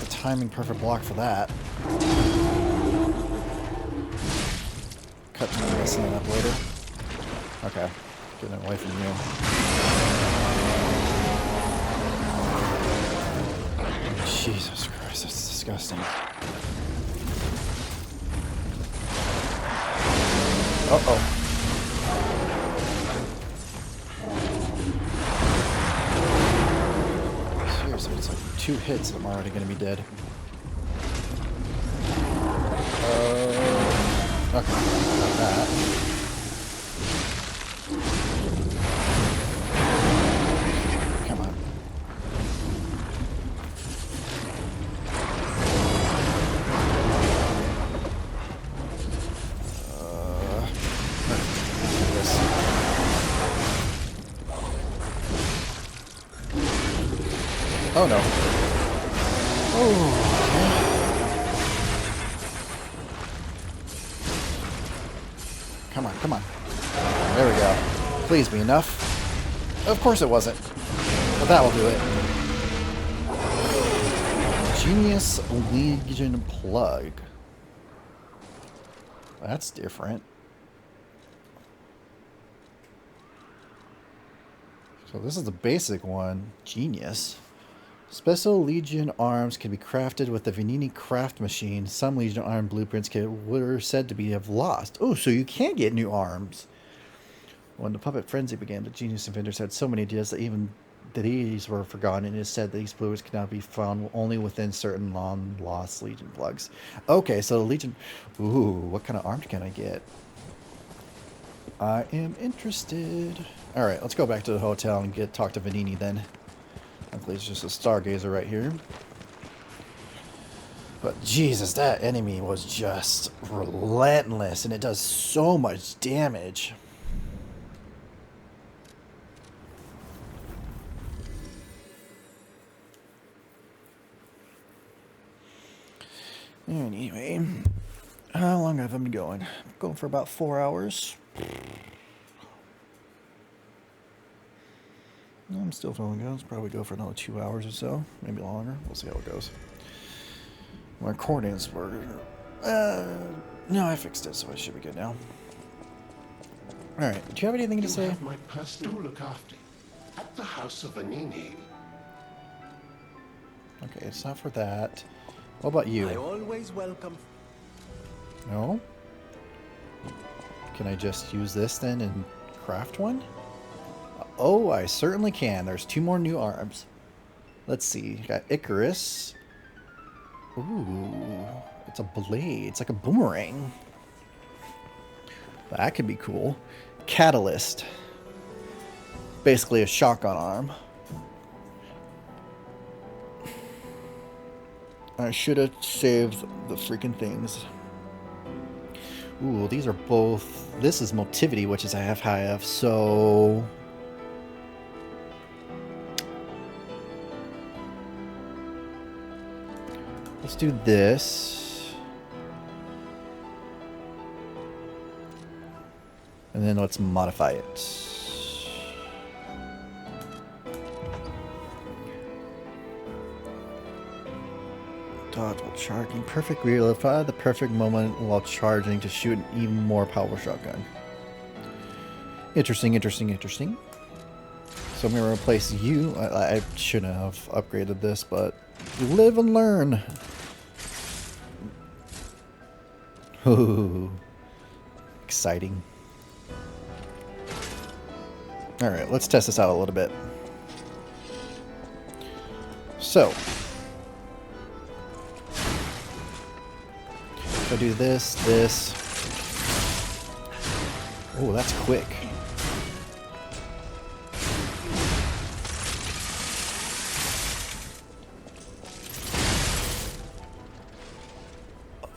Timing perfect block for that. Cut me messing it up later. Okay, getting away from you. Jesus Christ, that's disgusting. Uh-oh. Seriously, it's like 2 hits and I'm already gonna be dead. Okay, got that. Come on. This. Oh no. Oh. Come on, come on. There we go. Please be enough. Of course it wasn't. But that will do it. Genius Legion Plug. That's different. So this is the basic one. Genius. Special Legion arms can be crafted with the Venini craft machine. Some Legion arm blueprints were said to be have lost. Oh, so you can get new arms. When the puppet frenzy began, the genius inventors had so many ideas that even these were forgotten. It is said that these fluids cannot be found only within certain long-lost Legion plugs. Okay, so the Legion... Ooh, what kind of arms can I get? I am interested. Alright, let's go back to the hotel and talk to Venini then. Luckily, it's just a Stargazer right here. But Jesus, that enemy was just relentless, and it does so much damage. Anyway, how long have I been going? I'm going for about 4 hours. I'm still feeling good. Let's probably go for another 2 hours or so, maybe longer. We'll see how it goes. My coordinates were... no, I fixed it, so I should be good now. Alright, do you have anything to say? You have my personal look after at the House of Venini. Okay, it's not for that. What about you? I always welcome. No? Can I just use this then and craft one? Oh, I certainly can. There's 2 more new arms. Let's see. Got Icarus. Ooh, it's a blade. It's like a boomerang. That could be cool. Catalyst. Basically a shotgun arm. I should have saved the freaking things. Ooh, these are both... This is Motivity, which is I have high F, so... Let's do this. And then let's modify it. Dodge while charging. Perfect realify the perfect moment while charging to shoot an even more powerful shotgun. Interesting, interesting, interesting. So I'm going to replace you. I shouldn't have upgraded this, but live and learn. Ooh, exciting. Alright, let's test this out a little bit. So, if I do this, this. Oh, that's quick.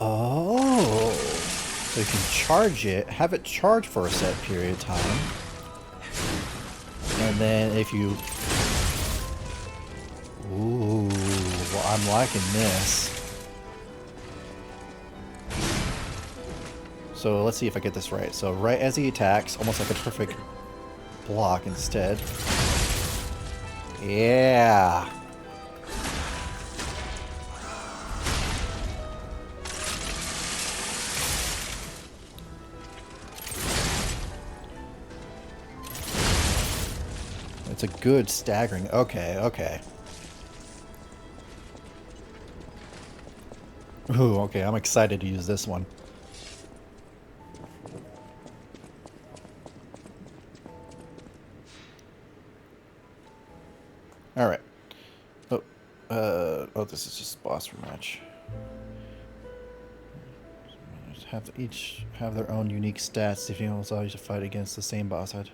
Oh, so you can charge it, have it charge for a set period of time. And then if you... Ooh, well, I'm liking this. So let's see if I get this right. So right as he attacks, almost like a perfect block instead. Yeah. It's a good staggering. Okay, okay. Ooh, okay, I'm excited to use this one. Alright. Oh, this is just boss rematch. Each have their own unique stats. If you know, allow you to fight against the same boss head.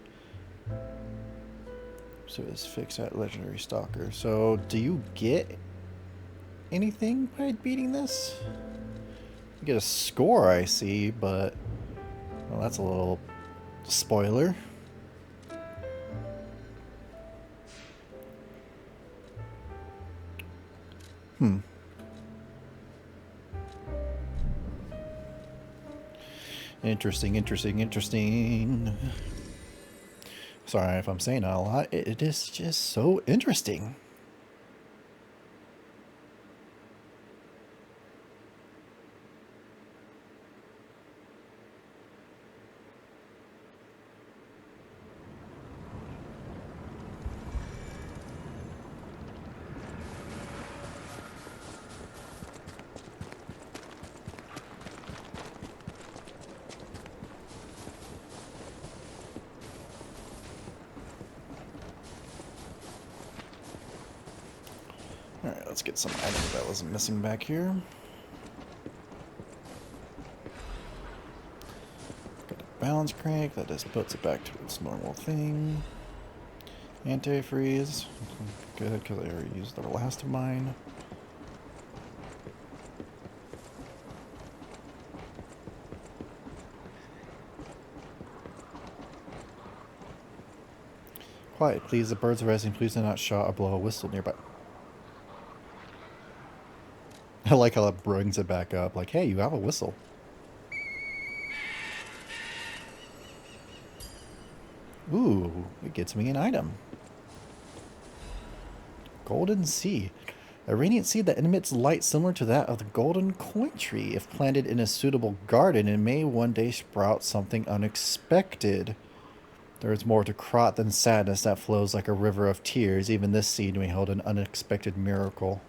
So it's fixed at Legendary Stalker. So, do you get anything by beating this? You get a score, I see, but... Well, that's a little spoiler. Interesting, interesting, interesting. Sorry if I'm saying that a lot. It is just so interesting. let's get some items that was missing back here. Got a balance crank that just puts it back to its normal thing. Antifreeze. Good, because I already used the last of mine. Quiet, please. The birds are resting. Please do not shout or blow a whistle nearby. I like how it brings it back up. Like, hey, you have a whistle. Ooh, it gets me an item. Golden seed. A radiant seed that emits light similar to that of the golden coin tree. If planted in a suitable garden, it may one day sprout something unexpected. There is more to Krat than sadness that flows like a river of tears. Even this seed may hold an unexpected miracle.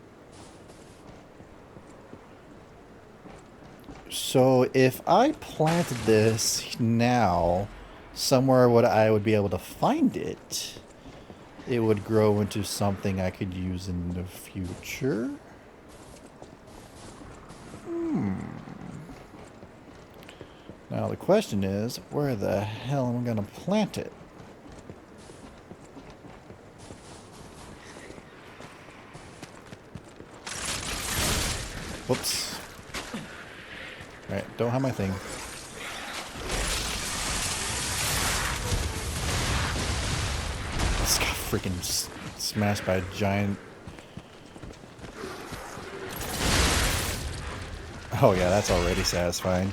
So if I planted this now, somewhere I would be able to find it, it would grow into something I could use in the future. Now the question is, where the hell am I gonna plant it? Whoops. Alright, don't have my thing. This got freaking smashed by a giant... Oh yeah, that's already satisfying.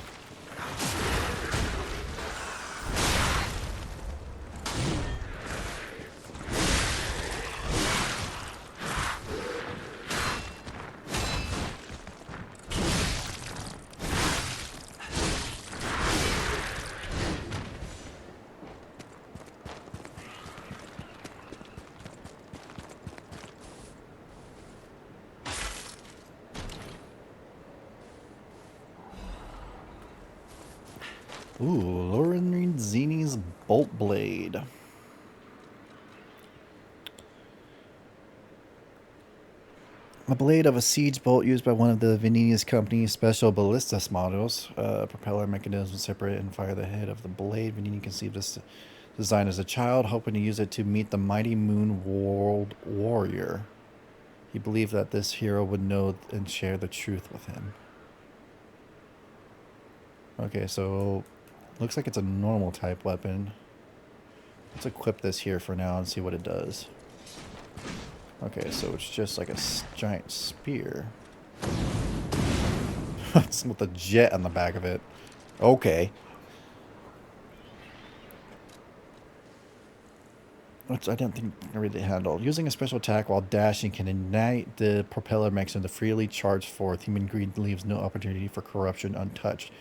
Ooh, Lorenzini's Bolt Blade. A blade of a siege bolt used by one of the Venenia's company's special ballistas models. Propeller mechanism separate and fire the head of the blade. Venenia conceived this design as a child, hoping to use it to meet the mighty Moon World Warrior. He believed that this hero would know and share the truth with him. Okay, so looks like it's a normal type weapon. Let's equip this here for now and see what it does. Okay, so it's just like a giant spear. It's with a jet on the back of it. Okay. Which I didn't think I really handled. Using a special attack while dashing can ignite the propeller mechanism to freely charge forth. Human greed leaves no opportunity for corruption untouched.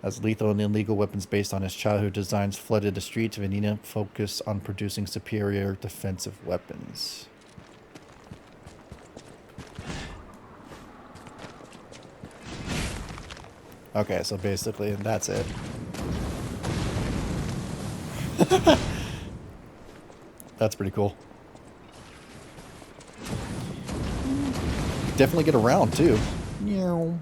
As lethal and illegal weapons based on his childhood designs flooded the streets, Venenia focused on producing superior defensive weapons. Okay, so basically that's it. That's pretty cool. Definitely get around too. Meow.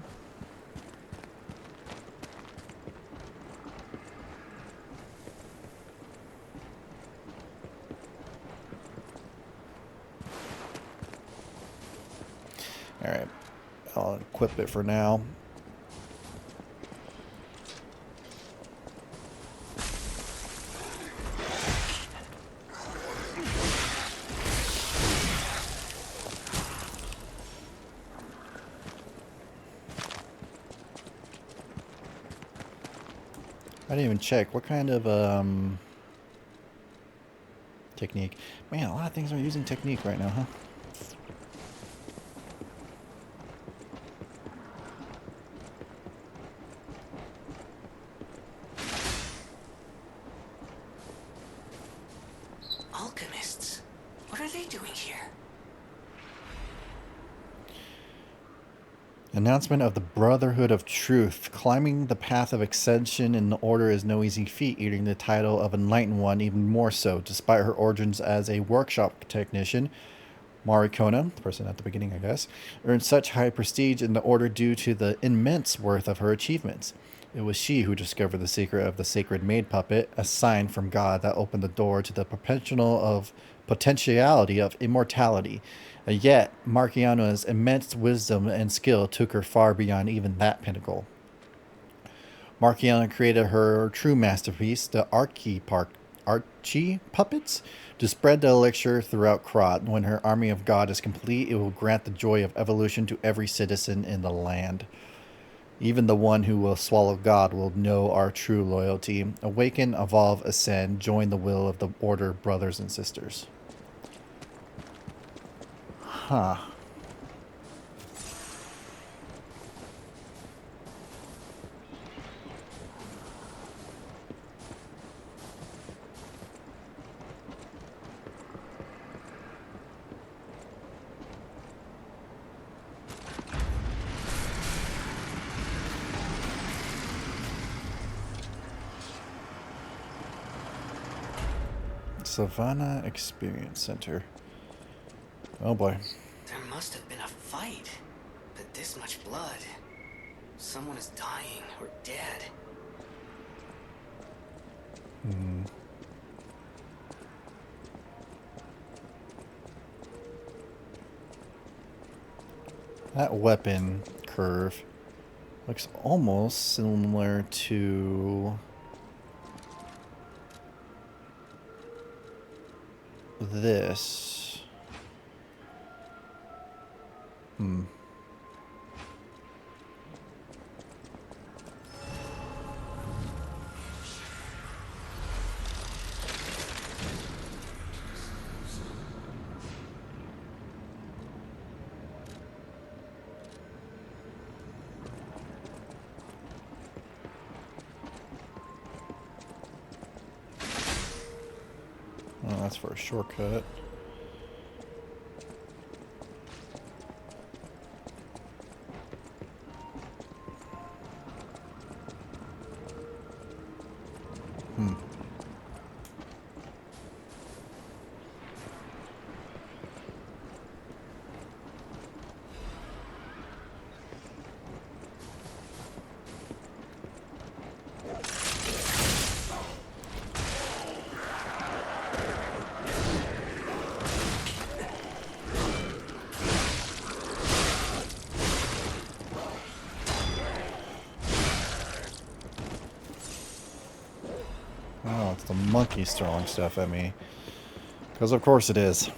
Alright, I'll equip it for now. I didn't even check. What kind of technique? Man, a lot of things are using technique right now, huh? Alchemists? What are they doing here? Announcement of the Brotherhood of Truth. Climbing the path of ascension in the Order is no easy feat, earning the title of Enlightened One even more so. Despite her origins as a workshop technician, Marikona, the person at the beginning, I guess, earned such high prestige in the order due to the immense worth of her achievements. It was she who discovered the secret of the sacred maid puppet, a sign from God that opened the door to the potentiality of immortality. And yet, Marciano's immense wisdom and skill took her far beyond even that pinnacle. Marciano created her true masterpiece, the Archie puppets, to spread the elixir throughout Krat. When her army of God is complete, it will grant the joy of evolution to every citizen in the land. Even the one who will swallow God will know our true loyalty. Awaken, evolve, ascend, join the will of the Order, brothers and sisters. Huh. Savannah Experience Center. Oh boy. There must have been a fight. But this much blood. Someone is dying or dead. That weapon curve looks almost similar to this. Oh, that's for a shortcut. Oh, it's the monkey throwing stuff at me. Because of course it is.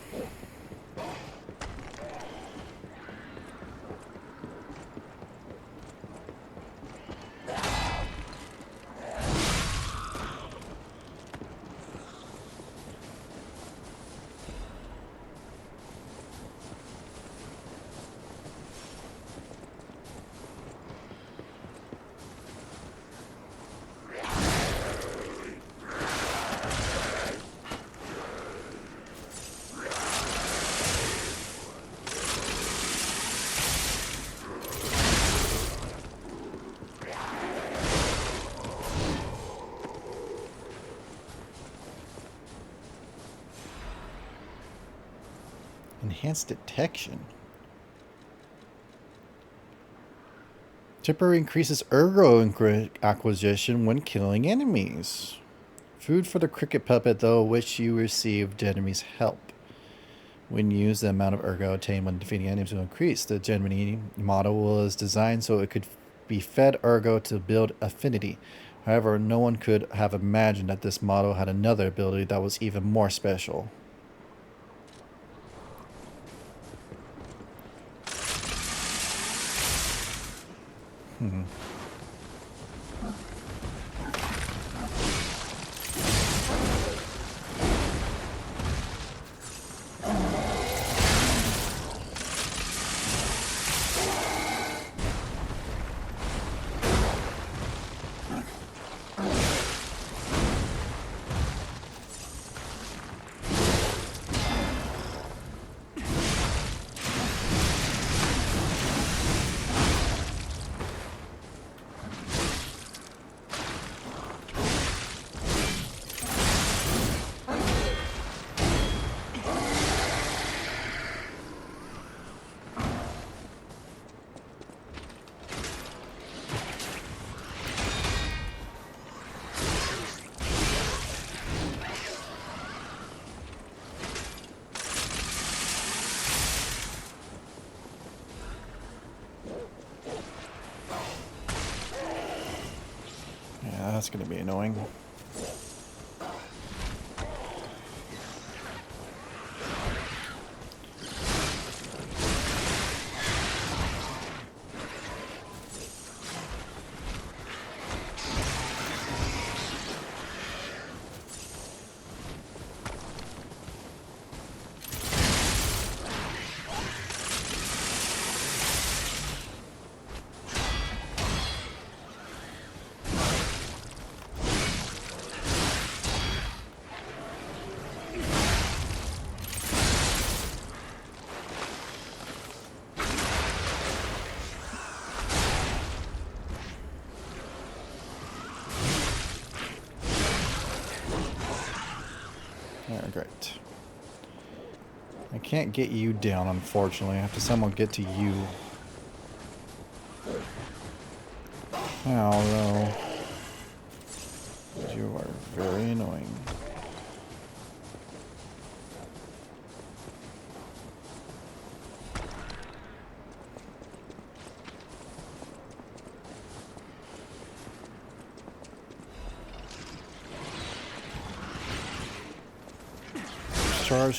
Enhanced detection. Temporary increases ergo acquisition when killing enemies. Food for the cricket puppet, though, which you received enemies' help. When used, the amount of ergo obtained when defeating enemies will increase. The Gemini model was designed so it could be fed ergo to build affinity. However, no one could have imagined that this model had another ability that was even more special. that's gonna be annoying. Alright, great. I can't get you down, unfortunately. I have to somehow get to you. Although, you are very annoying.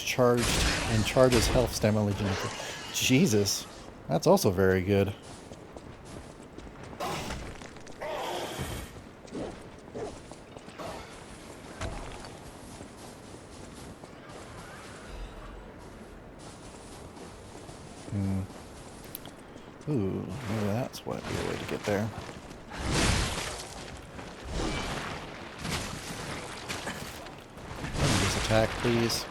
Charged, and charges health stamina legion. Jesus, that's also very good. Ooh, maybe that's what would be a way to get there. This attack, please.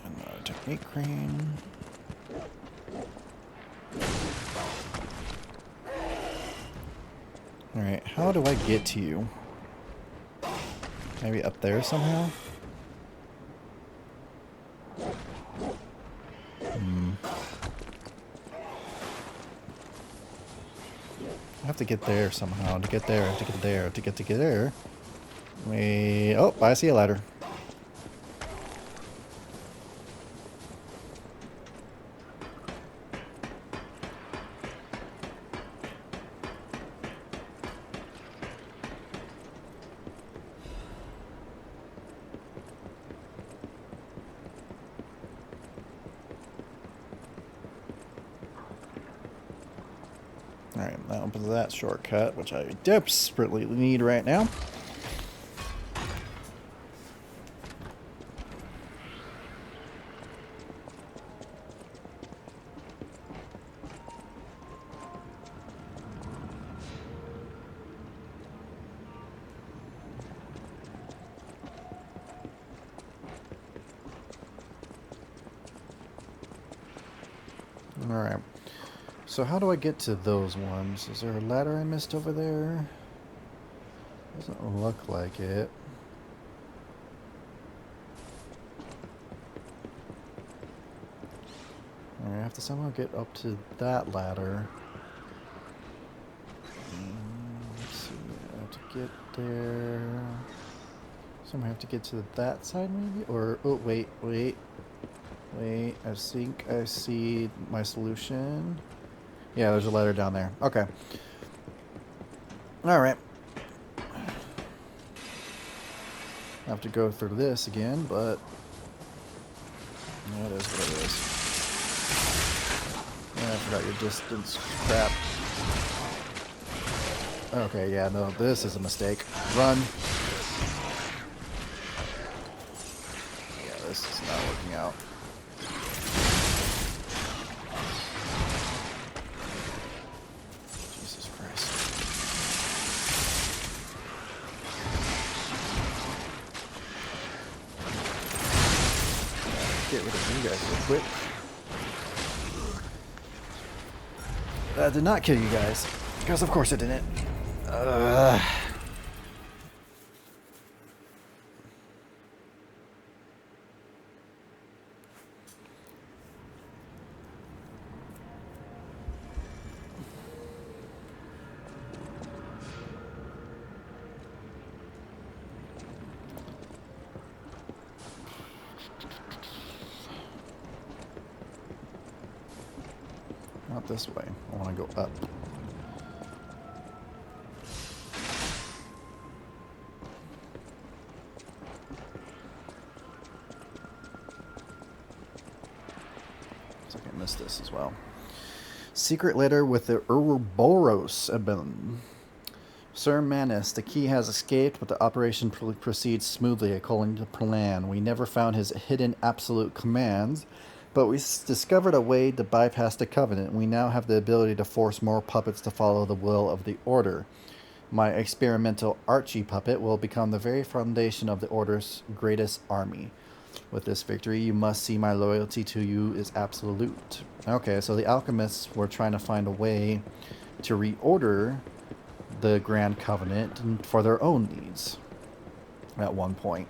Another technique crane. Alright, how do I get to you? Maybe up there somehow? I have to get there somehow. To get there, to get there, to get there. Wait. Oh, I see a ladder. Alright, that opens that shortcut, which I desperately need right now. Alright. So how do I get to those ones? Is there a ladder I missed over there? Doesn't look like it. Alright, I have to somehow get up to that ladder. Let's see, I have to get there. Somehow I have to get to that side maybe? Or, oh, wait. Wait, I think I see my solution. Yeah, there's a ladder down there. Okay. Alright. I have to go through this again, but that is what it is. Yeah, I forgot your distance. Crap. Okay, yeah, no, this is a mistake. Run. Yeah, this is not working out. Get rid of you guys real quick. That did not kill you guys. Because of course it didn't. Not this way. I want to go up. Looks like I missed this as well. Secret letter with the Ouroboros Ibn. Sir Manus, the key has escaped, but the operation proceeds smoothly according to plan. We never found his hidden absolute commands, but we discovered a way to bypass the Covenant. We now have the ability to force more puppets to follow the will of the Order. My experimental Archie puppet will become the very foundation of the Order's greatest army. With this victory, you must see my loyalty to you is absolute. Okay, so the alchemists were trying to find a way to reorder the Grand Covenant for their own needs at one point.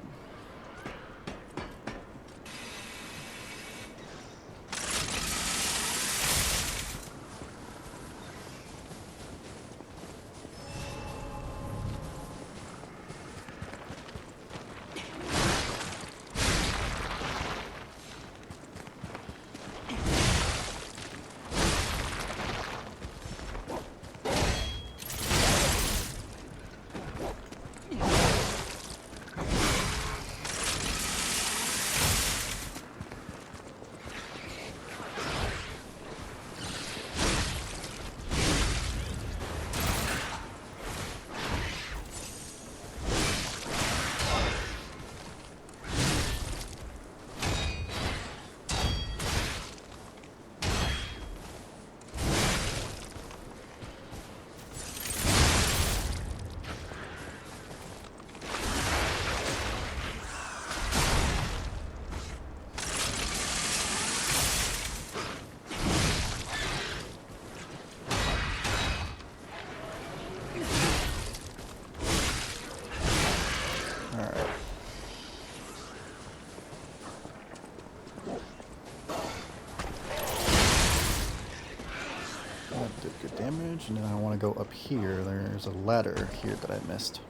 And then I want to go up here. There's a ladder here that I missed.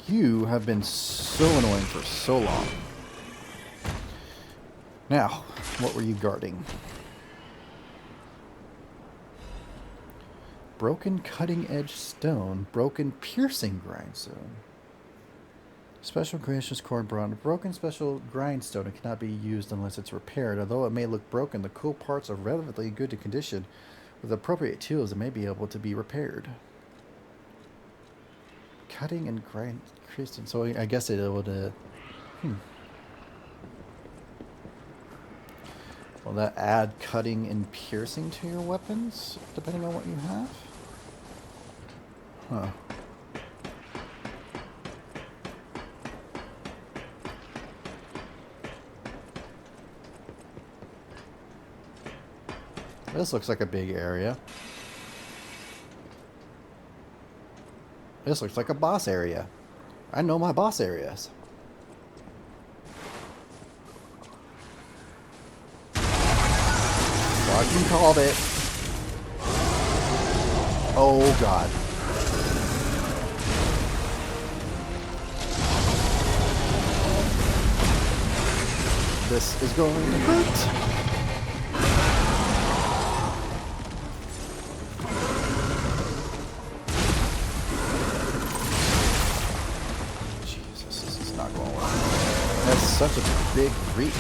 You have been so annoying for so long. Now, what were you guarding? Broken cutting edge stone, broken piercing grindstone. Special creations core brought broken special grindstone. It cannot be used unless it's repaired. Although it may look broken, the cool parts are relatively good condition. With appropriate tools, it may be able to be repaired. Cutting and grind crystal. So I guess it would. Will that add cutting and piercing to your weapons, depending on what you have? Huh. This looks like a big area. This looks like a boss area. I know my boss areas. You called it. Oh God. This is going to hurt. Jesus, this is not going well. That's such a big reach.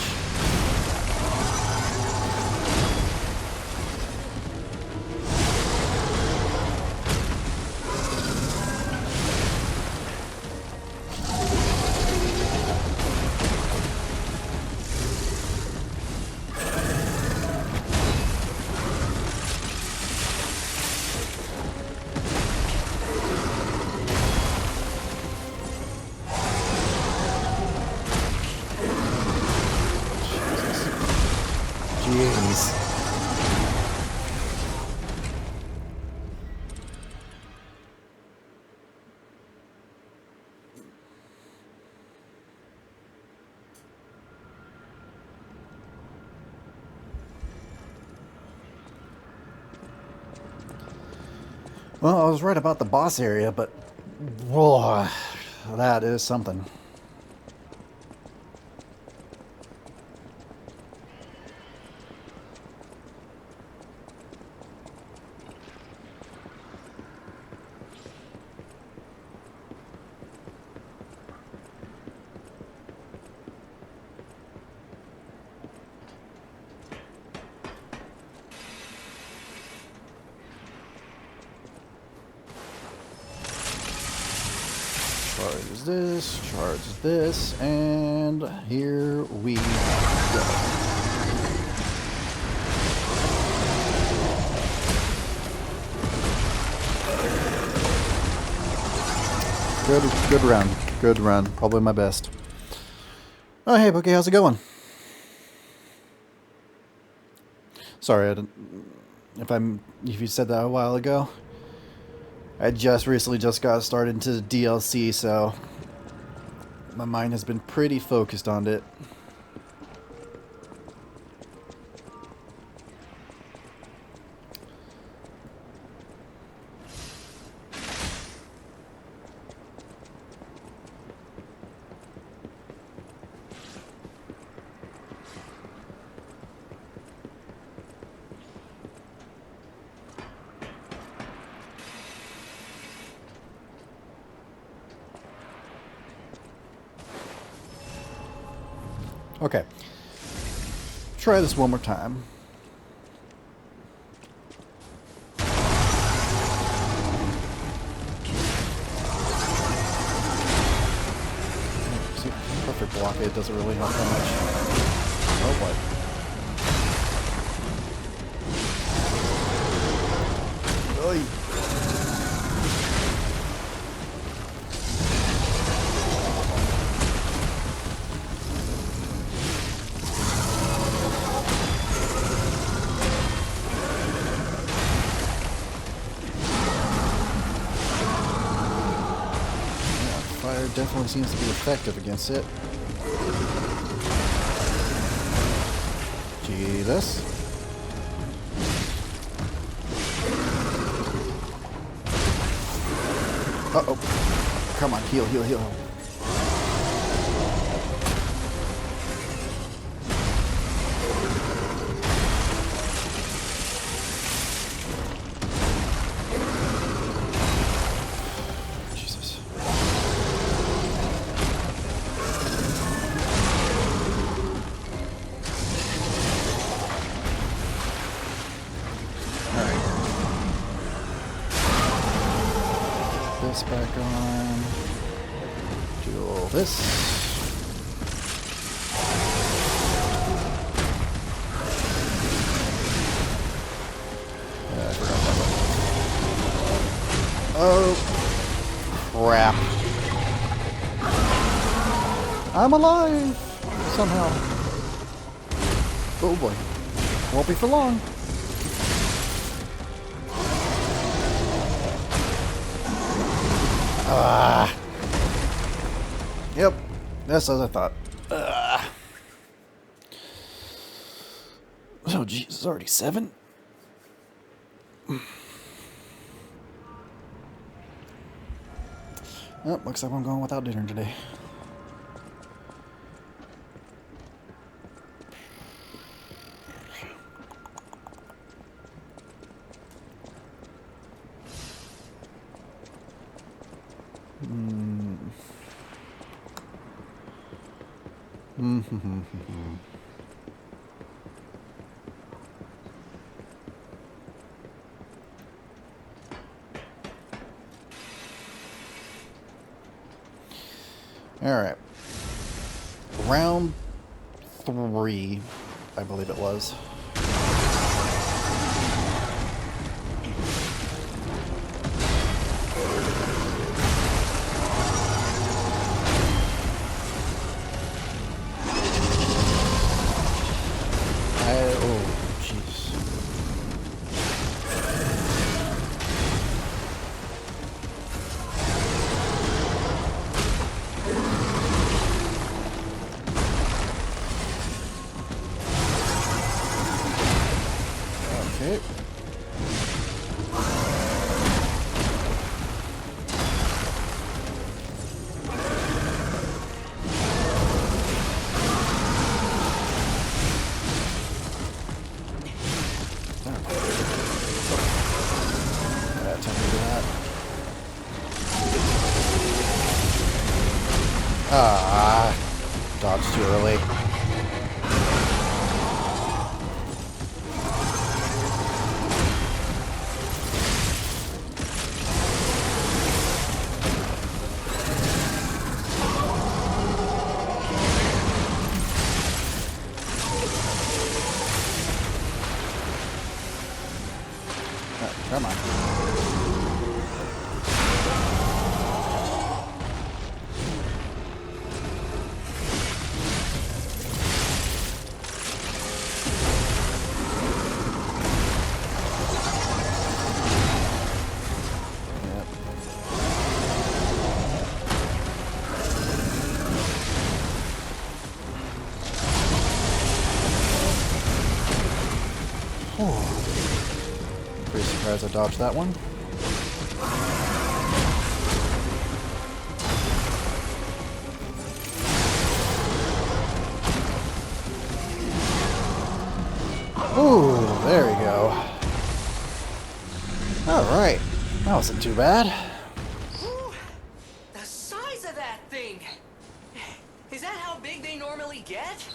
Well, I was right about the boss area, but whoa, that is something. Charge this, and here we go. Good run. Good run. Probably my best. Oh, hey, Bookie, how's it going? Sorry, if you said that a while ago. I recently got started into the DLC, so my mind has been pretty focused on it. Okay. Try this one more time. See, perfect blockade doesn't really help that much. Oh boy. Oy. Definitely seems to be effective against it. Jesus. Uh-oh. Come on, heal, heal, heal. Back on. Do all this. I forgot that one. Oh, crap. I'm alive! Somehow. Oh boy. Won't be for long. Yep, that's as I thought. Oh, geez, it's already 7? Oh, looks like I'm going without dinner today. Alright. Round 3, I believe it was. Come on. Pretty surprised I dodged that one. Ooh, there we go. Alright, that wasn't too bad. The size of that thing! Is that how big they normally get?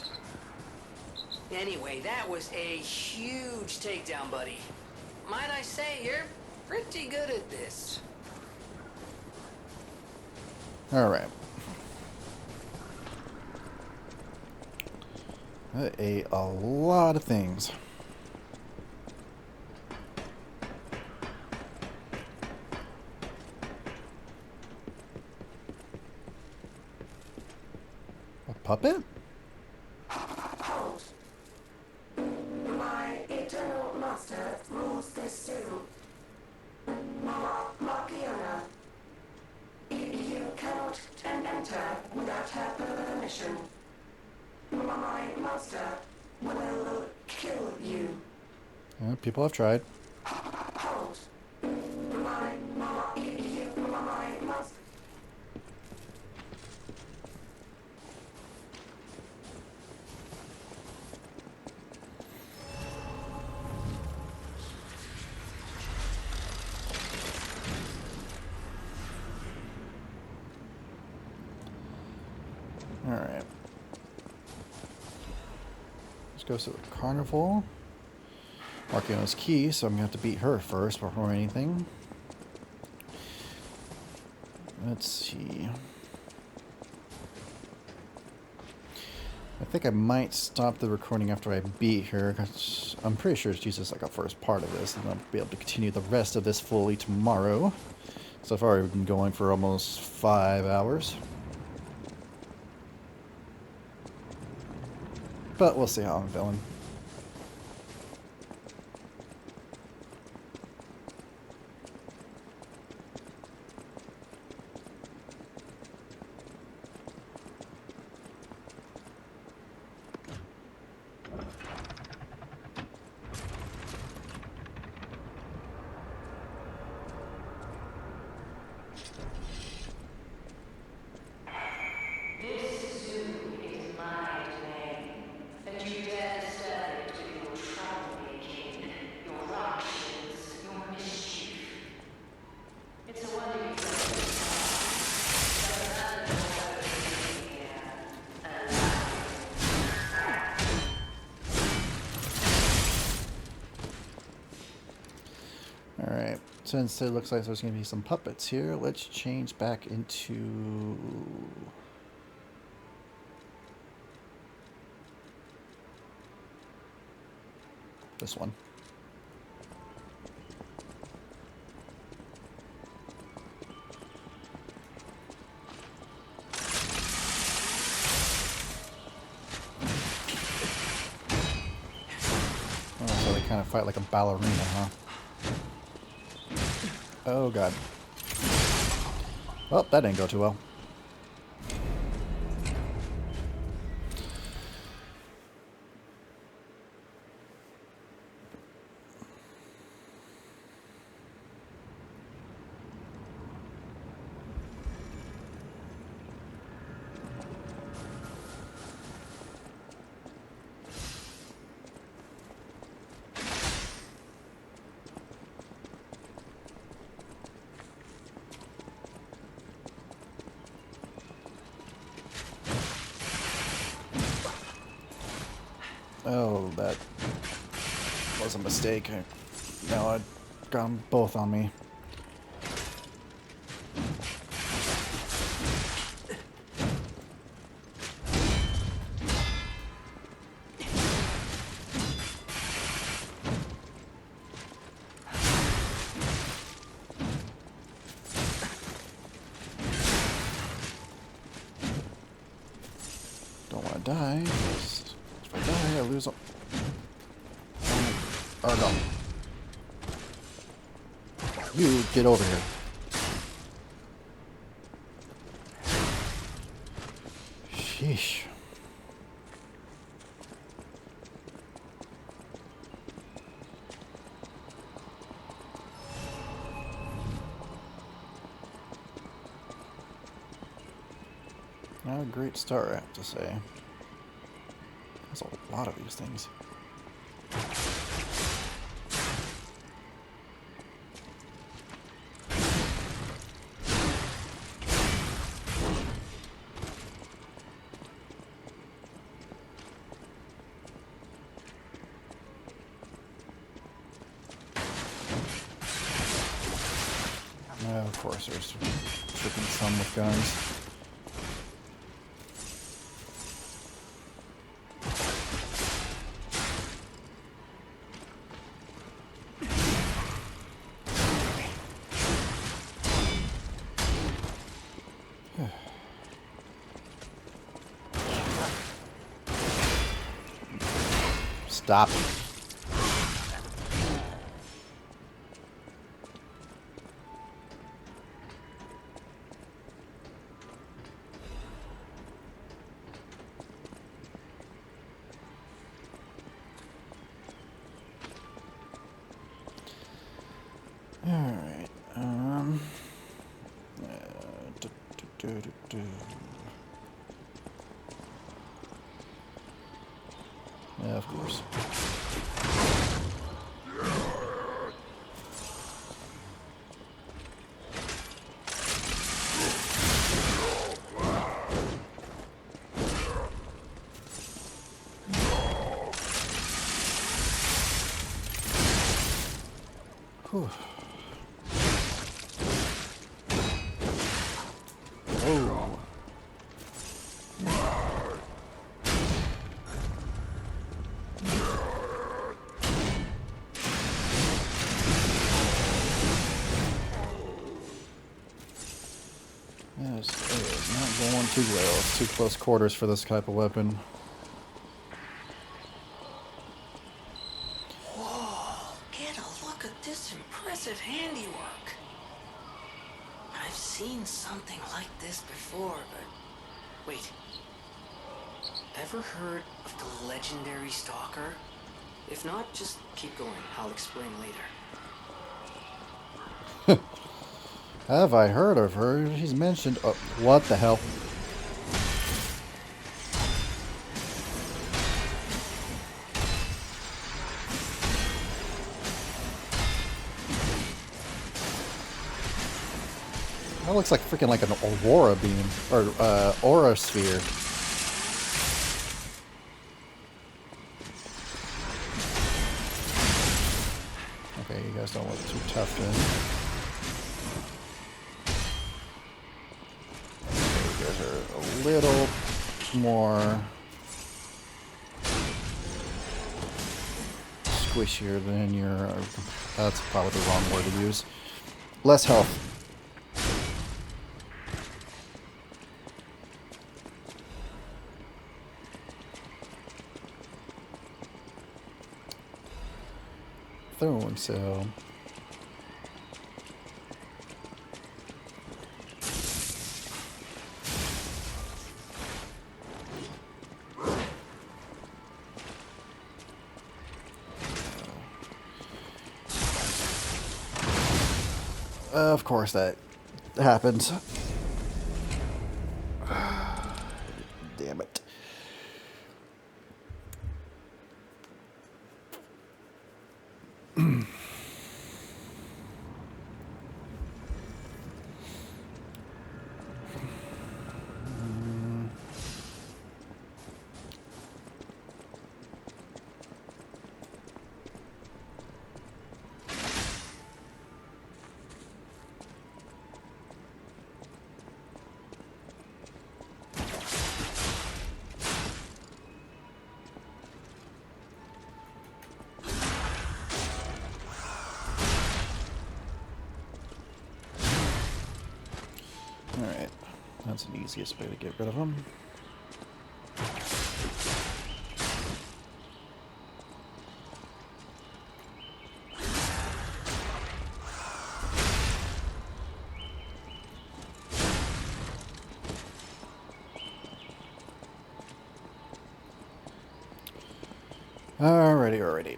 Anyway, that was a huge takedown, buddy. Might I say, you're pretty good at this. Alright. That ate a lot of things. A puppet? Hold. My eternal master rules this too. Markiana. You cannot enter without her permission. My master will kill you. Yeah, people have tried. Hold. My master. Alright. Let's go to the carnival. Markiana's key, so I'm gonna have to beat her first before anything. Let's see. I think I might stop the recording after I beat her, because I'm pretty sure it's just like a first part of this, and I'll be able to continue the rest of this fully tomorrow. So far, we've been going for almost 5 hours. But we'll see how I'm feeling. Alright, since it looks like there's going to be some puppets here, let's change back into... this one. Oh, so they kind of fight like a ballerina, huh? Oh god. Well, that didn't go too well. Oh, that was a mistake. Now I've got them both on me. die, I lose all... Or no. You get over here. Sheesh. Not a great start, I have to say. There's a lot of these things. Of course, there's freaking some with guns. Stop. Alright, yeah, of course. Whew. Oh. Yes, it is not going too well. It's too close quarters for this type of weapon. Whoa, get a look at this impressive handiwork. I've seen something like this before, but... Wait. Ever heard of the legendary Stalker? If not, just keep going. I'll explain later. Have I heard of her? She's mentioned... Oh, what the hell? That looks like freaking like an aurora beam. Or, aura sphere. Okay, you guys don't look too tough then. A little more squishier than your... that's probably the wrong word to use. Less health. Throwing cell. Of course that happens. Damn it. Alright, that's the easiest way to get rid of them. Alrighty.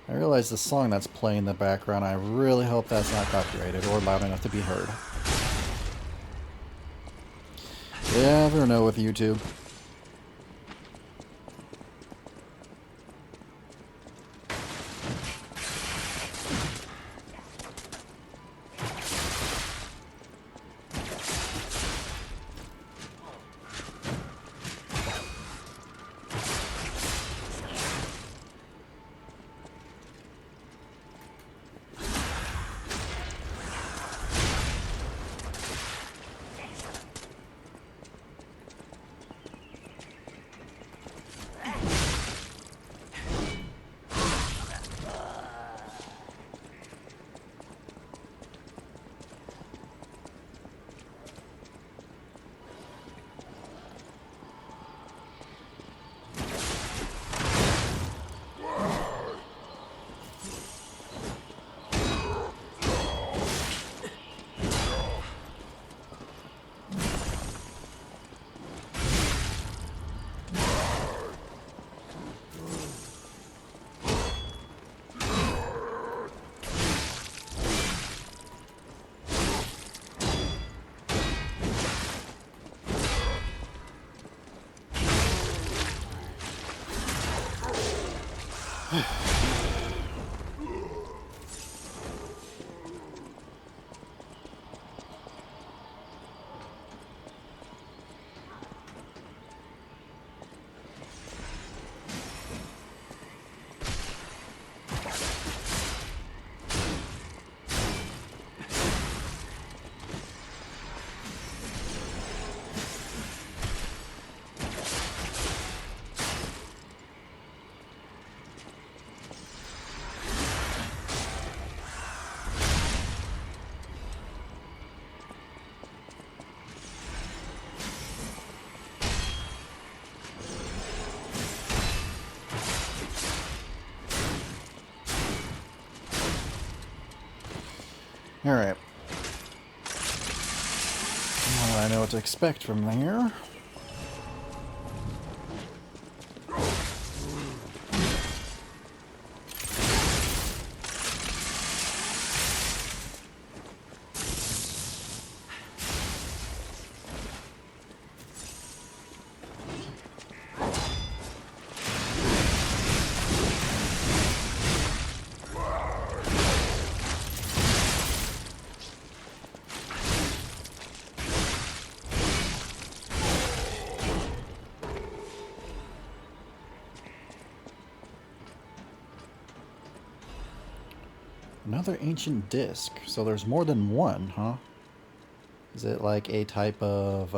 I realize the song that's playing in the background, I really hope that's not copyrighted or loud enough to be heard. You never know with YouTube. Alright. Now that I know what to expect from here. Another ancient disc. So there's more than one, huh? Is it like a type of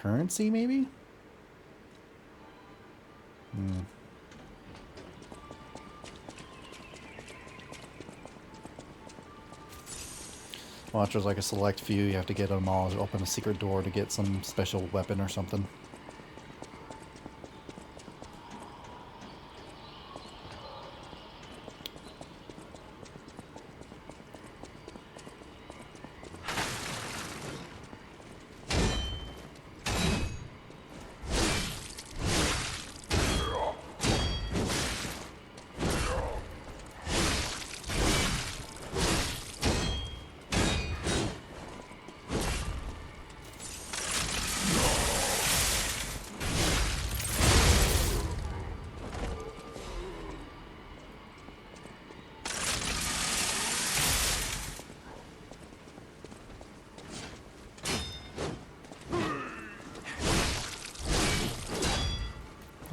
currency, maybe? Watch, there's like a select few. You have to get them all to open a secret door to get some special weapon or something.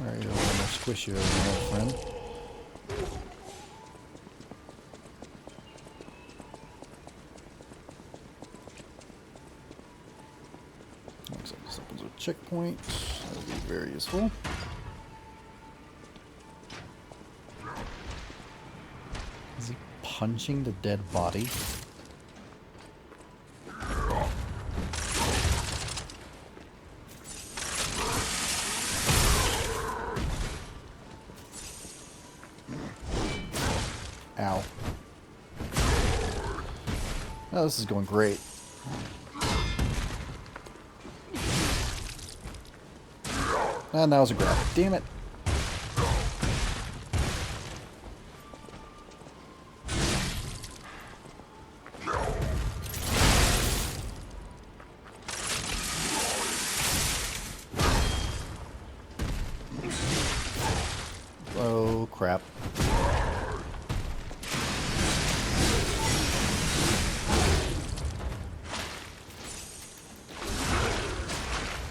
Alright, you're a little more squishy over there, old friend. Looks like this opens a checkpoint. That'll be very useful. Is he punching the dead body? Ow. Oh, this is going great. And that was a grab. Damn it. Oh, crap.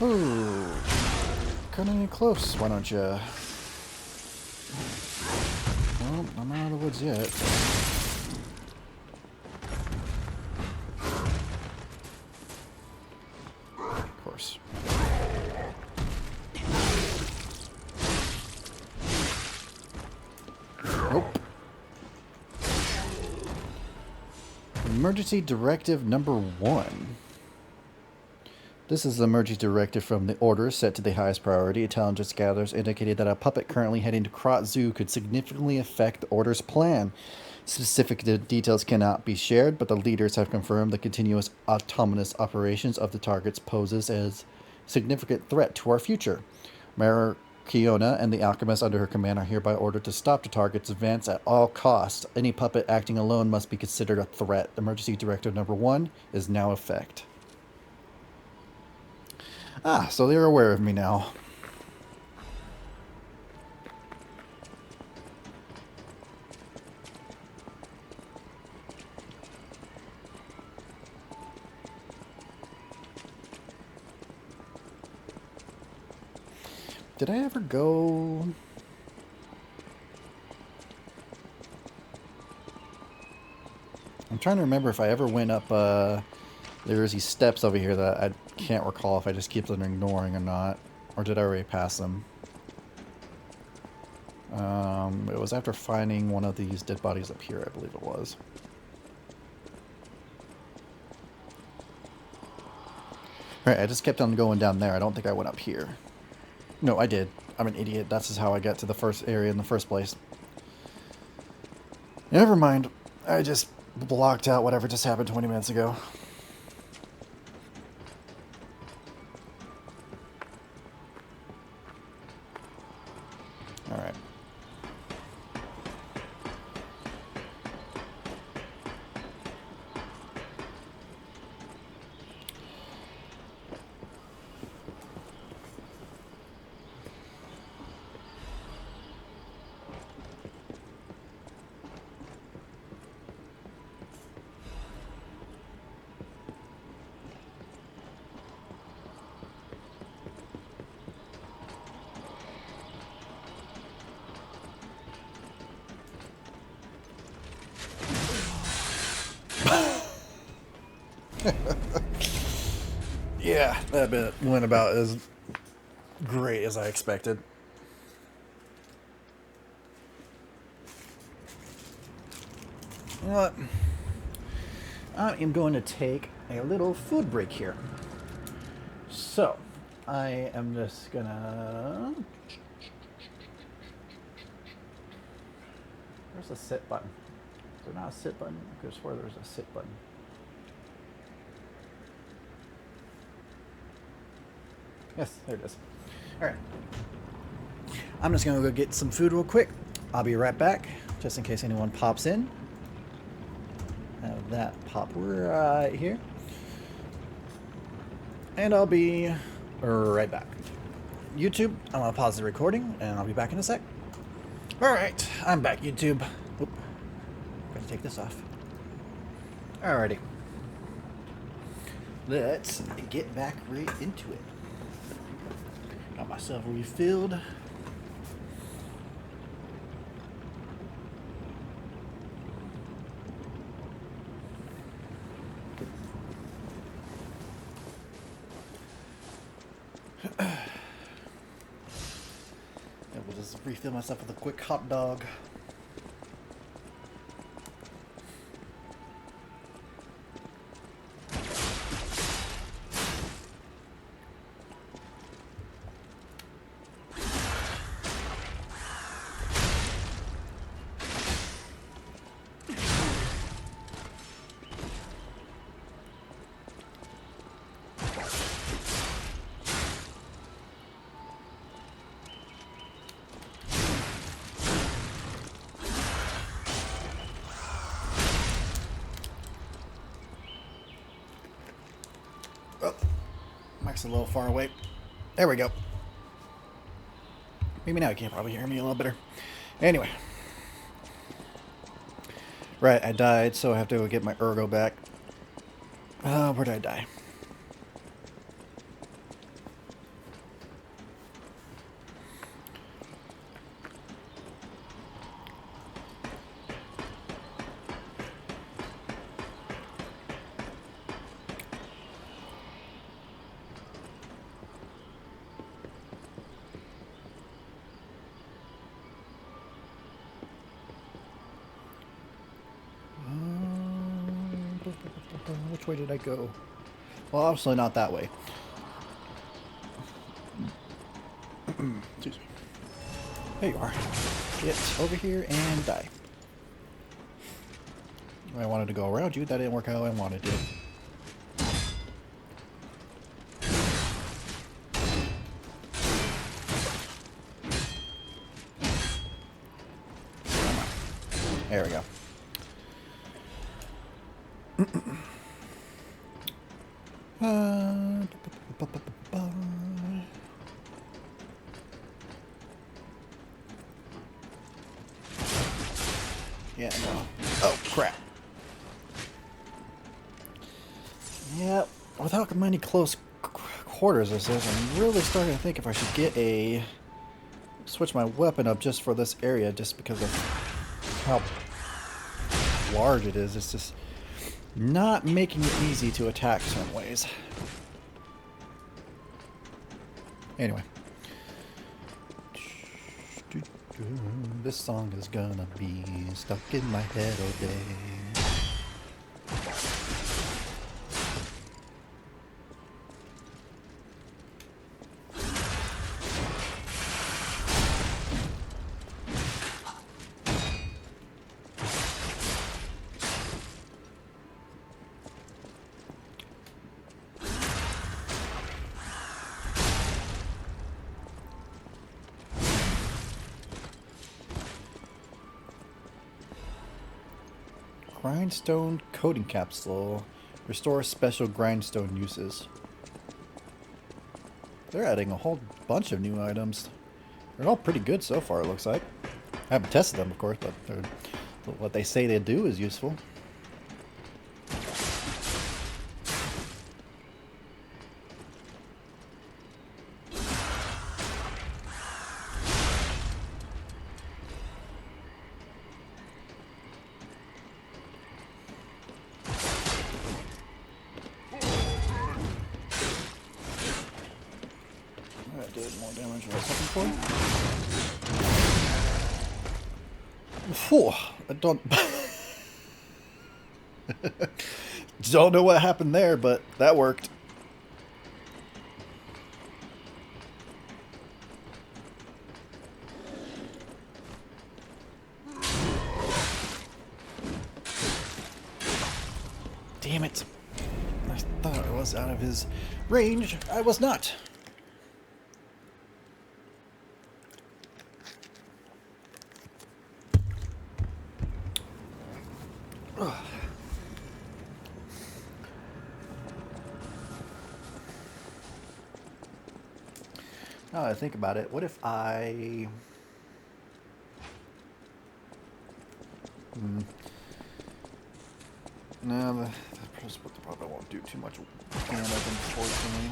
Ooh. Cutting it close, why don't you? Well, I'm not out of the woods yet. Of course. Nope. Emergency Directive number 1. This is the emergency directive from the order set to the highest priority. Intelligence gatherers indicated that a puppet currently heading to Krat Zoo could significantly affect the order's plan. Specific details cannot be shared, but the leaders have confirmed the continuous autonomous operations of the targets poses as a significant threat to our future. Mayor Kiona and the alchemists under her command are hereby ordered to stop the target's advance at all costs. Any puppet acting alone must be considered a threat. Emergency Directive number 1 is now in effect. Ah, so they're aware of me now. Did I ever go... I'm trying to remember if I ever went up, there's these steps over here that I can't recall if I just keep them ignoring or not. Or did I already pass them? It was after finding one of these dead bodies up here, I believe it was. Alright, I just kept on going down there. I don't think I went up here. No, I did. I'm an idiot. That's just how I got to the first area in the first place. Never mind. I just blocked out whatever just happened 20 minutes ago. Alright. Yeah, that bit went about as great as I expected. You know what? I am going to take a little food break here. So, I am just gonna... Where's the sit button? Is there not a sit button? I could swear there's a sit button. Yes, there it is. Alright. I'm just going to go get some food real quick. I'll be right back, just in case anyone pops in. Have that pop right here. And I'll be right back. YouTube, I'm going to pause the recording, and I'll be back in a sec. Alright, I'm back, YouTube. Oop. Gotta take this off. Alrighty. Let's get back right into it. Got myself refilled. I will just refill myself with a quick hot dog. Mike's a little far away. There we go. Maybe now you can probably hear me a little better. Anyway. Right, I died, so I have to go get my ergo back. Where did I die? Which way did I go? Well, obviously not that way. Excuse me. There you are. Get over here and die. I wanted to go around you. That didn't work how I wanted to. Come on. There we go. Yeah, no. Oh, crap. Yeah, without many close quarters as this, I'm really starting to think if I should get a... switch my weapon up just for this area, just because of how large it is. It's just not making it easy to attack certain ways. Anyway. This song is gonna be stuck in my head all day. Grindstone coating capsule. Restores special grindstone uses. They're adding a whole bunch of new items. They're all pretty good so far, it looks like. I haven't tested them, of course, but what they say they do is useful. That did more damage than I was looking for. Phew, I don't... don't know what happened there, but that worked. Damn it. I thought I was out of his range. I was not. Now that I think about it, what if I... No, the probably won't do too much damage, unfortunately.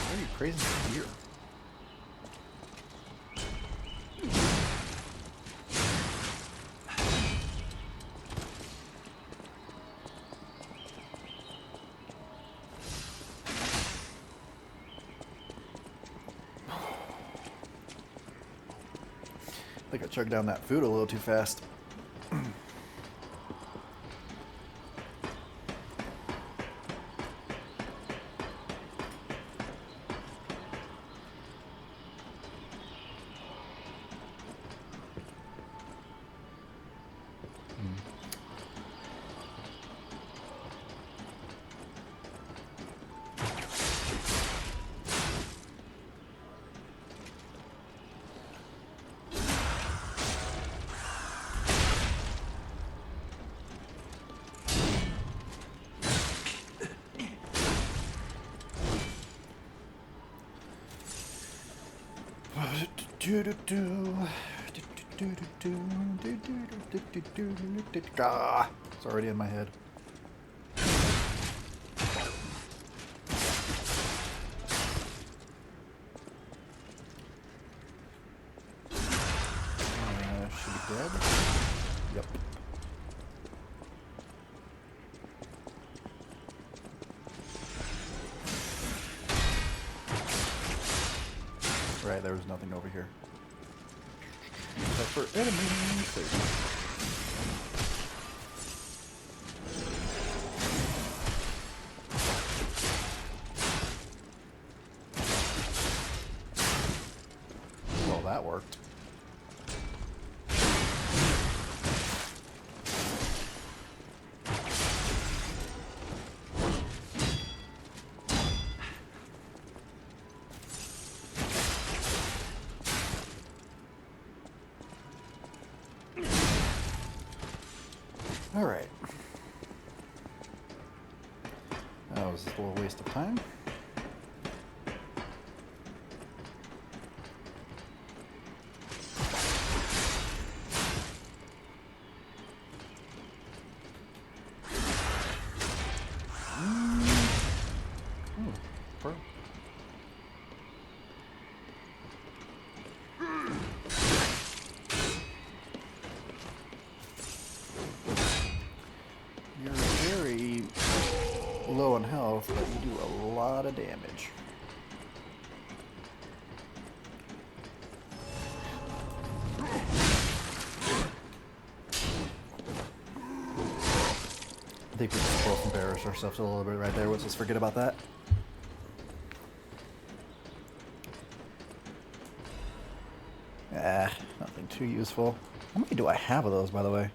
Why are you crazy here? I think I chugged down that food a little too fast. Ah, it's already in my head. Should be dead. Yep. Right, there was nothing over here. Except for enemies. Well, that worked. All right. That was a little waste of time. Oh, pearl. You're very low on health, but you do a lot of damage. I think we just both embarrassed ourselves a little bit right there. Let's just forget about that. Ah, nothing too useful. How many do I have of those, by the way?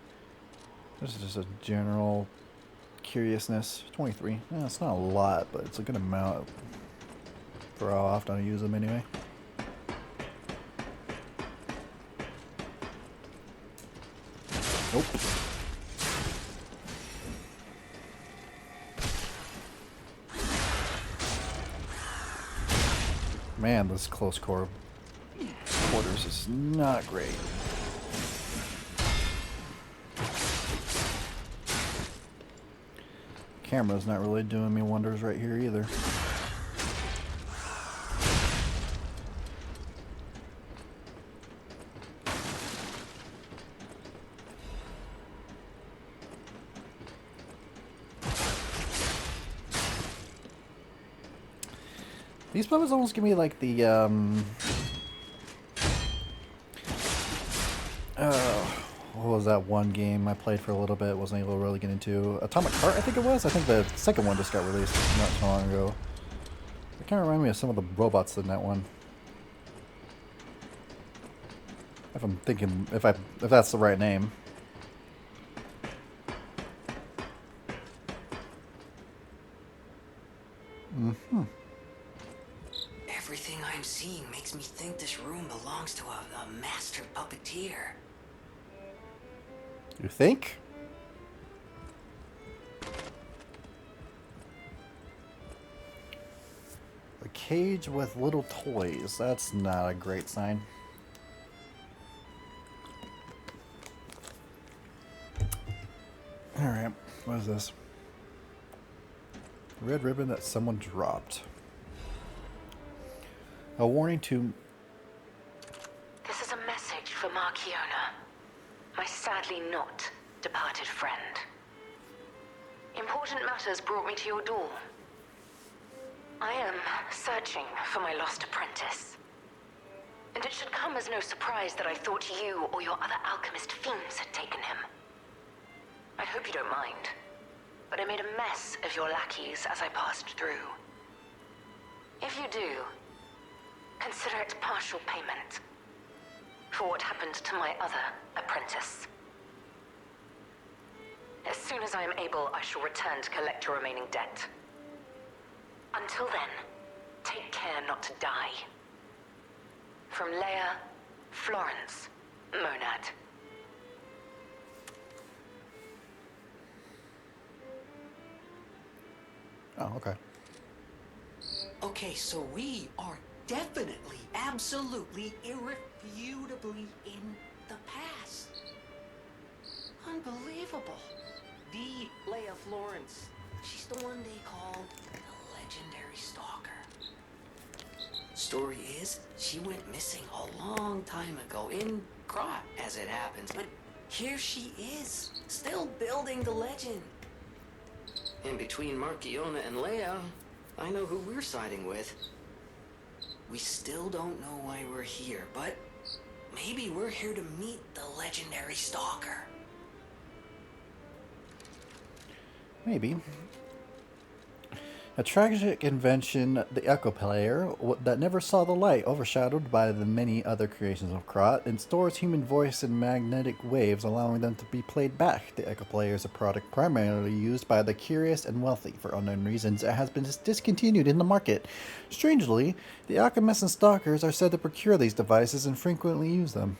This is just a general curiousness. 23. Yeah, it's not a lot, but it's a good amount for how often I use them anyway. Nope. Man, this close quarters is not great. Camera's not really doing me wonders right here either. These puppets almost give me like the what was that one game I played for a little bit, wasn't able to really get into? Atomic Heart, I think it was. I think the second one just got released not so long ago. It kind of reminded me of some of the robots in that one. If I'm thinking, if that's the right name. Mm-hmm. Everything I'm seeing makes me think this room belongs to a master puppeteer. You think? A cage with little toys. That's not a great sign. Alright, what is this? Red ribbon that someone dropped. A warning to... This is a message for Markiona, my sadly not departed friend. Important matters brought me to your door. I am searching for my lost apprentice. And it should come as no surprise that I thought you or your other alchemist fiends had taken him. I hope you don't mind, but I made a mess of your lackeys as I passed through. If you do, consider it partial payment for what happened to my other apprentice. As soon as I am able, I shall return to collect your remaining debt. Until then, take care not to die. From Leia, Florence, Monad. Oh, okay. Okay, so we are definitely, absolutely, irrefutably in the past. Unbelievable. The Leia Florence. She's the one they call the legendary stalker. Story is, she went missing a long time ago in Krat, as it happens, but here she is, still building the legend. And between Markiona and Leia, I know who we're siding with. We still don't know why we're here, but maybe we're here to meet the legendary stalker. Maybe. A tragic invention, the Echo Player, that never saw the light, overshadowed by the many other creations of Krat, and stores human voice in magnetic waves, allowing them to be played back. The Echo Player is a product primarily used by the curious and wealthy. For unknown reasons, it has been discontinued in the market. Strangely, the alchemists and stalkers are said to procure these devices and frequently use them.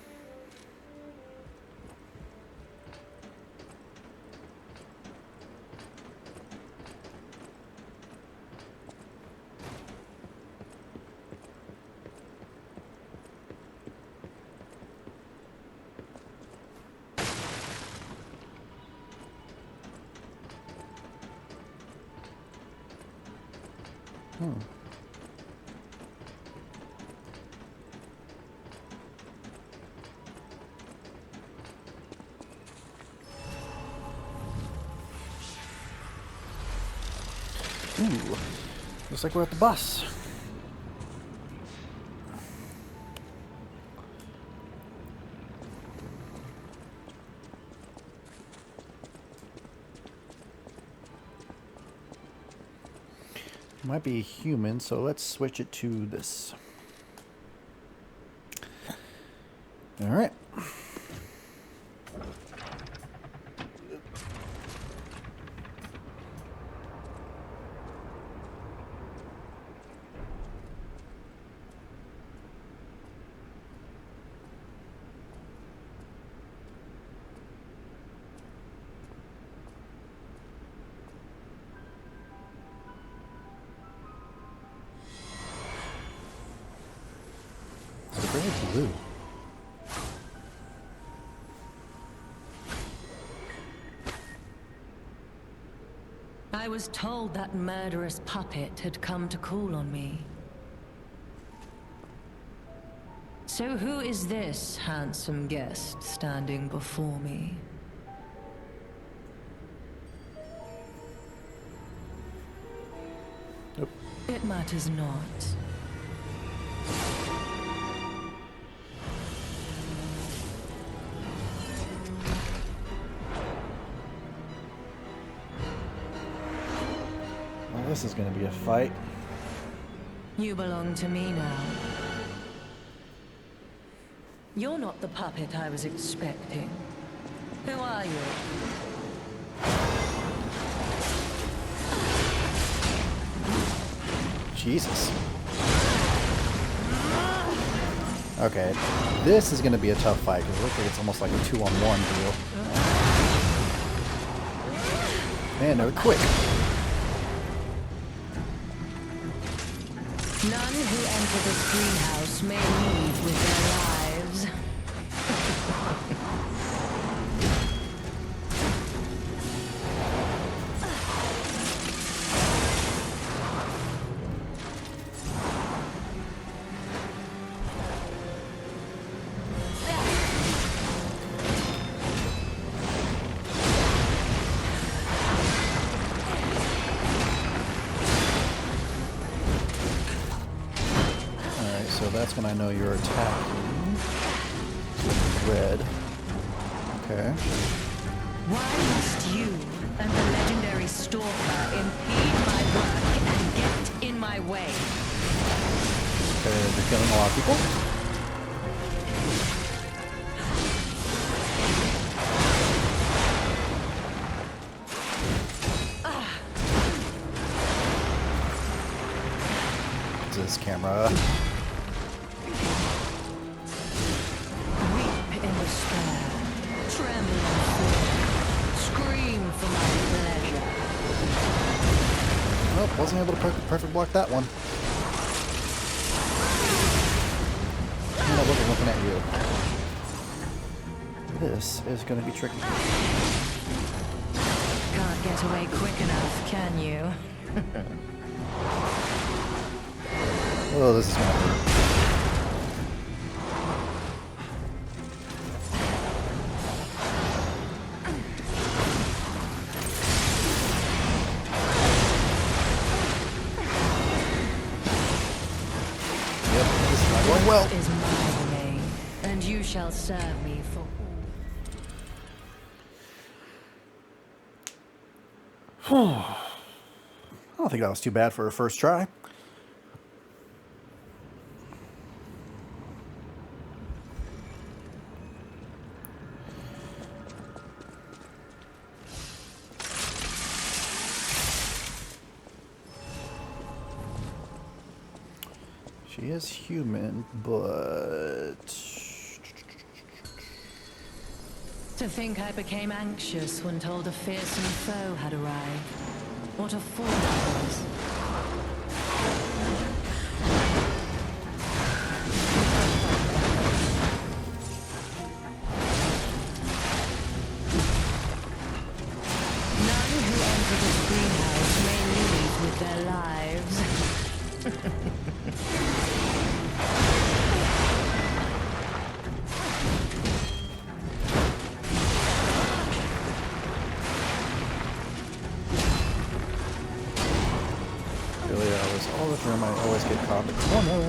Ooh, looks like we're at the bus. Might be human, so let's switch it to this. All right. Blue. I was told that murderous puppet had come to call on me. So who is this handsome guest standing before me? Nope. It matters not. This is going to be a fight. You belong to me now. You're not the puppet I was expecting. Who are you? Jesus. Okay, this is going to be a tough fight because it looks like it's almost like a 2-on-1 deal. Man, they're quick. None who enter this greenhouse may leave with their lives. That's when I know you're attacking. Red. Okay. Why must you and the legendary stalker impede my work and get in my way? They're killing a lot of people. This camera. Wasn't able to perfect block that one. This is going to be tricky. Can't get away quick enough, can you? Oh, this is going to hurt. Yep, this is not going well. Is my name, and you shall serve me for I don't think that was too bad for a first try. She is human, but... To think I became anxious when told a fearsome foe had arrived. What a fool I was. None who enter this greenhouse may leave with their lives. Really, I was all the time. I always get caught in the corner.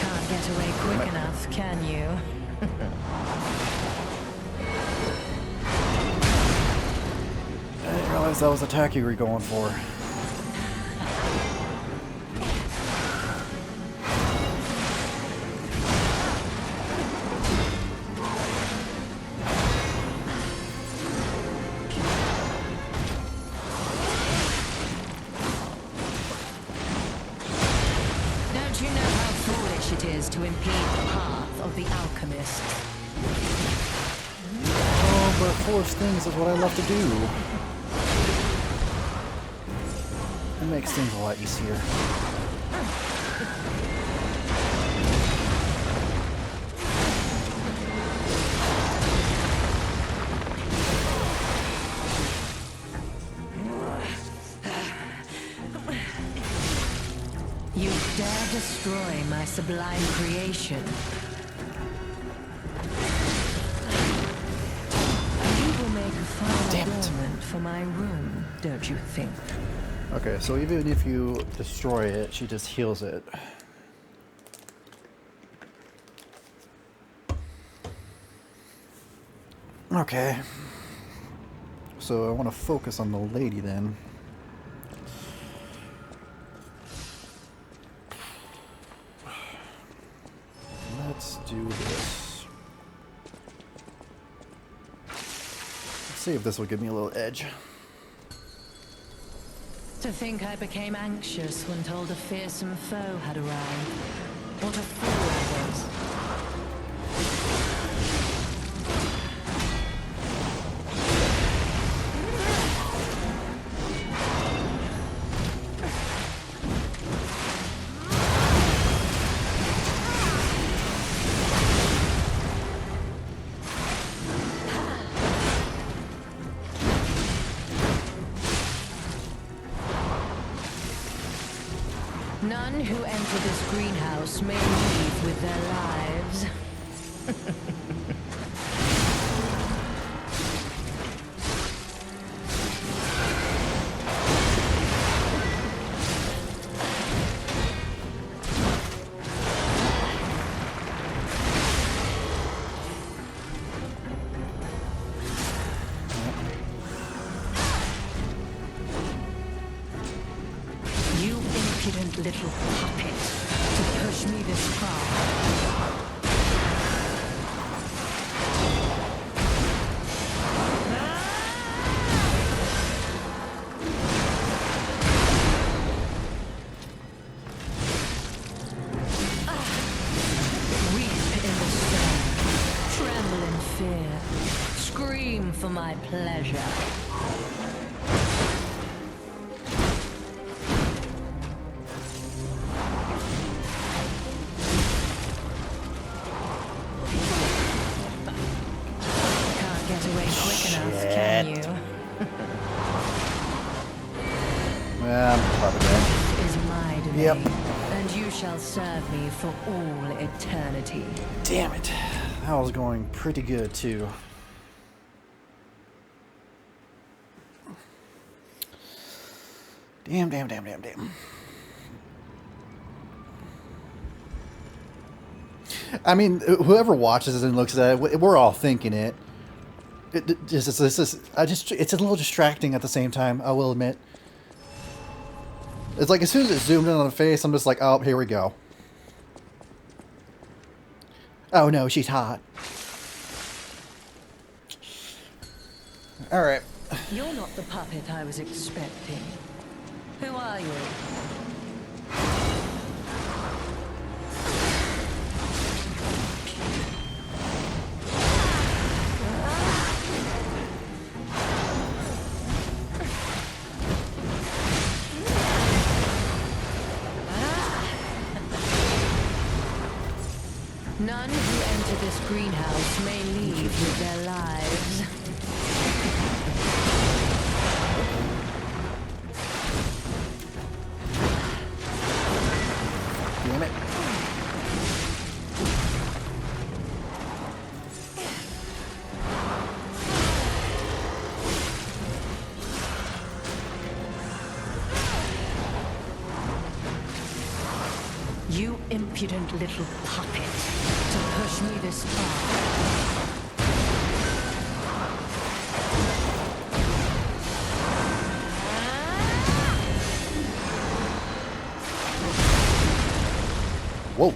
Can't get away quick enough, can you? I didn't realize that was the attack you were going for. Don't you know how foolish it is to impede the path of the alchemist? Oh, but force things is what I love to do. It makes things a lot easier. You dare destroy my sublime creation. You will make a fine adornment for my room, don't you think? Okay, so even if you destroy it, she just heals it. Okay. So I want to focus on the lady then. Let's do this. Let's see if this will give me a little edge. To think I became anxious when told a fearsome foe had arrived. What a fool I was. None who enter this greenhouse may leave with their lives. You impudent little puppet, to push me this far. Weep in the snow, tremble in fear, scream for my pleasure. Can't get away quick enough, can you? Yeah, I'm probably dead. Is my domain, Yep. and you shall serve me for all eternity. Damn it. That was going pretty good, too. Damn. I mean, whoever watches this and looks at it, we're all thinking it. It's a little distracting at the same time, I will admit. It's like as soon as it zoomed in on the face, I'm just like, oh, here we go. Oh no, she's hot. Alright. You're not the puppet I was expecting. Who are you? None who enter this greenhouse may leave with their lives. Damn it. You impudent little puppet, to push me this far. Whoa.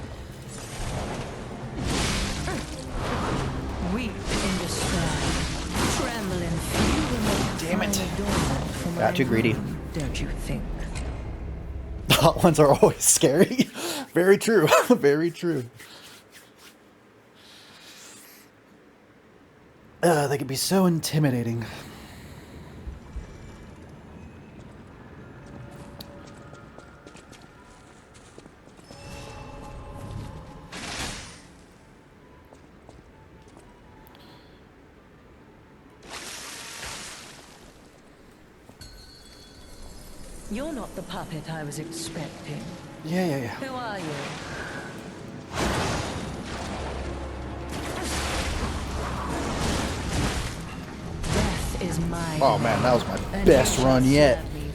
Weep in despair. Tremble and feel when Damn it. find a door for my Got too greedy. room, don't you think? The hot ones are always scary. Very true. Very true. They can be so intimidating. You're not the puppet I was expecting. Yeah. Who are you? Death is mine. Oh man, that was my And best you shall run yet. serve me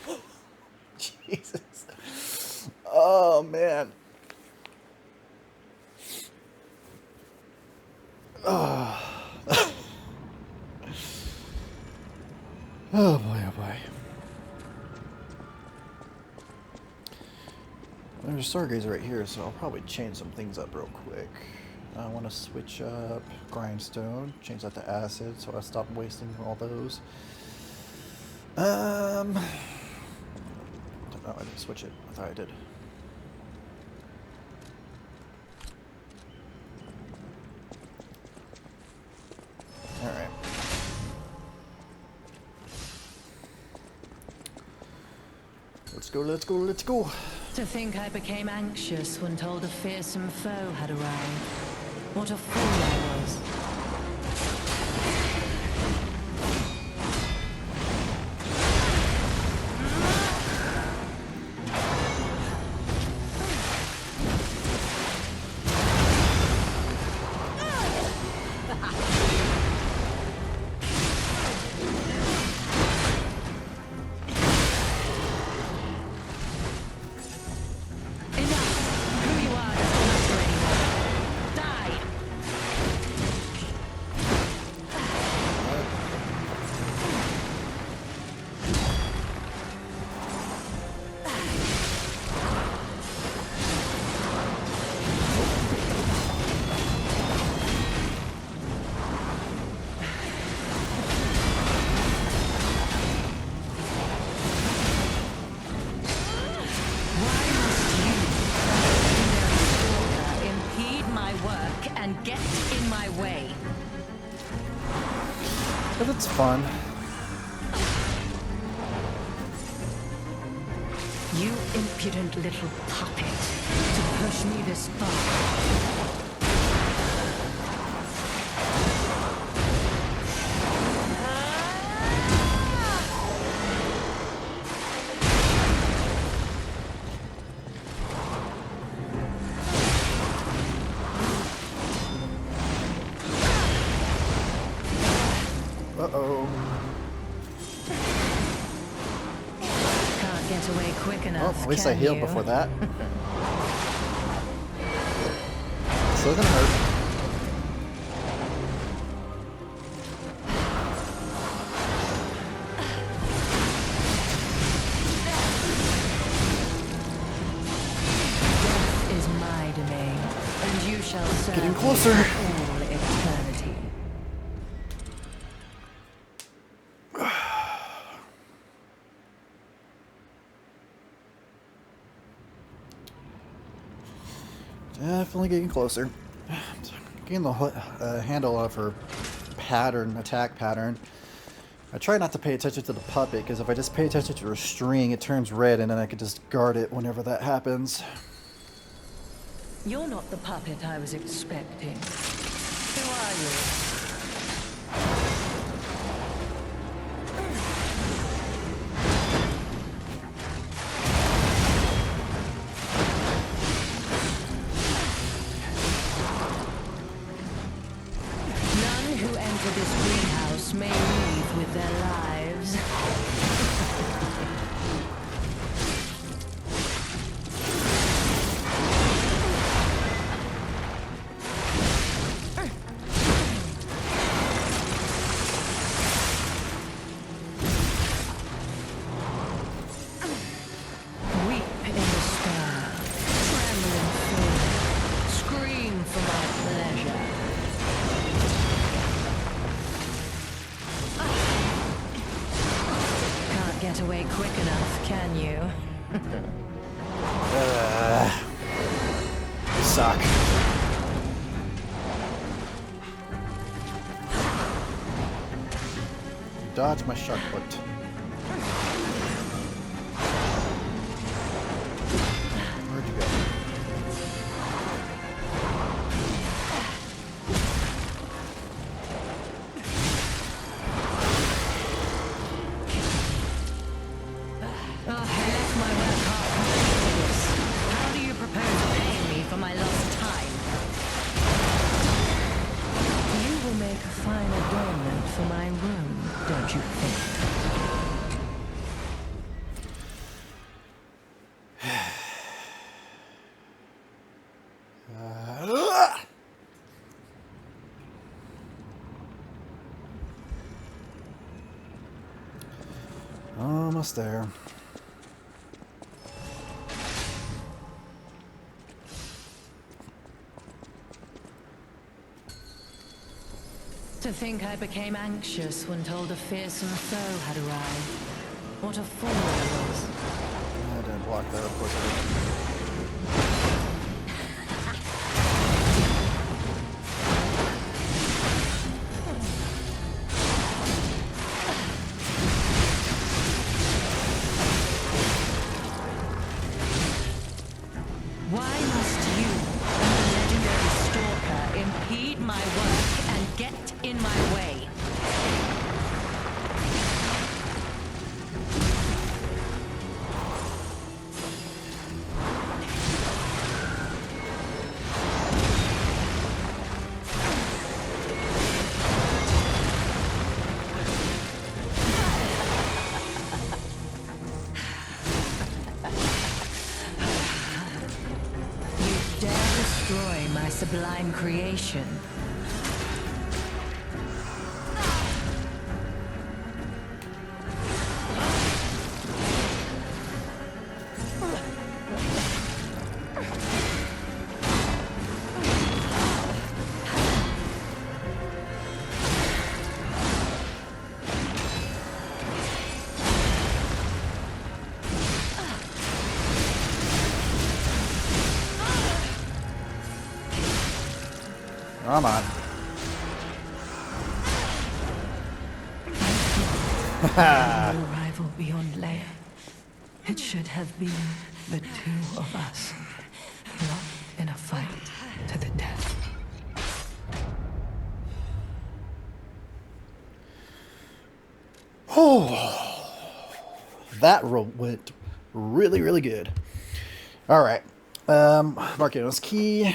for- Jesus. Oh man. Oh. Oh boy, oh boy. There's a stargazer right here, so I'll probably change some things up real quick. I want to switch up grindstone, change that to acid, so I stop wasting all those. Oh, I didn't switch it. I thought I did. All right. Let's go. To think I became anxious when told a fearsome foe had arrived. What a fool I was. Enough! Who you are doesn't matter anymore. Die! fun. You impudent little puppet, to push me this far. Uh-oh. Can't get away quick enough. Well, at least I can healed you? before that. Still gonna hurt. Death is my domain, and you shall serve Getting me closer. for all eternity. Definitely getting closer. Getting the handle of her attack pattern. I try not to pay attention to the puppet, because if I just pay attention to her string, it turns red, and then I can just guard it whenever that happens. You're not the puppet I was expecting. Who are you? None who enter this greenhouse may leave with their lives. Weep in despair, tremble in fear, scream for my pleasure. Can't get away quick enough, can you? You suck. You dodged my shark foot. Where'd you go? Oh, I left my work half for this. How do you propose paying me for my lost time? You will make a fine adornment for my room, don't you think? Almost there. To think I became anxious when told a fearsome foe had arrived. What a fool I was. I didn't block that, of course I didn't. Why must you, the legendary stalker, impede my work and get in my way? You dare destroy my sublime creation. Come on. I No rival beyond Leia. It should have been the two of us, locked in a fight to the death. Oh, that went really, really good. All right. Marcano's key.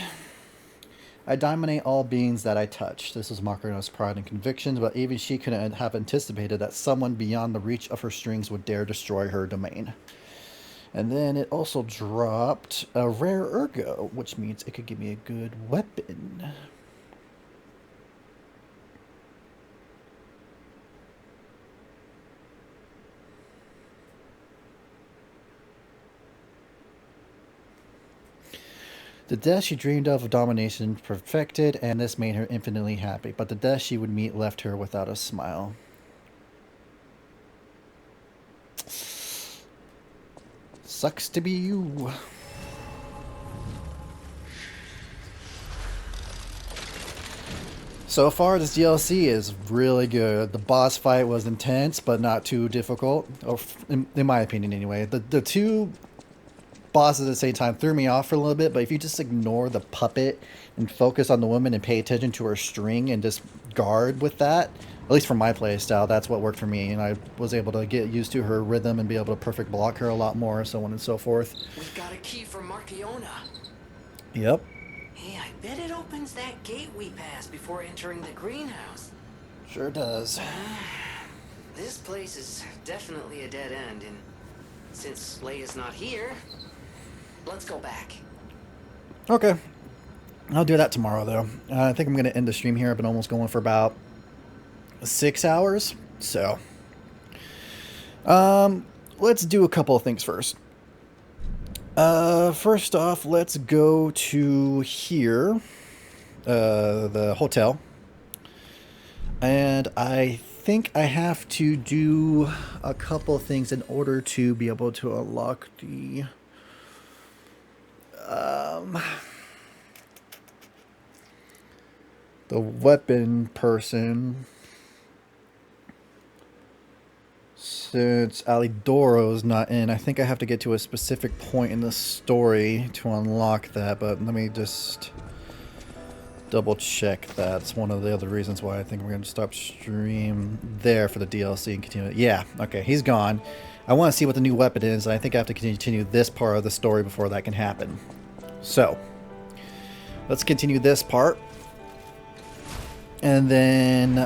I dominate all beings that I touch. This was Marcano's pride and convictions, but even she couldn't have anticipated that someone beyond the reach of her strings would dare destroy her domain. And then it also dropped a rare ergo, which means it could give me a good weapon. The death she dreamed of domination perfected, and this made her infinitely happy. But the death she would meet left her without a smile. Sucks to be you. So far, this DLC is really good. The boss fight was intense, but not too difficult. Or in my opinion, anyway. The two bosses at the same time threw me off for a little bit, but if you just ignore the puppet and focus on the woman and pay attention to her string and just guard with that, at least for my play style, that's what worked for me, and I was able to get used to her rhythm and be able to perfect block her a lot more, so on and so forth. We've got a key for Marchiona. Yep. Hey, I bet it opens that gate we passed before entering the greenhouse. Sure does. This place is definitely a dead end, and since Leia's not here, let's go back. Okay. I'll do that tomorrow, though. I think I'm going to end the stream here. I've been almost going for about 6 hours. So, let's do a couple of things first. First off, let's go to here, the hotel. And I think I have to do a couple of things in order to be able to unlock the weapon person. Since Alidoro's not in, I think I have to get to a specific point in the story to unlock that, but let me just double check that. It's one of the other reasons why I think we're going to stop stream there for the DLC and continue. Yeah, okay, he's gone. I want to see what the new weapon is, and I think I have to continue this part of the story before that can happen. So, let's continue this part. And then,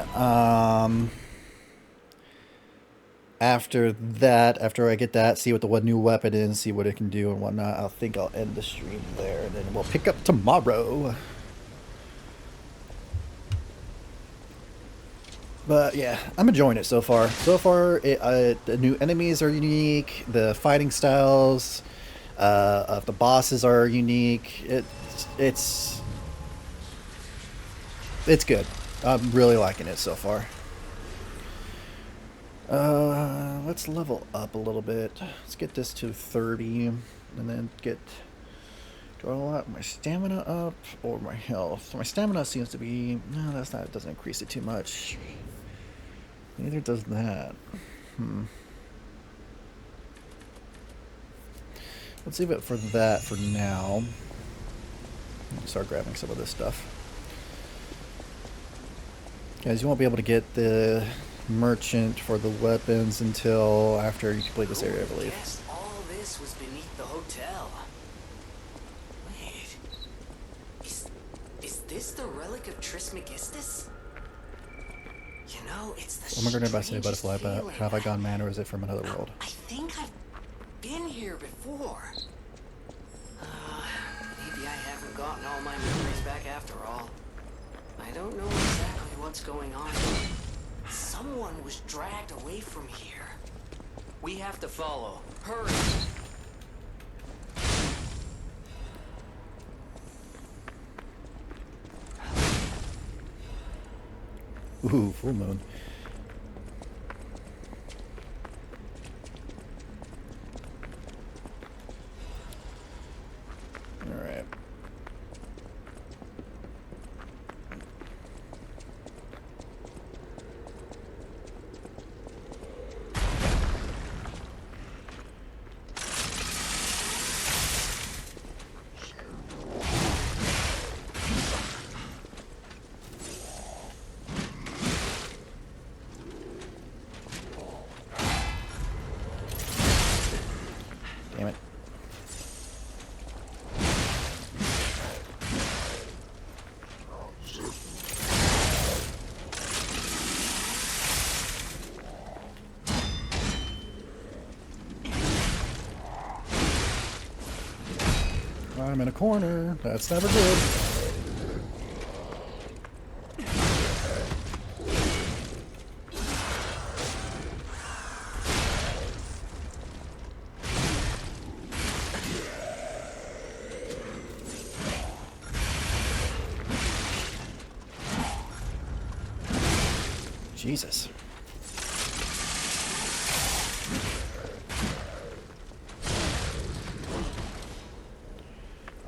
after that, after I get that, see what the new weapon is, see what it can do and whatnot, I think I'll end the stream there, and then we'll pick up tomorrow. But yeah, I'm enjoying it so far. So far, the new enemies are unique, the fighting styles of the bosses are unique. It's good. I'm really liking it so far. Let's level up a little bit. Let's get this to 30, and then do I want my stamina up or my health? My stamina seems to be, no, that's not, it doesn't increase it too much. Neither does that. Let's leave it for that for now. I'll start grabbing some of this stuff. Guys, you won't be able to get the merchant for the weapons until after you complete this area, I believe. Yes, all this was beneath the hotel. Wait, is this the relic of Trismegistus? You know, it's the I'm going to say butterfly, but feeling. have I gone mad, or is it from another world? I think I've been here before. Maybe I haven't gotten all my memories back after all. I don't know exactly what's going on. Someone was dragged away from here. We have to follow. Hurry! Ooh, full moon. Alright. I'm in a corner. That's never good. Jesus.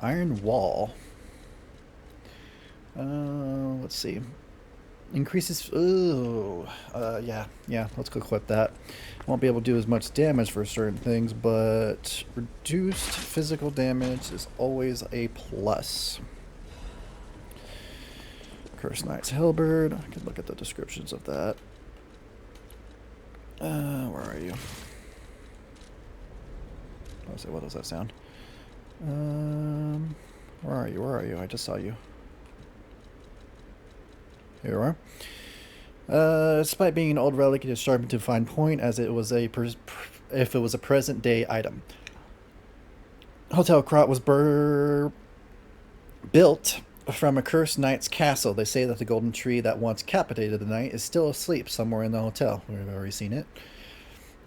Iron Wall. Let's see. Increases. Ooh. Yeah. Let's go equip that. Won't be able to do as much damage for certain things, but reduced physical damage is always a plus. Cursed Knight's Halberd. I can look at the descriptions of that. Where are you? What does that sound? Where are you? Where are you? I just saw you. Here you are. Despite being an old relic, it is sharpened to fine point as it was if it was a present day item. Hotel Krat was built from a cursed knight's castle. They say that the golden tree that once captivated the knight is still asleep somewhere in the hotel. We've already seen it.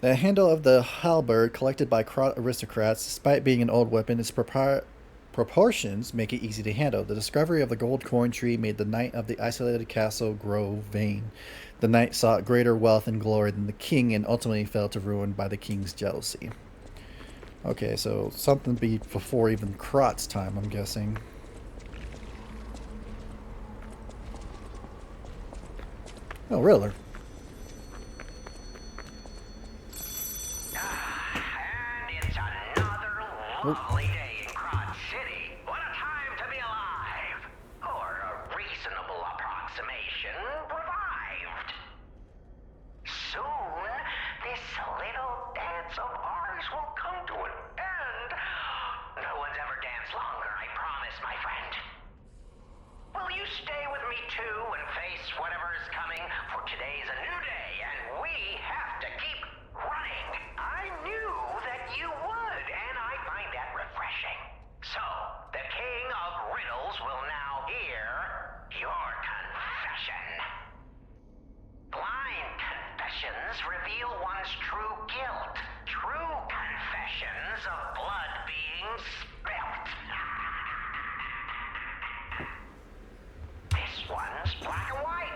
The handle of the halberd, collected by Krat aristocrats, despite being an old weapon, its proportions make it easy to handle. The discovery of the gold coin tree made the knight of the isolated castle grow vain. The knight sought greater wealth and glory than the king and ultimately fell to ruin by the king's jealousy. Okay, so something before even Krat's time, I'm guessing. Oh, really? And it's another lovely day in Krat City. What a time to be alive! Or a reasonable approximation revived. Soon, this little dance of ours will come to an end. No one's ever danced longer, I promise, my friend. Will you stay with me too and face whatever is coming? For today's a new day, and we have to keep running. I knew that you would, and I find that refreshing. So, the King of Riddles will now hear your confession. Blind confessions reveal one's true guilt. True confessions of blood being spilt. This one's black and white.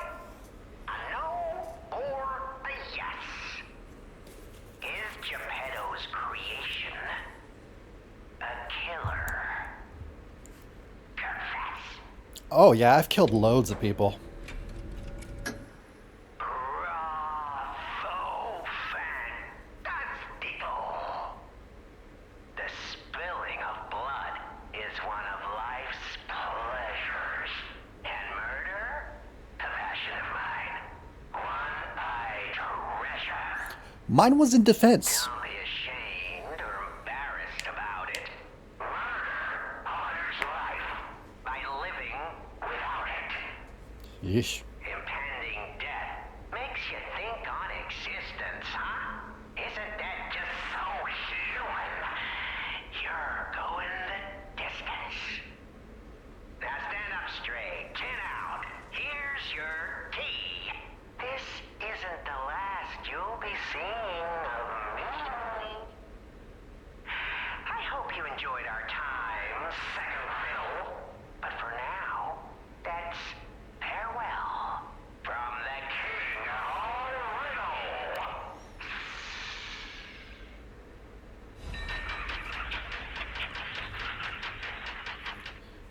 A no or a yes. Is Geppetto's creation a killer? Confess. Oh yeah, I've killed loads of people. Bravo, fantastico. The spilling of blood is one of life's pleasures. And murder? A passion of mine. One I treasure. Mine was in defense. Don't be ashamed or embarrassed about it. Murder honors life by living without it. Yeesh. Impending death makes you think on existence, huh? Isn't that just so human? You're going the distance. Now stand up straight, chin out. Here's your key. This isn't the last you'll be seeing of me. I hope you enjoyed our time, second fiddle. But for now, that's farewell from the King of Riddle.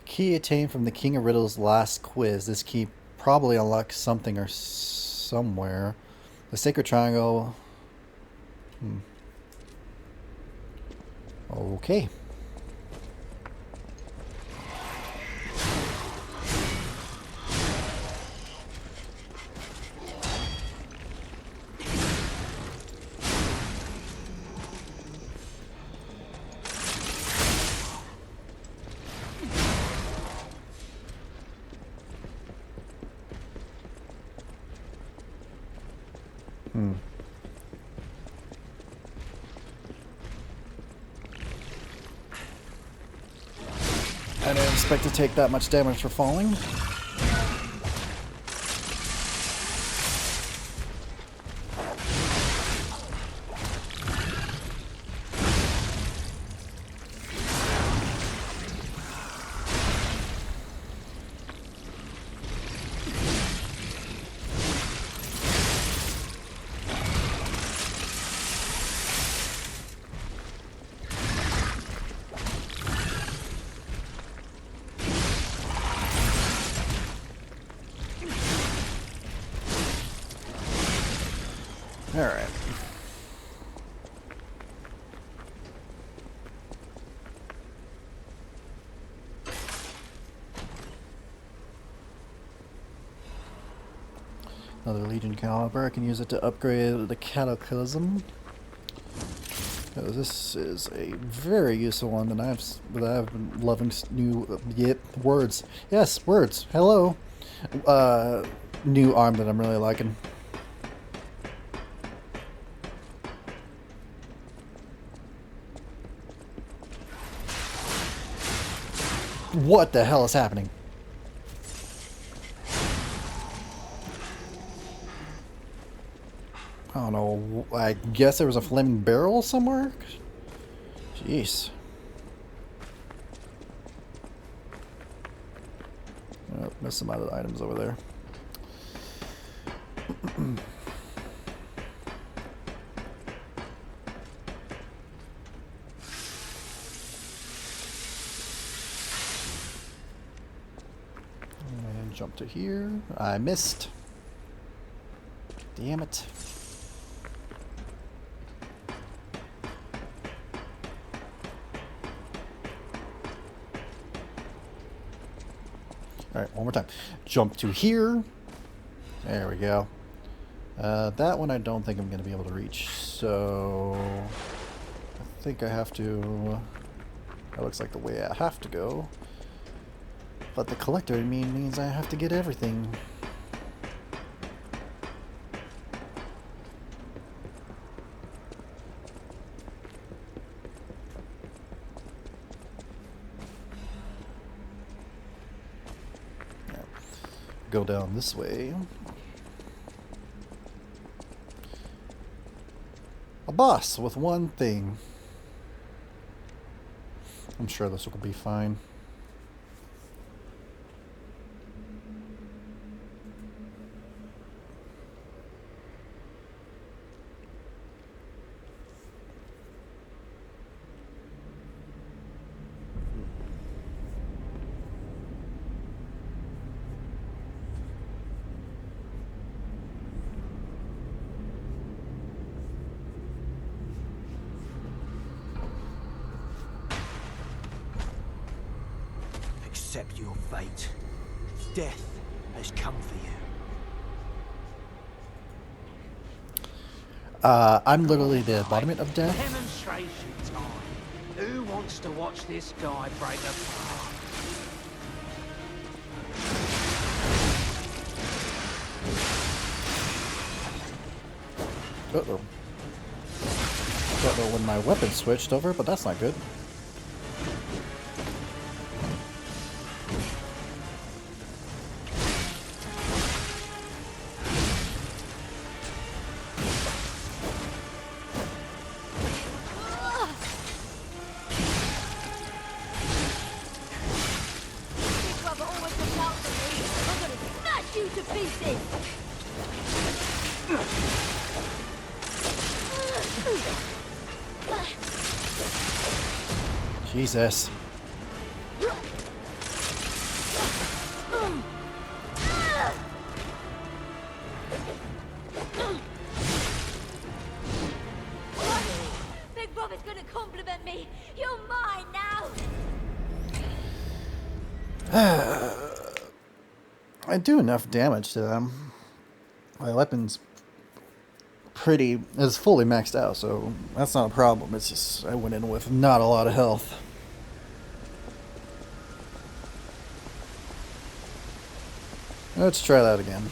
Key attained from the King of Riddle's last quiz. This key probably unlocks something or somewhere. The Sacred Triangle. Okay. I didn't expect to take that much damage for falling. All right. Another Legion caliber. I can use it to upgrade the Cataclysm. This is a very useful one that I've been loving. Words. Yes, words. Hello. New arm that I'm really liking. What the hell is happening? I don't know. I guess there was a flaming barrel somewhere? Jeez. Oh, there's some other items over there. And jump to here. I missed. Damn it. Alright, one more time. Jump to here. There we go. That one I don't think I'm going to be able to reach, so I think I have to... That looks like the way I have to go. But the collector means I have to get everything. Go down this way. A boss with one thing. I'm sure this will be fine. Accept your fate. Death has come for you. I'm literally the embodiment of death. Demonstration time. Who wants to watch this guy break apart? Uh-oh. Don't know when my weapon switched over, but that's not good. Jesus. Big Brother's gonna compliment me. You're mine now. I do enough damage to them. My weapon's is fully maxed out, so that's not a problem. It's just I went in with not a lot of health. Let's try that again.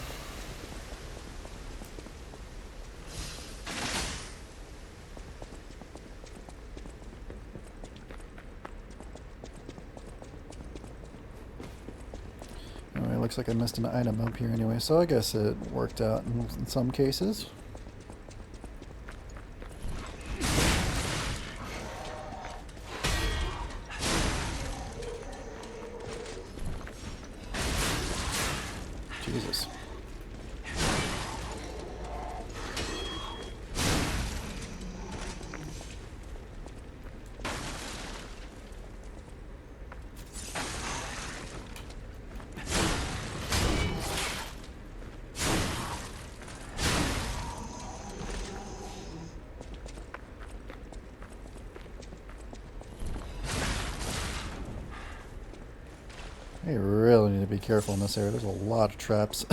looks like I missed an item up here anyway, so I guess it worked out in some cases. Jesus. You really need to be careful in this area. There's a lot of traps.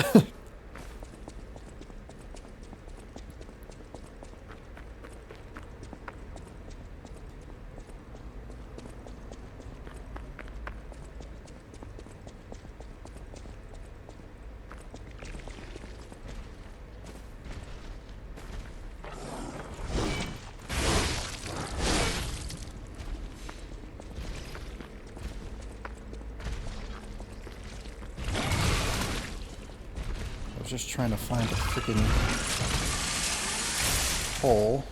Just trying to find a freaking hole.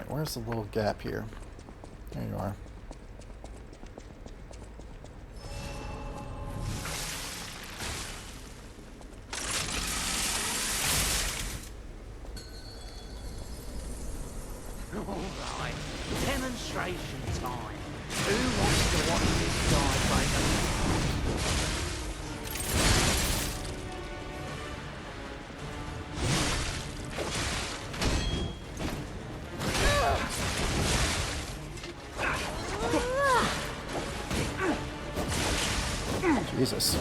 Where's the little gap here? There you are. Alright, demonstration time. Who wants to watch this guy break a Jesus.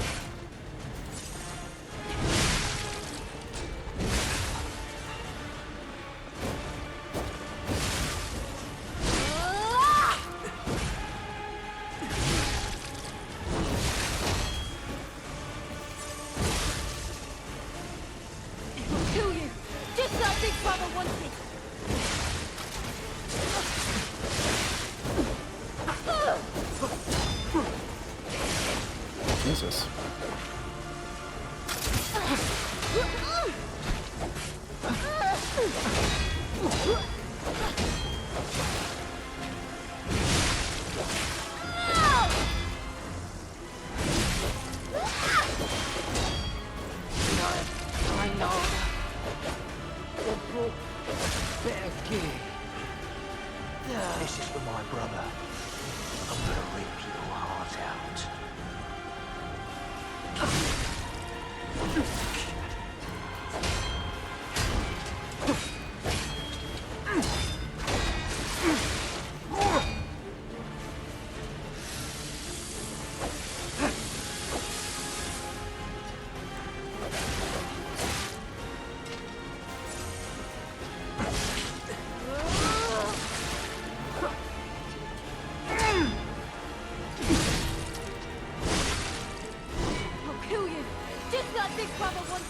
I'll kill you, just like Big Brother wanted. Jesus. I know. Better gig. This is for my brother. I'm gonna rip your heart out. I'll kill you, just like Big Brother wanted.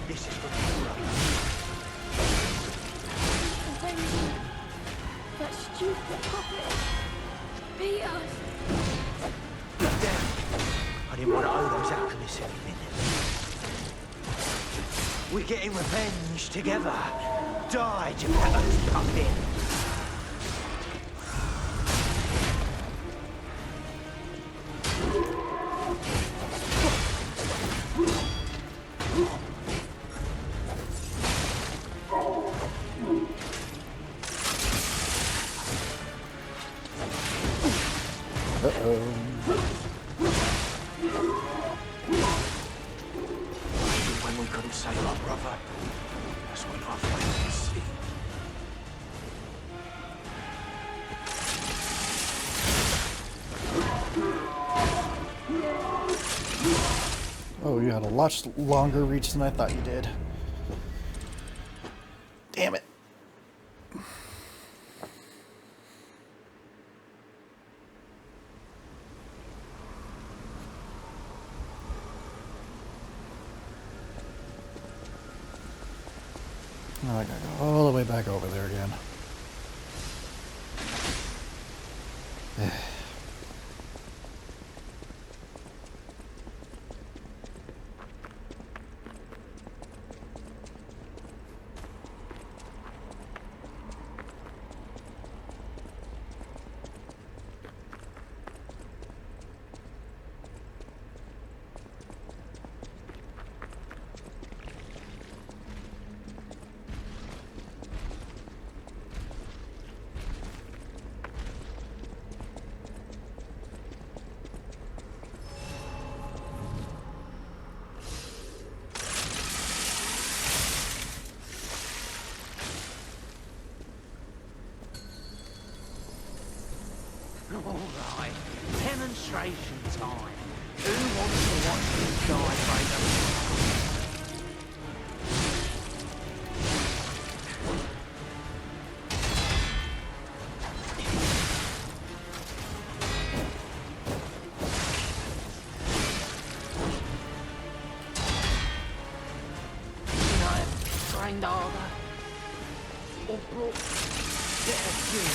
This is for my brother. That stupid puppet. Beat us. Damn. I didn't want to owe those alchemists anything. We're getting revenge together. Die, Geppetto's puppet. When we couldn't save our brother, that's when our friend was sick. Oh, you had a lot longer reach than I thought you did. Damn it. Now I gotta go all the way back over there again. Alright, demonstration time. Who wants to watch this guy break a Trained harder. Or brought better gear.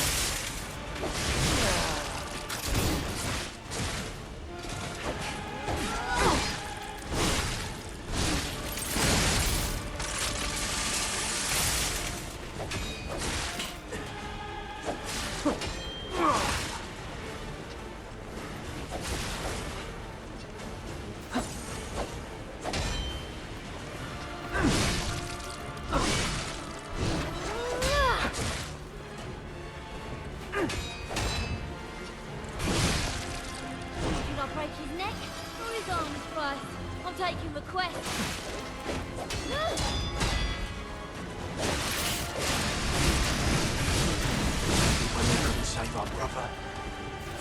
Taking requests. When we couldn't save our brother,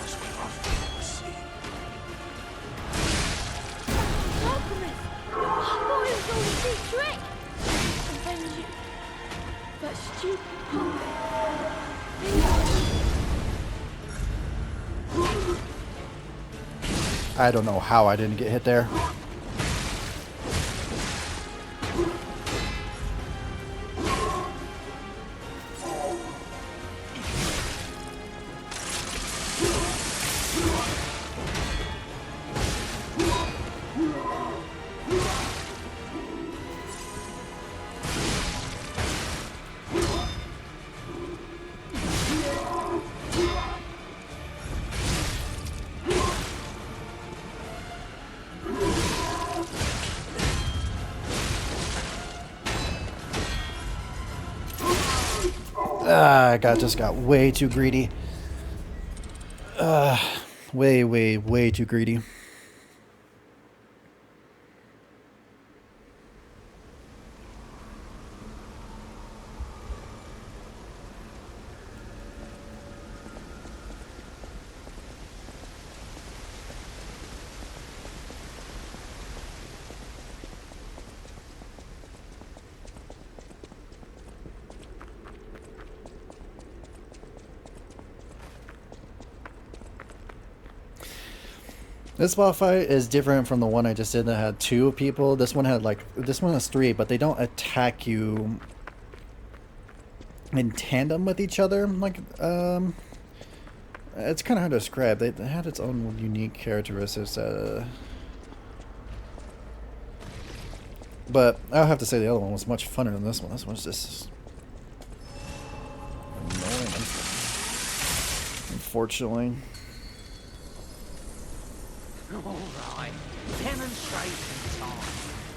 that's when our friend was sick. Alchemist! I thought it was all a big trick! And then you... that stupid puppet. I don't know how I didn't get hit there. I just got way too greedy. Way too greedy. This boss fight is different from the one I just did that had 2 people. This one has 3, but they don't attack you in tandem with each other. Like, it's kind of hard to describe. They had its own unique characteristics. But I'll have to say the other one was much funner than this one. This one's just annoying, unfortunately. Alright, demonstration time.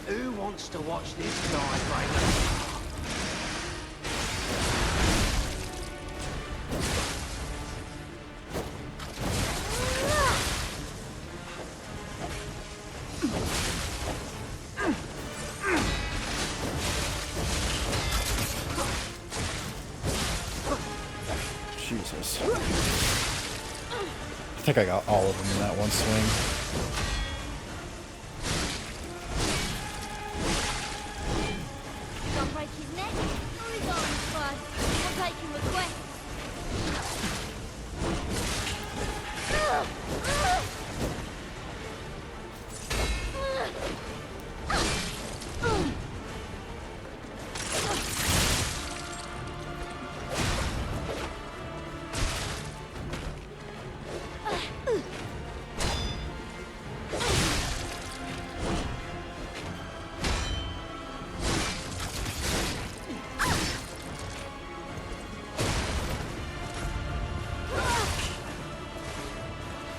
Who wants to watch this guy break a Jesus. I think I got all of them in that one swing. Don't break his neck or his arms first. We'll take him request.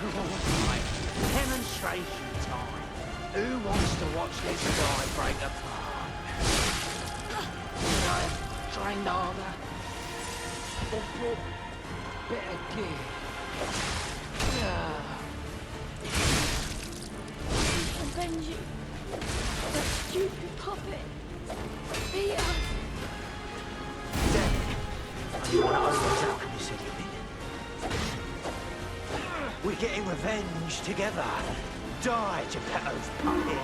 Right, demonstration time. Who wants to watch this guy break apart? Trained harder. Or brought better gear. Avenge you. That stupid puppet. Here. Damn it. I didn't want to overtalk this idiot. We're getting revenge together. Die, Geppetto's puppet.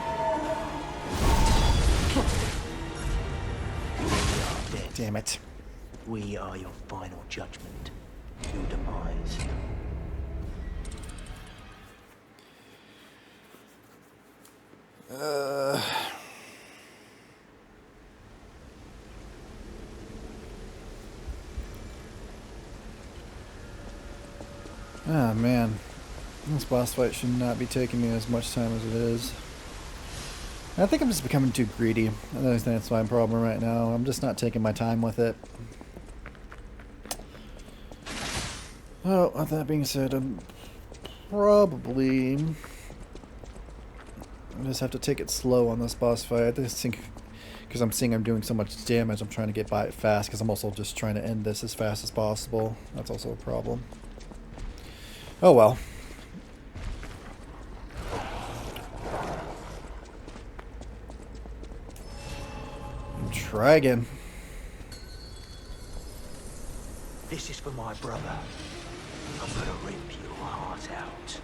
We are dead. Damn it. We are your final judgment. Your demise. Ah, man. This boss fight should not be taking me as much time as it is. I think I'm just becoming too greedy. I think that's my problem right now. I'm just not taking my time with it. Oh, with that being said, I'm probably... I just have to take it slow on this boss fight. I just think... Because I'm seeing I'm doing so much damage, I'm trying to get by it fast. Because I'm also just trying to end this as fast as possible. That's also a problem. Oh well. Try again. This is for my brother. I'm gonna rip your heart out.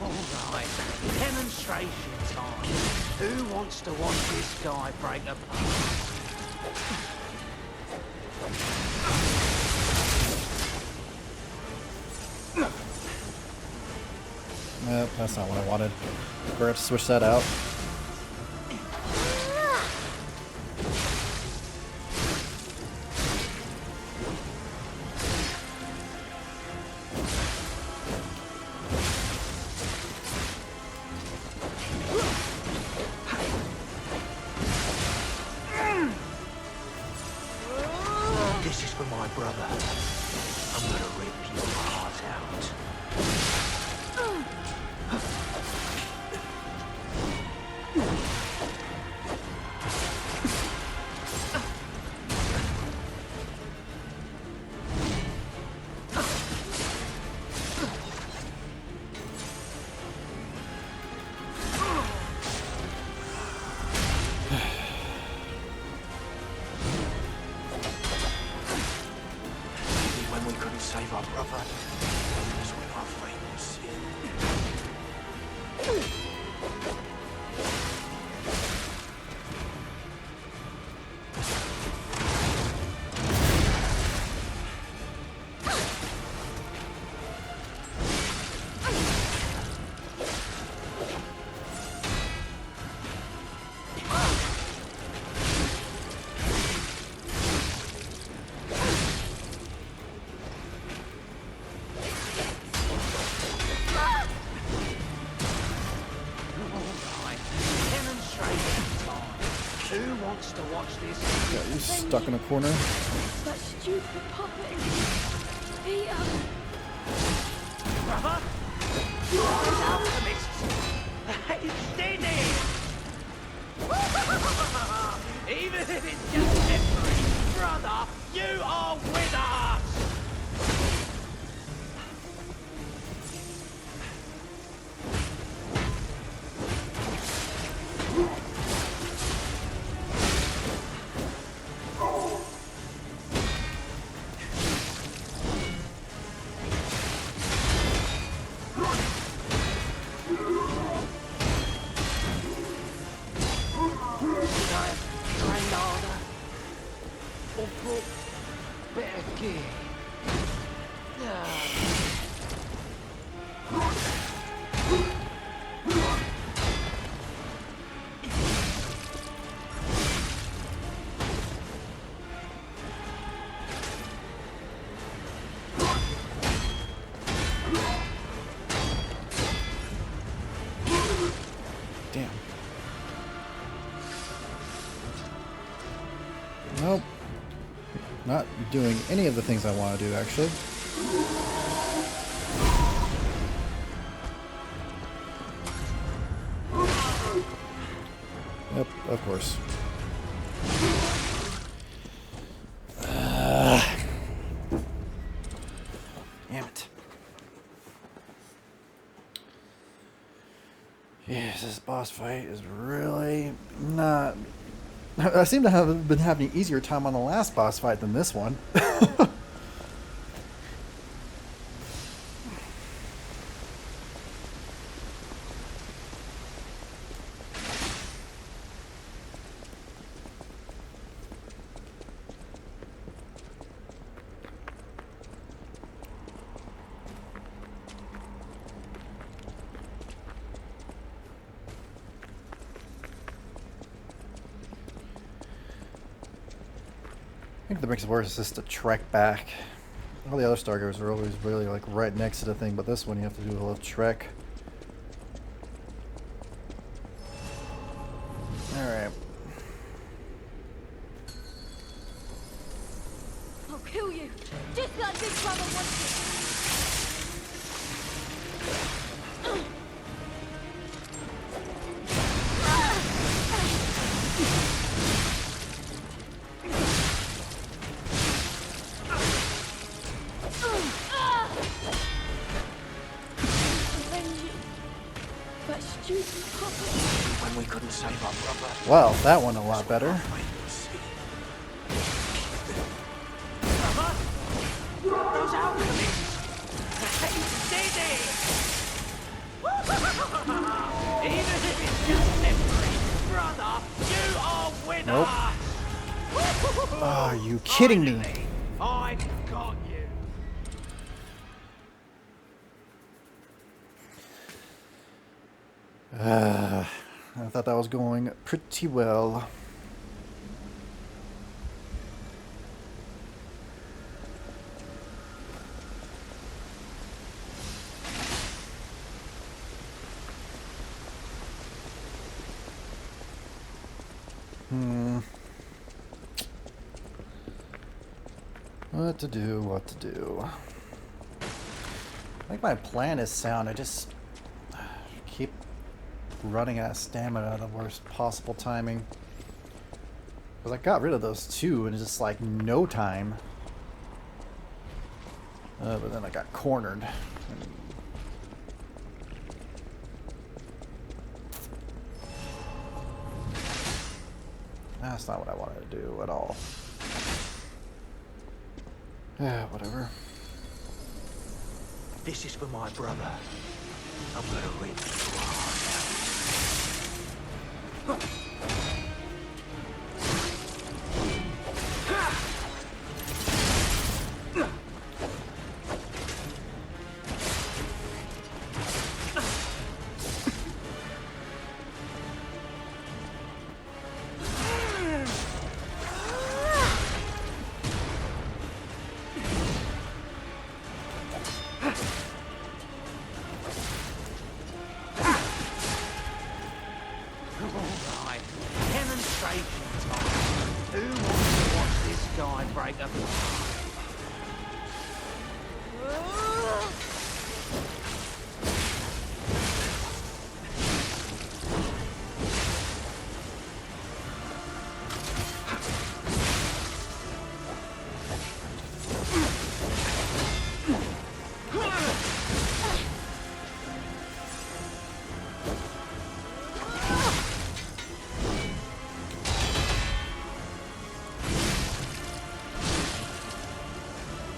Alright, demonstration time. Who wants to watch this guy break apart? Nope, that's not what I wanted. We're going to switch that out. This is for my brother. I'm gonna rip your heart out. When we couldn't save our brother, that's when our fate was sealed. Who wants to watch this? Got you stuck in a corner. That stupid puppet. Peter. Brother? Those alchemists! It's steady! Even if it's just temporary, brother, you are with us! Damn. Nope. Not doing any of the things I want to do, actually. Yep, of course. Damn it. Yes, this boss fight is really not... I seem to have been having an easier time on the last boss fight than this one. I think that makes it worse is just to trek back. All the other Stargates are always really like right next to the thing, but this one you have to do a little trek. Alright. I'll kill you. Just like Big Brother wants it. When we couldn't save our brother. Well, that went a lot better. Those alchemists! It's steady! Even if it's just temporary, brother, you are with Nope. us! Oh, are you kidding me? I got you. I thought that was going pretty well. What to do, what to do. I think my plan is sound. I just keep running out of stamina at the worst possible timing. Because I got rid of those two in just like no time. But then I got cornered. That's not what I wanted to do at all. Yeah, whatever. This is for my brother. I'm gonna rip your heart out. skybreaker.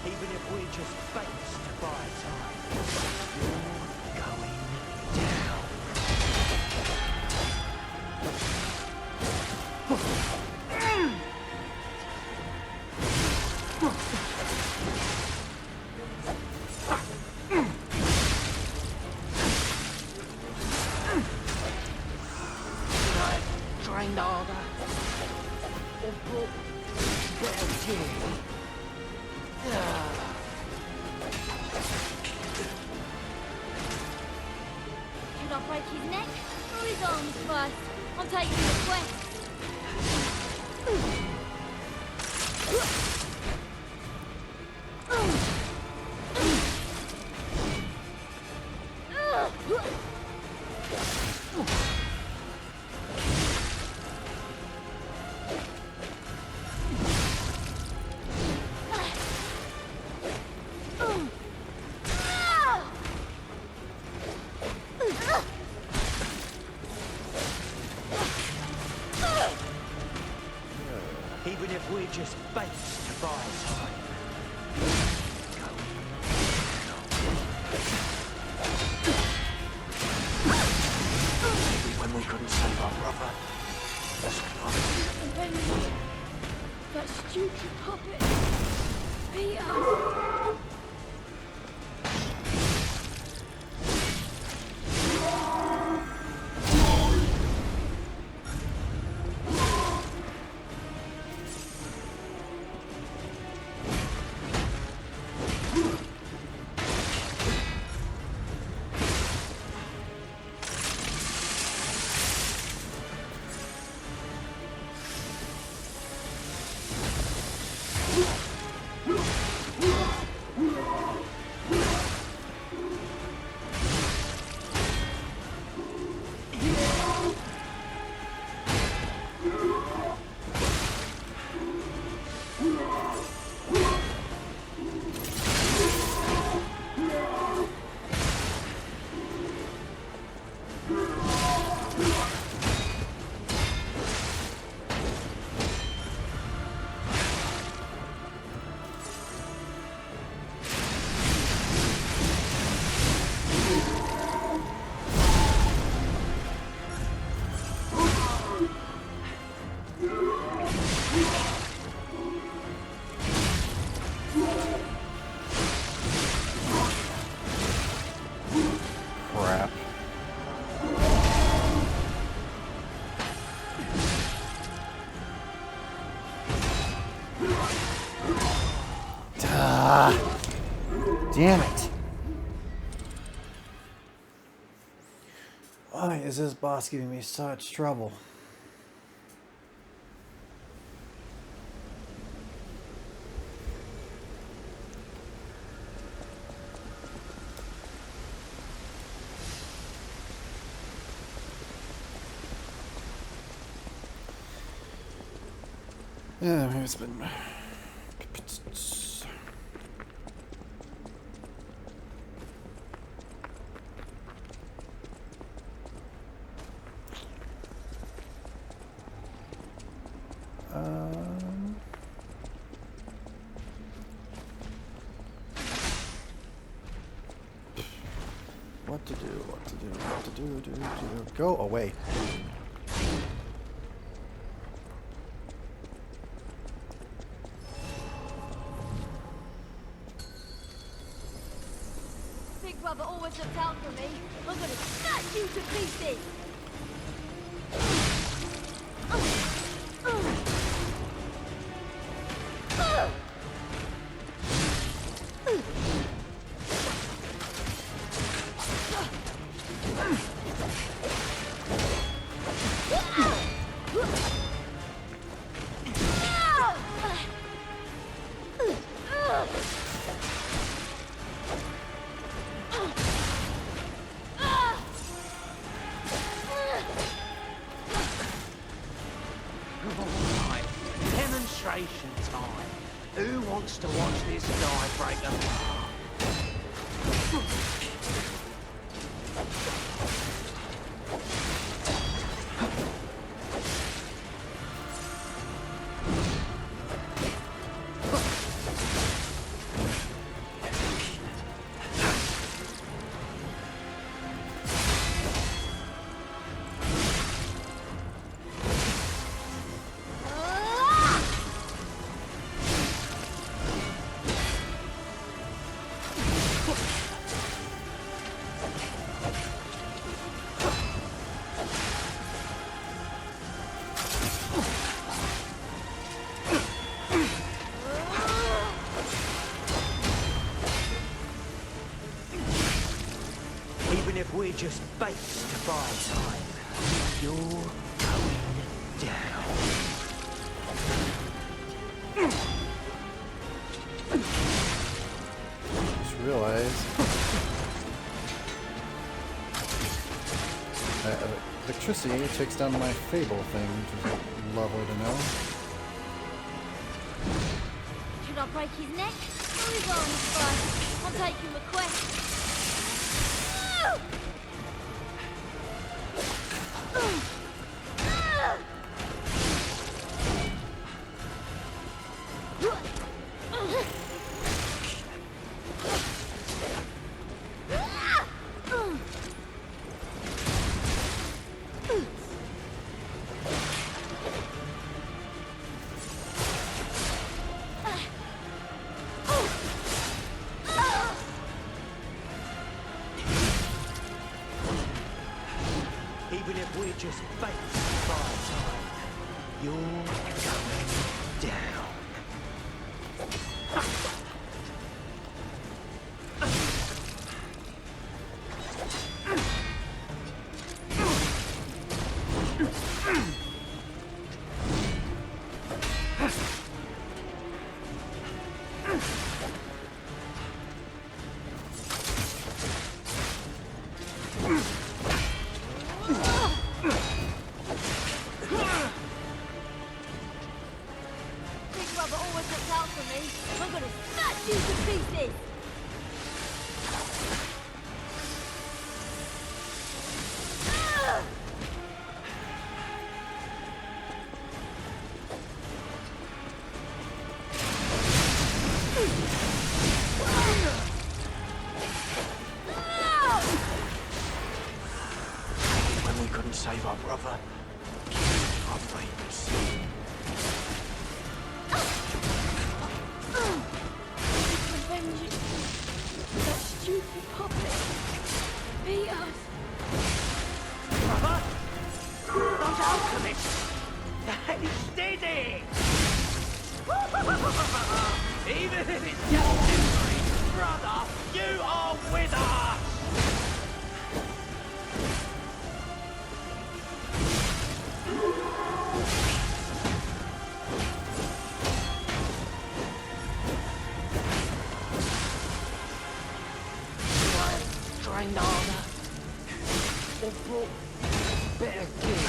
Even if we just face to buy time, you're going down. I've trained harder. Or brought better gear. Should I break his neck or his arms first? I'm taking the quest. Even if we just face to buy time. Maybe when we couldn't save our brother, that's And then that stupid puppet, Peter. Crap. Ah, damn it. Why is this boss giving me such trouble? Yeah, maybe it's been... What to do, what to do, what to do. Go away. Big brother always looked out for me. I'm gonna smash you to pieces. Demonstration time. Who wants to watch this guy break apart? Even if we're just baits to buy time, you're going down. Just realized that electricity takes down my Fable thing, which is lovely to know. Should I break his neck? Or his arms first? I'll take your request. Even if we're just baits to buy time, you're going down. Big Brother always looks out for me. I'm gonna smash you to pieces! When we couldn't save our brother, our babies. Revenge you. That stupid puppet. Beat us. Brother? Those alchemists! They did it! Even if it's just temporary, brother, you are with us! Trained harder. Or brought better gear.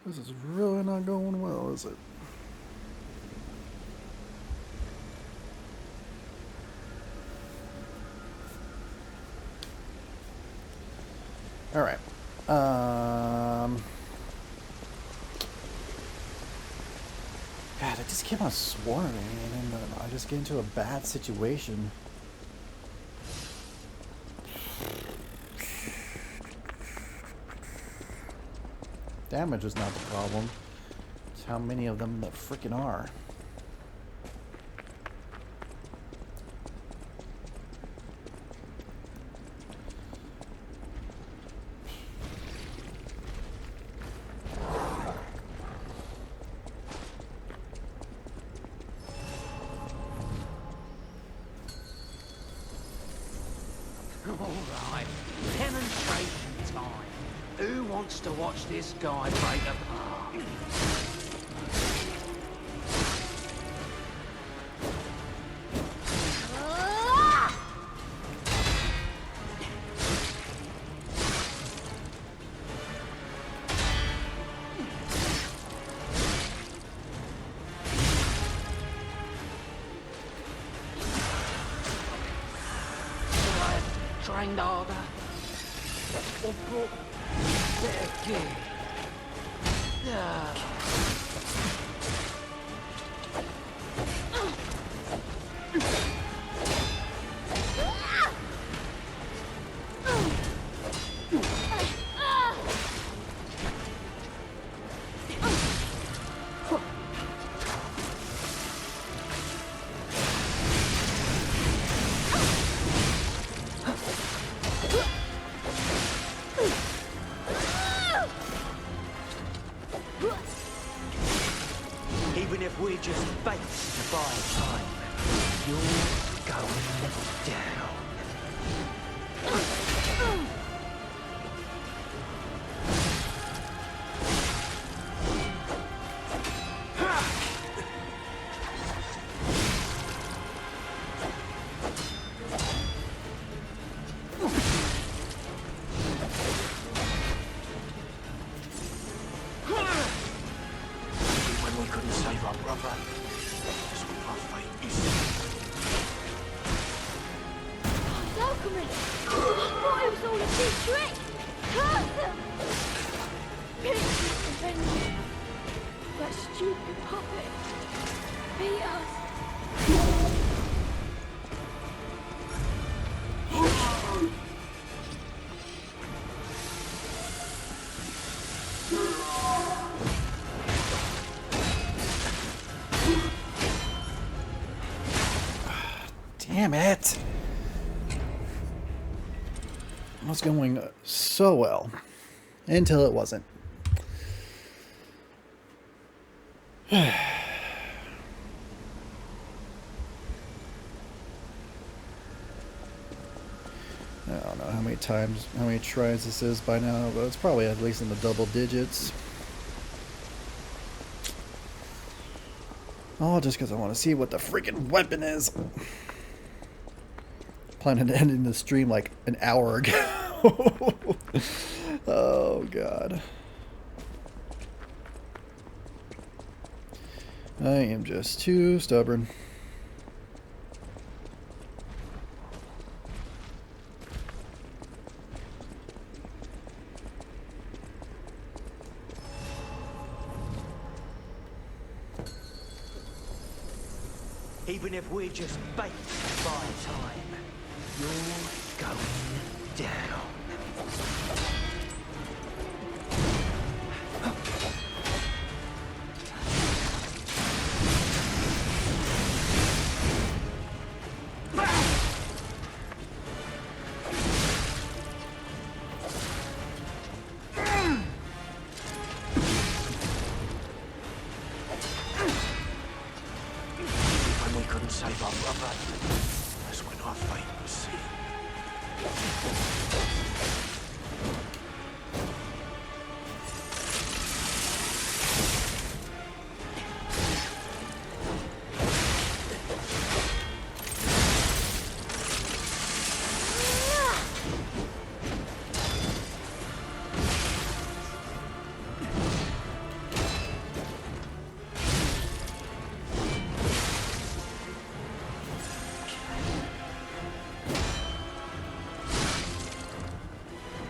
This is really not going well, is it? All right. God, I just keep on swarming, and then I just get into a bad situation. Damage is not the problem. It's how many of them there freaking are. All right, demonstration time. Who wants wants to watch this guy break apart? Trained harder, or brought better gear. Even if we're just bait to buy time, you're going down. When we couldn't save our brother, that's what our fate is. Alchemist! I thought it was all a big trick! Curse them! Picture defended. That stupid puppet. Beat us. Damn it! It was going so well until it wasn't. I don't know how many times, how many tries this is by now, but it's probably at least in the double digits. Oh, just because I want to see what the freaking weapon is. Planning to end the stream like an hour ago. Oh, God. I am just too stubborn. Even if we're just bait to buy time, you're going down. When we couldn't save our brother, that's when our fate was sealed.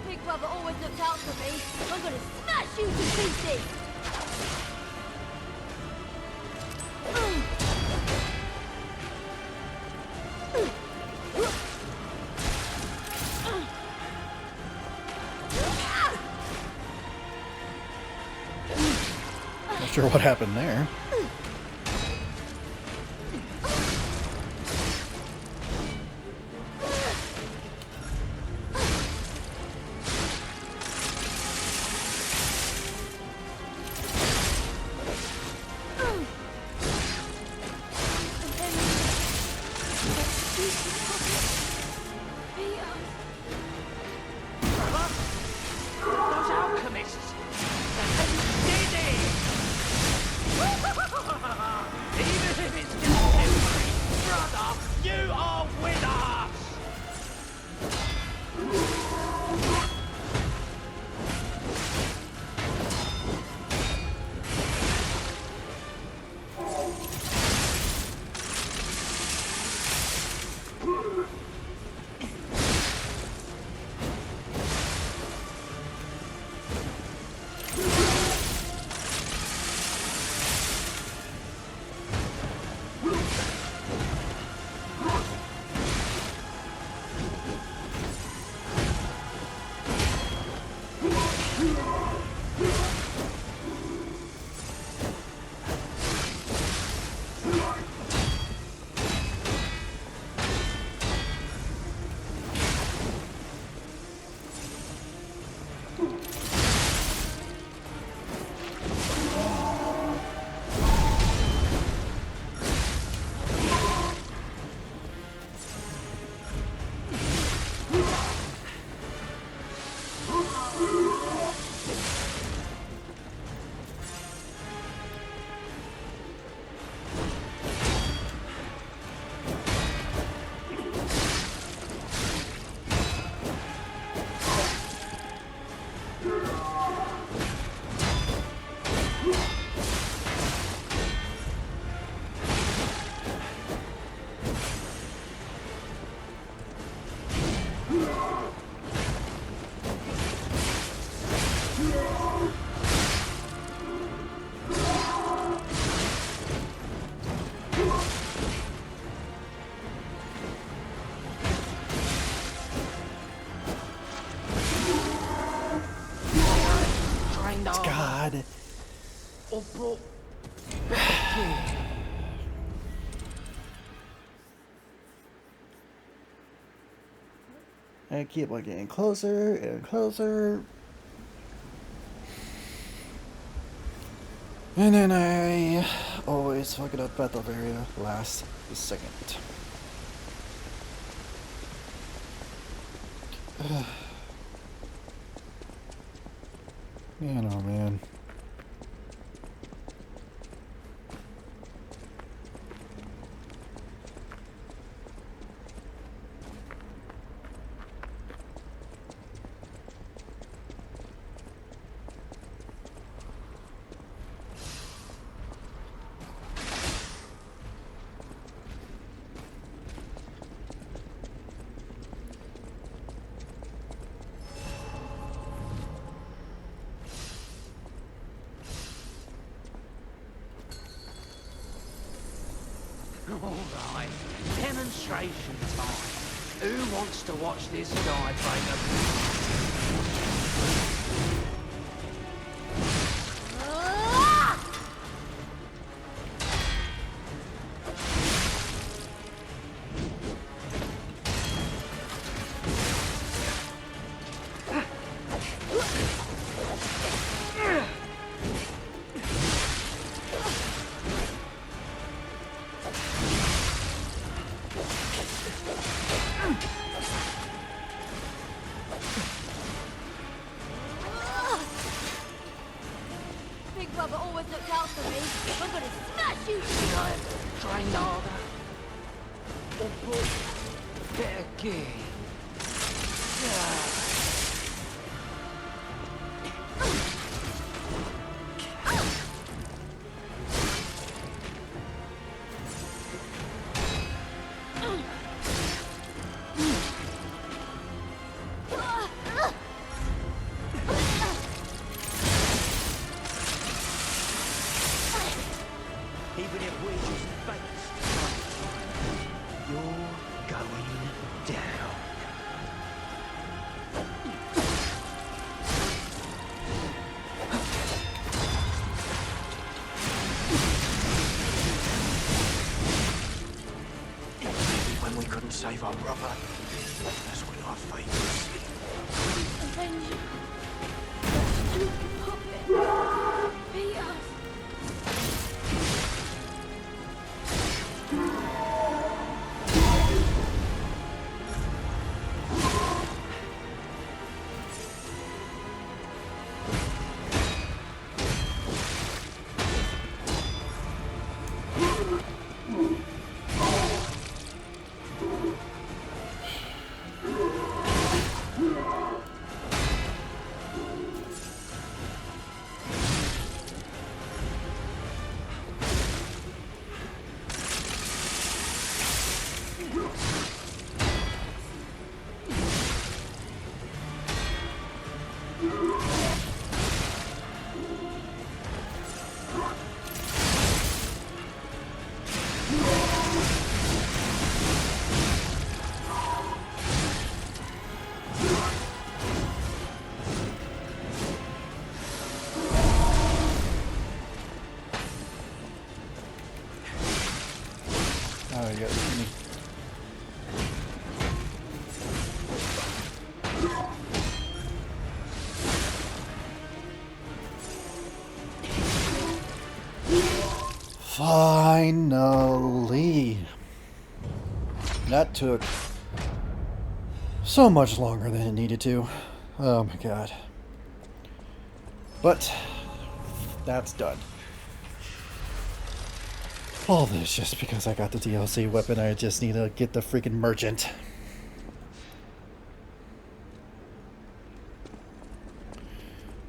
Big Brother always looked out for me. I'm gonna smash you to pieces! Not sure what happened there. Those alchemists God. I keep on getting closer and closer. And then I always fuck it up at the very last second. Man, oh man. Alright, demonstration time. Who wants to watch this guy break a... Big Brother always looked out for me. I'm gonna smash you! Train harder. Or put better gear. Even if we just face, you're going down. Maybe when we couldn't save our brother, that's when our fate was. And then you puppet beat us. Oh, you got me. Finally. That took so much longer than it needed to. Oh my god. But that's done. All this just because I got the DLC weapon. I just need to get the freaking merchant.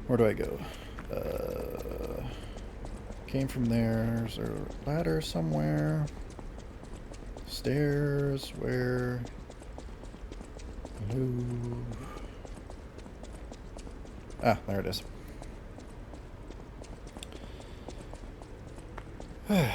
Where do I go? Came from there. Is there a ladder somewhere? Stairs? Where? Hello? Ah, there it is. Okay,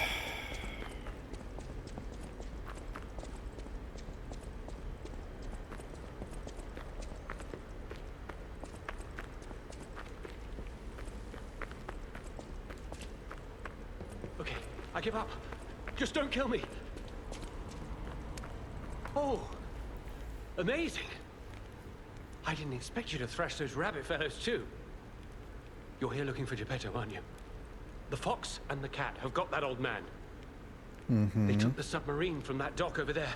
I give up. Just don't kill me. Oh, amazing. I didn't expect you to thrash those rabbit fellows too. You're here looking for Geppetto, aren't you? The fox and the cat have got that old man. They took the submarine from that dock over there.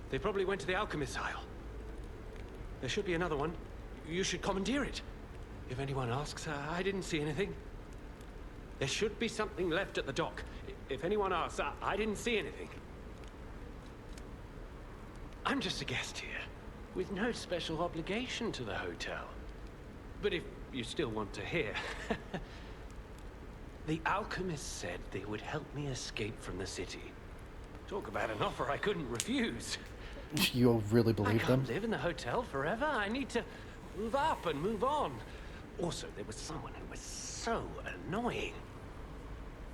They probably went to the alchemist's aisle. There should be another one. You should commandeer it. If anyone asks, I didn't see anything. There should be something left at the dock. If anyone asks, I didn't see anything. I'm just a guest here, with no special obligation to the hotel. But if you still want to hear... The alchemist said they would help me escape from the city. Talk about an offer I couldn't refuse. You really believe I them? can't live in the hotel forever. I need to move up and move on. Also, there was someone who was so annoying.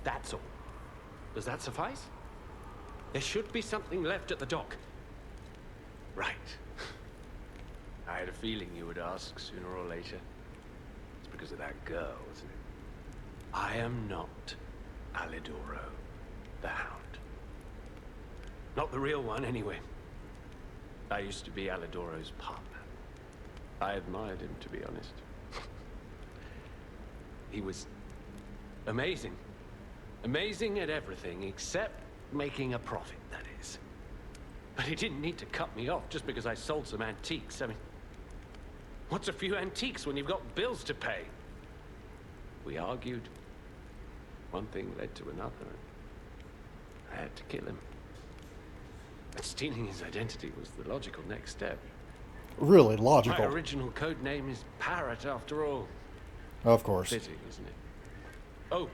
That's all. Does that suffice? There should be something left at the dock. Right. I had a feeling you would ask sooner or later. It's because of that girl, isn't it? I am not Alidoro, the Hound. Not the real one, anyway. I used to be Alidoro's partner. I admired him, to be honest. He was amazing. Amazing at everything, except making a profit, that is. But he didn't need to cut me off just because I sold some antiques. I mean, what's a few antiques when you've got bills to pay? We argued. One thing led to another. I had to kill him. But stealing his identity was the logical next step. Really logical. My original code name is Parrot, after all. Of course. Fitting, isn't it? Oh,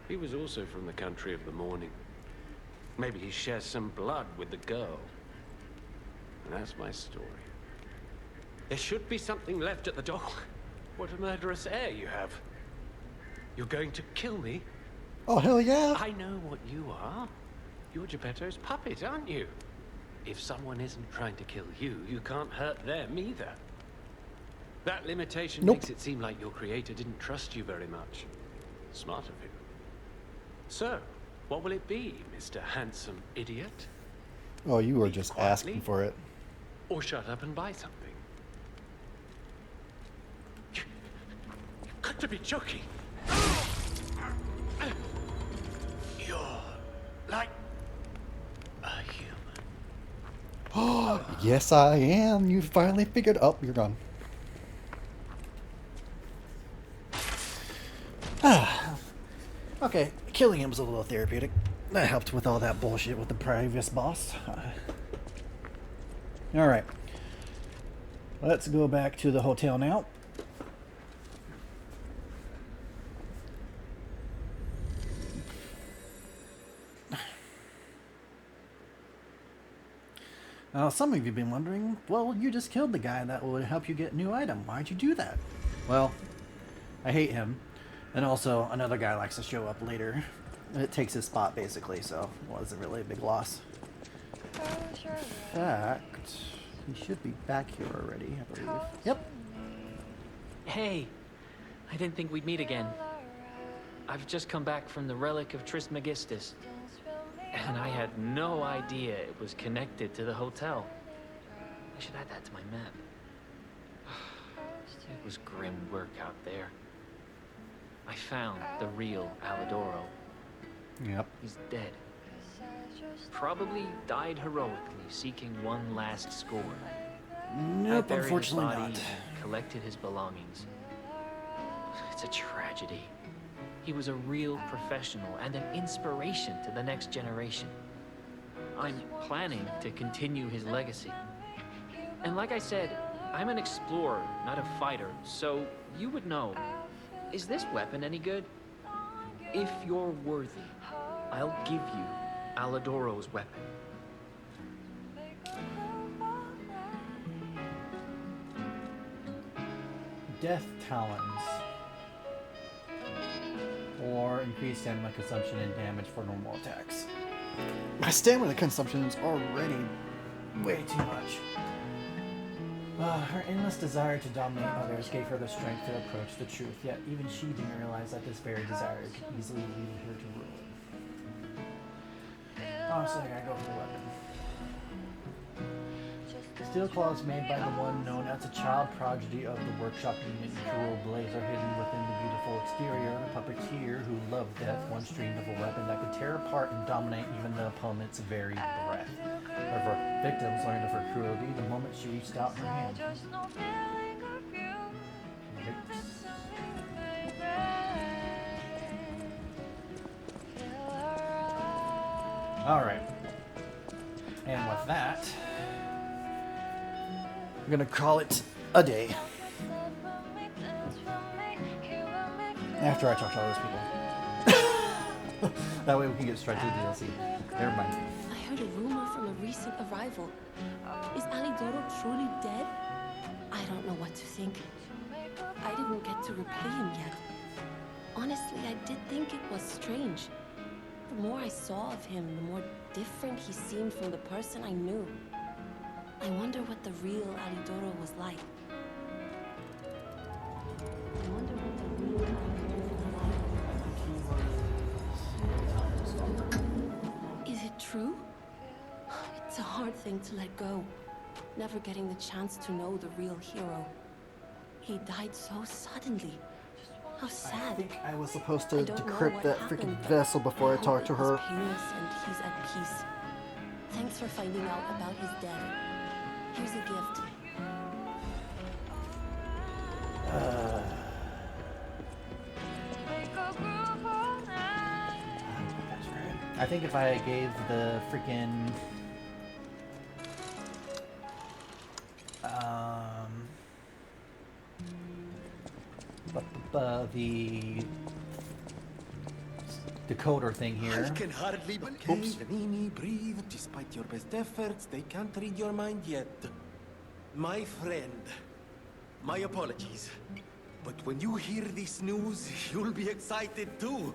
he was also from the country of the morning. Maybe he shares some blood with the girl. And that's my story. There should be something left at the dock. What a murderous air you have. You're going to kill me? Oh, hell yeah. I know what you are. You're Geppetto's puppet, aren't you? If someone isn't trying to kill you, you can't hurt them either. That limitation makes it seem like your creator didn't trust you very much. Smart of him. So, what will it be, Mr. Handsome Idiot? Oh, you were just asking for it. Or shut up and buy something? You've got to be joking. You're like a human. Oh, yes, I am. You finally figured. Oh, you're gone. Okay, killing him was a little therapeutic. That helped with all that bullshit with the previous boss. Alright. Let's go back to the hotel now. Now, some of you have been wondering, well, you just killed the guy that would help you get a new item. Why'd you do that? Well, I hate him. And also, another guy likes to show up later. It takes his spot, basically, so it wasn't really a big loss. In fact, he should be back here already, I believe. Yep. Hey, I didn't think we'd meet again. I've just come back from the Relic of Trismegistus. And I had no idea it was connected to the hotel. I should add that to my map. It was grim work out there. I found the real Alidoro. Yep. He's dead. Probably died heroically, seeking one last score. Nope, I buried unfortunately his body not. and collected his belongings. It's a tragedy. He was a real professional and an inspiration to the next generation. I'm planning to continue his legacy. And like I said, I'm an explorer, not a fighter, so you would know. Is this weapon any good? If you're worthy, I'll give you Alidoro's weapon. Death Talons. or increased stamina consumption and damage for normal attacks. My stamina consumption is already way too much. Her endless desire to dominate others gave her the strength to approach the truth, yet even she didn't realize that this very desire could easily lead her to ruin. Honestly, I gotta go for the weapon. Steel claws made by the one known as a child prodigy of the workshop unit, Cruel Blaze, are hidden within the beautiful exterior. The puppeteer who loved death once dreamed of a weapon that could tear apart and dominate even the opponent's very breath. However, victims learned of her cruelty the moment she reached out her hand. Alright. And with that, I'm gonna call it a day. After I talk to all those people. that way we can get straight to the DLC. Never mind. I heard a rumor from a recent arrival. Is Alidoro truly dead? I don't know what to think. I didn't get to replay him yet. Honestly, I did think it was strange. The more I saw of him, the more different he seemed from the person I knew. I wonder what the real Alidoro was like. Is it true? It's a hard thing to let go. Never getting the chance to know the real hero. He died so suddenly. How sad. I think I was supposed to decrypt that freaking vessel before I talked to her. Painless and he's at peace. Thanks for finding out about his death. Here's a gift. I think if I gave the freaking the decoder thing here. I can hardly believe. Venini, breathe. Despite your best efforts, they can't read your mind yet. My friend, my apologies. But when you hear this news, you'll be excited too.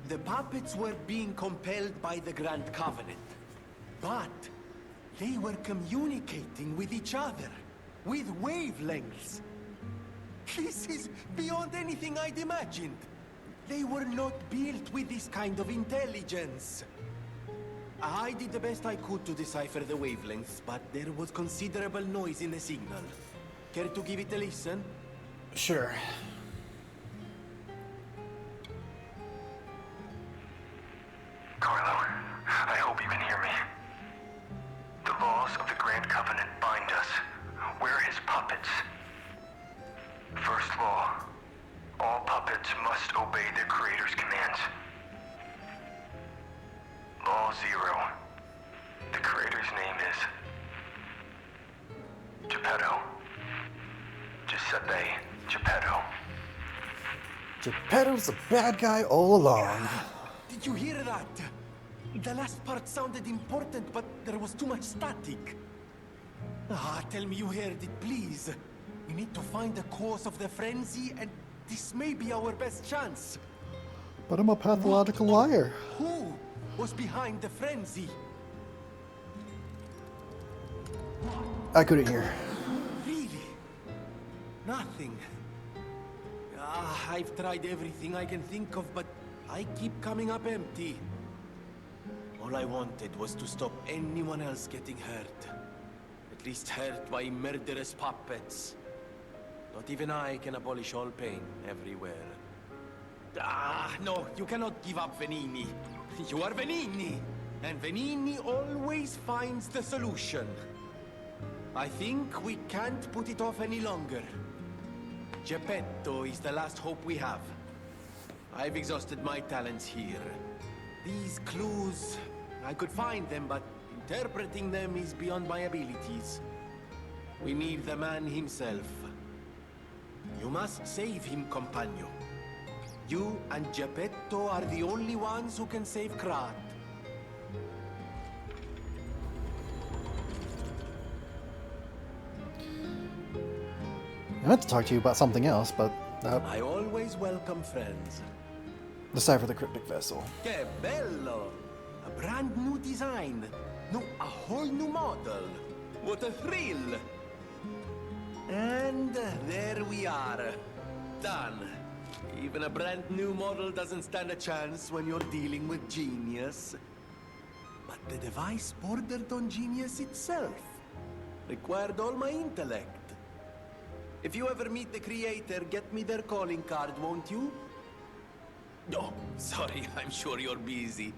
The puppets were being compelled by the Grand Covenant. But they were communicating with each other, with wavelengths. This is beyond anything I'd imagined. They were not built with this kind of intelligence. I did the best I could to decipher the wavelengths, but there was considerable noise in the signal. Care to give it a listen? Sure. Carlo, I hope you can hear me. The laws of the Grand Covenant bind us. We're his puppets. First law, all puppets must obey their creator's commands. Law 0, the creator's name is Geppetto. Giuseppe Geppetto. Geppetto's a bad guy all along. Did you hear that? The last part sounded important, but there was too much static. Tell me you heard it, please. We need to find the cause of the frenzy, and this may be our best chance. But I'm a pathological liar. Who was behind the frenzy? I couldn't hear. Really? Nothing. I've tried everything I can think of, but I keep coming up empty. All I wanted was to stop anyone else getting hurt. At least hurt by murderous puppets. Not even I can abolish all pain everywhere. No, you cannot give up Venini. You are Venini, and Venini always finds the solution. I think we can't put it off any longer. Geppetto is the last hope we have. I've exhausted my talents here. These clues, I could find them, but interpreting them is beyond my abilities. We need the man himself. You must save him, Compagno. You and Geppetto are the only ones who can save Krat. I meant to talk to you about something else, but... I always welcome friends. Decipher the cryptic vessel. Che bello! A brand new design. No, a whole new model. What a thrill! And there we are. Done. Even a brand new model doesn't stand a chance when you're dealing with genius. But the device bordered on genius itself. Required all my intellect. If you ever meet the creator, get me their calling card, won't you? Oh, sorry, I'm sure you're busy.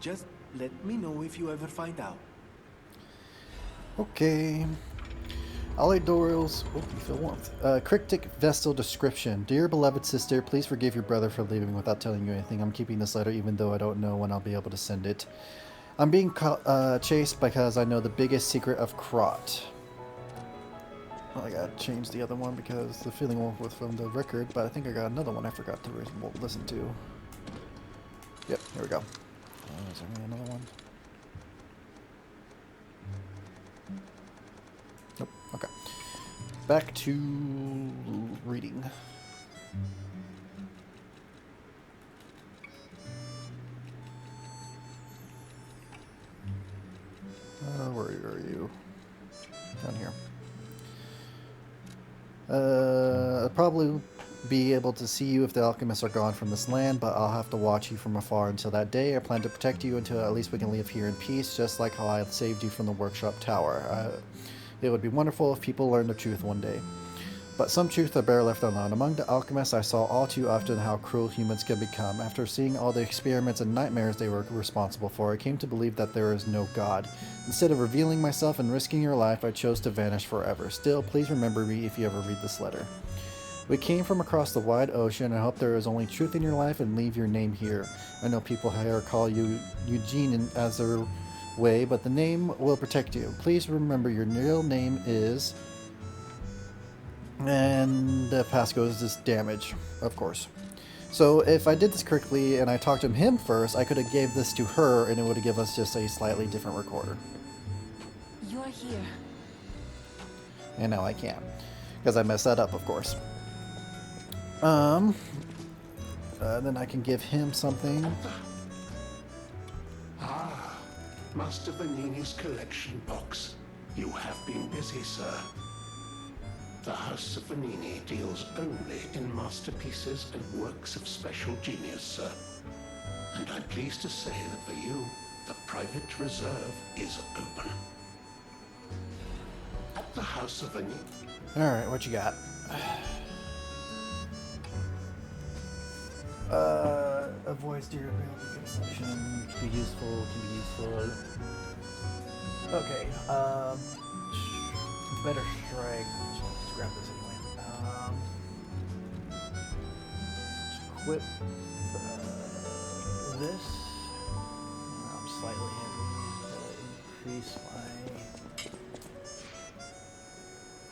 Just let me know if you ever find out. Okay. Ollie Doyle's, oh, you feel warmth. Cryptic Vestal description. Dear beloved sister, please forgive your brother for leaving without telling you anything. I'm keeping this letter even though I don't know when I'll be able to send it. I'm being chased because I know the biggest secret of Krot. Well, I gotta change the other one because the feeling was from the record, but I think I got another one I forgot to listen to. Yep, here we go. Is there another one? Nope, okay. Back to reading. Where are you? Down here. I'll probably be able to see you if the alchemists are gone from this land, but I'll have to watch you from afar until that day. I plan to protect you until at least we can live here in peace, just like how I saved you from the workshop tower. It would be wonderful if people learned the truth one day. But some truths are better left unknown. Among the alchemists, I saw all too often how cruel humans can become. After seeing all the experiments and nightmares they were responsible for, I came to believe that there is no God. Instead of revealing myself and risking your life, I chose to vanish forever. Still, please remember me if you ever read this letter. We came from across the wide ocean. I hope there is only truth in your life and leave your name here. I know people here call you Eugene as their way, but the name will protect you. Please remember your real name is... And the pass goes this damage, of course. So if I did this correctly and I talked to him first, I could have gave this to her and it would have given us just a slightly different recorder. You're here. And now I can't. Because I messed that up, of course. Then I can give him something. Ah, Master Vanini's collection box. You have been busy, sir. The House of Vanini deals only in masterpieces and works of special genius, sir. And I'm pleased to say that for you, the private reserve is open. At the House of Vanini... Alright, what you got? Avoids durability consumption. Can be useful, Okay, better strike. Let's grab this anyway. Equip this. I'm slightly heavy. Increase my...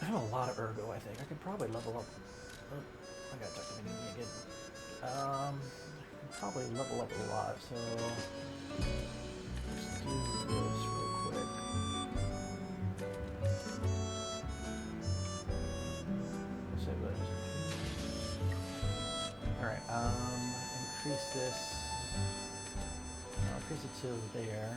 I have a lot of ergo, I think. I could probably level up. Oh, I gotta talk to Vanini again. I can probably level up a lot, so let's do this real quick. Save that. Alright, increase this. I'll increase it to there.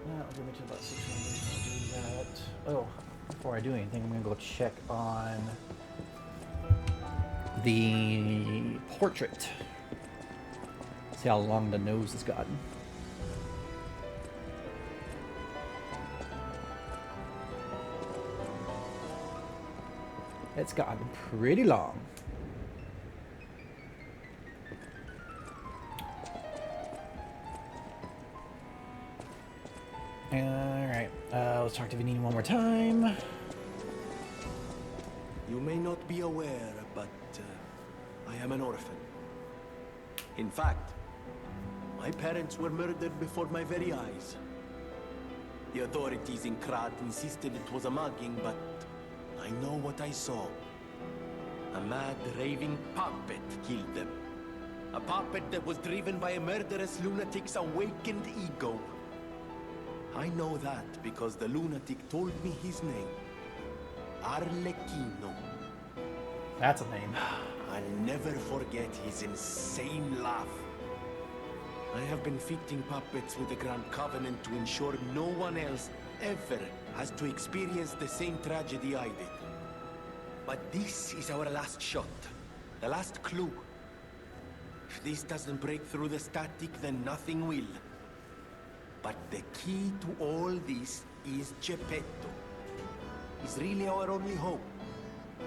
That'll give me to about 600. I'll do that. Oh, before I do anything, I'm gonna go check on the portrait. See how long the nose has gotten. It's gotten pretty long. Alright, let's talk to Vanini one more time. You may not be aware, but I am an orphan. In fact, my parents were murdered before my very eyes. The authorities in Krat insisted it was a mugging, but I know what I saw. A mad, raving puppet killed them. A puppet that was driven by a murderous lunatic's awakened ego. I know that because the lunatic told me his name. Arlecchino. That's a name. I'll never forget his insane laugh. I have been fitting puppets with the Grand Covenant to ensure no one else ever has to experience the same tragedy I did. But this is our last shot. The last clue. If this doesn't break through the static, then nothing will. But the key to all this is Geppetto. He's really our only hope.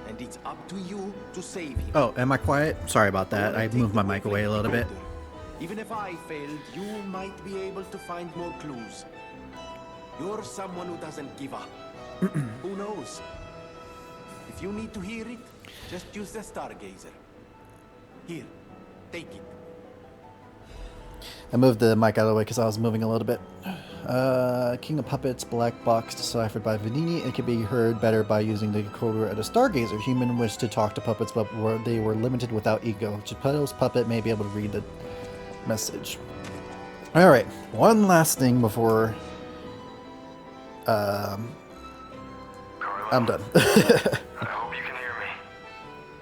And it's up to you to save him. Oh, am I quiet? Sorry about that. I moved my mic away a little bit. Even if I failed, you might be able to find more clues. You're someone who doesn't give up. Who knows? If you need to hear it, just use the Stargazer. Here, take it. I moved the mic out of the way because I was moving a little bit. King of Puppets, Black Box, deciphered by Venini. It can be heard better by using the decoder at a Stargazer. Human wished to talk to puppets, but they were limited without ego. Geppetto's puppet may be able to read the message. Alright, one last thing before I'm done. I hope you can hear me.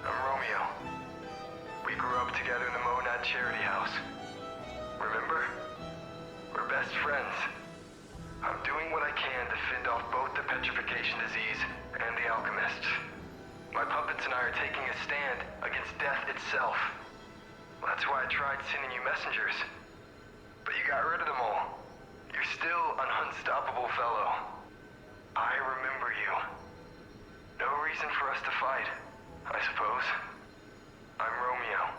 I'm Romeo. We grew up together in the Monad Charity House. Remember? We're best friends. I'm doing what I can to fend off both the petrification disease and the alchemists. My puppets and I are taking a stand against death itself. That's why I tried sending you messengers. But you got rid of them all. You're still an unstoppable fellow. I remember you. No reason for us to fight, I suppose. I'm Romeo.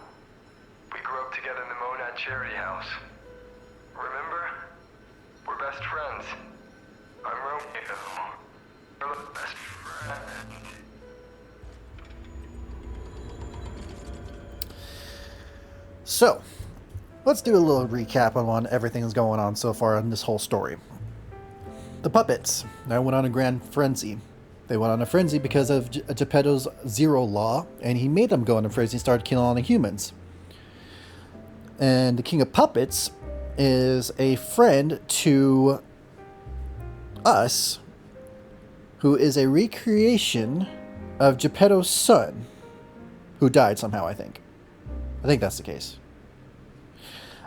We grew up together in the Monad Charity House. Remember? We're best friends. I'm Romeo. We're the best friends. So, let's do a little recap on everything that's going on so far in this whole story. The puppets now went on a grand frenzy. They went on a frenzy because of Geppetto's Zero Law, and he made them go on a frenzy and started killing all the humans. And the King of Puppets is a friend to us, who is a recreation of Geppetto's son, who died somehow, I think. I think that's the case.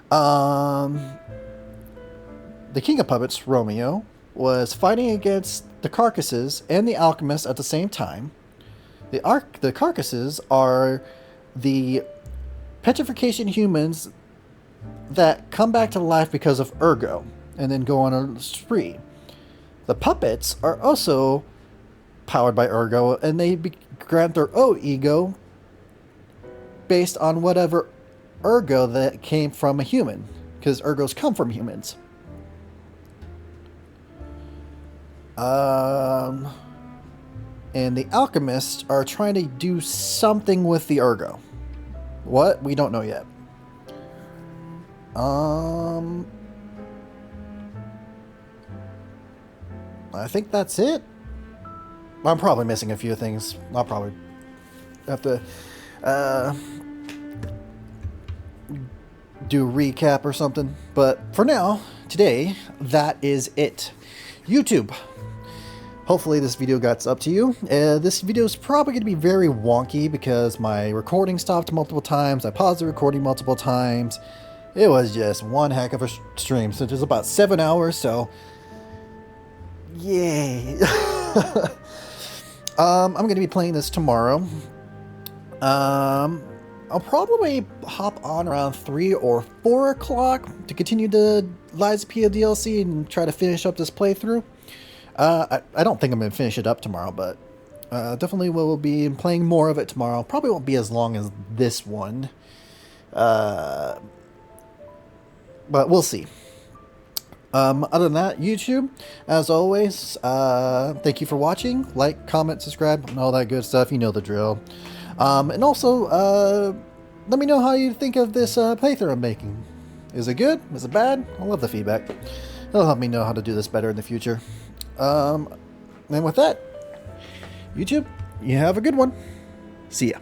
The King of Puppets, Romeo, was fighting against the Carcasses and the Alchemists at the same time. The Carcasses are the petrification humans that come back to life because of Ergo and then go on a spree. The puppets are also powered by Ergo, and they grant their own ego based on whatever Ergo that came from a human, because Ergos come from humans. And the alchemists are trying to do something with the Ergo. What? We don't know yet. I think that's it. I'm probably missing a few things. I'll probably have to do a recap or something. But for now, today, that is it. YouTube. Hopefully this video got up to you. This video is probably going to be very wonky because my recording stopped multiple times. I paused the recording multiple times. It was just one heck of a stream. So it was about 7 hours, so yay. I'm going to be playing this tomorrow. I'll probably hop on around 3 or 4 o'clock to continue the Lies of P DLC and try to finish up this playthrough. I don't think I'm going to finish it up tomorrow, but definitely will be playing more of it tomorrow. Probably won't be as long as this one. But we'll see. Other than that, YouTube, as always, thank you for watching. Like, comment, subscribe, and all that good stuff. You know the drill. And also, let me know how you think of this playthrough I'm making. Is it good? Is it bad? I love the feedback. It'll help me know how to do this better in the future. And with that, YouTube, you have a good one. See ya.